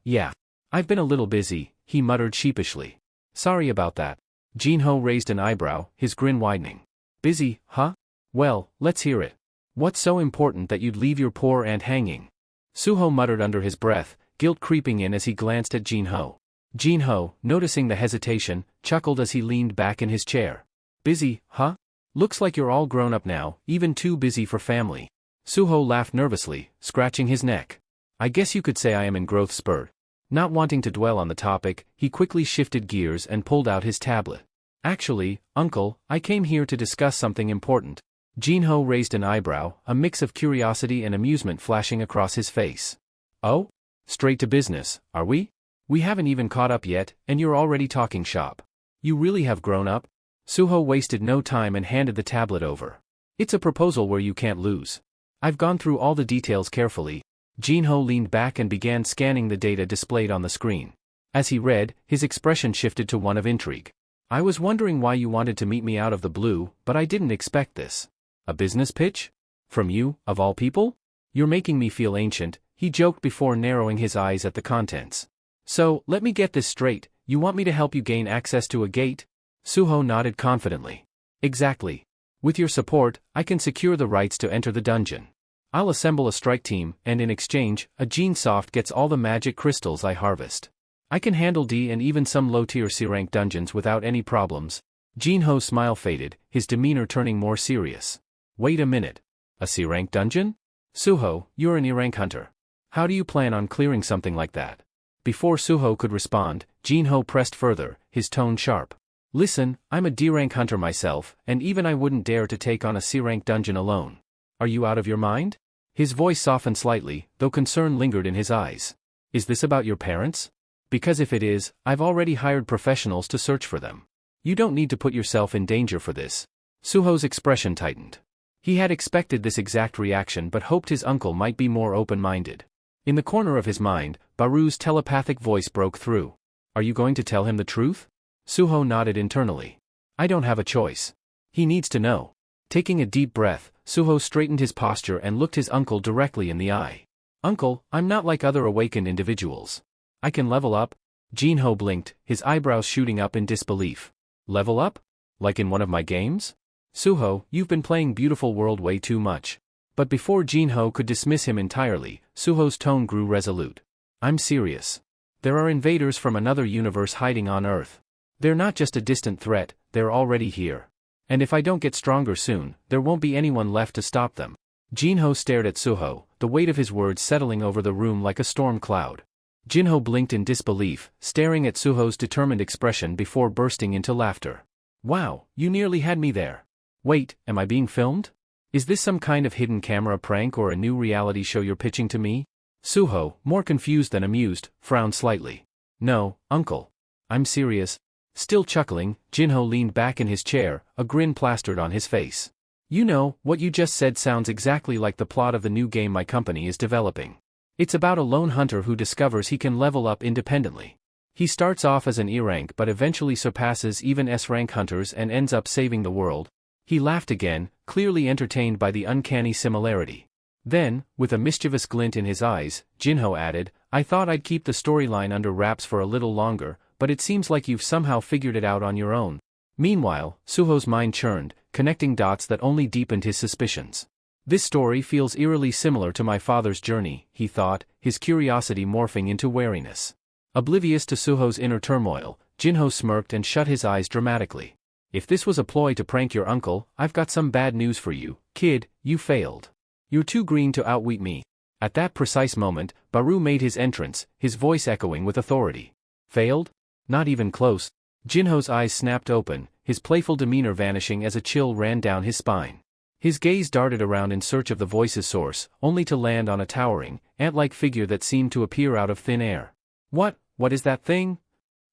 Yeah. I've been a little busy, he muttered sheepishly. Sorry about that. Jin-ho raised an eyebrow, his grin widening. Busy, huh? Well, let's hear it. What's so important that you'd leave your poor aunt hanging? Suho muttered under his breath, guilt creeping in as he glanced at Jin-ho. Jin-ho, noticing the hesitation, chuckled as he leaned back in his chair. Busy, huh? Looks like you're all grown up now, even too busy for family. Suho laughed nervously, scratching his neck. I guess you could say I am in growth spurt. Not wanting to dwell on the topic, he quickly shifted gears and pulled out his tablet. Actually, uncle, I came here to discuss something important. Jin-ho raised an eyebrow, a mix of curiosity and amusement flashing across his face. Oh? Straight to business, are we? We haven't even caught up yet, and you're already talking shop. You really have grown up? Suho wasted no time and handed the tablet over. It's a proposal where you can't lose. I've gone through all the details carefully. Jin-ho leaned back and began scanning the data displayed on the screen. As he read, his expression shifted to one of intrigue. I was wondering why you wanted to meet me out of the blue, but I didn't expect this. A business pitch? From you, of all people? You're making me feel ancient, he joked before narrowing his eyes at the contents. So, let me get this straight, you want me to help you gain access to a gate? Suho nodded confidently. Exactly. With your support, I can secure the rights to enter the dungeon. I'll assemble a strike team, and in exchange, a Gensoft gets all the magic crystals I harvest. I can handle D and even some low-tier C-rank dungeons without any problems. Jin-ho's smile faded, his demeanor turning more serious. Wait a minute. A C-rank dungeon? Suho, you're an E-rank hunter. How do you plan on clearing something like that? Before Suho could respond, Jin-ho pressed further, his tone sharp. Listen, I'm a D-rank hunter myself, and even I wouldn't dare to take on a C-rank dungeon alone. Are you out of your mind? His voice softened slightly, though concern lingered in his eyes. Is this about your parents? Because if it is, I've already hired professionals to search for them. You don't need to put yourself in danger for this. Suho's expression tightened. He had expected this exact reaction but hoped his uncle might be more open-minded. In the corner of his mind, Baru's telepathic voice broke through. Are you going to tell him the truth? Suho nodded internally. I don't have a choice. He needs to know. Taking a deep breath, Suho straightened his posture and looked his uncle directly in the eye. Uncle, I'm not like other awakened individuals. I can level up? Jin-ho blinked, his eyebrows shooting up in disbelief. Level up? Like in one of my games? Suho, you've been playing Beautiful World way too much. But before Jin-ho could dismiss him entirely, Suho's tone grew resolute. I'm serious. There are invaders from another universe hiding on Earth. They're not just a distant threat, they're already here. And if I don't get stronger soon, there won't be anyone left to stop them. Jin-ho stared at Suho, the weight of his words settling over the room like a storm cloud. Jin-ho blinked in disbelief, staring at Suho's determined expression before bursting into laughter. Wow, you nearly had me there. Wait, am I being filmed? Is this some kind of hidden camera prank or a new reality show you're pitching to me? Suho, more confused than amused, frowned slightly. No, uncle. I'm serious. Still chuckling, Jin-ho leaned back in his chair, a grin plastered on his face. You know, what you just said sounds exactly like the plot of the new game my company is developing. It's about a lone hunter who discovers he can level up independently. He starts off as an E-rank but eventually surpasses even S-rank hunters and ends up saving the world. He laughed again, clearly entertained by the uncanny similarity. Then, with a mischievous glint in his eyes, Jin-ho added, I thought I'd keep the storyline under wraps for a little longer, but it seems like you've somehow figured it out on your own. Meanwhile, Suho's mind churned, connecting dots that only deepened his suspicions. This story feels eerily similar to my father's journey, he thought, his curiosity morphing into wariness. Oblivious to Suho's inner turmoil, Jinho smirked and shut his eyes dramatically. If this was a ploy to prank your uncle, I've got some bad news for you, kid, you failed. You're too green to outwit me. At that precise moment, Baru made his entrance, his voice echoing with authority. Failed? Not even close. Jinho's eyes snapped open, his playful demeanor vanishing as a chill ran down his spine. His gaze darted around in search of the voice's source, only to land on a towering, ant-like figure that seemed to appear out of thin air. What is that thing?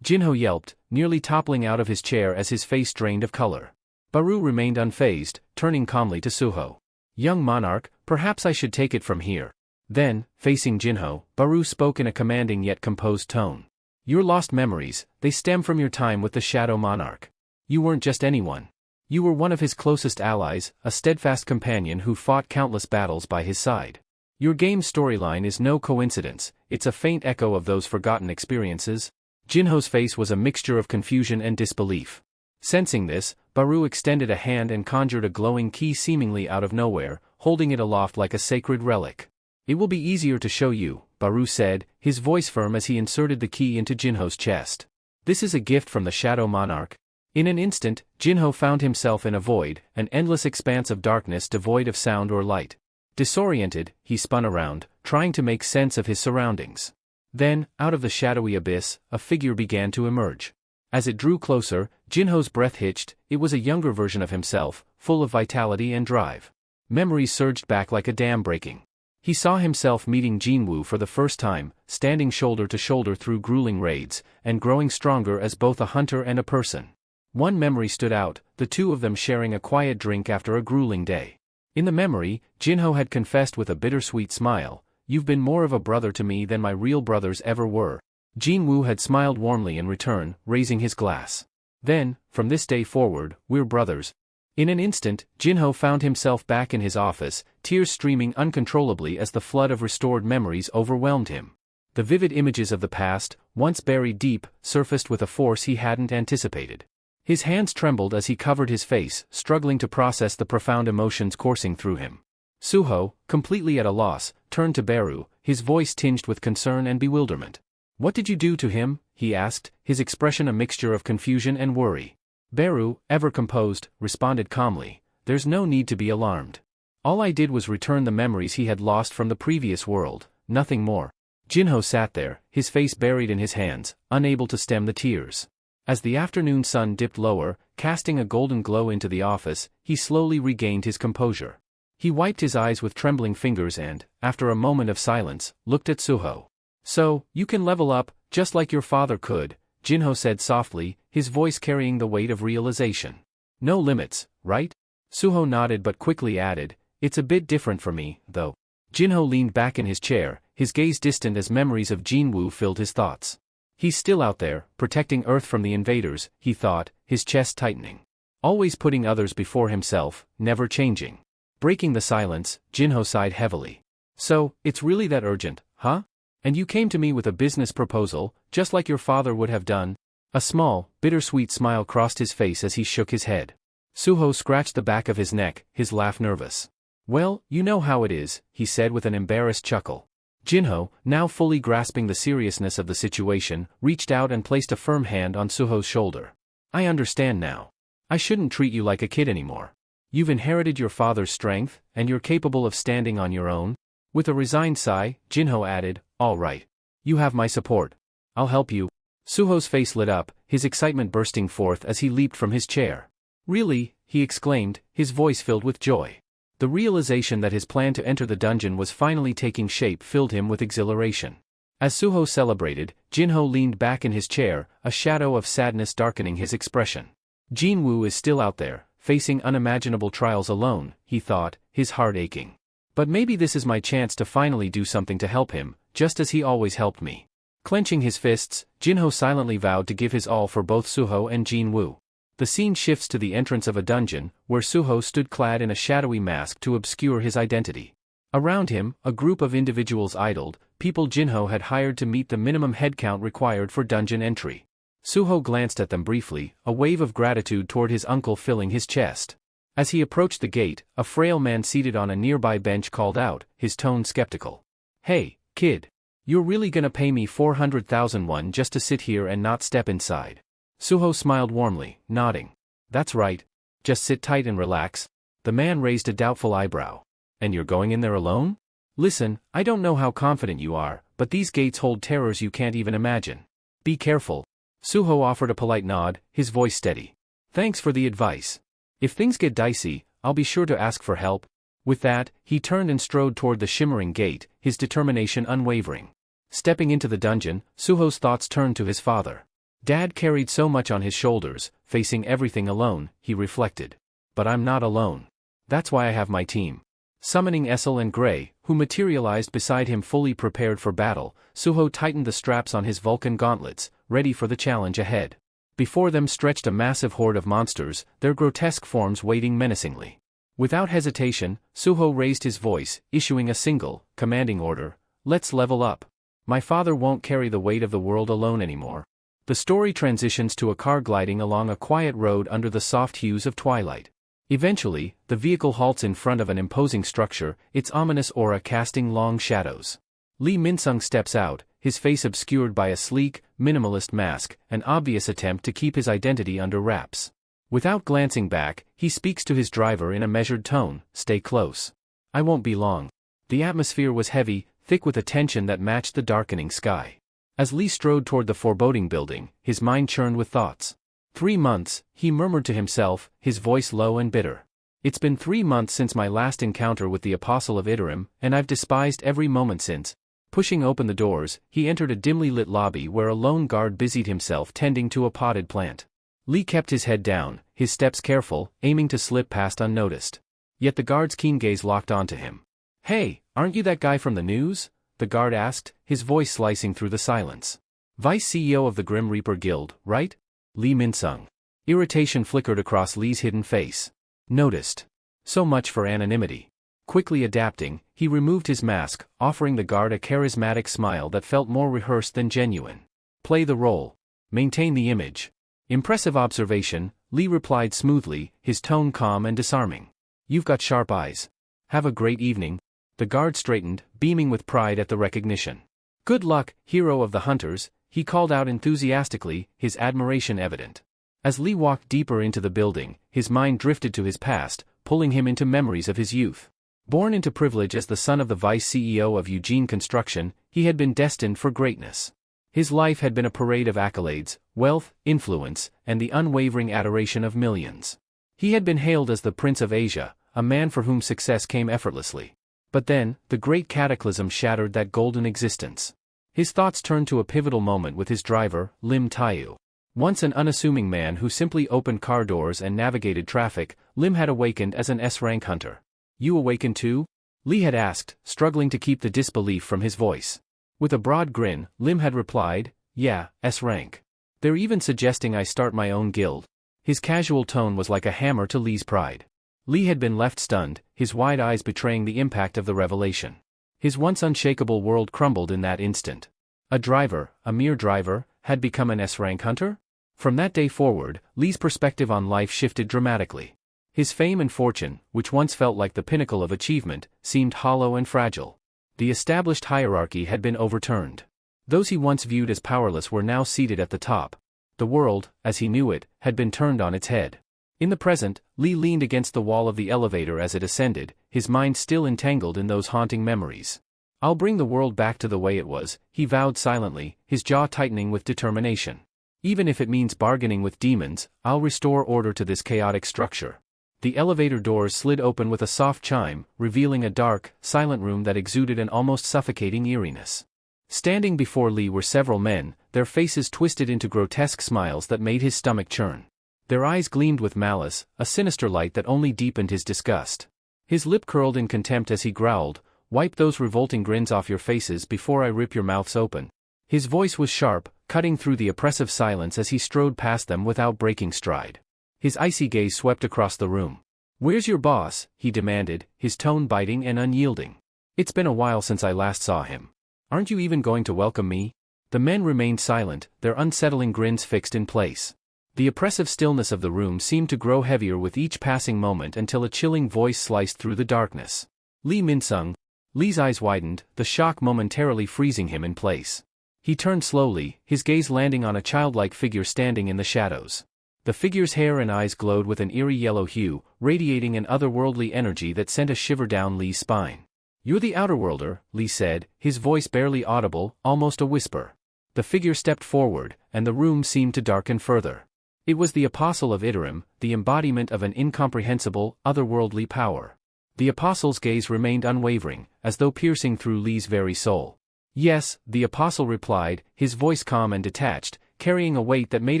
Jinho yelped, nearly toppling out of his chair as his face drained of color. Baru remained unfazed, turning calmly to Suho. Young monarch, perhaps I should take it from here. Then, facing Jinho, Baru spoke in a commanding yet composed tone. Your lost memories, they stem from your time with the Shadow Monarch. You weren't just anyone. You were one of his closest allies, a steadfast companion who fought countless battles by his side. Your game's storyline is no coincidence, it's a faint echo of those forgotten experiences. Jinho's face was a mixture of confusion and disbelief. Sensing this, Baru extended a hand and conjured a glowing key seemingly out of nowhere, holding it aloft like a sacred relic. It will be easier to show you, Baru said, his voice firm as he inserted the key into Jinho's chest. This is a gift from the Shadow Monarch. In an instant, Jinho found himself in a void, an endless expanse of darkness devoid of sound or light. Disoriented, he spun around, trying to make sense of his surroundings. Then, out of the shadowy abyss, a figure began to emerge. As it drew closer, Jinho's breath hitched. It was a younger version of himself, full of vitality and drive. Memories surged back like a dam breaking. He saw himself meeting Jinwoo for the first time, standing shoulder to shoulder through grueling raids, and growing stronger as both a hunter and a person. One memory stood out, the two of them sharing a quiet drink after a grueling day. In the memory, Jinho had confessed with a bittersweet smile, "You've been more of a brother to me than my real brothers ever were." Jinwoo had smiled warmly in return, raising his glass. Then, from this day forward, we're brothers. In an instant, Jinho found himself back in his office, tears streaming uncontrollably as the flood of restored memories overwhelmed him. The vivid images of the past, once buried deep, surfaced with a force he hadn't anticipated. His hands trembled as he covered his face, struggling to process the profound emotions coursing through him. Suho, completely at a loss, turned to Baru, his voice tinged with concern and bewilderment. "What did you do to him?" he asked, his expression a mixture of confusion and worry. Baru, ever composed, responded calmly, "There's no need to be alarmed. All I did was return the memories he had lost from the previous world, nothing more." Jinho sat there, his face buried in his hands, unable to stem the tears. As the afternoon sun dipped lower, casting a golden glow into the office, he slowly regained his composure. He wiped his eyes with trembling fingers and, after a moment of silence, looked at Suho. "So, you can level up, just like your father could," Jinho said softly, his voice carrying the weight of realization. "No limits, right?" Suho nodded but quickly added, "It's a bit different for me, though." Jinho leaned back in his chair, his gaze distant as memories of Jinwoo filled his thoughts. He's still out there, protecting Earth from the invaders, he thought, his chest tightening. Always putting others before himself, never changing. Breaking the silence, Jinho sighed heavily. "So, it's really that urgent, huh? And you came to me with a business proposal, just like your father would have done?" A small, bittersweet smile crossed his face as he shook his head. Suho scratched the back of his neck, his laugh nervous. "Well, you know how it is," he said with an embarrassed chuckle. Jinho, now fully grasping the seriousness of the situation, reached out and placed a firm hand on Suho's shoulder. "I understand now. I shouldn't treat you like a kid anymore. You've inherited your father's strength, and you're capable of standing on your own." With a resigned sigh, Jinho added, "All right. You have my support. I'll help you." Suho's face lit up, his excitement bursting forth as he leaped from his chair. "Really?" he exclaimed, his voice filled with joy. The realization that his plan to enter the dungeon was finally taking shape filled him with exhilaration. As Suho celebrated, Jinho leaned back in his chair, a shadow of sadness darkening his expression. Jinwoo is still out there, facing unimaginable trials alone, he thought, his heart aching. But maybe this is my chance to finally do something to help him, just as he always helped me. Clenching his fists, Jinho silently vowed to give his all for both Suho and Jinwoo. The scene shifts to the entrance of a dungeon, where Suho stood clad in a shadowy mask to obscure his identity. Around him, a group of individuals idled, people Jinho had hired to meet the minimum headcount required for dungeon entry. Suho glanced at them briefly, a wave of gratitude toward his uncle filling his chest. As he approached the gate, a frail man seated on a nearby bench called out, his tone skeptical. "Hey, kid. You're really gonna pay me 400,000 won just to sit here and not step inside?" Suho smiled warmly, nodding. "That's right. Just sit tight and relax." The man raised a doubtful eyebrow. "And you're going in there alone? Listen, I don't know how confident you are, but these gates hold terrors you can't even imagine. Be careful." Suho offered a polite nod, his voice steady. "Thanks for the advice. If things get dicey, I'll be sure to ask for help." With that, he turned and strode toward the shimmering gate, his determination unwavering. Stepping into the dungeon, Suho's thoughts turned to his father. Dad carried so much on his shoulders, facing everything alone, he reflected. But I'm not alone. That's why I have my team. Summoning Essel and Gray, who materialized beside him fully prepared for battle, Suho tightened the straps on his Vulcan gauntlets, ready for the challenge ahead. Before them stretched a massive horde of monsters, their grotesque forms waiting menacingly. Without hesitation, Suho raised his voice, issuing a single, commanding order: "Let's level up. My father won't carry the weight of the world alone anymore." The story transitions to a car gliding along a quiet road under the soft hues of twilight. Eventually, the vehicle halts in front of an imposing structure, its ominous aura casting long shadows. Lee Min-sung steps out, his face obscured by a sleek, minimalist mask, an obvious attempt to keep his identity under wraps. Without glancing back, he speaks to his driver in a measured tone, "Stay close. I won't be long." The atmosphere was heavy, thick with a tension that matched the darkening sky. As Lee strode toward the foreboding building, his mind churned with thoughts. 3 months, he murmured to himself, his voice low and bitter. It's been 3 months since my last encounter with the Apostle of Iterim, and I've despised every moment since. Pushing open the doors, he entered a dimly lit lobby where a lone guard busied himself tending to a potted plant. Lee kept his head down, his steps careful, aiming to slip past unnoticed. Yet the guard's keen gaze locked onto him. "Hey, aren't you that guy from the news?" the guard asked, his voice slicing through the silence. "Vice CEO of the Grim Reaper Guild, right?" Lee Min-sung. Irritation flickered across Lee's hidden face. Noticed. So much for anonymity. Quickly adapting, he removed his mask, offering the guard a charismatic smile that felt more rehearsed than genuine. "Play the role. Maintain the image." "Impressive observation," Lee replied smoothly, his tone calm and disarming. "You've got sharp eyes. Have a great evening." The guard straightened, beaming with pride at the recognition. "Good luck, hero of the hunters," he called out enthusiastically, his admiration evident. As Lee walked deeper into the building, his mind drifted to his past, pulling him into memories of his youth. Born into privilege as the son of the vice CEO of Eugene Construction, he had been destined for greatness. His life had been a parade of accolades, wealth, influence, and the unwavering adoration of millions. He had been hailed as the Prince of Asia, a man for whom success came effortlessly. But then, the great cataclysm shattered that golden existence. His thoughts turned to a pivotal moment with his driver, Lim Taeyu. Once an unassuming man who simply opened car doors and navigated traffic, Lim had awakened as an S-rank hunter. "You awakened too?" Lee had asked, struggling to keep the disbelief from his voice. With a broad grin, Lim had replied, "Yeah, S-rank. They're even suggesting I start my own guild." His casual tone was like a hammer to Lee's pride. Lee had been left stunned, his wide eyes betraying the impact of the revelation. His once unshakable world crumbled in that instant. A driver, a mere driver, had become an S-rank hunter? From that day forward, Lee's perspective on life shifted dramatically. His fame and fortune, which once felt like the pinnacle of achievement, seemed hollow and fragile. The established hierarchy had been overturned. Those he once viewed as powerless were now seated at the top. The world, as he knew it, had been turned on its head. In the present, Lee leaned against the wall of the elevator as it ascended, his mind still entangled in those haunting memories. "I'll bring the world back to the way it was," he vowed silently, his jaw tightening with determination. "Even if it means bargaining with demons, I'll restore order to this chaotic structure." The elevator doors slid open with a soft chime, revealing a dark, silent room that exuded an almost suffocating eeriness. Standing before Lee were several men, their faces twisted into grotesque smiles that made his stomach churn. Their eyes gleamed with malice, a sinister light that only deepened his disgust. His lip curled in contempt as he growled, "Wipe those revolting grins off your faces before I rip your mouths open." His voice was sharp, cutting through the oppressive silence as he strode past them without breaking stride. His icy gaze swept across the room. "Where's your boss?" he demanded, his tone biting and unyielding. "It's been a while since I last saw him. Aren't you even going to welcome me?" The men remained silent, their unsettling grins fixed in place. The oppressive stillness of the room seemed to grow heavier with each passing moment until a chilling voice sliced through the darkness. Lee Minsung. Lee's eyes widened, the shock momentarily freezing him in place. He turned slowly, his gaze landing on a childlike figure standing in the shadows. The figure's hair and eyes glowed with an eerie yellow hue, radiating an otherworldly energy that sent a shiver down Lee's spine. "You're the Outerworlder," Lee said, his voice barely audible, almost a whisper. The figure stepped forward, and the room seemed to darken further. It was the Apostle of Iterum, the embodiment of an incomprehensible, otherworldly power. The Apostle's gaze remained unwavering, as though piercing through Lee's very soul. "Yes," the Apostle replied, his voice calm and detached, carrying a weight that made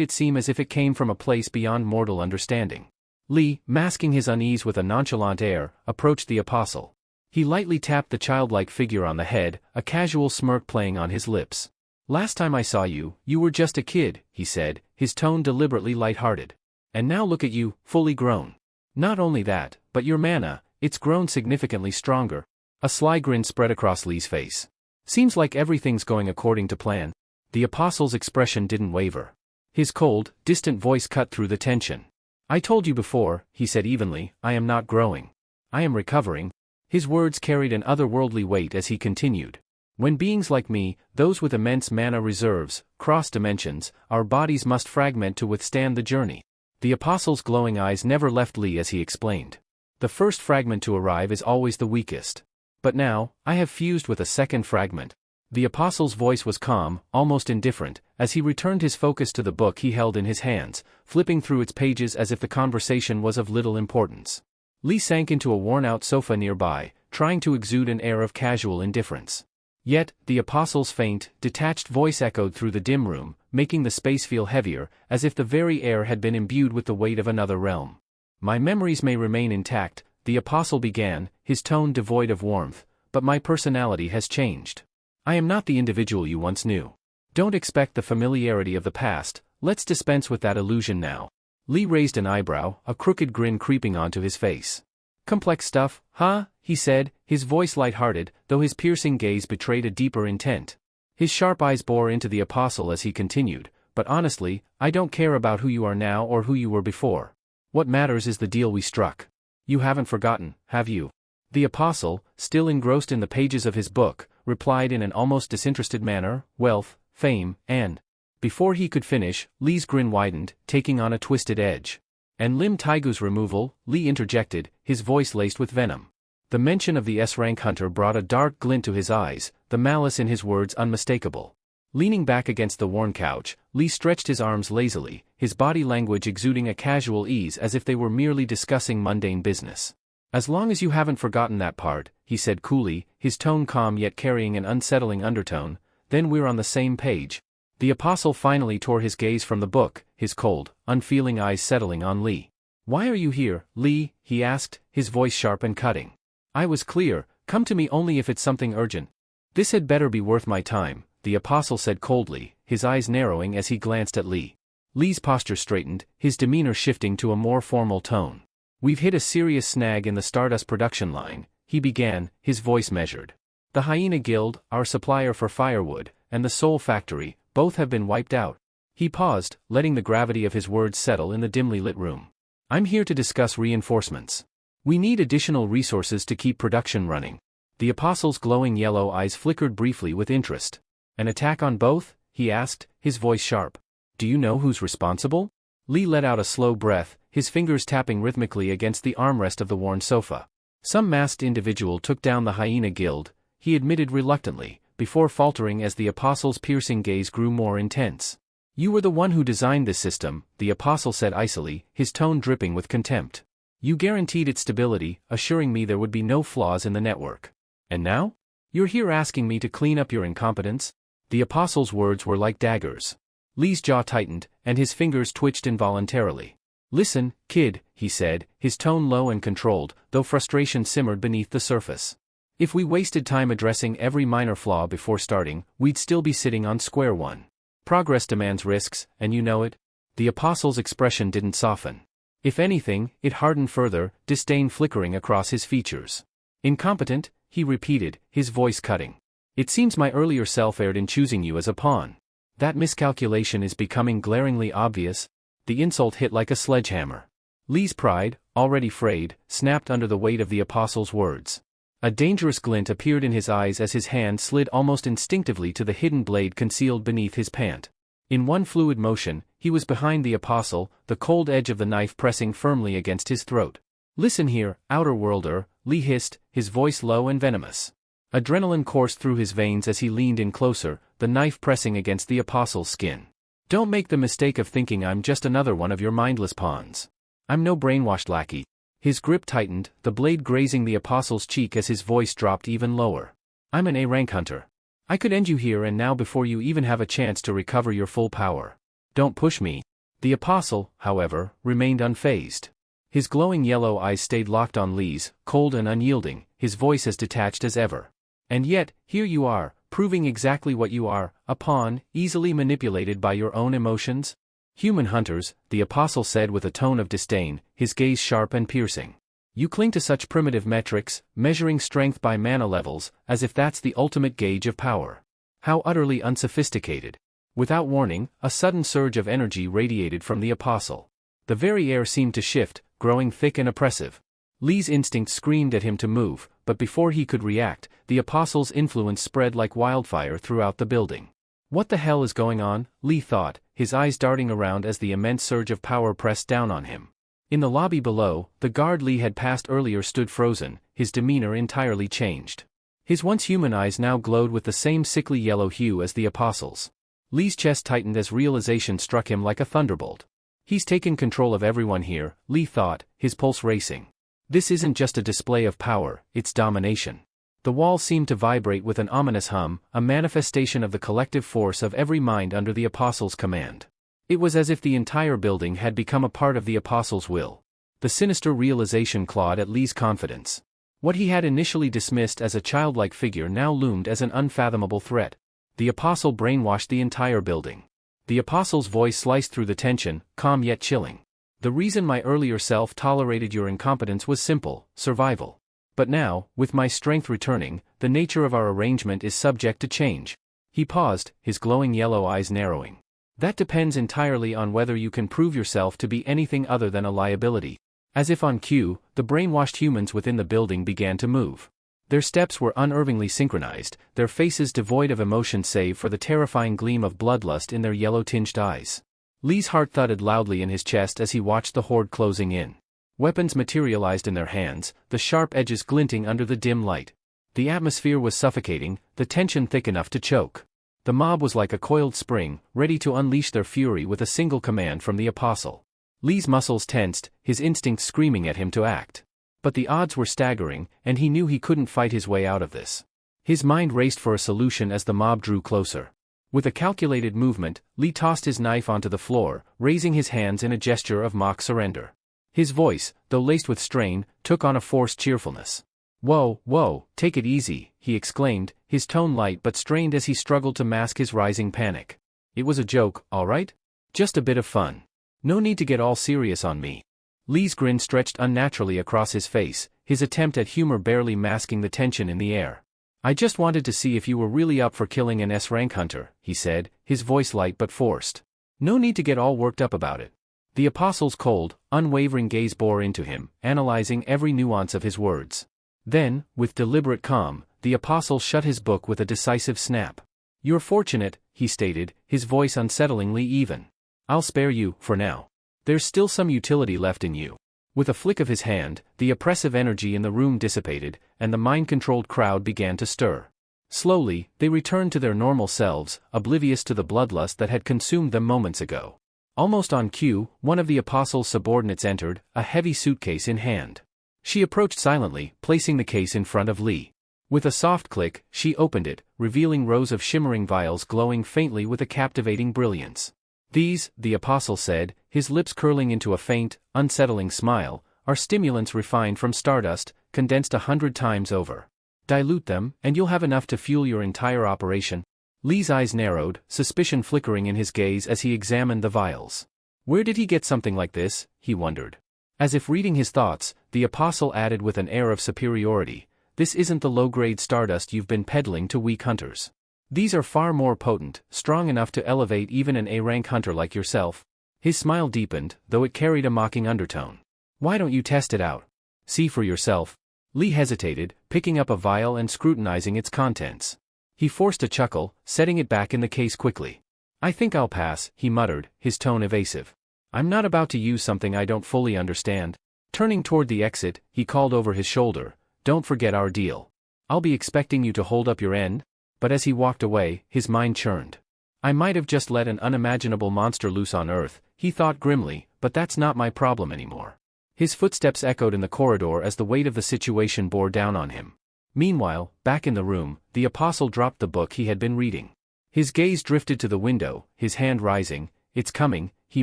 it seem as if it came from a place beyond mortal understanding. Lee, masking his unease with a nonchalant air, approached the Apostle. He lightly tapped the childlike figure on the head, a casual smirk playing on his lips. "Last time I saw you, you were just a kid," he said, his tone deliberately light-hearted. "And now look at you, fully grown. Not only that, but your mana, it's grown significantly stronger." A sly grin spread across Lee's face. "Seems like everything's going according to plan." The Apostle's expression didn't waver. His cold, distant voice cut through the tension. "I told you before," he said evenly, "I am not growing. I am recovering." His words carried an otherworldly weight as he continued. "When beings like me, those with immense mana reserves, cross dimensions, our bodies must fragment to withstand the journey." The Apostle's glowing eyes never left Lee as he explained. "The first fragment to arrive is always the weakest. But now, I have fused with a second fragment." The Apostle's voice was calm, almost indifferent, as he returned his focus to the book he held in his hands, flipping through its pages as if the conversation was of little importance. Lee sank into a worn-out sofa nearby, trying to exude an air of casual indifference. Yet, the Apostle's faint, detached voice echoed through the dim room, making the space feel heavier, as if the very air had been imbued with the weight of another realm. "My memories may remain intact," the Apostle began, his tone devoid of warmth, "but my personality has changed. I am not the individual you once knew. Don't expect the familiarity of the past, let's dispense with that illusion now." Lee raised an eyebrow, a crooked grin creeping onto his face. "Complex stuff, huh?" he said, his voice light-hearted, though his piercing gaze betrayed a deeper intent. His sharp eyes bore into the Apostle as he continued, "But honestly, I don't care about who you are now or who you were before. What matters is the deal we struck. You haven't forgotten, have you?" The Apostle, still engrossed in the pages of his book, replied in an almost disinterested manner, "Wealth, fame, and..." Before he could finish, Lee's grin widened, taking on a twisted edge. "And Lim Taigu's removal," Lee interjected, his voice laced with venom. The mention of the S-rank hunter brought a dark glint to his eyes, the malice in his words unmistakable. Leaning back against the worn couch, Lee stretched his arms lazily, his body language exuding a casual ease as if they were merely discussing mundane business. "As long as you haven't forgotten that part," he said coolly, his tone calm yet carrying an unsettling undertone, "then we're on the same page." The Apostle finally tore his gaze from the book, his cold, unfeeling eyes settling on Lee. "Why are you here, Lee?" he asked, his voice sharp and cutting. "I was clear, come to me only if it's something urgent." "This had better be worth my time," the Apostle said coldly, his eyes narrowing as he glanced at Lee. Lee's posture straightened, his demeanor shifting to a more formal tone. "We've hit a serious snag in the Stardust production line," he began, his voice measured. "The Hyena Guild, our supplier for firewood, and the Soul Factory, both have been wiped out." He paused, letting the gravity of his words settle in the dimly lit room. "I'm here to discuss reinforcements. We need additional resources to keep production running." The Apostle's glowing yellow eyes flickered briefly with interest. "An attack on both?" he asked, his voice sharp. "Do you know who's responsible?" Lee let out a slow breath, his fingers tapping rhythmically against the armrest of the worn sofa. "Some masked individual took down the Hyena Guild," he admitted reluctantly, before faltering as the Apostle's piercing gaze grew more intense. "You were the one who designed this system," the Apostle said icily, his tone dripping with contempt. "You guaranteed its stability, assuring me there would be no flaws in the network. And now? You're here asking me to clean up your incompetence?" The Apostle's words were like daggers. Lee's jaw tightened, and his fingers twitched involuntarily. "Listen, kid," he said, his tone low and controlled, though frustration simmered beneath the surface. "If we wasted time addressing every minor flaw before starting, we'd still be sitting on square one. Progress demands risks, and you know it." The Apostle's expression didn't soften. If anything, it hardened further, disdain flickering across his features. "Incompetent?" he repeated, his voice cutting. It seems my earlier self erred in choosing you as a pawn. That miscalculation is becoming glaringly obvious. The insult hit like a sledgehammer. Lee's pride, already frayed, snapped under the weight of the apostle's words. A dangerous glint appeared in his eyes as his hand slid almost instinctively to the hidden blade concealed beneath his pant. In one fluid motion, he was behind the apostle, the cold edge of the knife pressing firmly against his throat. "Listen here, outer worlder," Lee hissed, his voice low and venomous. Adrenaline coursed through his veins as he leaned in closer, the knife pressing against the apostle's skin. "Don't make the mistake of thinking I'm just another one of your mindless pawns. I'm no brainwashed lackey." His grip tightened, the blade grazing the apostle's cheek as his voice dropped even lower. "I'm an A-rank hunter. I could end you here and now before you even have a chance to recover your full power. Don't push me." The apostle, however, remained unfazed. His glowing yellow eyes stayed locked on Lee's, cold and unyielding, his voice as detached as ever. "And yet, here you are, proving exactly what you are, a pawn, easily manipulated by your own emotions?" "Human hunters," the apostle said with a tone of disdain, his gaze sharp and piercing. "You cling to such primitive metrics, measuring strength by mana levels, as if that's the ultimate gauge of power. How utterly unsophisticated." Without warning, a sudden surge of energy radiated from the apostle. The very air seemed to shift, growing thick and oppressive. Lee's instinct screamed at him to move, but before he could react, the apostle's influence spread like wildfire throughout the building. What the hell is going on, Lee thought, his eyes darting around as the immense surge of power pressed down on him. In the lobby below, the guard Lee had passed earlier stood frozen, his demeanor entirely changed. His once human eyes now glowed with the same sickly yellow hue as the apostle's. Lee's chest tightened as realization struck him like a thunderbolt. He's taken control of everyone here, Lee thought, his pulse racing. This isn't just a display of power, it's domination. The walls seemed to vibrate with an ominous hum, a manifestation of the collective force of every mind under the apostle's command. It was as if the entire building had become a part of the apostle's will. The sinister realization clawed at Lee's confidence. What he had initially dismissed as a childlike figure now loomed as an unfathomable threat. The apostle brainwashed the entire building. The apostle's voice sliced through the tension, calm yet chilling. "The reason my earlier self tolerated your incompetence was simple: survival. But now, with my strength returning, the nature of our arrangement is subject to change." He paused, his glowing yellow eyes narrowing. "That depends entirely on whether you can prove yourself to be anything other than a liability." As if on cue, the brainwashed humans within the building began to move. Their steps were unervingly synchronized, their faces devoid of emotion save for the terrifying gleam of bloodlust in their yellow-tinged eyes. Lee's heart thudded loudly in his chest as he watched the horde closing in. Weapons materialized in their hands, the sharp edges glinting under the dim light. The atmosphere was suffocating, the tension thick enough to choke. The mob was like a coiled spring, ready to unleash their fury with a single command from the apostle. Lee's muscles tensed, his instincts screaming at him to act. But the odds were staggering, and he knew he couldn't fight his way out of this. His mind raced for a solution as the mob drew closer. With a calculated movement, Lee tossed his knife onto the floor, raising his hands in a gesture of mock surrender. His voice, though laced with strain, took on a forced cheerfulness. Whoa, take it easy," he exclaimed, his tone light but strained as he struggled to mask his rising panic. "It was a joke, all right? Just a bit of fun. No need to get all serious on me." Lee's grin stretched unnaturally across his face, his attempt at humor barely masking the tension in the air. "I just wanted to see if you were really up for killing an S-rank hunter," he said, his voice light but forced. "No need to get all worked up about it." The apostle's cold, unwavering gaze bore into him, analyzing every nuance of his words. Then, with deliberate calm, the apostle shut his book with a decisive snap. "You're fortunate," he stated, his voice unsettlingly even. "I'll spare you, for now. There's still some utility left in you." With a flick of his hand, the oppressive energy in the room dissipated, and the mind-controlled crowd began to stir. Slowly, they returned to their normal selves, oblivious to the bloodlust that had consumed them moments ago. Almost on cue, one of the apostle's subordinates entered, a heavy suitcase in hand. She approached silently, placing the case in front of Lee. With a soft click, she opened it, revealing rows of shimmering vials glowing faintly with a captivating brilliance. "These," the apostle said, his lips curling into a faint, unsettling smile, "are stimulants refined from stardust, condensed 100 times over. Dilute them, and you'll have enough to fuel your entire operation." Lee's eyes narrowed, suspicion flickering in his gaze as he examined the vials. Where did he get something like this, he wondered. As if reading his thoughts, the apostle added with an air of superiority, This isn't the low-grade stardust you've been peddling to weak hunters. These are far more potent, strong enough to elevate even an A-rank hunter like yourself. His smile deepened, though it carried a mocking undertone. Why don't you test it out? See for yourself. Lee hesitated, picking up a vial and scrutinizing its contents. He forced a chuckle, setting it back in the case quickly. I think I'll pass, he muttered, his tone evasive. I'm not about to use something I don't fully understand. Turning toward the exit, he called over his shoulder, don't forget our deal. I'll be expecting you to hold up your end? But as he walked away, his mind churned. I might have just let an unimaginable monster loose on Earth, he thought grimly, but that's not my problem anymore. His footsteps echoed in the corridor as the weight of the situation bore down on him. Meanwhile, back in the room, the apostle dropped the book he had been reading. His gaze drifted to the window, his hand rising. It's coming, he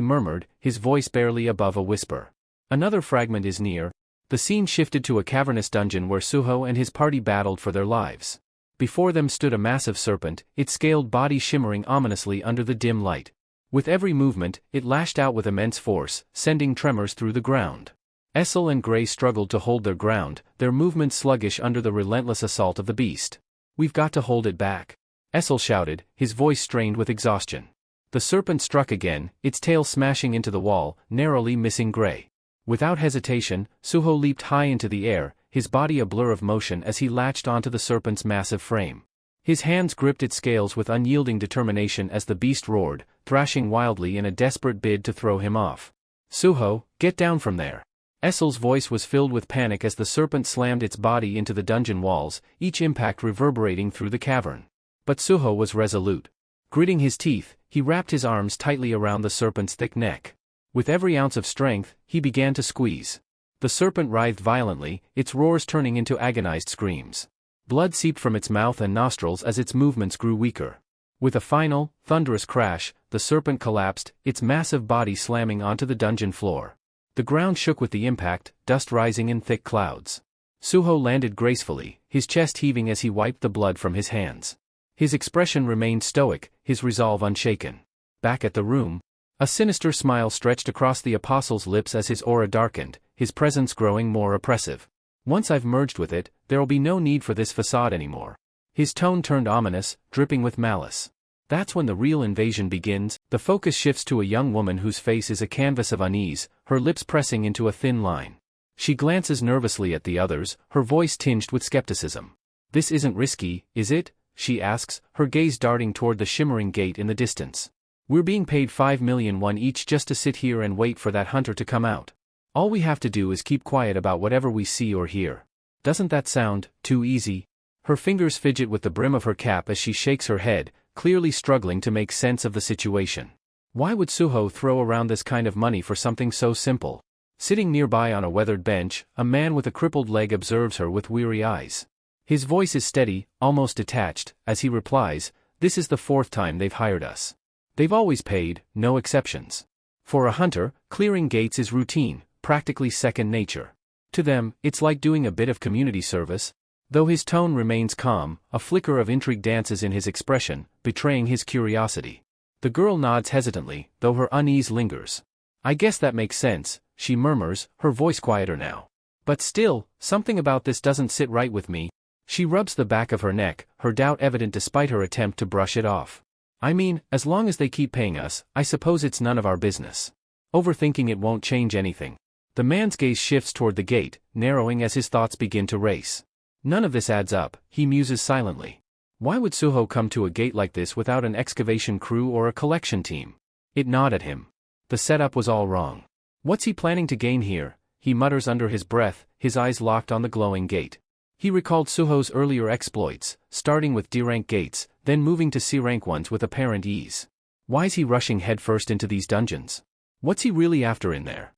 murmured, his voice barely above a whisper. Another fragment is near. The scene shifted to a cavernous dungeon where Suho and his party battled for their lives. Before them stood a massive serpent, its scaled body shimmering ominously under the dim light. With every movement, it lashed out with immense force, sending tremors through the ground. Essel and Gray struggled to hold their ground, their movements sluggish under the relentless assault of the beast. We've got to hold it back. Essel shouted, his voice strained with exhaustion. The serpent struck again, its tail smashing into the wall, narrowly missing Gray. Without hesitation, Suho leaped high into the air, his body a blur of motion as he latched onto the serpent's massive frame. His hands gripped its scales with unyielding determination as the beast roared, thrashing wildly in a desperate bid to throw him off. Suho, get down from there. Essel's voice was filled with panic as the serpent slammed its body into the dungeon walls, each impact reverberating through the cavern. But Suho was resolute. Gritting his teeth, he wrapped his arms tightly around the serpent's thick neck. With every ounce of strength, he began to squeeze. The serpent writhed violently, its roars turning into agonized screams. Blood seeped from its mouth and nostrils as its movements grew weaker. With a final, thunderous crash, the serpent collapsed, its massive body slamming onto the dungeon floor. The ground shook with the impact, dust rising in thick clouds. Suho landed gracefully, his chest heaving as he wiped the blood from his hands. His expression remained stoic, his resolve unshaken. Back at the room, a sinister smile stretched across the apostle's lips as his aura darkened, his presence growing more oppressive. Once I've merged with it, there'll be no need for this facade anymore. His tone turned ominous, dripping with malice. That's when the real invasion begins. The focus shifts to a young woman whose face is a canvas of unease, her lips pressing into a thin line. She glances nervously at the others, her voice tinged with skepticism. This isn't risky, is it? She asks, her gaze darting toward the shimmering gate in the distance. We're being paid 5 million won each just to sit here and wait for that hunter to come out. All we have to do is keep quiet about whatever we see or hear. Doesn't that sound too easy? Her fingers fidget with the brim of her cap as she shakes her head, clearly struggling to make sense of the situation. Why would Suho throw around this kind of money for something so simple? Sitting nearby on a weathered bench, a man with a crippled leg observes her with weary eyes. His voice is steady, almost detached, as he replies, "This is the 4th time they've hired us. They've always paid, no exceptions. For a hunter, clearing gates is routine, practically second nature. To them, it's like doing a bit of community service." Though his tone remains calm, a flicker of intrigue dances in his expression, betraying his curiosity. The girl nods hesitantly, though her unease lingers. "I guess that makes sense," she murmurs, her voice quieter now. "But still, something about this doesn't sit right with me." She rubs the back of her neck, her doubt evident despite her attempt to brush it off. "I mean, as long as they keep paying us, I suppose it's none of our business. Overthinking it won't change anything." The man's gaze shifts toward the gate, narrowing as his thoughts begin to race. None of this adds up, he muses silently. Why would Suho come to a gate like this without an excavation crew or a collection team? It gnawed at him. The setup was all wrong. What's he planning to gain here? He mutters under his breath, his eyes locked on the glowing gate. He recalled Suho's earlier exploits, starting with D-rank gates, then moving to C-rank ones with apparent ease. Why's he rushing headfirst into these dungeons? What's he really after in there?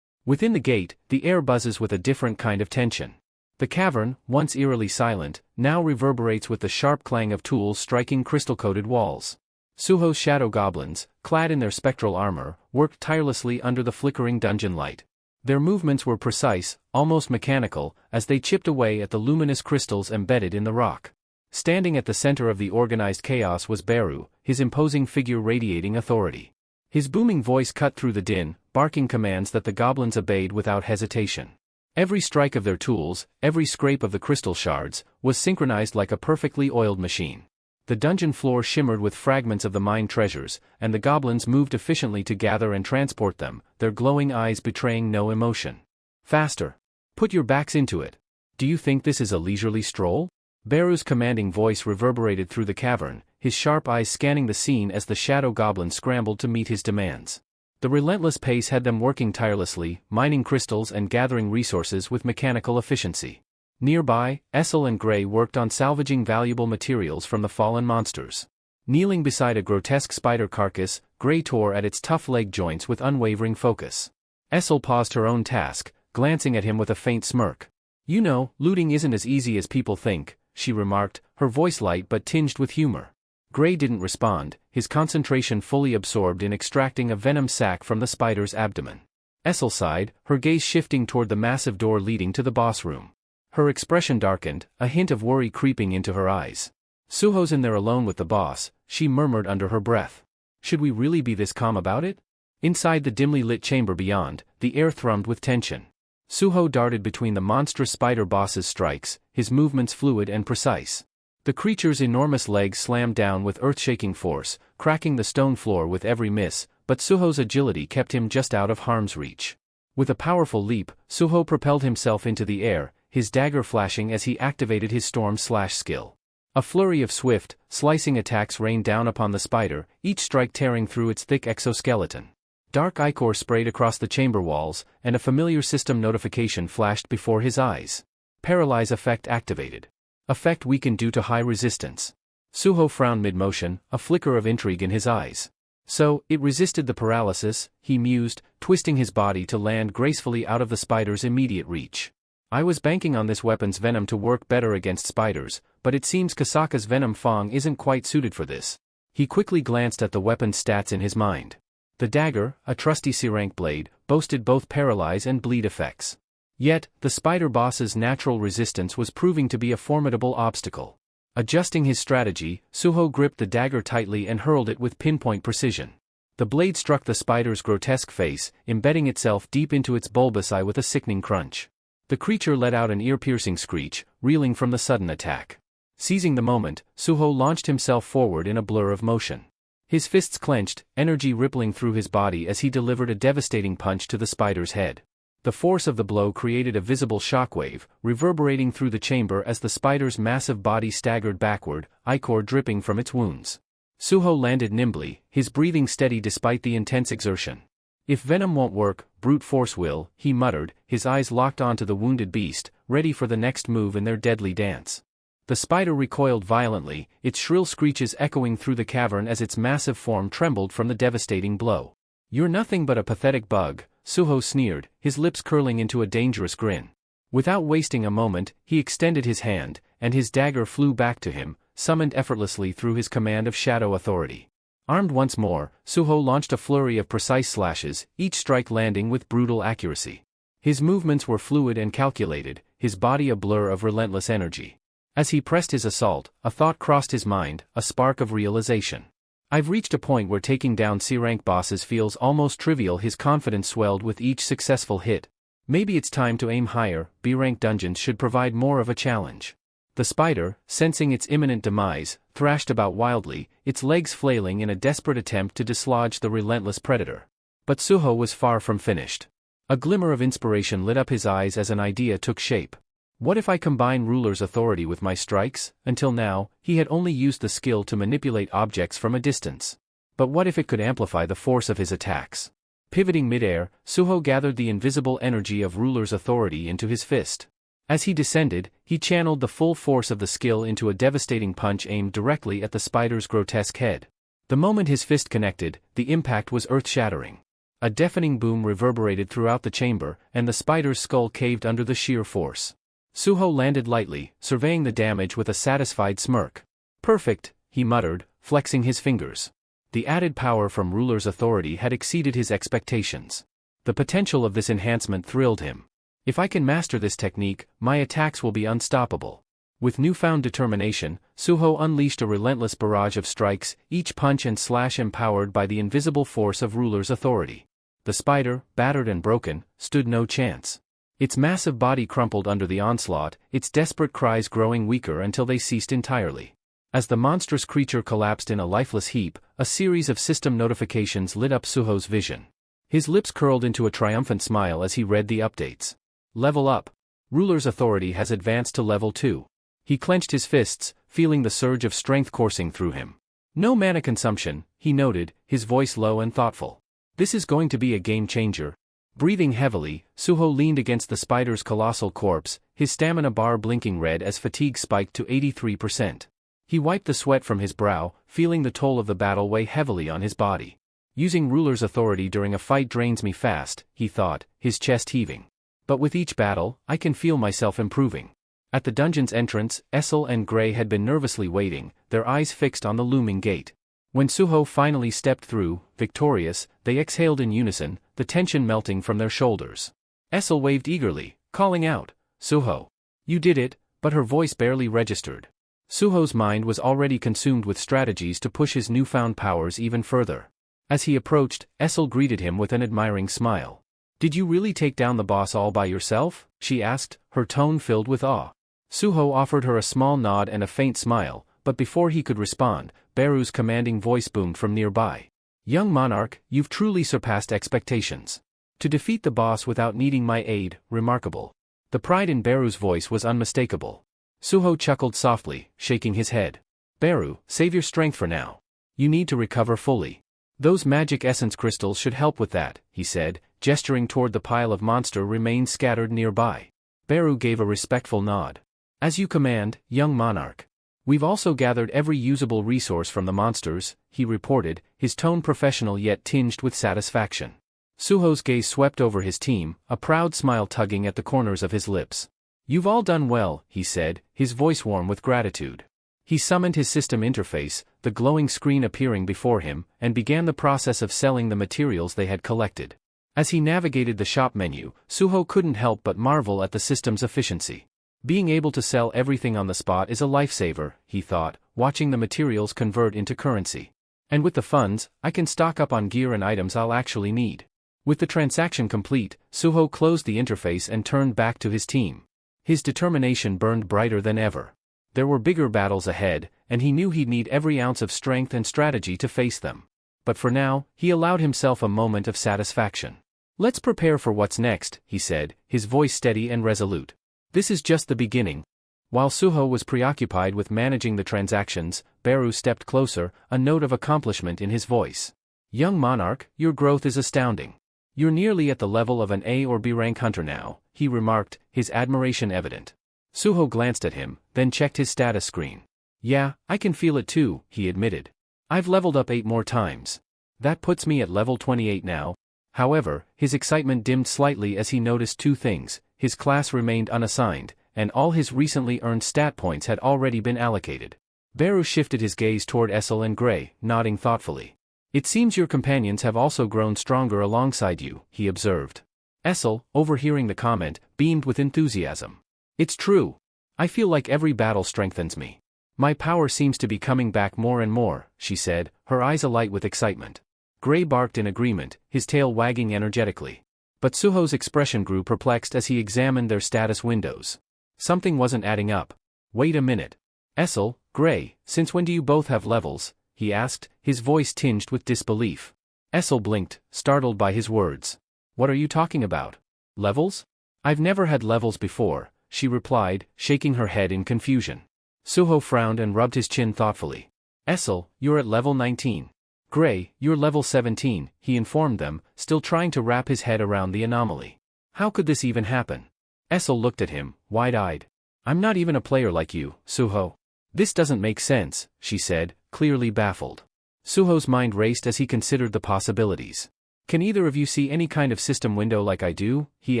Within the gate, the air buzzes with a different kind of tension. The cavern, once eerily silent, now reverberates with the sharp clang of tools striking crystal-coated walls. Suho's shadow goblins, clad in their spectral armor, worked tirelessly under the flickering dungeon light. Their movements were precise, almost mechanical, as they chipped away at the luminous crystals embedded in the rock. Standing at the center of the organized chaos was Beru, his imposing figure radiating authority. His booming voice cut through the din, barking commands that the goblins obeyed without hesitation. Every strike of their tools, every scrape of the crystal shards, was synchronized like a perfectly oiled machine. The dungeon floor shimmered with fragments of the mine treasures, and the goblins moved efficiently to gather and transport them, their glowing eyes betraying no emotion. Faster! Put your backs into it. Do you think this is a leisurely stroll? Beru's commanding voice reverberated through the cavern, his sharp eyes scanning the scene as the shadow goblins scrambled to meet his demands. The relentless pace had them working tirelessly, mining crystals and gathering resources with mechanical efficiency. Nearby, Essel and Gray worked on salvaging valuable materials from the fallen monsters. Kneeling beside a grotesque spider carcass, Gray tore at its tough leg joints with unwavering focus. Essel paused her own task, glancing at him with a faint smirk. "You know, looting isn't as easy as people think," she remarked, her voice light but tinged with humor. Gray didn't respond, his concentration fully absorbed in extracting a venom sac from the spider's abdomen. Essel sighed, her gaze shifting toward the massive door leading to the boss room. Her expression darkened, a hint of worry creeping into her eyes. "Suho's in there alone with the boss," she murmured under her breath. "Should we really be this calm about it?" Inside the dimly lit chamber beyond, the air thrummed with tension. Suho darted between the monstrous spider boss's strikes, his movements fluid and precise. The creature's enormous legs slammed down with earth-shaking force, cracking the stone floor with every miss, but Suho's agility kept him just out of harm's reach. With a powerful leap, Suho propelled himself into the air, his dagger flashing as he activated his storm slash skill. A flurry of swift, slicing attacks rained down upon the spider, each strike tearing through its thick exoskeleton. Dark ichor sprayed across the chamber walls, and a familiar system notification flashed before his eyes. Paralyze effect activated. Effect weakened due to high resistance. Suho frowned mid-motion, a flicker of intrigue in his eyes. So, it resisted the paralysis, he mused, twisting his body to land gracefully out of the spider's immediate reach. "I was banking on this weapon's venom to work better against spiders, but it seems Kasaka's venom fang isn't quite suited for this." He quickly glanced at the weapon's stats in his mind. The dagger, a trusty C-rank blade, boasted both paralyze and bleed effects. Yet, the spider boss's natural resistance was proving to be a formidable obstacle. Adjusting his strategy, Suho gripped the dagger tightly and hurled it with pinpoint precision. The blade struck the spider's grotesque face, embedding itself deep into its bulbous eye with a sickening crunch. The creature let out an ear-piercing screech, reeling from the sudden attack. Seizing the moment, Suho launched himself forward in a blur of motion. His fists clenched, energy rippling through his body as he delivered a devastating punch to the spider's head. The force of the blow created a visible shockwave, reverberating through the chamber as the spider's massive body staggered backward, ichor dripping from its wounds. Suho landed nimbly, his breathing steady despite the intense exertion. "If venom won't work, brute force will," he muttered, his eyes locked onto the wounded beast, ready for the next move in their deadly dance. The spider recoiled violently, its shrill screeches echoing through the cavern as its massive form trembled from the devastating blow. "You're nothing but a pathetic bug," Suho sneered, his lips curling into a dangerous grin. Without wasting a moment, he extended his hand, and his dagger flew back to him, summoned effortlessly through his command of shadow authority. Armed once more, Suho launched a flurry of precise slashes, each strike landing with brutal accuracy. His movements were fluid and calculated, his body a blur of relentless energy. As he pressed his assault, a thought crossed his mind, a spark of realization. "I've reached a point where taking down C-rank bosses feels almost trivial." His confidence swelled with each successful hit. Maybe it's time to aim higher. B-rank dungeons should provide more of a challenge. The spider, sensing its imminent demise, thrashed about wildly, its legs flailing in a desperate attempt to dislodge the relentless predator. But Suho was far from finished. A glimmer of inspiration lit up his eyes as an idea took shape. What if I combine ruler's authority with my strikes? Until now, he had only used the skill to manipulate objects from a distance. But what if it could amplify the force of his attacks? Pivoting midair, Suho gathered the invisible energy of ruler's authority into his fist. As he descended, he channeled the full force of the skill into a devastating punch aimed directly at the spider's grotesque head. The moment his fist connected, the impact was earth-shattering. A deafening boom reverberated throughout the chamber, and the spider's skull caved under the sheer force. Suho landed lightly, surveying the damage with a satisfied smirk. "Perfect," he muttered, flexing his fingers. The added power from ruler's authority had exceeded his expectations. The potential of this enhancement thrilled him. "If I can master this technique, my attacks will be unstoppable." With newfound determination, Suho unleashed a relentless barrage of strikes, each punch and slash empowered by the invisible force of ruler's authority. The spider, battered and broken, stood no chance. Its massive body crumpled under the onslaught, its desperate cries growing weaker until they ceased entirely. As the monstrous creature collapsed in a lifeless heap, a series of system notifications lit up Suho's vision. His lips curled into a triumphant smile as he read the updates. Level up. Ruler's authority has advanced to level 2. He clenched his fists, feeling the surge of strength coursing through him. No mana consumption, he noted, his voice low and thoughtful. This is going to be a game changer. Breathing heavily, Suho leaned against the spider's colossal corpse, his stamina bar blinking red as fatigue spiked to 83%. He wiped the sweat from his brow, feeling the toll of the battle weigh heavily on his body. Using ruler's authority during a fight drains me fast, he thought, his chest heaving. But with each battle, I can feel myself improving. At the dungeon's entrance, Essel and Gray had been nervously waiting, their eyes fixed on the looming gate. When Suho finally stepped through, victorious, they exhaled in unison, the tension melting from their shoulders. Essel waved eagerly, calling out, "Suho! You did it," but her voice barely registered. Suho's mind was already consumed with strategies to push his newfound powers even further. As he approached, Essel greeted him with an admiring smile. "Did you really take down the boss all by yourself?" she asked, her tone filled with awe. Suho offered her a small nod and a faint smile, but before he could respond, Beru's commanding voice boomed from nearby. "Young monarch, you've truly surpassed expectations. To defeat the boss without needing my aid, remarkable." The pride in Beru's voice was unmistakable. Suho chuckled softly, shaking his head. "Beru, save your strength for now. You need to recover fully. Those magic essence crystals should help with that," he said, gesturing toward the pile of monster remains scattered nearby. Beru gave a respectful nod. "As you command, young monarch. We've also gathered every usable resource from the monsters," he reported, his tone professional yet tinged with satisfaction. Suho's gaze swept over his team, a proud smile tugging at the corners of his lips. "You've all done well," he said, his voice warm with gratitude. He summoned his system interface, the glowing screen appearing before him, and began the process of selling the materials they had collected. As he navigated the shop menu, Suho couldn't help but marvel at the system's efficiency. Being able to sell everything on the spot is a lifesaver, he thought, watching the materials convert into currency. And with the funds, I can stock up on gear and items I'll actually need. With the transaction complete, Suho closed the interface and turned back to his team. His determination burned brighter than ever. There were bigger battles ahead, and he knew he'd need every ounce of strength and strategy to face them. But for now, he allowed himself a moment of satisfaction. "Let's prepare for what's next," he said, his voice steady and resolute. "This is just the beginning." While Suho was preoccupied with managing the transactions, Beru stepped closer, a note of accomplishment in his voice. "Young monarch, your growth is astounding. You're nearly at the level of an A or B rank hunter now," he remarked, his admiration evident. Suho glanced at him, then checked his status screen. "Yeah, I can feel it too," he admitted. "I've leveled up 8 more times. That puts me at level 28 now." However, his excitement dimmed slightly as he noticed 2 things: his class remained unassigned, and all his recently earned stat points had already been allocated. Beru shifted his gaze toward Essel and Gray, nodding thoughtfully. "It seems your companions have also grown stronger alongside you," he observed. Essel, overhearing the comment, beamed with enthusiasm. "It's true. I feel like every battle strengthens me. My power seems to be coming back more and more," she said, her eyes alight with excitement. Gray barked in agreement, his tail wagging energetically. But Suho's expression grew perplexed as he examined their status windows. Something wasn't adding up. "Wait a minute. Essel, Gray, since when do you both have levels?" he asked, his voice tinged with disbelief. Essel blinked, startled by his words. "What are you talking about? Levels? I've never had levels before," she replied, shaking her head in confusion. Suho frowned and rubbed his chin thoughtfully. "Essel, you're at level 19. Gray, you're level 17, he informed them, still trying to wrap his head around the anomaly. How could this even happen? Essel looked at him, wide-eyed. "I'm not even a player like you, Suho. This doesn't make sense," she said, clearly baffled. Suho's mind raced as he considered the possibilities. "Can either of you see any kind of system window like I do?" he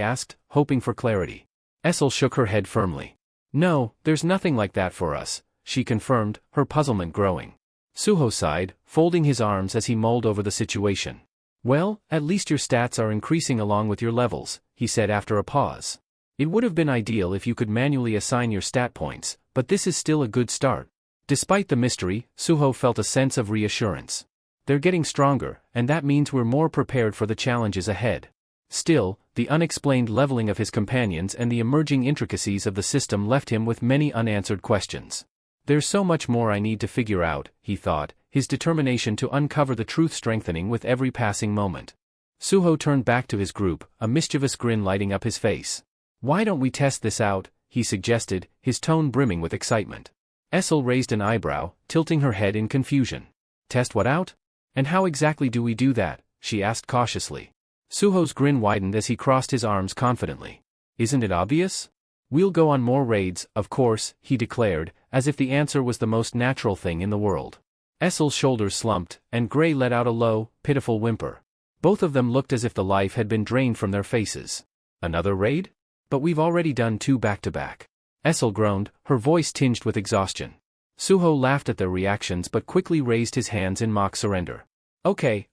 asked, hoping for clarity. Essel shook her head firmly. "No, there's nothing like that for us," she confirmed, her puzzlement growing. Suho sighed, folding his arms as he mulled over the situation. "Well, at least your stats are increasing along with your levels," he said after a pause. "It would have been ideal if you could manually assign your stat points, but this is still a good start." Despite the mystery, Suho felt a sense of reassurance. They're getting stronger, and that means we're more prepared for the challenges ahead. Still, the unexplained leveling of his companions and the emerging intricacies of the system left him with many unanswered questions. There's so much more I need to figure out, he thought, his determination to uncover the truth strengthening with every passing moment. Suho turned back to his group, a mischievous grin lighting up his face. Why don't we test this out, he suggested, his tone brimming with excitement. Essel raised an eyebrow, tilting her head in confusion. Test what out? And how exactly do we do that? She asked cautiously. Suho's grin widened as he crossed his arms confidently. Isn't it obvious? We'll go on more raids, of course, he declared, as if the answer was the most natural thing in the world. Essel's shoulders slumped, and Gray let out a low, pitiful whimper. Both of them looked as if the life had been drained from their faces. Another raid? But we've already done 2 back-to-back. Essel groaned, her voice tinged with exhaustion. Suho laughed at their reactions but quickly raised his hands in mock surrender. Okay,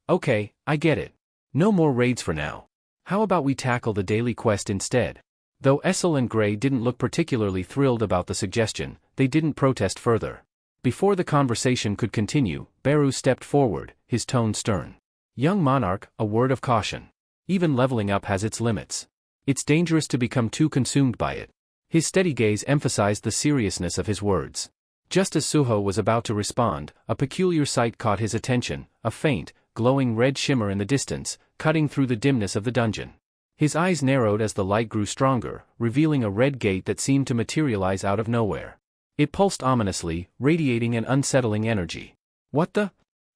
I get it. No more raids for now. How about we tackle the daily quest instead? Though Essel and Gray didn't look particularly thrilled about the suggestion, they didn't protest further. Before the conversation could continue, Beru stepped forward, his tone stern. Young monarch, a word of caution. Even leveling up has its limits. It's dangerous to become too consumed by it. His steady gaze emphasized the seriousness of his words. Just as Suho was about to respond, a peculiar sight caught his attention, a faint, glowing red shimmer in the distance, cutting through the dimness of the dungeon. His eyes narrowed as the light grew stronger, revealing a red gate that seemed to materialize out of nowhere. It pulsed ominously, radiating an unsettling energy. What the?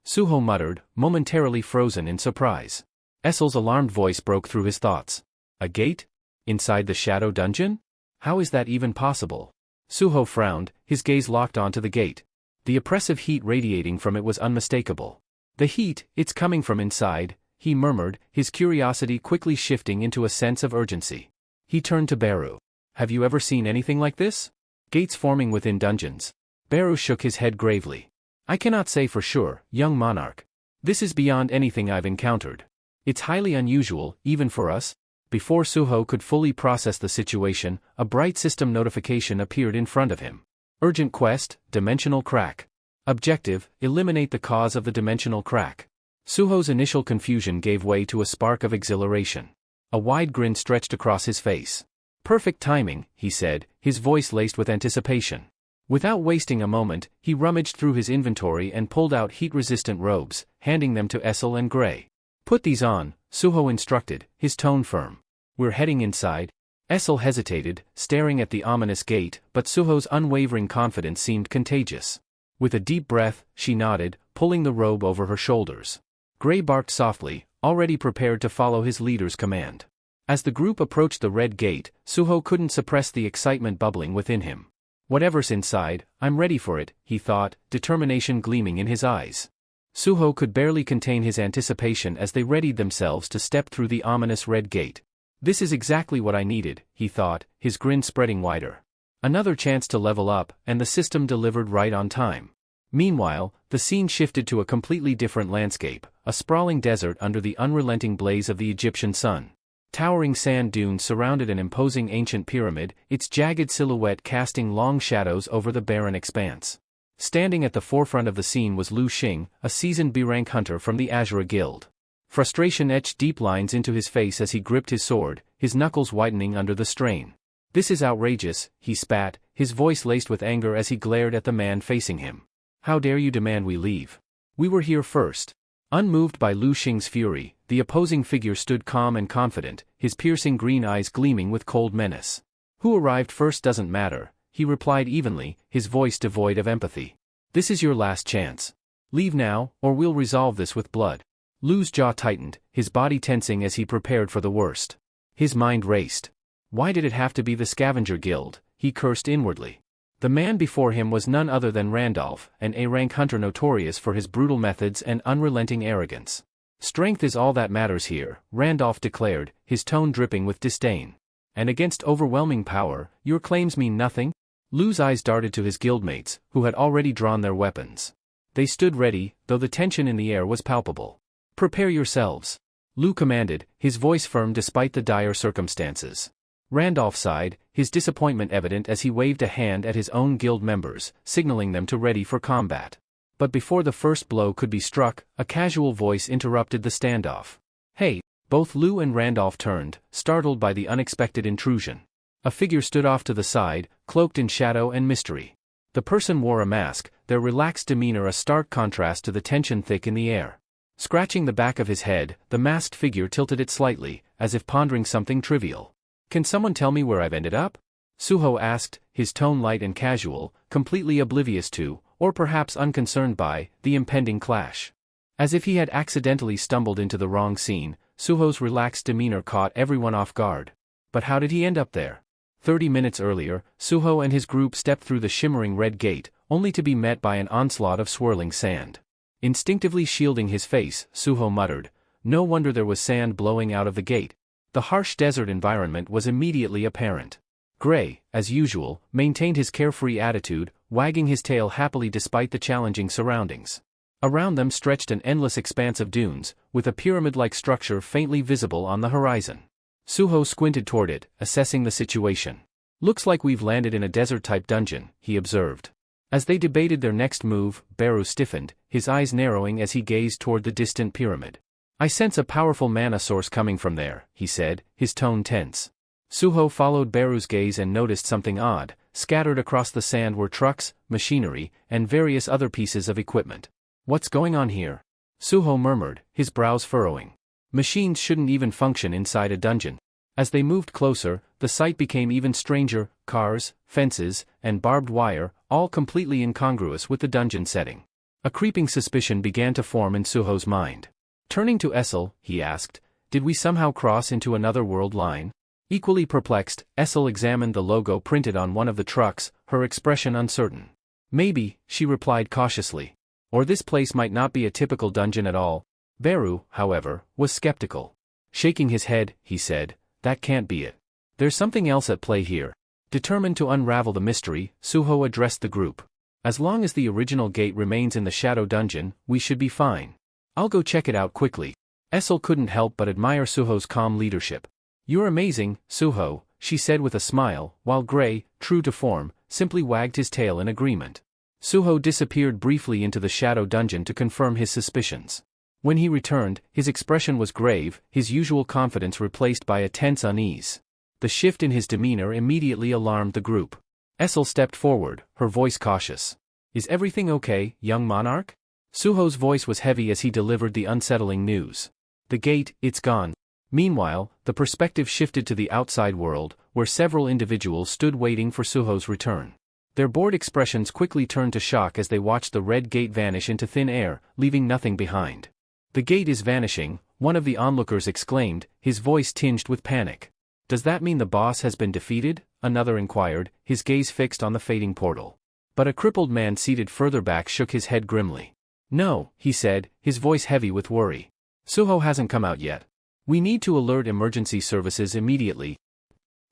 Suho muttered, momentarily frozen in surprise. Essel's alarmed voice broke through his thoughts. A gate? Inside the shadow dungeon? How is that even possible? Suho frowned, his gaze locked onto the gate. The oppressive heat radiating from it was unmistakable. The heat, it's coming from inside, he murmured, his curiosity quickly shifting into a sense of urgency. He turned to Beru. Have you ever seen anything like this? Gates forming within dungeons. Beru shook his head gravely. I cannot say for sure, young monarch. This is beyond anything I've encountered. It's highly unusual, even for us. Before Suho could fully process the situation, a bright system notification appeared in front of him. Urgent quest, dimensional crack. Objective, eliminate the cause of the dimensional crack. Suho's initial confusion gave way to a spark of exhilaration. A wide grin stretched across his face. Perfect timing, he said, his voice laced with anticipation. Without wasting a moment, he rummaged through his inventory and pulled out heat-resistant robes, handing them to Essel and Gray. Put these on, Suho instructed, his tone firm. We're heading inside. Essel hesitated, staring at the ominous gate, but Suho's unwavering confidence seemed contagious. With a deep breath, she nodded, pulling the robe over her shoulders. Gray barked softly, already prepared to follow his leader's command. As the group approached the red gate, Suho couldn't suppress the excitement bubbling within him. Whatever's inside, I'm ready for it, he thought, determination gleaming in his eyes. Suho could barely contain his anticipation as they readied themselves to step through the ominous red gate. This is exactly what I needed, he thought, his grin spreading wider. Another chance to level up, and the system delivered right on time. Meanwhile, the scene shifted to a completely different landscape, a sprawling desert under the unrelenting blaze of the Egyptian sun. Towering sand dunes surrounded an imposing ancient pyramid, its jagged silhouette casting long shadows over the barren expanse. Standing at the forefront of the scene was Lu Xing, a seasoned B-rank hunter from the Azura Guild. Frustration etched deep lines into his face as he gripped his sword, his knuckles whitening under the strain. This is outrageous, he spat, his voice laced with anger as he glared at the man facing him. How dare you demand we leave? We were here first. Unmoved by Lu Xing's fury, the opposing figure stood calm and confident, his piercing green eyes gleaming with cold menace. Who arrived first doesn't matter, he replied evenly, his voice devoid of empathy. This is your last chance. Leave now, or we'll resolve this with blood. Lu's jaw tightened, his body tensing as he prepared for the worst. His mind raced. Why did it have to be the Scavenger Guild? He cursed inwardly. The man before him was none other than Randolph, an A-rank hunter notorious for his brutal methods and unrelenting arrogance. Strength is all that matters here, Randolph declared, his tone dripping with disdain. And against overwhelming power, your claims mean nothing? Lu's eyes darted to his guildmates, who had already drawn their weapons. They stood ready, though the tension in the air was palpable. Prepare yourselves. Lu commanded, his voice firm despite the dire circumstances. Randolph sighed, his disappointment evident as he waved a hand at his own guild members, signaling them to ready for combat. But before the first blow could be struck, a casual voice interrupted the standoff. Hey, Both Lou and Randolph turned, startled by the unexpected intrusion. A figure stood off to the side, cloaked in shadow and mystery. The person wore a mask, their relaxed demeanor a stark contrast to the tension thick in the air. Scratching the back of his head, the masked figure tilted it slightly, as if pondering something trivial. "Can someone tell me where I've ended up?" Suho asked, his tone light and casual, completely oblivious to, or perhaps unconcerned by, the impending clash. As if he had accidentally stumbled into the wrong scene, Suho's relaxed demeanor caught everyone off guard. But how did he end up there? 30 minutes earlier, Suho and his group stepped through the shimmering red gate, only to be met by an onslaught of swirling sand. Instinctively shielding his face, Suho muttered, "No wonder there was sand blowing out of the gate." The harsh desert environment was immediately apparent. Gray, as usual, maintained his carefree attitude, wagging his tail happily despite the challenging surroundings. Around them stretched an endless expanse of dunes, with a pyramid-like structure faintly visible on the horizon. Suho squinted toward it, assessing the situation. "Looks like we've landed in a desert-type dungeon," he observed. As they debated their next move, Beru stiffened, his eyes narrowing as he gazed toward the distant pyramid. "I sense a powerful mana source coming from there," he said, his tone tense. Suho followed Beru's gaze and noticed something odd. Scattered across the sand were trucks, machinery, and various other pieces of equipment. "What's going on here?" Suho murmured, his brows furrowing. Machines shouldn't even function inside a dungeon. As they moved closer, the sight became even stranger: cars, fences, and barbed wire, all completely incongruous with the dungeon setting. A creeping suspicion began to form in Suho's mind. Turning to Essel, he asked, "Did we somehow cross into another world line?" Equally perplexed, Essel examined the logo printed on one of the trucks, her expression uncertain. "Maybe," she replied cautiously. "Or this place might not be a typical dungeon at all." Beru, however, was skeptical. Shaking his head, he said, "That can't be it. There's something else at play here." Determined to unravel the mystery, Suho addressed the group. "As long as the original gate remains in the shadow dungeon, we should be fine. I'll go check it out quickly." Essel couldn't help but admire Suho's calm leadership. "You're amazing, Suho," she said with a smile, while Gray, true to form, simply wagged his tail in agreement. Suho disappeared briefly into the shadow dungeon to confirm his suspicions. When he returned, his expression was grave, his usual confidence replaced by a tense unease. The shift in his demeanor immediately alarmed the group. Essel stepped forward, her voice cautious. "Is everything okay, young monarch?" Suho's voice was heavy as he delivered the unsettling news. "The gate, it's gone." Meanwhile, the perspective shifted to the outside world, where several individuals stood waiting for Suho's return. Their bored expressions quickly turned to shock as they watched the red gate vanish into thin air, leaving nothing behind. "The gate is vanishing," one of the onlookers exclaimed, his voice tinged with panic. "Does that mean the boss has been defeated?" another inquired, his gaze fixed on the fading portal. But a crippled man seated further back shook his head grimly. "No," he said, his voice heavy with worry. "Suho hasn't come out yet. We need to alert emergency services immediately."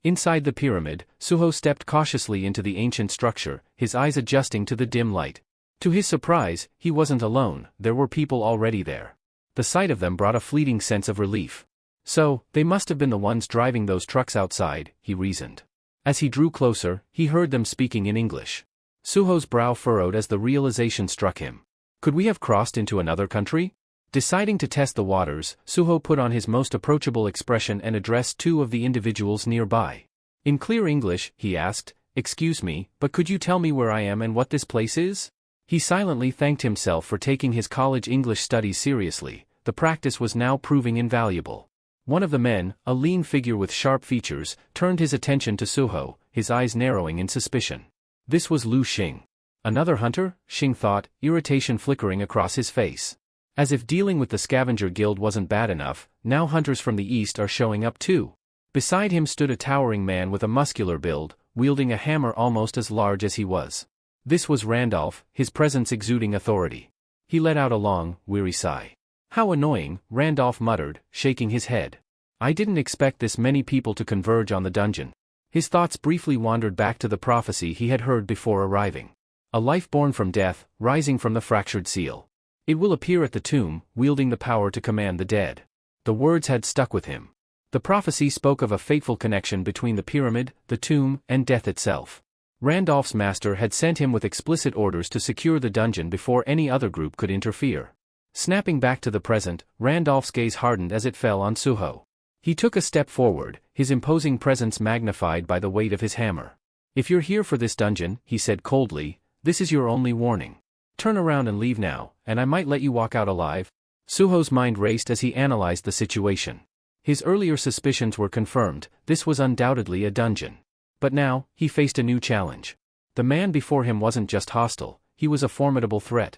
Inside the pyramid, Suho stepped cautiously into the ancient structure, his eyes adjusting to the dim light. To his surprise, he wasn't alone, there were people already there. The sight of them brought a fleeting sense of relief. So, they must have been the ones driving those trucks outside, he reasoned. As he drew closer, he heard them speaking in English. Suho's brow furrowed as the realization struck him. Could we have crossed into another country? Deciding to test the waters, Suho put on his most approachable expression and addressed two of the individuals nearby. In clear English, he asked, "Excuse me, but could you tell me where I am and what this place is?" He silently thanked himself for taking his college English studies seriously. The practice was now proving invaluable. One of the men, a lean figure with sharp features, turned his attention to Suho, his eyes narrowing in suspicion. This was Lu Xing. Another hunter, Xing thought, irritation flickering across his face. As if dealing with the scavenger guild wasn't bad enough, now hunters from the east are showing up too. Beside him stood a towering man with a muscular build, wielding a hammer almost as large as he was. This was Randolph, his presence exuding authority. He let out a long, weary sigh. "How annoying," Randolph muttered, shaking his head. "I didn't expect this many people to converge on the dungeon." His thoughts briefly wandered back to the prophecy he had heard before arriving. A life born from death, rising from the fractured seal. It will appear at the tomb, wielding the power to command the dead. The words had stuck with him. The prophecy spoke of a fateful connection between the pyramid, the tomb, and death itself. Randolph's master had sent him with explicit orders to secure the dungeon before any other group could interfere. Snapping back to the present, Randolph's gaze hardened as it fell on Suho. He took a step forward, his imposing presence magnified by the weight of his hammer. "If you're here for this dungeon," he said coldly, "this is your only warning. Turn around and leave now, and I might let you walk out alive." Suho's mind raced as he analyzed the situation. His earlier suspicions were confirmed, this was undoubtedly a dungeon. But now, he faced a new challenge. The man before him wasn't just hostile, he was a formidable threat.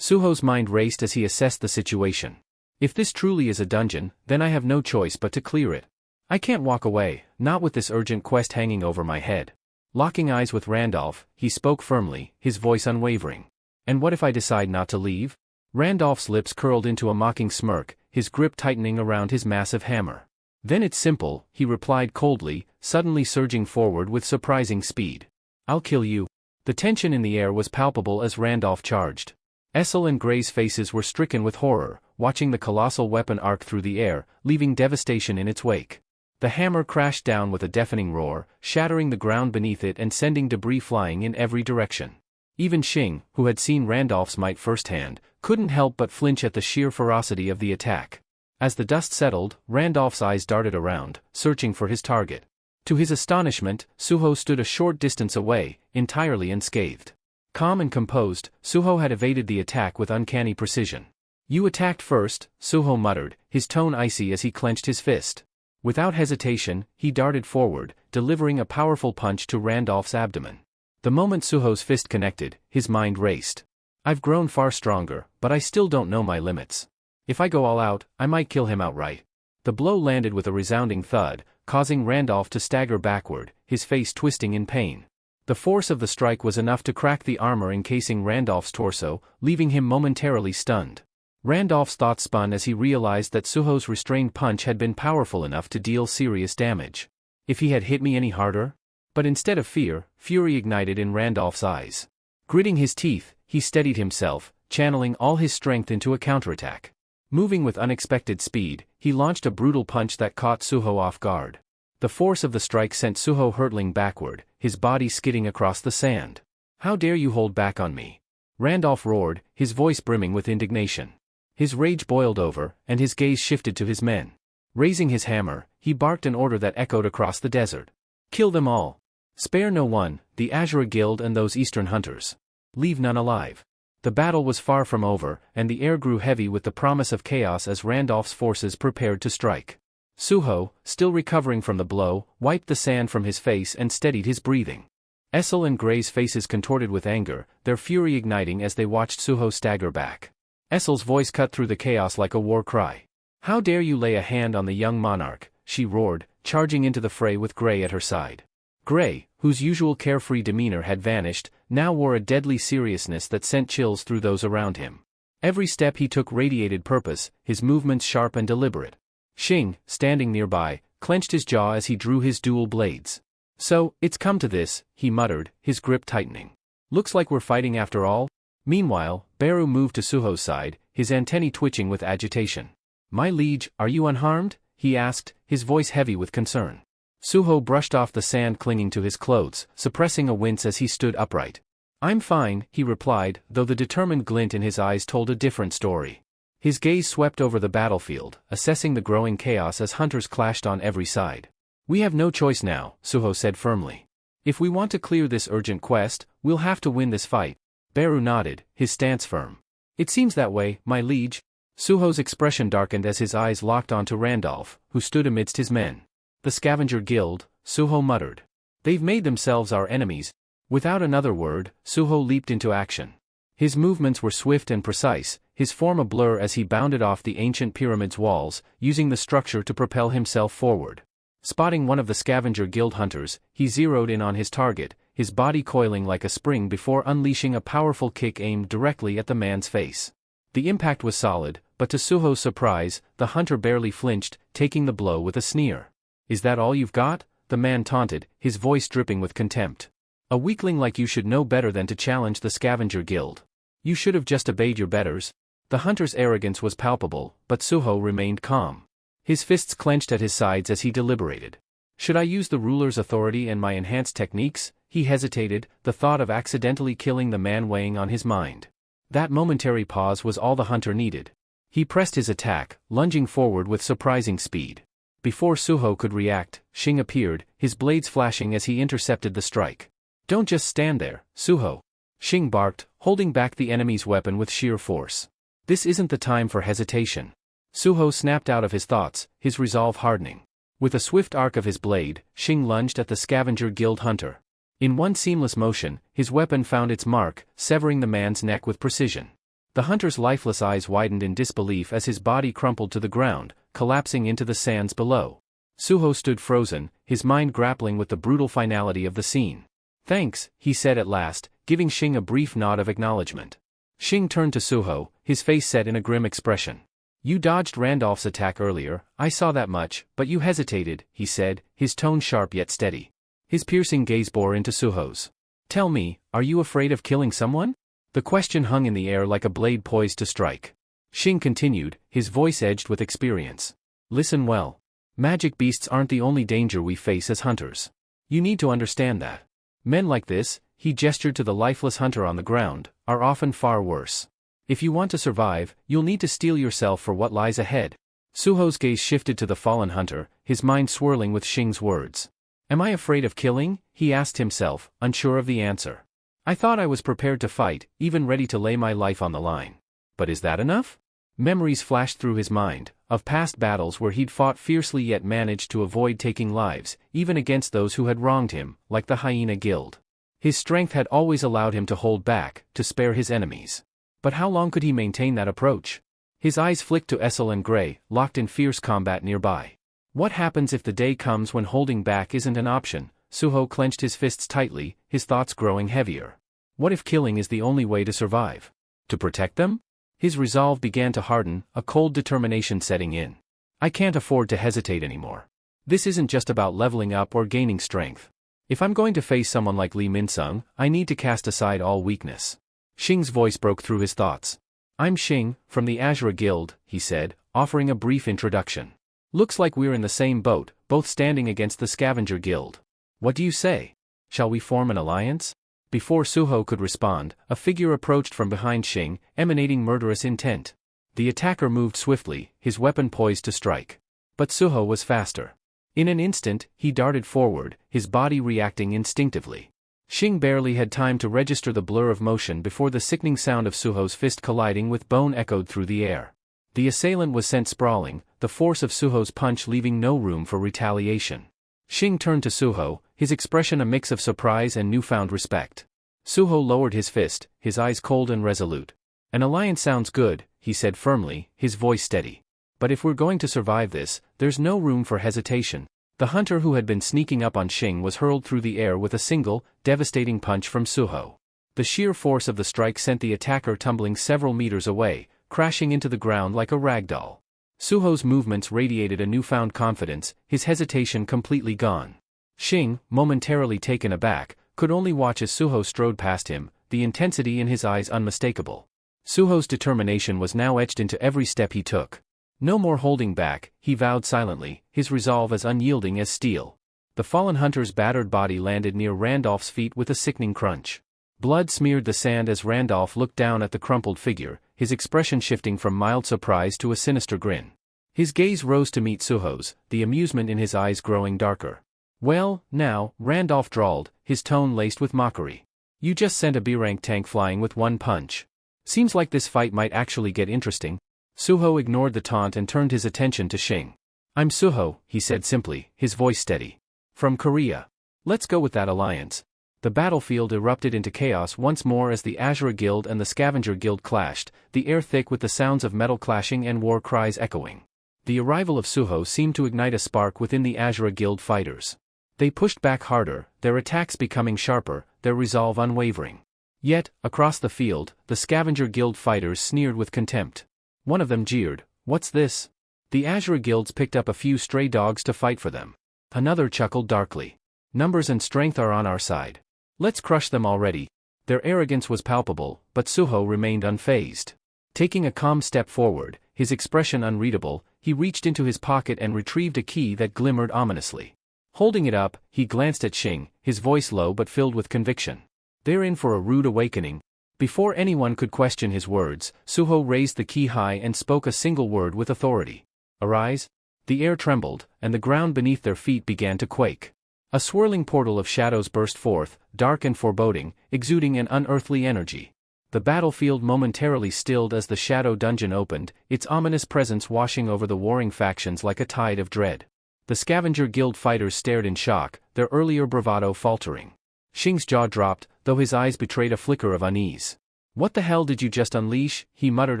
Suho's mind raced as he assessed the situation. If this truly is a dungeon, then I have no choice but to clear it. I can't walk away, not with this urgent quest hanging over my head. Locking eyes with Randolph, he spoke firmly, his voice unwavering. "And what if I decide not to leave?" Randolph's lips curled into a mocking smirk, his grip tightening around his massive hammer. "Then it's simple," he replied coldly, suddenly surging forward with surprising speed. "I'll kill you." The tension in the air was palpable as Randolph charged. Essel and Gray's faces were stricken with horror, watching the colossal weapon arc through the air, leaving devastation in its wake. The hammer crashed down with a deafening roar, shattering the ground beneath it and sending debris flying in every direction. Even Xing, who had seen Randolph's might firsthand, couldn't help but flinch at the sheer ferocity of the attack. As the dust settled, Randolph's eyes darted around, searching for his target. To his astonishment, Suho stood a short distance away, entirely unscathed. Calm and composed, Suho had evaded the attack with uncanny precision. "You attacked first," Suho muttered, his tone icy as he clenched his fist. Without hesitation, he darted forward, delivering a powerful punch to Randolph's abdomen. The moment Suho's fist connected, his mind raced. "I've grown far stronger, but I still don't know my limits. If I go all out, I might kill him outright." The blow landed with a resounding thud, causing Randolph to stagger backward, his face twisting in pain. The force of the strike was enough to crack the armor encasing Randolph's torso, leaving him momentarily stunned. Randolph's thoughts spun as he realized that Suho's restrained punch had been powerful enough to deal serious damage. If he had hit me any harder? But instead of fear, fury ignited in Randolph's eyes. Gritting his teeth, he steadied himself, channeling all his strength into a counterattack. Moving with unexpected speed, he launched a brutal punch that caught Suho off guard. The force of the strike sent Suho hurtling backward, his body skidding across the sand. "How dare you hold back on me?" Randolph roared, his voice brimming with indignation. His rage boiled over, and his gaze shifted to his men. Raising his hammer, he barked an order that echoed across the desert. "Kill them all. Spare no one, the Azura Guild and those Eastern hunters. Leave none alive." The battle was far from over, and the air grew heavy with the promise of chaos as Randolph's forces prepared to strike. Suho, still recovering from the blow, wiped the sand from his face and steadied his breathing. Essel and Gray's faces contorted with anger, their fury igniting as they watched Suho stagger back. Essel's voice cut through the chaos like a war cry. "How dare you lay a hand on the young monarch," she roared, charging into the fray with Gray at her side. Gray, whose usual carefree demeanor had vanished, now wore a deadly seriousness that sent chills through those around him. Every step he took radiated purpose, his movements sharp and deliberate. Xing, standing nearby, clenched his jaw as he drew his dual blades. "So, it's come to this," he muttered, his grip tightening. "Looks like we're fighting after all." Meanwhile, Beru moved to Suho's side, his antennae twitching with agitation. "My liege, are you unharmed?" he asked, his voice heavy with concern. Suho brushed off the sand clinging to his clothes, suppressing a wince as he stood upright. "I'm fine," he replied, though the determined glint in his eyes told a different story. His gaze swept over the battlefield, assessing the growing chaos as hunters clashed on every side. "We have no choice now," Suho said firmly. "If we want to clear this urgent quest, we'll have to win this fight." Beru nodded, his stance firm. "It seems that way, my liege." Suho's expression darkened as his eyes locked onto Randolph, who stood amidst his men. "The Scavenger Guild," Suho muttered. "They've made themselves our enemies." Without another word, Suho leaped into action. His movements were swift and precise, his form a blur as he bounded off the ancient pyramid's walls, using the structure to propel himself forward. Spotting one of the Scavenger Guild hunters, he zeroed in on his target, his body coiling like a spring before unleashing a powerful kick aimed directly at the man's face. The impact was solid, but to Suho's surprise, the hunter barely flinched, taking the blow with a sneer. "Is that all you've got?" the man taunted, his voice dripping with contempt. "A weakling like you should know better than to challenge the Scavenger Guild. You should have just obeyed your betters." The hunter's arrogance was palpable, but Suho remained calm. His fists clenched at his sides as he deliberated. "Should I use the ruler's authority and my enhanced techniques?" He hesitated, the thought of accidentally killing the man weighing on his mind. That momentary pause was all the hunter needed. He pressed his attack, lunging forward with surprising speed. Before Suho could react, Shing appeared, his blades flashing as he intercepted the strike. "Don't just stand there, Suho," Shing barked, holding back the enemy's weapon with sheer force. "This isn't the time for hesitation." Suho snapped out of his thoughts, his resolve hardening. With a swift arc of his blade, Shing lunged at the Scavenger Guild hunter. In one seamless motion, his weapon found its mark, severing the man's neck with precision. The hunter's lifeless eyes widened in disbelief as his body crumpled to the ground, collapsing into the sands below. Suho stood frozen, his mind grappling with the brutal finality of the scene. "Thanks," he said at last, giving Shing a brief nod of acknowledgement. Shing turned to Suho, his face set in a grim expression. "You dodged Randolph's attack earlier, I saw that much, but you hesitated," he said, his tone sharp yet steady. His piercing gaze bore into Suho's. "Tell me, are you afraid of killing someone?" The question hung in the air like a blade poised to strike. Shing continued, his voice edged with experience. "Listen well. Magic beasts aren't the only danger we face as hunters. You need to understand that. Men like this," he gestured to the lifeless hunter on the ground, "are often far worse. If you want to survive, you'll need to steel yourself for what lies ahead." Suho's gaze shifted to the fallen hunter, his mind swirling with Shing's words. "Am I afraid of killing?" he asked himself, unsure of the answer. "I thought I was prepared to fight, even ready to lay my life on the line. But is that enough?" Memories flashed through his mind, of past battles where he'd fought fiercely yet managed to avoid taking lives, even against those who had wronged him, like the Hyena Guild. His strength had always allowed him to hold back, to spare his enemies. But how long could he maintain that approach? His eyes flicked to Essel and Gray, locked in fierce combat nearby. What happens if the day comes when holding back isn't an option? Suho clenched his fists tightly, his thoughts growing heavier. What if killing is the only way to survive? To protect them? His resolve began to harden, a cold determination setting in. "I can't afford to hesitate anymore. This isn't just about leveling up or gaining strength. If I'm going to face someone like Lee Minsung, I need to cast aside all weakness." Shing's voice broke through his thoughts. "I'm Shing, from the Azure Guild," he said, offering a brief introduction. "Looks like we're in the same boat, both standing against the Scavenger Guild. What do you say? Shall we form an alliance?" Before Suho could respond, a figure approached from behind Shing, emanating murderous intent. The attacker moved swiftly, his weapon poised to strike. But Suho was faster. In an instant, he darted forward, his body reacting instinctively. Shing barely had time to register the blur of motion before the sickening sound of Suho's fist colliding with bone echoed through the air. The assailant was sent sprawling, the force of Suho's punch leaving no room for retaliation. Shing turned to Suho, his expression a mix of surprise and newfound respect. Suho lowered his fist, his eyes cold and resolute. "An alliance sounds good," he said firmly, his voice steady. "But if we're going to survive this, there's no room for hesitation." The hunter who had been sneaking up on Shing was hurled through the air with a single, devastating punch from Suho. The sheer force of the strike sent the attacker tumbling several meters away, crashing into the ground like a ragdoll. Suho's movements radiated a newfound confidence, his hesitation completely gone. Shing, momentarily taken aback, could only watch as Suho strode past him, the intensity in his eyes unmistakable. Suho's determination was now etched into every step he took. No more holding back, he vowed silently, his resolve as unyielding as steel. The fallen hunter's battered body landed near Randolph's feet with a sickening crunch. Blood smeared the sand as Randolph looked down at the crumpled figure, his expression shifting from mild surprise to a sinister grin. His gaze rose to meet Suho's, the amusement in his eyes growing darker. "Well, now," Randolph drawled, his tone laced with mockery. "You just sent a B-rank tank flying with one punch. Seems like this fight might actually get interesting." Suho ignored the taunt and turned his attention to Shing. "I'm Suho," he said simply, his voice steady. "From Korea. Let's go with that alliance." The battlefield erupted into chaos once more as the Azure Guild and the Scavenger Guild clashed, the air thick with the sounds of metal clashing and war cries echoing. The arrival of Suho seemed to ignite a spark within the Azure Guild fighters. They pushed back harder, their attacks becoming sharper, their resolve unwavering. Yet, across the field, the Scavenger Guild fighters sneered with contempt. One of them jeered, "What's this?" The Azure Guilds picked up a few stray dogs to fight for them. Another chuckled darkly. "Numbers and strength are on our side. Let's crush them already." Their arrogance was palpable, but Suho remained unfazed. Taking a calm step forward, his expression unreadable, he reached into his pocket and retrieved a key that glimmered ominously. Holding it up, he glanced at Shing, his voice low but filled with conviction. "They're in for a rude awakening." Before anyone could question his words, Suho raised the key high and spoke a single word with authority. Arise? The air trembled, and the ground beneath their feet began to quake. A swirling portal of shadows burst forth, dark and foreboding, exuding an unearthly energy. The battlefield momentarily stilled as the shadow dungeon opened, its ominous presence washing over the warring factions like a tide of dread. The Scavenger Guild fighters stared in shock, their earlier bravado faltering. Xing's jaw dropped, though his eyes betrayed a flicker of unease. "What the hell did you just unleash?" he muttered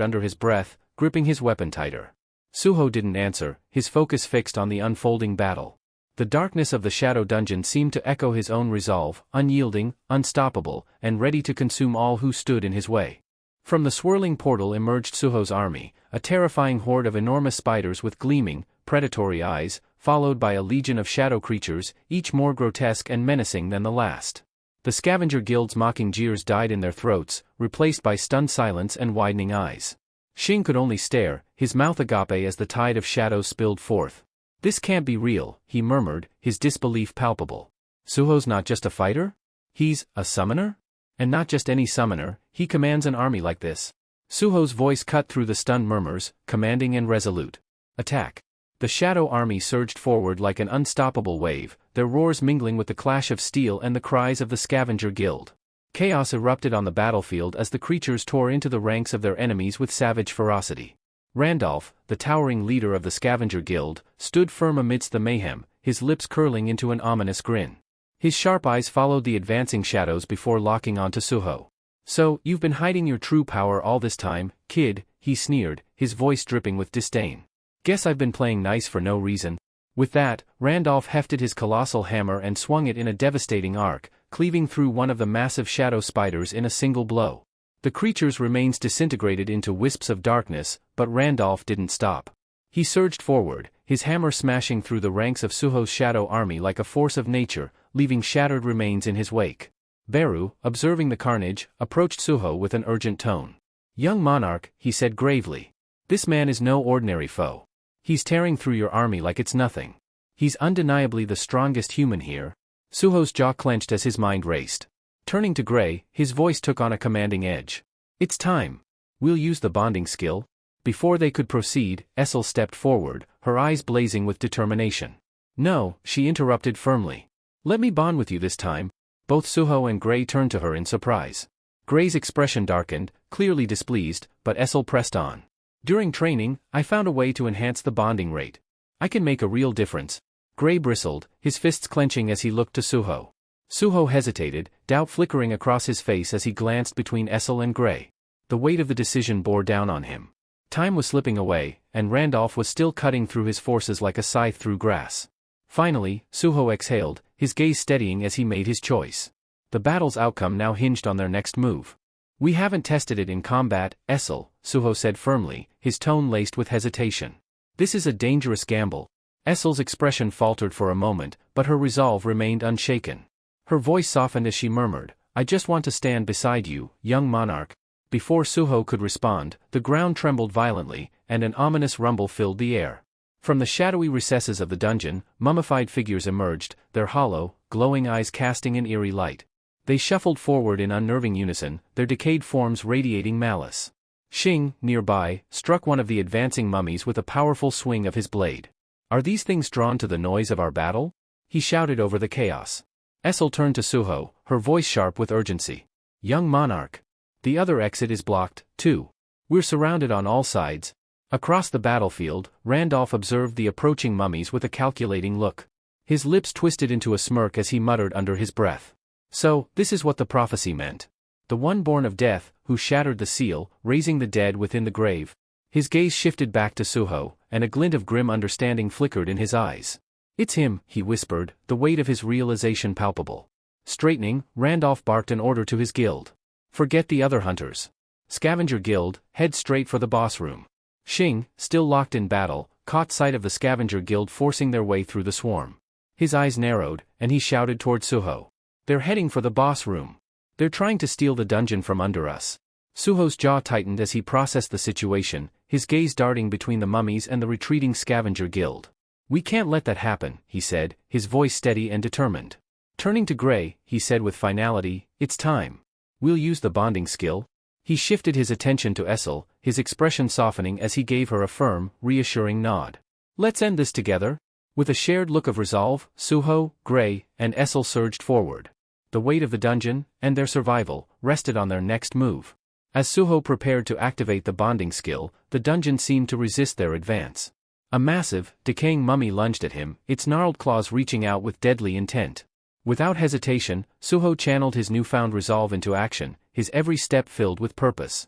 under his breath, gripping his weapon tighter. Suho didn't answer, his focus fixed on the unfolding battle. The darkness of the shadow dungeon seemed to echo his own resolve, unyielding, unstoppable, and ready to consume all who stood in his way. From the swirling portal emerged Suho's army, a terrifying horde of enormous spiders with gleaming, predatory eyes, followed by a legion of shadow creatures, each more grotesque and menacing than the last. The Scavenger Guild's mocking jeers died in their throats, replaced by stunned silence and widening eyes. Xing could only stare, his mouth agape as the tide of shadows spilled forth. "This can't be real," he murmured, his disbelief palpable. "Suho's not just a fighter? He's a summoner? And not just any summoner, he commands an army like this." Suho's voice cut through the stunned murmurs, commanding and resolute. "Attack." The shadow army surged forward like an unstoppable wave, their roars mingling with the clash of steel and the cries of the Scavenger Guild. Chaos erupted on the battlefield as the creatures tore into the ranks of their enemies with savage ferocity. Randolph, the towering leader of the Scavenger Guild, stood firm amidst the mayhem, his lips curling into an ominous grin. His sharp eyes followed the advancing shadows before locking onto Suho. "So, you've been hiding your true power all this time, kid," he sneered, his voice dripping with disdain. "Guess I've been playing nice for no reason." With that, Randolph hefted his colossal hammer and swung it in a devastating arc, cleaving through one of the massive shadow spiders in a single blow. The creature's remains disintegrated into wisps of darkness, but Randolph didn't stop. He surged forward, his hammer smashing through the ranks of Suho's shadow army like a force of nature, leaving shattered remains in his wake. Beru, observing the carnage, approached Suho with an urgent tone. "Young monarch," he said gravely. "This man is no ordinary foe. He's tearing through your army like it's nothing. He's undeniably the strongest human here." Suho's jaw clenched as his mind raced. Turning to Gray, his voice took on a commanding edge. "It's time. We'll use the bonding skill." Before they could proceed, Essel stepped forward, her eyes blazing with determination. "No," she interrupted firmly. "Let me bond with you this time." Both Suho and Gray turned to her in surprise. Gray's expression darkened, clearly displeased, but Essel pressed on. "During training, I found a way to enhance the bonding rate. I can make a real difference." Gray bristled, his fists clenching as he looked to Suho. Suho hesitated, doubt flickering across his face as he glanced between Essel and Gray. The weight of the decision bore down on him. Time was slipping away, and Randolph was still cutting through his forces like a scythe through grass. Finally, Suho exhaled, his gaze steadying as he made his choice. The battle's outcome now hinged on their next move. "We haven't tested it in combat, Essel," Suho said firmly, his tone laced with hesitation. "This is a dangerous gamble." Essel's expression faltered for a moment, but her resolve remained unshaken. Her voice softened as she murmured, "I just want to stand beside you, young monarch." Before Suho could respond, the ground trembled violently, and an ominous rumble filled the air. From the shadowy recesses of the dungeon, mummified figures emerged, their hollow, glowing eyes casting an eerie light. They shuffled forward in unnerving unison, their decayed forms radiating malice. Xing, nearby, struck one of the advancing mummies with a powerful swing of his blade. "Are these things drawn to the noise of our battle?" he shouted over the chaos. Essel turned to Suho, her voice sharp with urgency. "Young monarch. The other exit is blocked, too. We're surrounded on all sides." Across the battlefield, Randolph observed the approaching mummies with a calculating look. His lips twisted into a smirk as he muttered under his breath. "So, this is what the prophecy meant. The one born of death, who shattered the seal, raising the dead within the grave." His gaze shifted back to Suho, and a glint of grim understanding flickered in his eyes. "It's him," he whispered, the weight of his realization palpable. Straightening, Randolph barked an order to his guild. "Forget the other hunters. Scavenger Guild, head straight for the boss room." Xing, still locked in battle, caught sight of the Scavenger Guild forcing their way through the swarm. His eyes narrowed, and he shouted toward Suho. "They're heading for the boss room. They're trying to steal the dungeon from under us." Suho's jaw tightened as he processed the situation, his gaze darting between the mummies and the retreating Scavenger Guild. "We can't let that happen," he said, his voice steady and determined. Turning to Gray, he said with finality, "It's time. We'll use the bonding skill. He shifted his attention to Essel, his expression softening as he gave her a firm, reassuring nod. Let's end this together. With a shared look of resolve, Suho, Gray, and Essel surged forward. The weight of the dungeon, and their survival, rested on their next move. As Suho prepared to activate the bonding skill, the dungeon seemed to resist their advance. A massive, decaying mummy lunged at him, its gnarled claws reaching out with deadly intent. Without hesitation, Suho channeled his newfound resolve into action, his every step filled with purpose.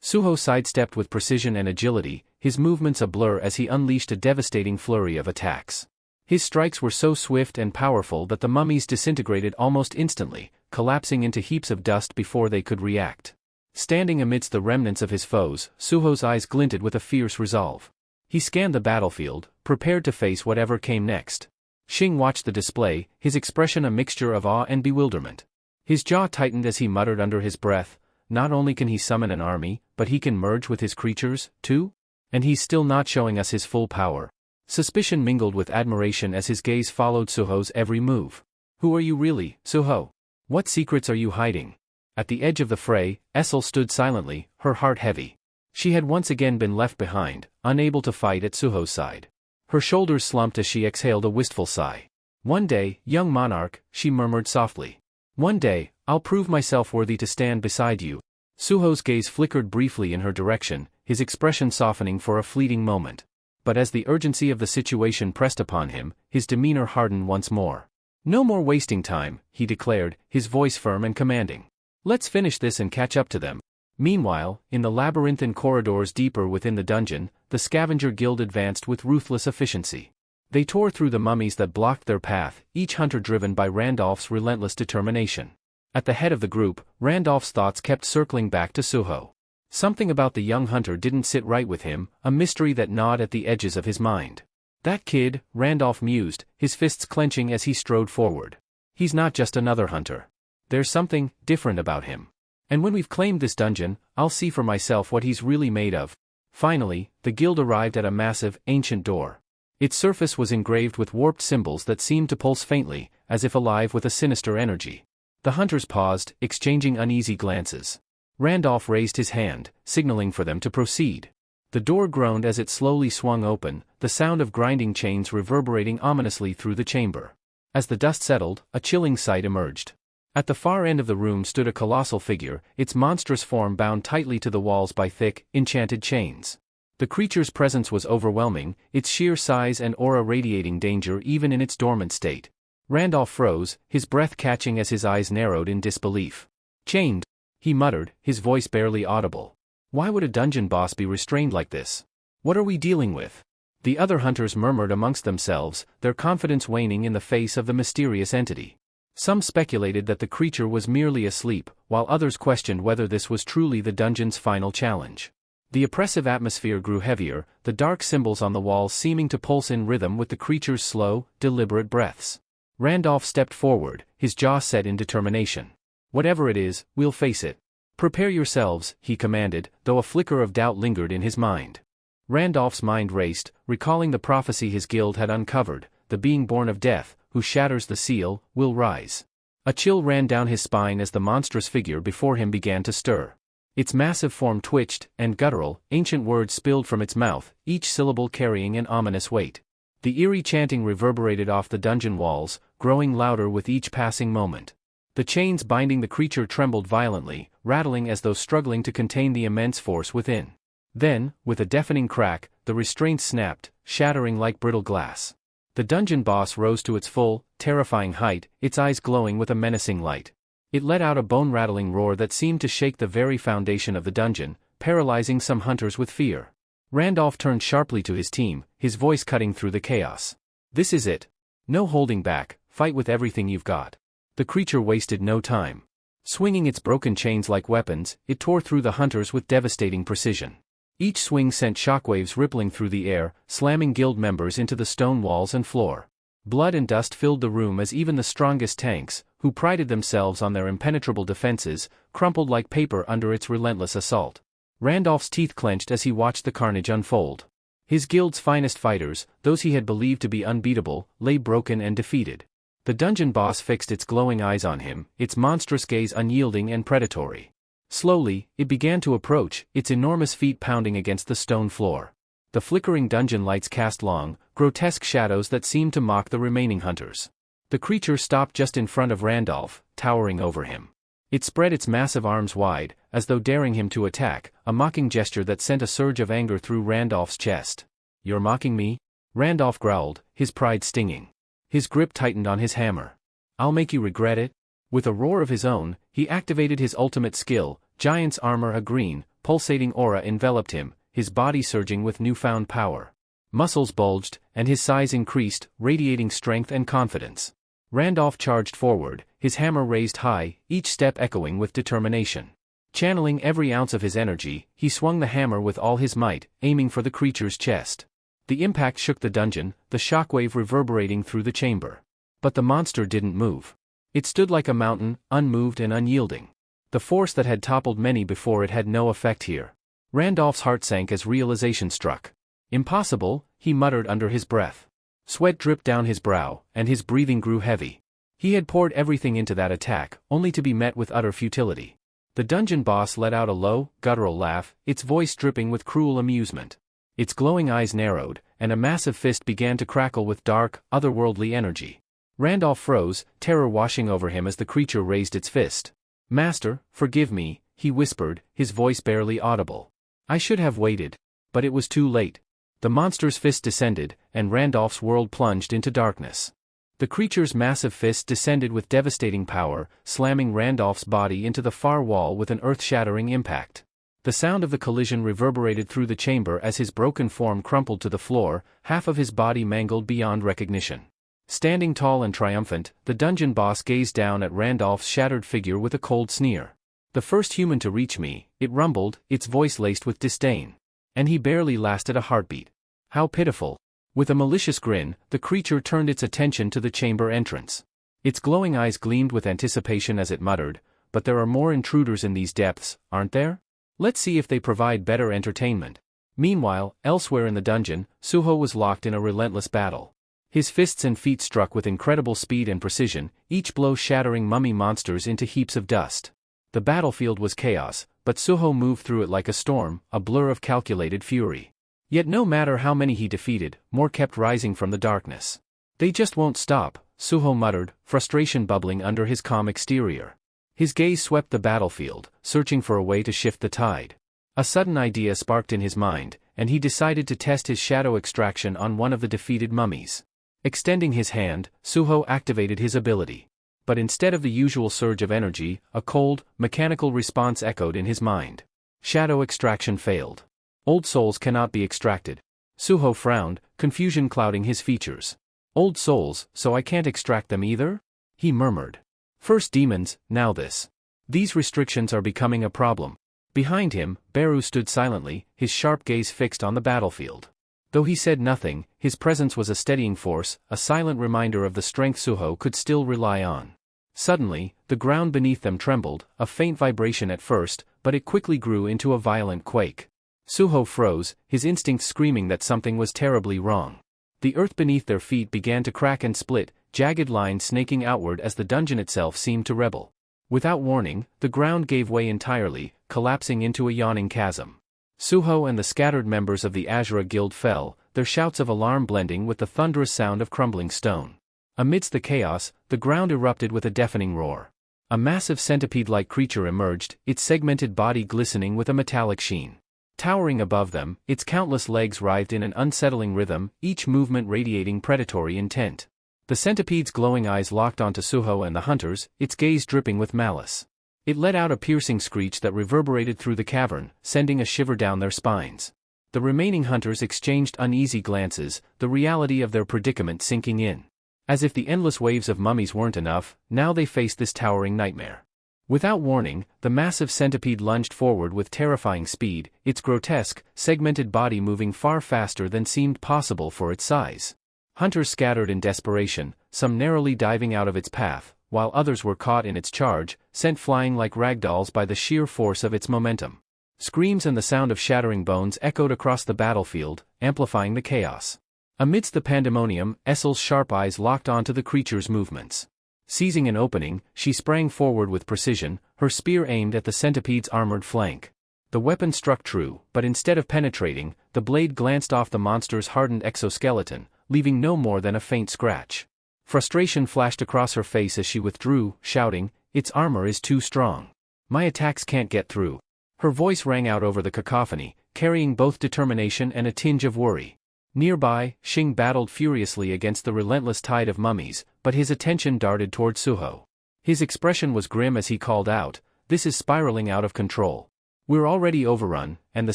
Suho sidestepped with precision and agility, his movements a blur as he unleashed a devastating flurry of attacks. His strikes were so swift and powerful that the mummies disintegrated almost instantly, collapsing into heaps of dust before they could react. Standing amidst the remnants of his foes, Suho's eyes glinted with a fierce resolve. He scanned the battlefield, prepared to face whatever came next. Xing watched the display, his expression a mixture of awe and bewilderment. His jaw tightened as he muttered under his breath, not only can he summon an army, but he can merge with his creatures, too? And he's still not showing us his full power. Suspicion mingled with admiration as his gaze followed Suho's every move. Who are you really, Suho? What secrets are you hiding? At the edge of the fray, Essel stood silently, her heart heavy. She had once again been left behind, unable to fight at Suho's side. Her shoulders slumped as she exhaled a wistful sigh. One day, young monarch, she murmured softly. One day, I'll prove myself worthy to stand beside you. Suho's gaze flickered briefly in her direction, his expression softening for a fleeting moment. But as the urgency of the situation pressed upon him, his demeanor hardened once more. No more wasting time, he declared, his voice firm and commanding. Let's finish this and catch up to them. Meanwhile, in the labyrinthine corridors deeper within the dungeon, the scavenger guild advanced with ruthless efficiency. They tore through the mummies that blocked their path, each hunter driven by Randolph's relentless determination. At the head of the group, Randolph's thoughts kept circling back to Suho. Something about the young hunter didn't sit right with him, a mystery that gnawed at the edges of his mind. That kid, Randolph mused, his fists clenching as he strode forward. He's not just another hunter. There's something different about him. And when we've claimed this dungeon, I'll see for myself what he's really made of. Finally, the guild arrived at a massive, ancient door. Its surface was engraved with warped symbols that seemed to pulse faintly, as if alive with a sinister energy. The hunters paused, exchanging uneasy glances. Randolph raised his hand, signaling for them to proceed. The door groaned as it slowly swung open, the sound of grinding chains reverberating ominously through the chamber. As the dust settled, a chilling sight emerged. At the far end of the room stood a colossal figure, its monstrous form bound tightly to the walls by thick, enchanted chains. The creature's presence was overwhelming, its sheer size and aura radiating danger even in its dormant state. Randolph froze, his breath catching as his eyes narrowed in disbelief. Chained, he muttered, his voice barely audible. Why would a dungeon boss be restrained like this? What are we dealing with? The other hunters murmured amongst themselves, their confidence waning in the face of the mysterious entity. Some speculated that the creature was merely asleep, while others questioned whether this was truly the dungeon's final challenge. The oppressive atmosphere grew heavier, the dark symbols on the walls seeming to pulse in rhythm with the creature's slow, deliberate breaths. Randolph stepped forward, his jaw set in determination. Whatever it is, we'll face it. Prepare yourselves, he commanded, though a flicker of doubt lingered in his mind. Randolph's mind raced, recalling the prophecy his guild had uncovered, the being born of death, who shatters the seal, will rise. A chill ran down his spine as the monstrous figure before him began to stir. Its massive form twitched, and guttural, ancient words spilled from its mouth, each syllable carrying an ominous weight. The eerie chanting reverberated off the dungeon walls, growing louder with each passing moment. The chains binding the creature trembled violently, rattling as though struggling to contain the immense force within. Then, with a deafening crack, the restraints snapped, shattering like brittle glass. The dungeon boss rose to its full, terrifying height, its eyes glowing with a menacing light. It let out a bone-rattling roar that seemed to shake the very foundation of the dungeon, paralyzing some hunters with fear. Randolph turned sharply to his team, his voice cutting through the chaos. This is it. No holding back, fight with everything you've got. The creature wasted no time. Swinging its broken chains like weapons, it tore through the hunters with devastating precision. Each swing sent shockwaves rippling through the air, slamming guild members into the stone walls and floor. Blood and dust filled the room as even the strongest tanks, who prided themselves on their impenetrable defenses, crumpled like paper under its relentless assault. Randolph's teeth clenched as he watched the carnage unfold. His guild's finest fighters, those he had believed to be unbeatable, lay broken and defeated. The dungeon boss fixed its glowing eyes on him, its monstrous gaze unyielding and predatory. Slowly, it began to approach, its enormous feet pounding against the stone floor. The flickering dungeon lights cast long, grotesque shadows that seemed to mock the remaining hunters. The creature stopped just in front of Randolph, towering over him. It spread its massive arms wide, as though daring him to attack, a mocking gesture that sent a surge of anger through Randolph's chest. "You're mocking me?" Randolph growled, his pride stinging. His grip tightened on his hammer. "I'll make you regret it." With a roar of his own, he activated his ultimate skill. Giant's armor, a green, pulsating aura enveloped him, his body surging with newfound power. Muscles bulged, and his size increased, radiating strength and confidence. Randolph charged forward, his hammer raised high, each step echoing with determination. Channeling every ounce of his energy, he swung the hammer with all his might, aiming for the creature's chest. The impact shook the dungeon, the shockwave reverberating through the chamber. But the monster didn't move. It stood like a mountain, unmoved and unyielding. The force that had toppled many before it had no effect here. Randolph's heart sank as realization struck. "Impossible," he muttered under his breath. Sweat dripped down his brow, and his breathing grew heavy. He had poured everything into that attack, only to be met with utter futility. The dungeon boss let out a low, guttural laugh, its voice dripping with cruel amusement. Its glowing eyes narrowed, and a massive fist began to crackle with dark, otherworldly energy. Randolph froze, terror washing over him as the creature raised its fist. "Master, forgive me," he whispered, his voice barely audible. "I should have waited." But it was too late. The monster's fist descended, and Randolph's world plunged into darkness. The creature's massive fist descended with devastating power, slamming Randolph's body into the far wall with an earth-shattering impact. The sound of the collision reverberated through the chamber as his broken form crumpled to the floor, half of his body mangled beyond recognition. Standing tall and triumphant, the dungeon boss gazed down at Randolph's shattered figure with a cold sneer. "The first human to reach me," it rumbled, its voice laced with disdain. "And he barely lasted a heartbeat. How pitiful." With a malicious grin, the creature turned its attention to the chamber entrance. Its glowing eyes gleamed with anticipation as it muttered, "But there are more intruders in these depths, aren't there? Let's see if they provide better entertainment." Meanwhile, elsewhere in the dungeon, Suho was locked in a relentless battle. His fists and feet struck with incredible speed and precision, each blow shattering mummy monsters into heaps of dust. The battlefield was chaos, but Suho moved through it like a storm, a blur of calculated fury. Yet no matter how many he defeated, more kept rising from the darkness. "They just won't stop," Suho muttered, frustration bubbling under his calm exterior. His gaze swept the battlefield, searching for a way to shift the tide. A sudden idea sparked in his mind, and he decided to test his shadow extraction on one of the defeated mummies. Extending his hand, Suho activated his ability. But instead of the usual surge of energy, a cold, mechanical response echoed in his mind. Shadow extraction failed. Old souls cannot be extracted. Suho frowned, confusion clouding his features. "Old souls, so I can't extract them either?" he murmured. "First demons, now this. These restrictions are becoming a problem." Behind him, Beru stood silently, his sharp gaze fixed on the battlefield. Though he said nothing, his presence was a steadying force, a silent reminder of the strength Suho could still rely on. Suddenly, the ground beneath them trembled, a faint vibration at first, but it quickly grew into a violent quake. Suho froze, his instincts screaming that something was terribly wrong. The earth beneath their feet began to crack and split, jagged lines snaking outward as the dungeon itself seemed to rebel. Without warning, the ground gave way entirely, collapsing into a yawning chasm. Suho and the scattered members of the Azura Guild fell, their shouts of alarm blending with the thunderous sound of crumbling stone. Amidst the chaos, the ground erupted with a deafening roar. A massive centipede-like creature emerged, its segmented body glistening with a metallic sheen. Towering above them, its countless legs writhed in an unsettling rhythm, each movement radiating predatory intent. The centipede's glowing eyes locked onto Suho and the hunters, its gaze dripping with malice. It let out a piercing screech that reverberated through the cavern, sending a shiver down their spines. The remaining hunters exchanged uneasy glances, the reality of their predicament sinking in. As if the endless waves of mummies weren't enough, now they faced this towering nightmare. Without warning, the massive centipede lunged forward with terrifying speed, its grotesque, segmented body moving far faster than seemed possible for its size. Hunters scattered in desperation, some narrowly diving out of its path, while others were caught in its charge, sent flying like ragdolls by the sheer force of its momentum. Screams and the sound of shattering bones echoed across the battlefield, amplifying the chaos. Amidst the pandemonium, Essel's sharp eyes locked onto the creature's movements. Seizing an opening, she sprang forward with precision, her spear aimed at the centipede's armored flank. The weapon struck true, but instead of penetrating, the blade glanced off the monster's hardened exoskeleton, leaving no more than a faint scratch. Frustration flashed across her face as she withdrew, shouting, "Its armor is too strong. My attacks can't get through." Her voice rang out over the cacophony, carrying both determination and a tinge of worry. Nearby, Xing battled furiously against the relentless tide of mummies, but his attention darted toward Suho. His expression was grim as he called out, "This is spiraling out of control. We're already overrun, and the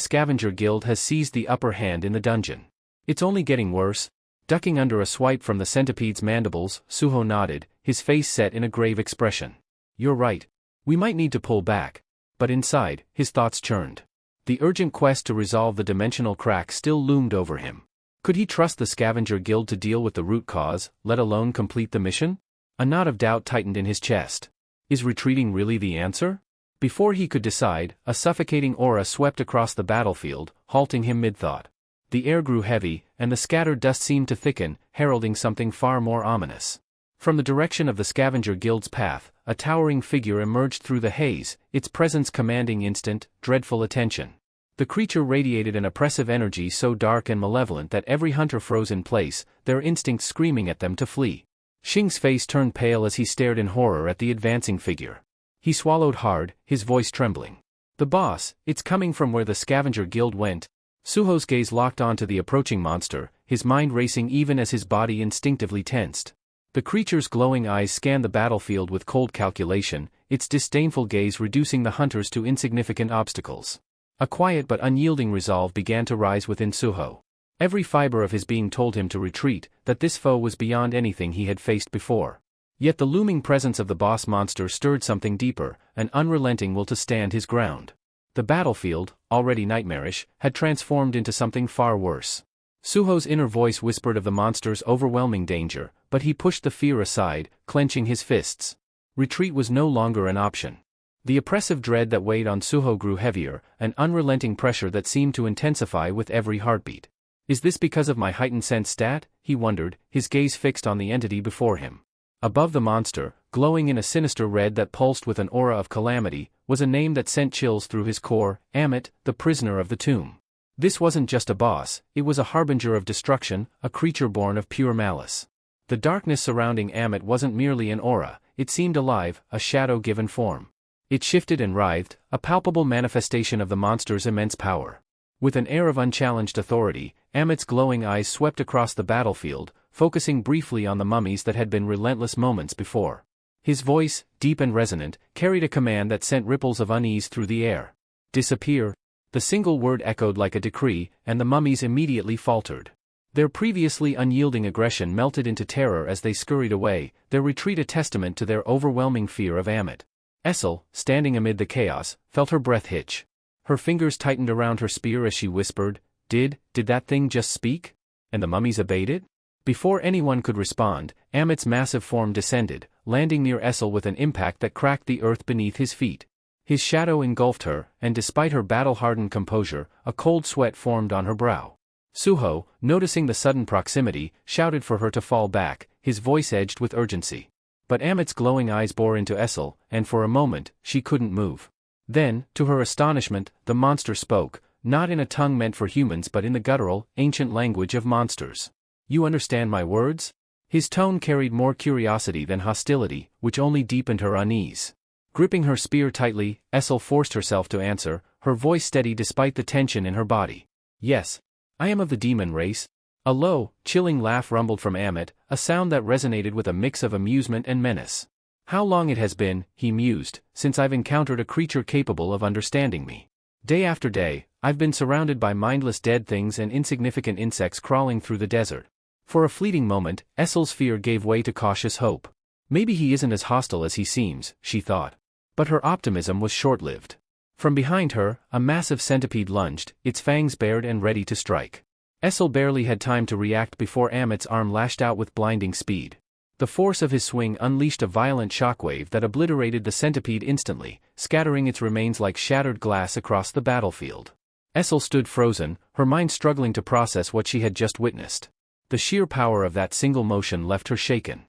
scavenger guild has seized the upper hand in the dungeon. It's only getting worse." Ducking under a swipe from the centipede's mandibles, Suho nodded, his face set in a grave expression. "You're right. We might need to pull back." But inside, his thoughts churned. The urgent quest to resolve the dimensional crack still loomed over him. Could he trust the scavenger guild to deal with the root cause, let alone complete the mission? A knot of doubt tightened in his chest. Is retreating really the answer? Before he could decide, a suffocating aura swept across the battlefield, halting him mid-thought. The air grew heavy, and the scattered dust seemed to thicken, heralding something far more ominous. From the direction of the scavenger guild's path, a towering figure emerged through the haze, its presence commanding instant, dreadful attention. The creature radiated an oppressive energy so dark and malevolent that every hunter froze in place, their instincts screaming at them to flee. Xing's face turned pale as he stared in horror at the advancing figure. He swallowed hard, his voice trembling. "The boss, it's coming from where the scavenger guild went." Suho's gaze locked onto the approaching monster, his mind racing even as his body instinctively tensed. The creature's glowing eyes scanned the battlefield with cold calculation, its disdainful gaze reducing the hunters to insignificant obstacles. A quiet but unyielding resolve began to rise within Suho. Every fiber of his being told him to retreat, that this foe was beyond anything he had faced before. Yet the looming presence of the boss monster stirred something deeper, an unrelenting will to stand his ground. The battlefield, already nightmarish, had transformed into something far worse. Suho's inner voice whispered of the monster's overwhelming danger, but he pushed the fear aside, clenching his fists. Retreat was no longer an option. The oppressive dread that weighed on Suho grew heavier, an unrelenting pressure that seemed to intensify with every heartbeat. Is this because of my heightened sense stat? He wondered, his gaze fixed on the entity before him. Above the monster, glowing in a sinister red that pulsed with an aura of calamity, was a name that sent chills through his core, Amit, the prisoner of the tomb. This wasn't just a boss, it was a harbinger of destruction, a creature born of pure malice. The darkness surrounding Amit wasn't merely an aura, it seemed alive, a shadow given form. It shifted and writhed, a palpable manifestation of the monster's immense power. With an air of unchallenged authority, Amit's glowing eyes swept across the battlefield, focusing briefly on the mummies that had been relentless moments before. His voice, deep and resonant, carried a command that sent ripples of unease through the air. "Disappear." The single word echoed like a decree, and the mummies immediately faltered. Their previously unyielding aggression melted into terror as they scurried away, their retreat a testament to their overwhelming fear of Amit. Essel, standing amid the chaos, felt her breath hitch. Her fingers tightened around her spear as she whispered, Did that thing just speak? And the mummies obeyed it?" Before anyone could respond, Amit's massive form descended, landing near Essel with an impact that cracked the earth beneath his feet. His shadow engulfed her, and despite her battle-hardened composure, a cold sweat formed on her brow. Suho, noticing the sudden proximity, shouted for her to fall back, his voice edged with urgency. But Amit's glowing eyes bore into Essel, and for a moment, she couldn't move. Then, to her astonishment, the monster spoke, not in a tongue meant for humans but in the guttural, ancient language of monsters. "You understand my words?" His tone carried more curiosity than hostility, which only deepened her unease. Gripping her spear tightly, Essel forced herself to answer, her voice steady despite the tension in her body. "Yes. I am of the demon race." A low, chilling laugh rumbled from Amit, a sound that resonated with a mix of amusement and menace. "How long it has been," he mused, "since I've encountered a creature capable of understanding me. Day after day, I've been surrounded by mindless dead things and insignificant insects crawling through the desert." For a fleeting moment, Essel's fear gave way to cautious hope. Maybe he isn't as hostile as he seems, she thought. But her optimism was short-lived. From behind her, a massive centipede lunged, its fangs bared and ready to strike. Essel barely had time to react before Amit's arm lashed out with blinding speed. The force of his swing unleashed a violent shockwave that obliterated the centipede instantly, scattering its remains like shattered glass across the battlefield. Essel stood frozen, her mind struggling to process what she had just witnessed. The sheer power of that single motion left her shaken.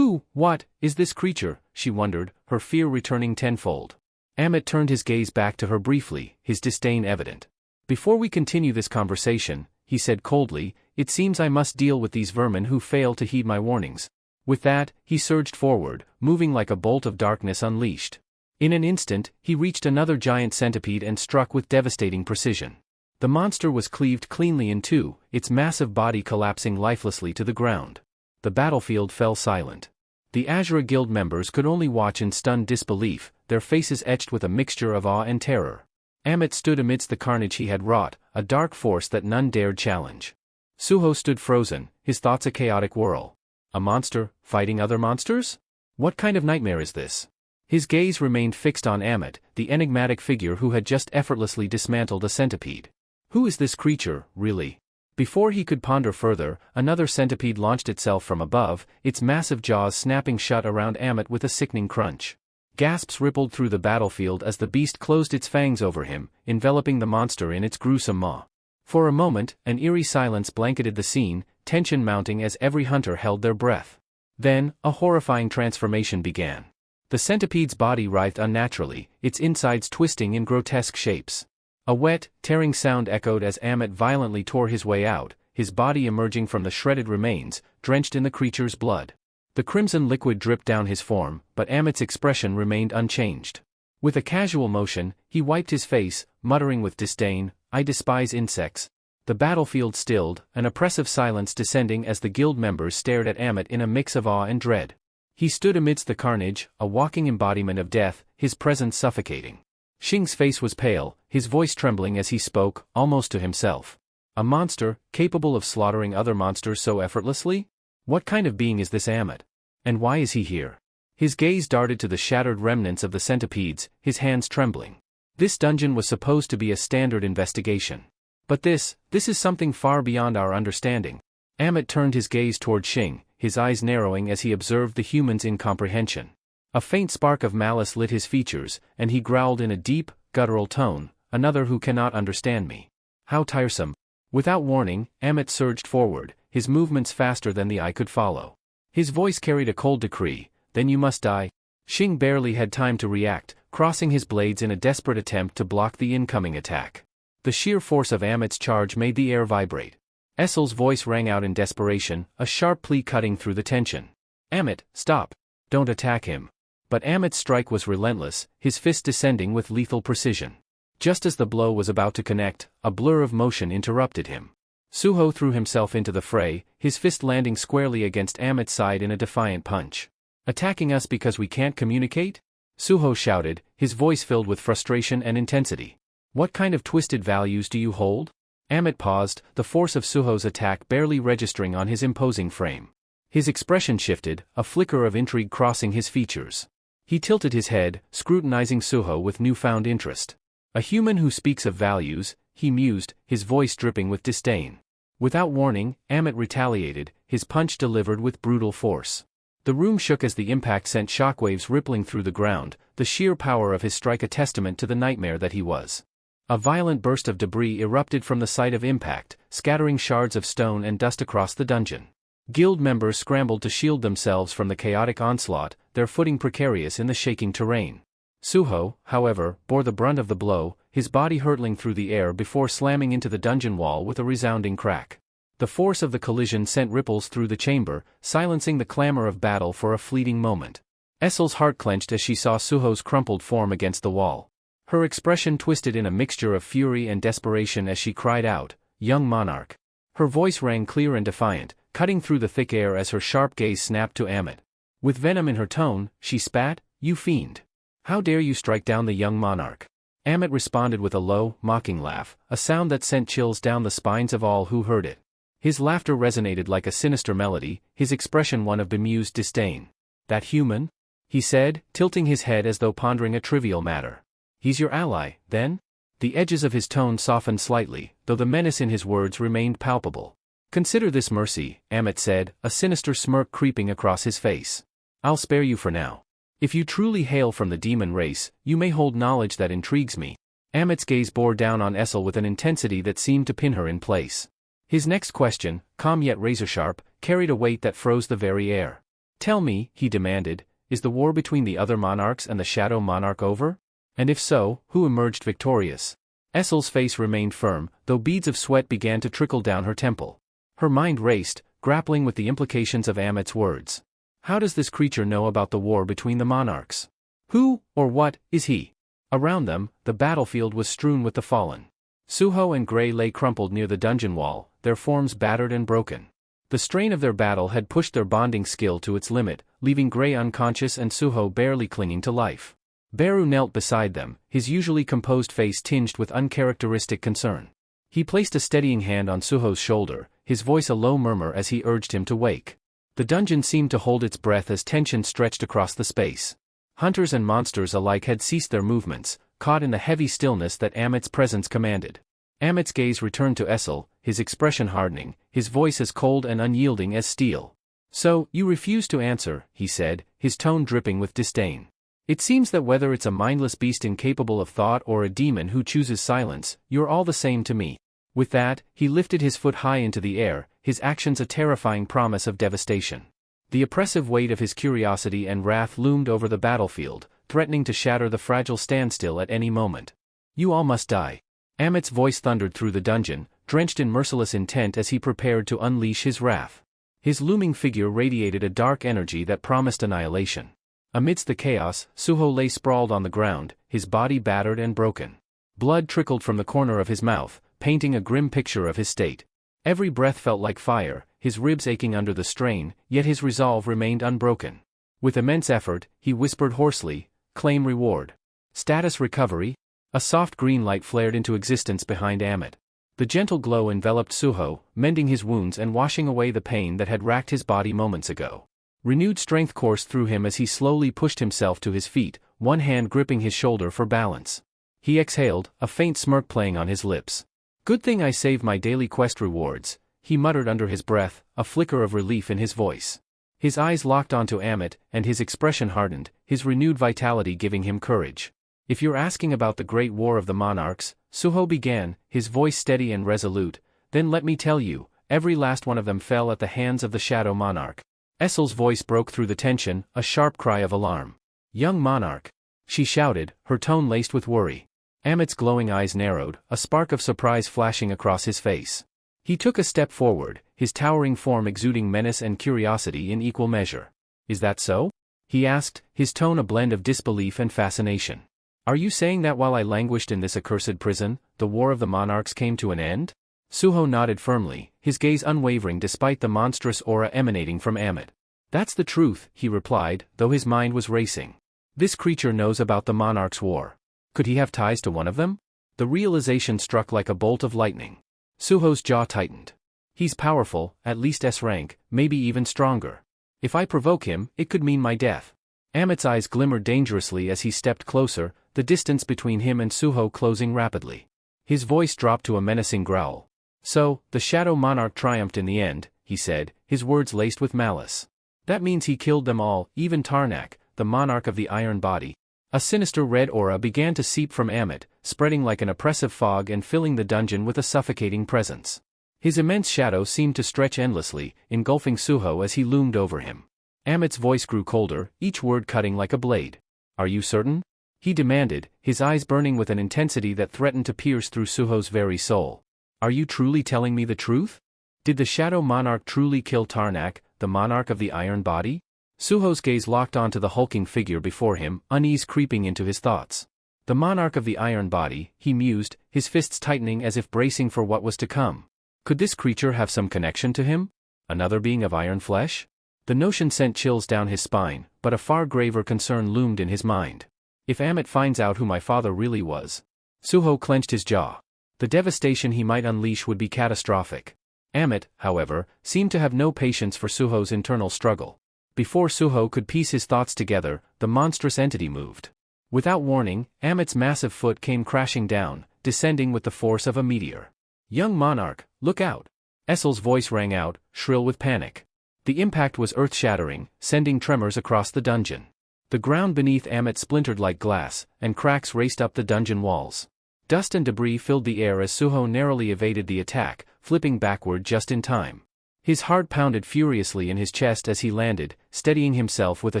What, is this creature, she wondered, her fear returning tenfold. Amit turned his gaze back to her briefly, his disdain evident. Before we continue this conversation, he said coldly, it seems I must deal with these vermin who fail to heed my warnings. With that, he surged forward, moving like a bolt of darkness unleashed. In an instant, he reached another giant centipede and struck with devastating precision. The monster was cleaved cleanly in two, its massive body collapsing lifelessly to the ground. The battlefield fell silent. The Azura Guild members could only watch in stunned disbelief, their faces etched with a mixture of awe and terror. Amit stood amidst the carnage he had wrought, a dark force that none dared challenge. Suho stood frozen, his thoughts a chaotic whirl. A monster, fighting other monsters? What kind of nightmare is this? His gaze remained fixed on Amit, the enigmatic figure who had just effortlessly dismantled a centipede. Who is this creature, really? Before he could ponder further, another centipede launched itself from above, its massive jaws snapping shut around Amit with a sickening crunch. Gasps rippled through the battlefield as the beast closed its fangs over him, enveloping the monster in its gruesome maw. For a moment, an eerie silence blanketed the scene, tension mounting as every hunter held their breath. Then, a horrifying transformation began. The centipede's body writhed unnaturally, its insides twisting in grotesque shapes. A wet, tearing sound echoed as Amit violently tore his way out, his body emerging from the shredded remains, drenched in the creature's blood. The crimson liquid dripped down his form, but Amit's expression remained unchanged. With a casual motion, he wiped his face, muttering with disdain, I despise insects. The battlefield stilled, an oppressive silence descending as the guild members stared at Amit in a mix of awe and dread. He stood amidst the carnage, a walking embodiment of death, his presence suffocating. Xing's face was pale, his voice trembling as he spoke, almost to himself. A monster, capable of slaughtering other monsters so effortlessly? What kind of being is this Amit? And why is he here? His gaze darted to the shattered remnants of the centipedes, his hands trembling. This dungeon was supposed to be a standard investigation. But this is something far beyond our understanding. Amit turned his gaze toward Xing, his eyes narrowing as he observed the human's incomprehension. A faint spark of malice lit his features, and he growled in a deep, guttural tone, another who cannot understand me. How tiresome. Without warning, Amit surged forward, his movements faster than the eye could follow. His voice carried a cold decree, then you must die. Xing barely had time to react, crossing his blades in a desperate attempt to block the incoming attack. The sheer force of Amit's charge made the air vibrate. Essel's voice rang out in desperation, a sharp plea cutting through the tension. Amit, stop. Don't attack him. But Amit's strike was relentless, his fist descending with lethal precision. Just as the blow was about to connect, a blur of motion interrupted him. Suho threw himself into the fray, his fist landing squarely against Amit's side in a defiant punch. Attacking us because we can't communicate? Suho shouted, his voice filled with frustration and intensity. What kind of twisted values do you hold? Amit paused, the force of Suho's attack barely registering on his imposing frame. His expression shifted, a flicker of intrigue crossing his features. He tilted his head, scrutinizing Suho with newfound interest. A human who speaks of values, he mused, his voice dripping with disdain. Without warning, Amit retaliated, his punch delivered with brutal force. The room shook as the impact sent shockwaves rippling through the ground, the sheer power of his strike a testament to the nightmare that he was. A violent burst of debris erupted from the site of impact, scattering shards of stone and dust across the dungeon. Guild members scrambled to shield themselves from the chaotic onslaught, their footing precarious in the shaking terrain. Suho, however, bore the brunt of the blow, his body hurtling through the air before slamming into the dungeon wall with a resounding crack. The force of the collision sent ripples through the chamber, silencing the clamor of battle for a fleeting moment. Essel's heart clenched as she saw Suho's crumpled form against the wall. Her expression twisted in a mixture of fury and desperation as she cried out, "Young monarch." Her voice rang clear and defiant, cutting through the thick air as her sharp gaze snapped to Amit. With venom in her tone, she spat, "You fiend. How dare you strike down the young monarch?" Amit responded with a low, mocking laugh, a sound that sent chills down the spines of all who heard it. His laughter resonated like a sinister melody, his expression one of bemused disdain. "That human?" he said, tilting his head as though pondering a trivial matter. "He's your ally, then?" The edges of his tone softened slightly, though the menace in his words remained palpable. "Consider this mercy," Amit said, a sinister smirk creeping across his face. "I'll spare you for now. If you truly hail from the demon race, you may hold knowledge that intrigues me." Amit's gaze bore down on Essel with an intensity that seemed to pin her in place. His next question, calm yet razor-sharp, carried a weight that froze the very air. "Tell me," he demanded, "is the war between the other monarchs and the Shadow Monarch over? And if so, who emerged victorious?" Essel's face remained firm, though beads of sweat began to trickle down her temple. Her mind raced, grappling with the implications of Amit's words. How does this creature know about the war between the monarchs? Who, or what, is he? Around them, the battlefield was strewn with the fallen. Suho and Gray lay crumpled near the dungeon wall, their forms battered and broken. The strain of their battle had pushed their bonding skill to its limit, leaving Gray unconscious and Suho barely clinging to life. Beru knelt beside them, his usually composed face tinged with uncharacteristic concern. He placed a steadying hand on Suho's shoulder, his voice a low murmur as he urged him to wake. The dungeon seemed to hold its breath as tension stretched across the space. Hunters and monsters alike had ceased their movements, caught in the heavy stillness that Amit's presence commanded. Amit's gaze returned to Essel, his expression hardening, his voice as cold and unyielding as steel. "So, you refuse to answer," he said, his tone dripping with disdain. "It seems that whether it's a mindless beast incapable of thought or a demon who chooses silence, you're all the same to me." With that, he lifted his foot high into the air, his actions a terrifying promise of devastation. The oppressive weight of his curiosity and wrath loomed over the battlefield, threatening to shatter the fragile standstill at any moment. "You all must die." Amit's voice thundered through the dungeon, drenched in merciless intent as he prepared to unleash his wrath. His looming figure radiated a dark energy that promised annihilation. Amidst the chaos, Suho lay sprawled on the ground, his body battered and broken. Blood trickled from the corner of his mouth, painting a grim picture of his state. Every breath felt like fire, his ribs aching under the strain, yet his resolve remained unbroken. With immense effort, he whispered hoarsely, "Claim reward. Status recovery?" A soft green light flared into existence behind Amit. The gentle glow enveloped Suho, mending his wounds and washing away the pain that had racked his body moments ago. Renewed strength coursed through him as he slowly pushed himself to his feet, one hand gripping his shoulder for balance. He exhaled, a faint smirk playing on his lips. "Good thing I saved my daily quest rewards," he muttered under his breath, a flicker of relief in his voice. His eyes locked onto Amit, and his expression hardened, his renewed vitality giving him courage. "If you're asking about the Great War of the Monarchs," Suho began, his voice steady and resolute, "then let me tell you, every last one of them fell at the hands of the Shadow Monarch." Essel's voice broke through the tension, a sharp cry of alarm. "Young Monarch!" she shouted, her tone laced with worry. Amit's glowing eyes narrowed, a spark of surprise flashing across his face. He took a step forward, his towering form exuding menace and curiosity in equal measure. "Is that so?" he asked, his tone a blend of disbelief and fascination. "Are you saying that while I languished in this accursed prison, the War of the Monarchs came to an end?" Suho nodded firmly, his gaze unwavering despite the monstrous aura emanating from Amit. "That's the truth," he replied, though his mind was racing. "This creature knows about the Monarchs' war. Could he have ties to one of them?" The realization struck like a bolt of lightning. Suho's jaw tightened. "He's powerful, at least S-rank, maybe even stronger. If I provoke him, it could mean my death." Amit's eyes glimmered dangerously as he stepped closer, the distance between him and Suho closing rapidly. His voice dropped to a menacing growl. "So, the Shadow Monarch triumphed in the end," he said, his words laced with malice. "That means he killed them all, even Tarnak, the monarch of the Iron Body." A sinister red aura began to seep from Amit, spreading like an oppressive fog and filling the dungeon with a suffocating presence. His immense shadow seemed to stretch endlessly, engulfing Suho as he loomed over him. Amit's voice grew colder, each word cutting like a blade. "Are you certain?" he demanded, his eyes burning with an intensity that threatened to pierce through Suho's very soul. "Are you truly telling me the truth? Did the Shadow Monarch truly kill Tarnak, the monarch of the Iron Body?" Suho's gaze locked onto the hulking figure before him, unease creeping into his thoughts. "The monarch of the Iron Body," he mused, his fists tightening as if bracing for what was to come. Could this creature have some connection to him? Another being of iron flesh? The notion sent chills down his spine, but a far graver concern loomed in his mind. If Amit finds out who my father really was. Suho clenched his jaw. The devastation he might unleash would be catastrophic. Amit, however, seemed to have no patience for Suho's internal struggle. Before Suho could piece his thoughts together, the monstrous entity moved. Without warning, Amit's massive foot came crashing down, descending with the force of a meteor. "Young Monarch, look out!" Essel's voice rang out, shrill with panic. The impact was earth-shattering, sending tremors across the dungeon. The ground beneath Amit splintered like glass, and cracks raced up the dungeon walls. Dust and debris filled the air as Suho narrowly evaded the attack, flipping backward just in time. His heart pounded furiously in his chest as he landed, steadying himself with a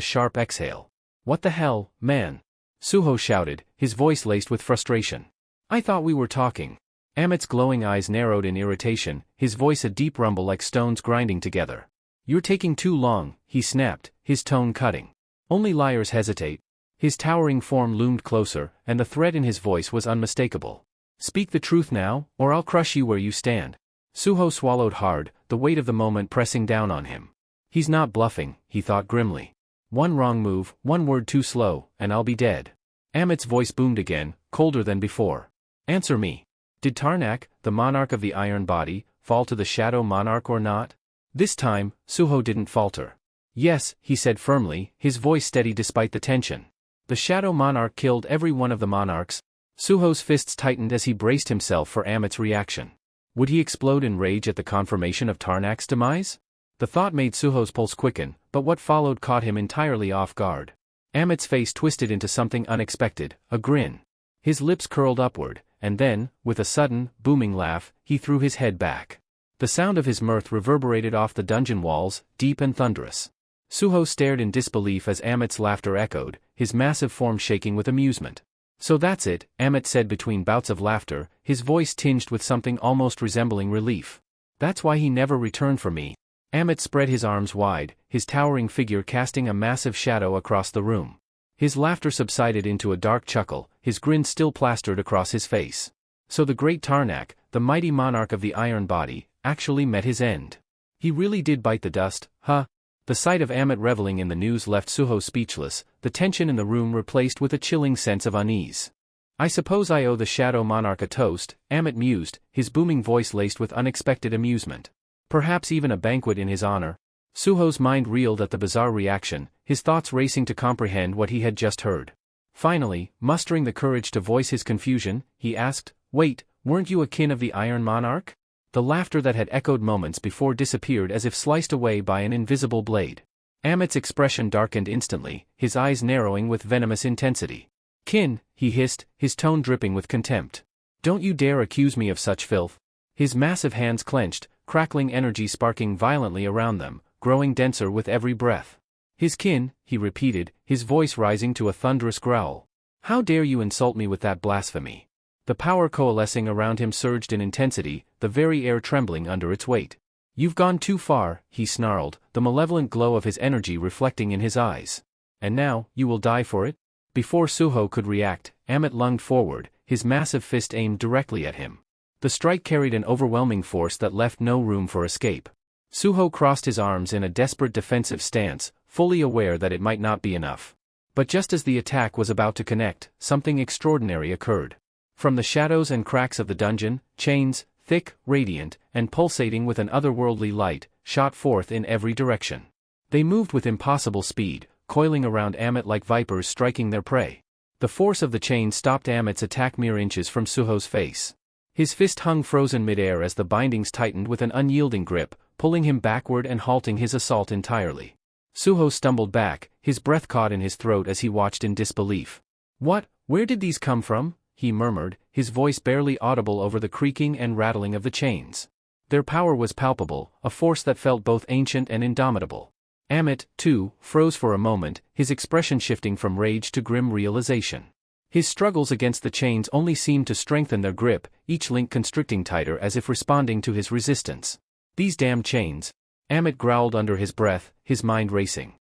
sharp exhale. "What the hell, man?" Suho shouted, his voice laced with frustration. "I thought we were talking." Amit's glowing eyes narrowed in irritation, his voice a deep rumble like stones grinding together. "You're taking too long," he snapped, his tone cutting. "Only liars hesitate." His towering form loomed closer, and the threat in his voice was unmistakable. "Speak the truth now, or I'll crush you where you stand." Suho swallowed hard, the weight of the moment pressing down on him. He's not bluffing, he thought grimly. One wrong move, one word too slow, and I'll be dead. Amit's voice boomed again, colder than before. "Answer me. Did Tarnak, the monarch of the iron body, fall to the shadow monarch or not?" This time, Suho didn't falter. "Yes," he said firmly, his voice steady despite the tension. "The shadow monarch killed every one of the monarchs." Suho's fists tightened as he braced himself for Amit's reaction. Would he explode in rage at the confirmation of Tarnak's demise? The thought made Suho's pulse quicken, but what followed caught him entirely off guard. Amit's face twisted into something unexpected, a grin. His lips curled upward, and then, with a sudden, booming laugh, he threw his head back. The sound of his mirth reverberated off the dungeon walls, deep and thunderous. Suho stared in disbelief as Amit's laughter echoed, his massive form shaking with amusement. "So that's it," Amit said between bouts of laughter, his voice tinged with something almost resembling relief. "That's why he never returned for me." Amit spread his arms wide, his towering figure casting a massive shadow across the room. His laughter subsided into a dark chuckle, his grin still plastered across his face. So the great Tarnak, the mighty monarch of the iron body, actually met his end. He really did bite the dust, huh? The sight of Amit reveling in the news left Suho speechless, the tension in the room replaced with a chilling sense of unease. "I suppose I owe the shadow monarch a toast," Amit mused, his booming voice laced with unexpected amusement. "Perhaps even a banquet in his honor." Suho's mind reeled at the bizarre reaction, his thoughts racing to comprehend what he had just heard. Finally, mustering the courage to voice his confusion, he asked, "Wait, weren't you a kin of the Iron Monarch?" The laughter that had echoed moments before disappeared as if sliced away by an invisible blade. Amit's expression darkened instantly, his eyes narrowing with venomous intensity. "Kin," he hissed, his tone dripping with contempt. "Don't you dare accuse me of such filth." His massive hands clenched, crackling energy sparking violently around them, growing denser with every breath. "His kin," he repeated, his voice rising to a thunderous growl. "How dare you insult me with that blasphemy?" The power coalescing around him surged in intensity, the very air trembling under its weight. "You've gone too far," he snarled, the malevolent glow of his energy reflecting in his eyes. "And now, you will die for it?" Before Suho could react, Amit lunged forward, his massive fist aimed directly at him. The strike carried an overwhelming force that left no room for escape. Suho crossed his arms in a desperate defensive stance, fully aware that it might not be enough. But just as the attack was about to connect, something extraordinary occurred. From the shadows and cracks of the dungeon, chains, thick, radiant, and pulsating with an otherworldly light, shot forth in every direction. They moved with impossible speed, coiling around Amit like vipers striking their prey. The force of the chain stopped Amit's attack mere inches from Suho's face. His fist hung frozen midair as the bindings tightened with an unyielding grip, pulling him backward and halting his assault entirely. Suho stumbled back, his breath caught in his throat as he watched in disbelief. Where did these come from?" he murmured, his voice barely audible over the creaking and rattling of the chains. Their power was palpable, a force that felt both ancient and indomitable. Amit, too, froze for a moment, his expression shifting from rage to grim realization. His struggles against the chains only seemed to strengthen their grip, each link constricting tighter as if responding to his resistance. "These damn chains!" Amit growled under his breath, his mind racing.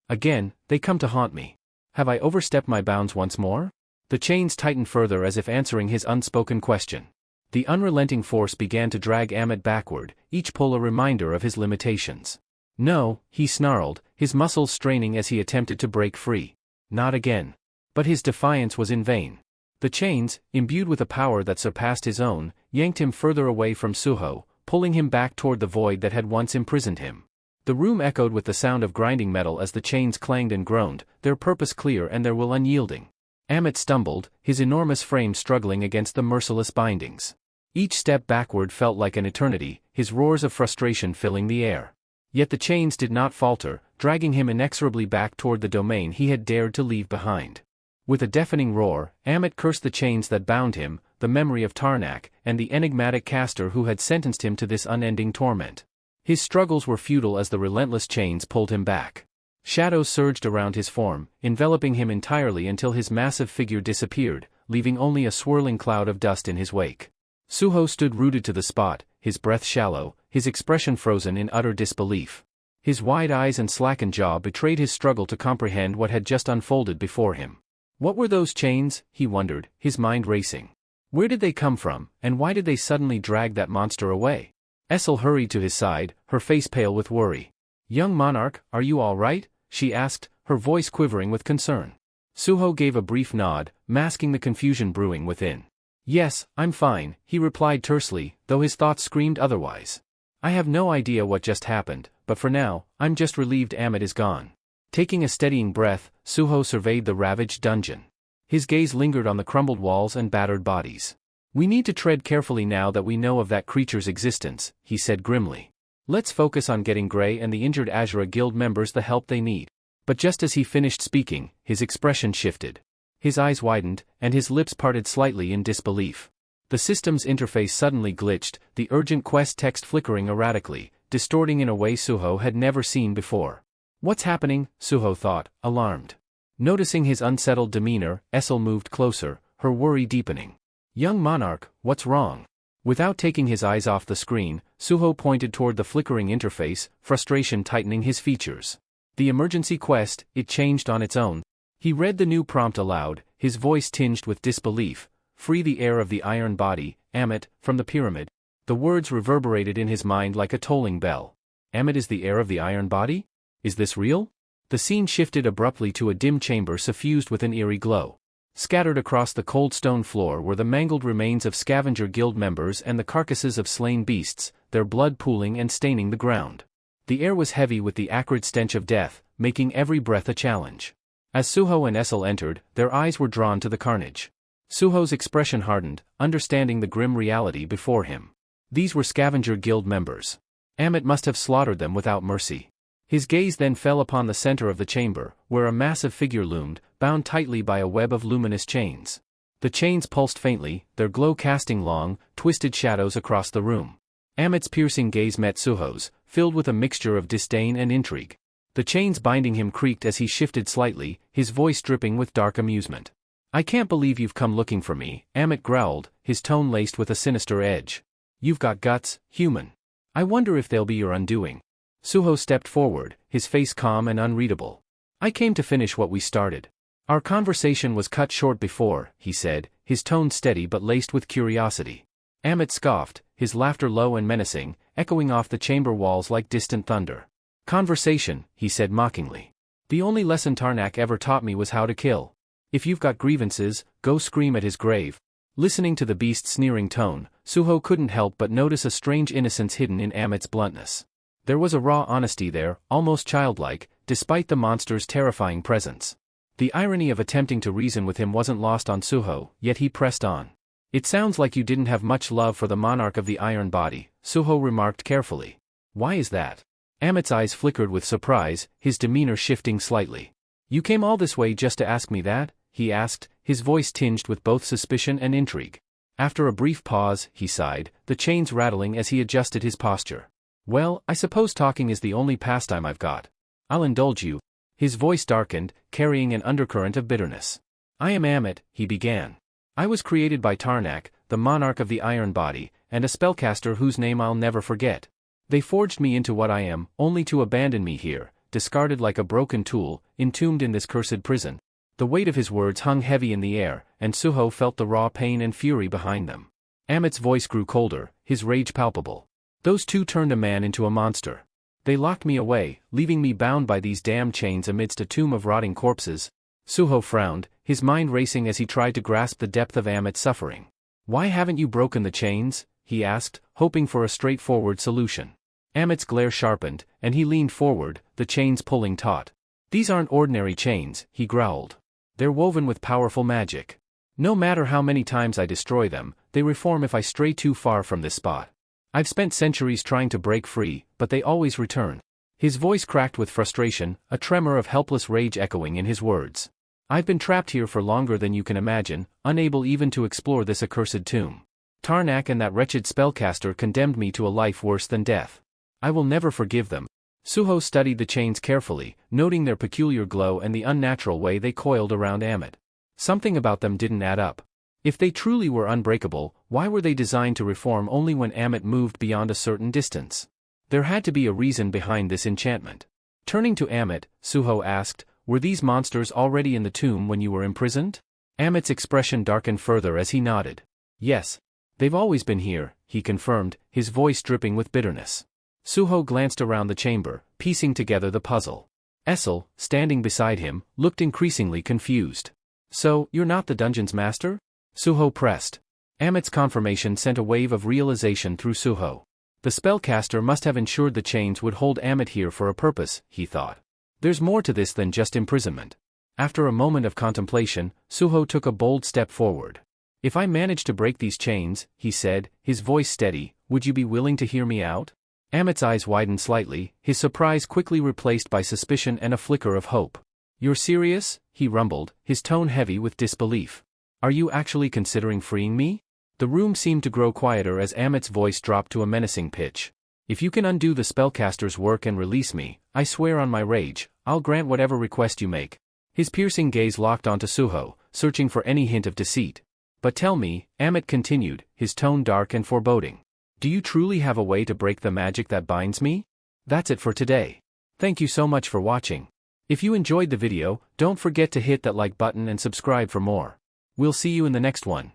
"Again, they come to haunt me. Have I overstepped my bounds once more?" The chains tightened further as if answering his unspoken question. The unrelenting force began to drag Amit backward, each pull a reminder of his limitations. "No," he snarled, his muscles straining as he attempted to break free. "Not again." But his defiance was in vain. The chains, imbued with a power that surpassed his own, yanked him further away from Suho, pulling him back toward the void that had once imprisoned him. The room echoed with the sound of grinding metal as the chains clanged and groaned, their purpose clear and their will unyielding. Amit stumbled, his enormous frame struggling against the merciless bindings. Each step backward felt like an eternity, his roars of frustration filling the air. Yet the chains did not falter, dragging him inexorably back toward the domain he had dared to leave behind. With a deafening roar, Amit cursed the chains that bound him, the memory of Tarnak, and the enigmatic caster who had sentenced him to this unending torment. His struggles were futile as the relentless chains pulled him back. Shadows surged around his form, enveloping him entirely until his massive figure disappeared, leaving only a swirling cloud of dust in his wake. Suho stood rooted to the spot, his breath shallow, his expression frozen in utter disbelief. His wide eyes and slackened jaw betrayed his struggle to comprehend what had just unfolded before him. What were those chains, he wondered, his mind racing. Where did they come from, and why did they suddenly drag that monster away? Essel hurried to his side, her face pale with worry. "Young monarch, are you all right?" she asked, her voice quivering with concern. Suho gave a brief nod, masking the confusion brewing within. "Yes, I'm fine," he replied tersely, though his thoughts screamed otherwise. "I have no idea what just happened, but for now, I'm just relieved Amit is gone." Taking a steadying breath, Suho surveyed the ravaged dungeon. His gaze lingered on the crumbled walls and battered bodies. "We need to tread carefully now that we know of that creature's existence," he said grimly. "Let's focus on getting Grey and the injured Azura Guild members the help they need." But just as he finished speaking, his expression shifted. His eyes widened, and his lips parted slightly in disbelief. The system's interface suddenly glitched, the urgent quest text flickering erratically, distorting in a way Suho had never seen before. "What's happening?" Suho thought, alarmed. Noticing his unsettled demeanor, Essel moved closer, her worry deepening. "Young monarch, what's wrong?" Without taking his eyes off the screen, Suho pointed toward the flickering interface, frustration tightening his features. "The emergency quest," it changed on its own. He read the new prompt aloud, his voice tinged with disbelief. "Free the heir of the iron body, Amit, from the pyramid." The words reverberated in his mind like a tolling bell. Amit is the heir of the iron body? Is this real? The scene shifted abruptly to a dim chamber suffused with an eerie glow. Scattered across the cold stone floor were the mangled remains of scavenger guild members and the carcasses of slain beasts, their blood pooling and staining the ground. The air was heavy with the acrid stench of death, making every breath a challenge. As Suho and Essel entered, their eyes were drawn to the carnage. Suho's expression hardened, understanding the grim reality before him. These were scavenger guild members. Amit must have slaughtered them without mercy. His gaze then fell upon the center of the chamber, where a massive figure loomed, bound tightly by a web of luminous chains. The chains pulsed faintly, their glow casting long, twisted shadows across the room. Amit's piercing gaze met Suho's, filled with a mixture of disdain and intrigue. The chains binding him creaked as he shifted slightly, his voice dripping with dark amusement. "I can't believe you've come looking for me," Amit growled, his tone laced with a sinister edge. "You've got guts, human. I wonder if they'll be your undoing." Suho stepped forward, his face calm and unreadable. "I came to finish what we started. Our conversation was cut short before," he said, his tone steady but laced with curiosity. Amit scoffed, his laughter low and menacing, echoing off the chamber walls like distant thunder. "Conversation," he said mockingly. "The only lesson Tarnak ever taught me was how to kill. If you've got grievances, go scream at his grave." Listening to the beast's sneering tone, Suho couldn't help but notice a strange innocence hidden in Amit's bluntness. There was a raw honesty there, almost childlike, despite the monster's terrifying presence. The irony of attempting to reason with him wasn't lost on Suho, yet he pressed on. "It sounds like you didn't have much love for the monarch of the iron body," Suho remarked carefully. "Why is that?" Amit's eyes flickered with surprise, his demeanor shifting slightly. "You came all this way just to ask me that?" he asked, his voice tinged with both suspicion and intrigue. After a brief pause, he sighed, the chains rattling as he adjusted his posture. "Well, I suppose talking is the only pastime I've got. I'll indulge you." His voice darkened, carrying an undercurrent of bitterness. "I am Amit," he began. "I was created by Tarnak, the monarch of the iron body, and a spellcaster whose name I'll never forget. They forged me into what I am, only to abandon me here, discarded like a broken tool, entombed in this cursed prison." The weight of his words hung heavy in the air, and Suho felt the raw pain and fury behind them. Amit's voice grew colder, his rage palpable. "Those two turned a man into a monster. They locked me away, leaving me bound by these damned chains amidst a tomb of rotting corpses." Suho frowned, his mind racing as he tried to grasp the depth of Amit's suffering. "Why haven't you broken the chains?" he asked, hoping for a straightforward solution. Amit's glare sharpened, and he leaned forward, the chains pulling taut. "These aren't ordinary chains," he growled. "They're woven with powerful magic. No matter how many times I destroy them, they reform if I stray too far from this spot. I've spent centuries trying to break free, but they always return." His voice cracked with frustration, a tremor of helpless rage echoing in his words. I've been trapped here for longer than you can imagine, unable even to explore this accursed tomb. Tarnak and that wretched spellcaster condemned me to a life worse than death. I will never forgive them. Suho studied the chains carefully, noting their peculiar glow and the unnatural way they coiled around Amit. Something about them didn't add up. If they truly were unbreakable, why were they designed to reform only when Amit moved beyond a certain distance? There had to be a reason behind this enchantment. Turning to Amit, Suho asked, "Were these monsters already in the tomb when you were imprisoned?" Amit's expression darkened further as he nodded. "Yes. They've always been here," he confirmed, his voice dripping with bitterness. Suho glanced around the chamber, piecing together the puzzle. Essel, standing beside him, looked increasingly confused. "So, you're not the dungeon's master?" Suho pressed. Amit's confirmation sent a wave of realization through Suho. The spellcaster must have ensured the chains would hold Amit here for a purpose, he thought. There's more to this than just imprisonment. After a moment of contemplation, Suho took a bold step forward. "If I manage to break these chains," he said, his voice steady, "would you be willing to hear me out?" Amit's eyes widened slightly, his surprise quickly replaced by suspicion and a flicker of hope. "You're serious?" he rumbled, his tone heavy with disbelief. "Are you actually considering freeing me?" The room seemed to grow quieter as Amit's voice dropped to a menacing pitch. "If you can undo the spellcaster's work and release me, I swear on my rage, I'll grant whatever request you make." His piercing gaze locked onto Suho, searching for any hint of deceit. "But tell me," Amit continued, his tone dark and foreboding. "Do you truly have a way to break the magic that binds me?" That's it for today. Thank you so much for watching. If you enjoyed the video, don't forget to hit that like button and subscribe for more. We'll see you in the next one.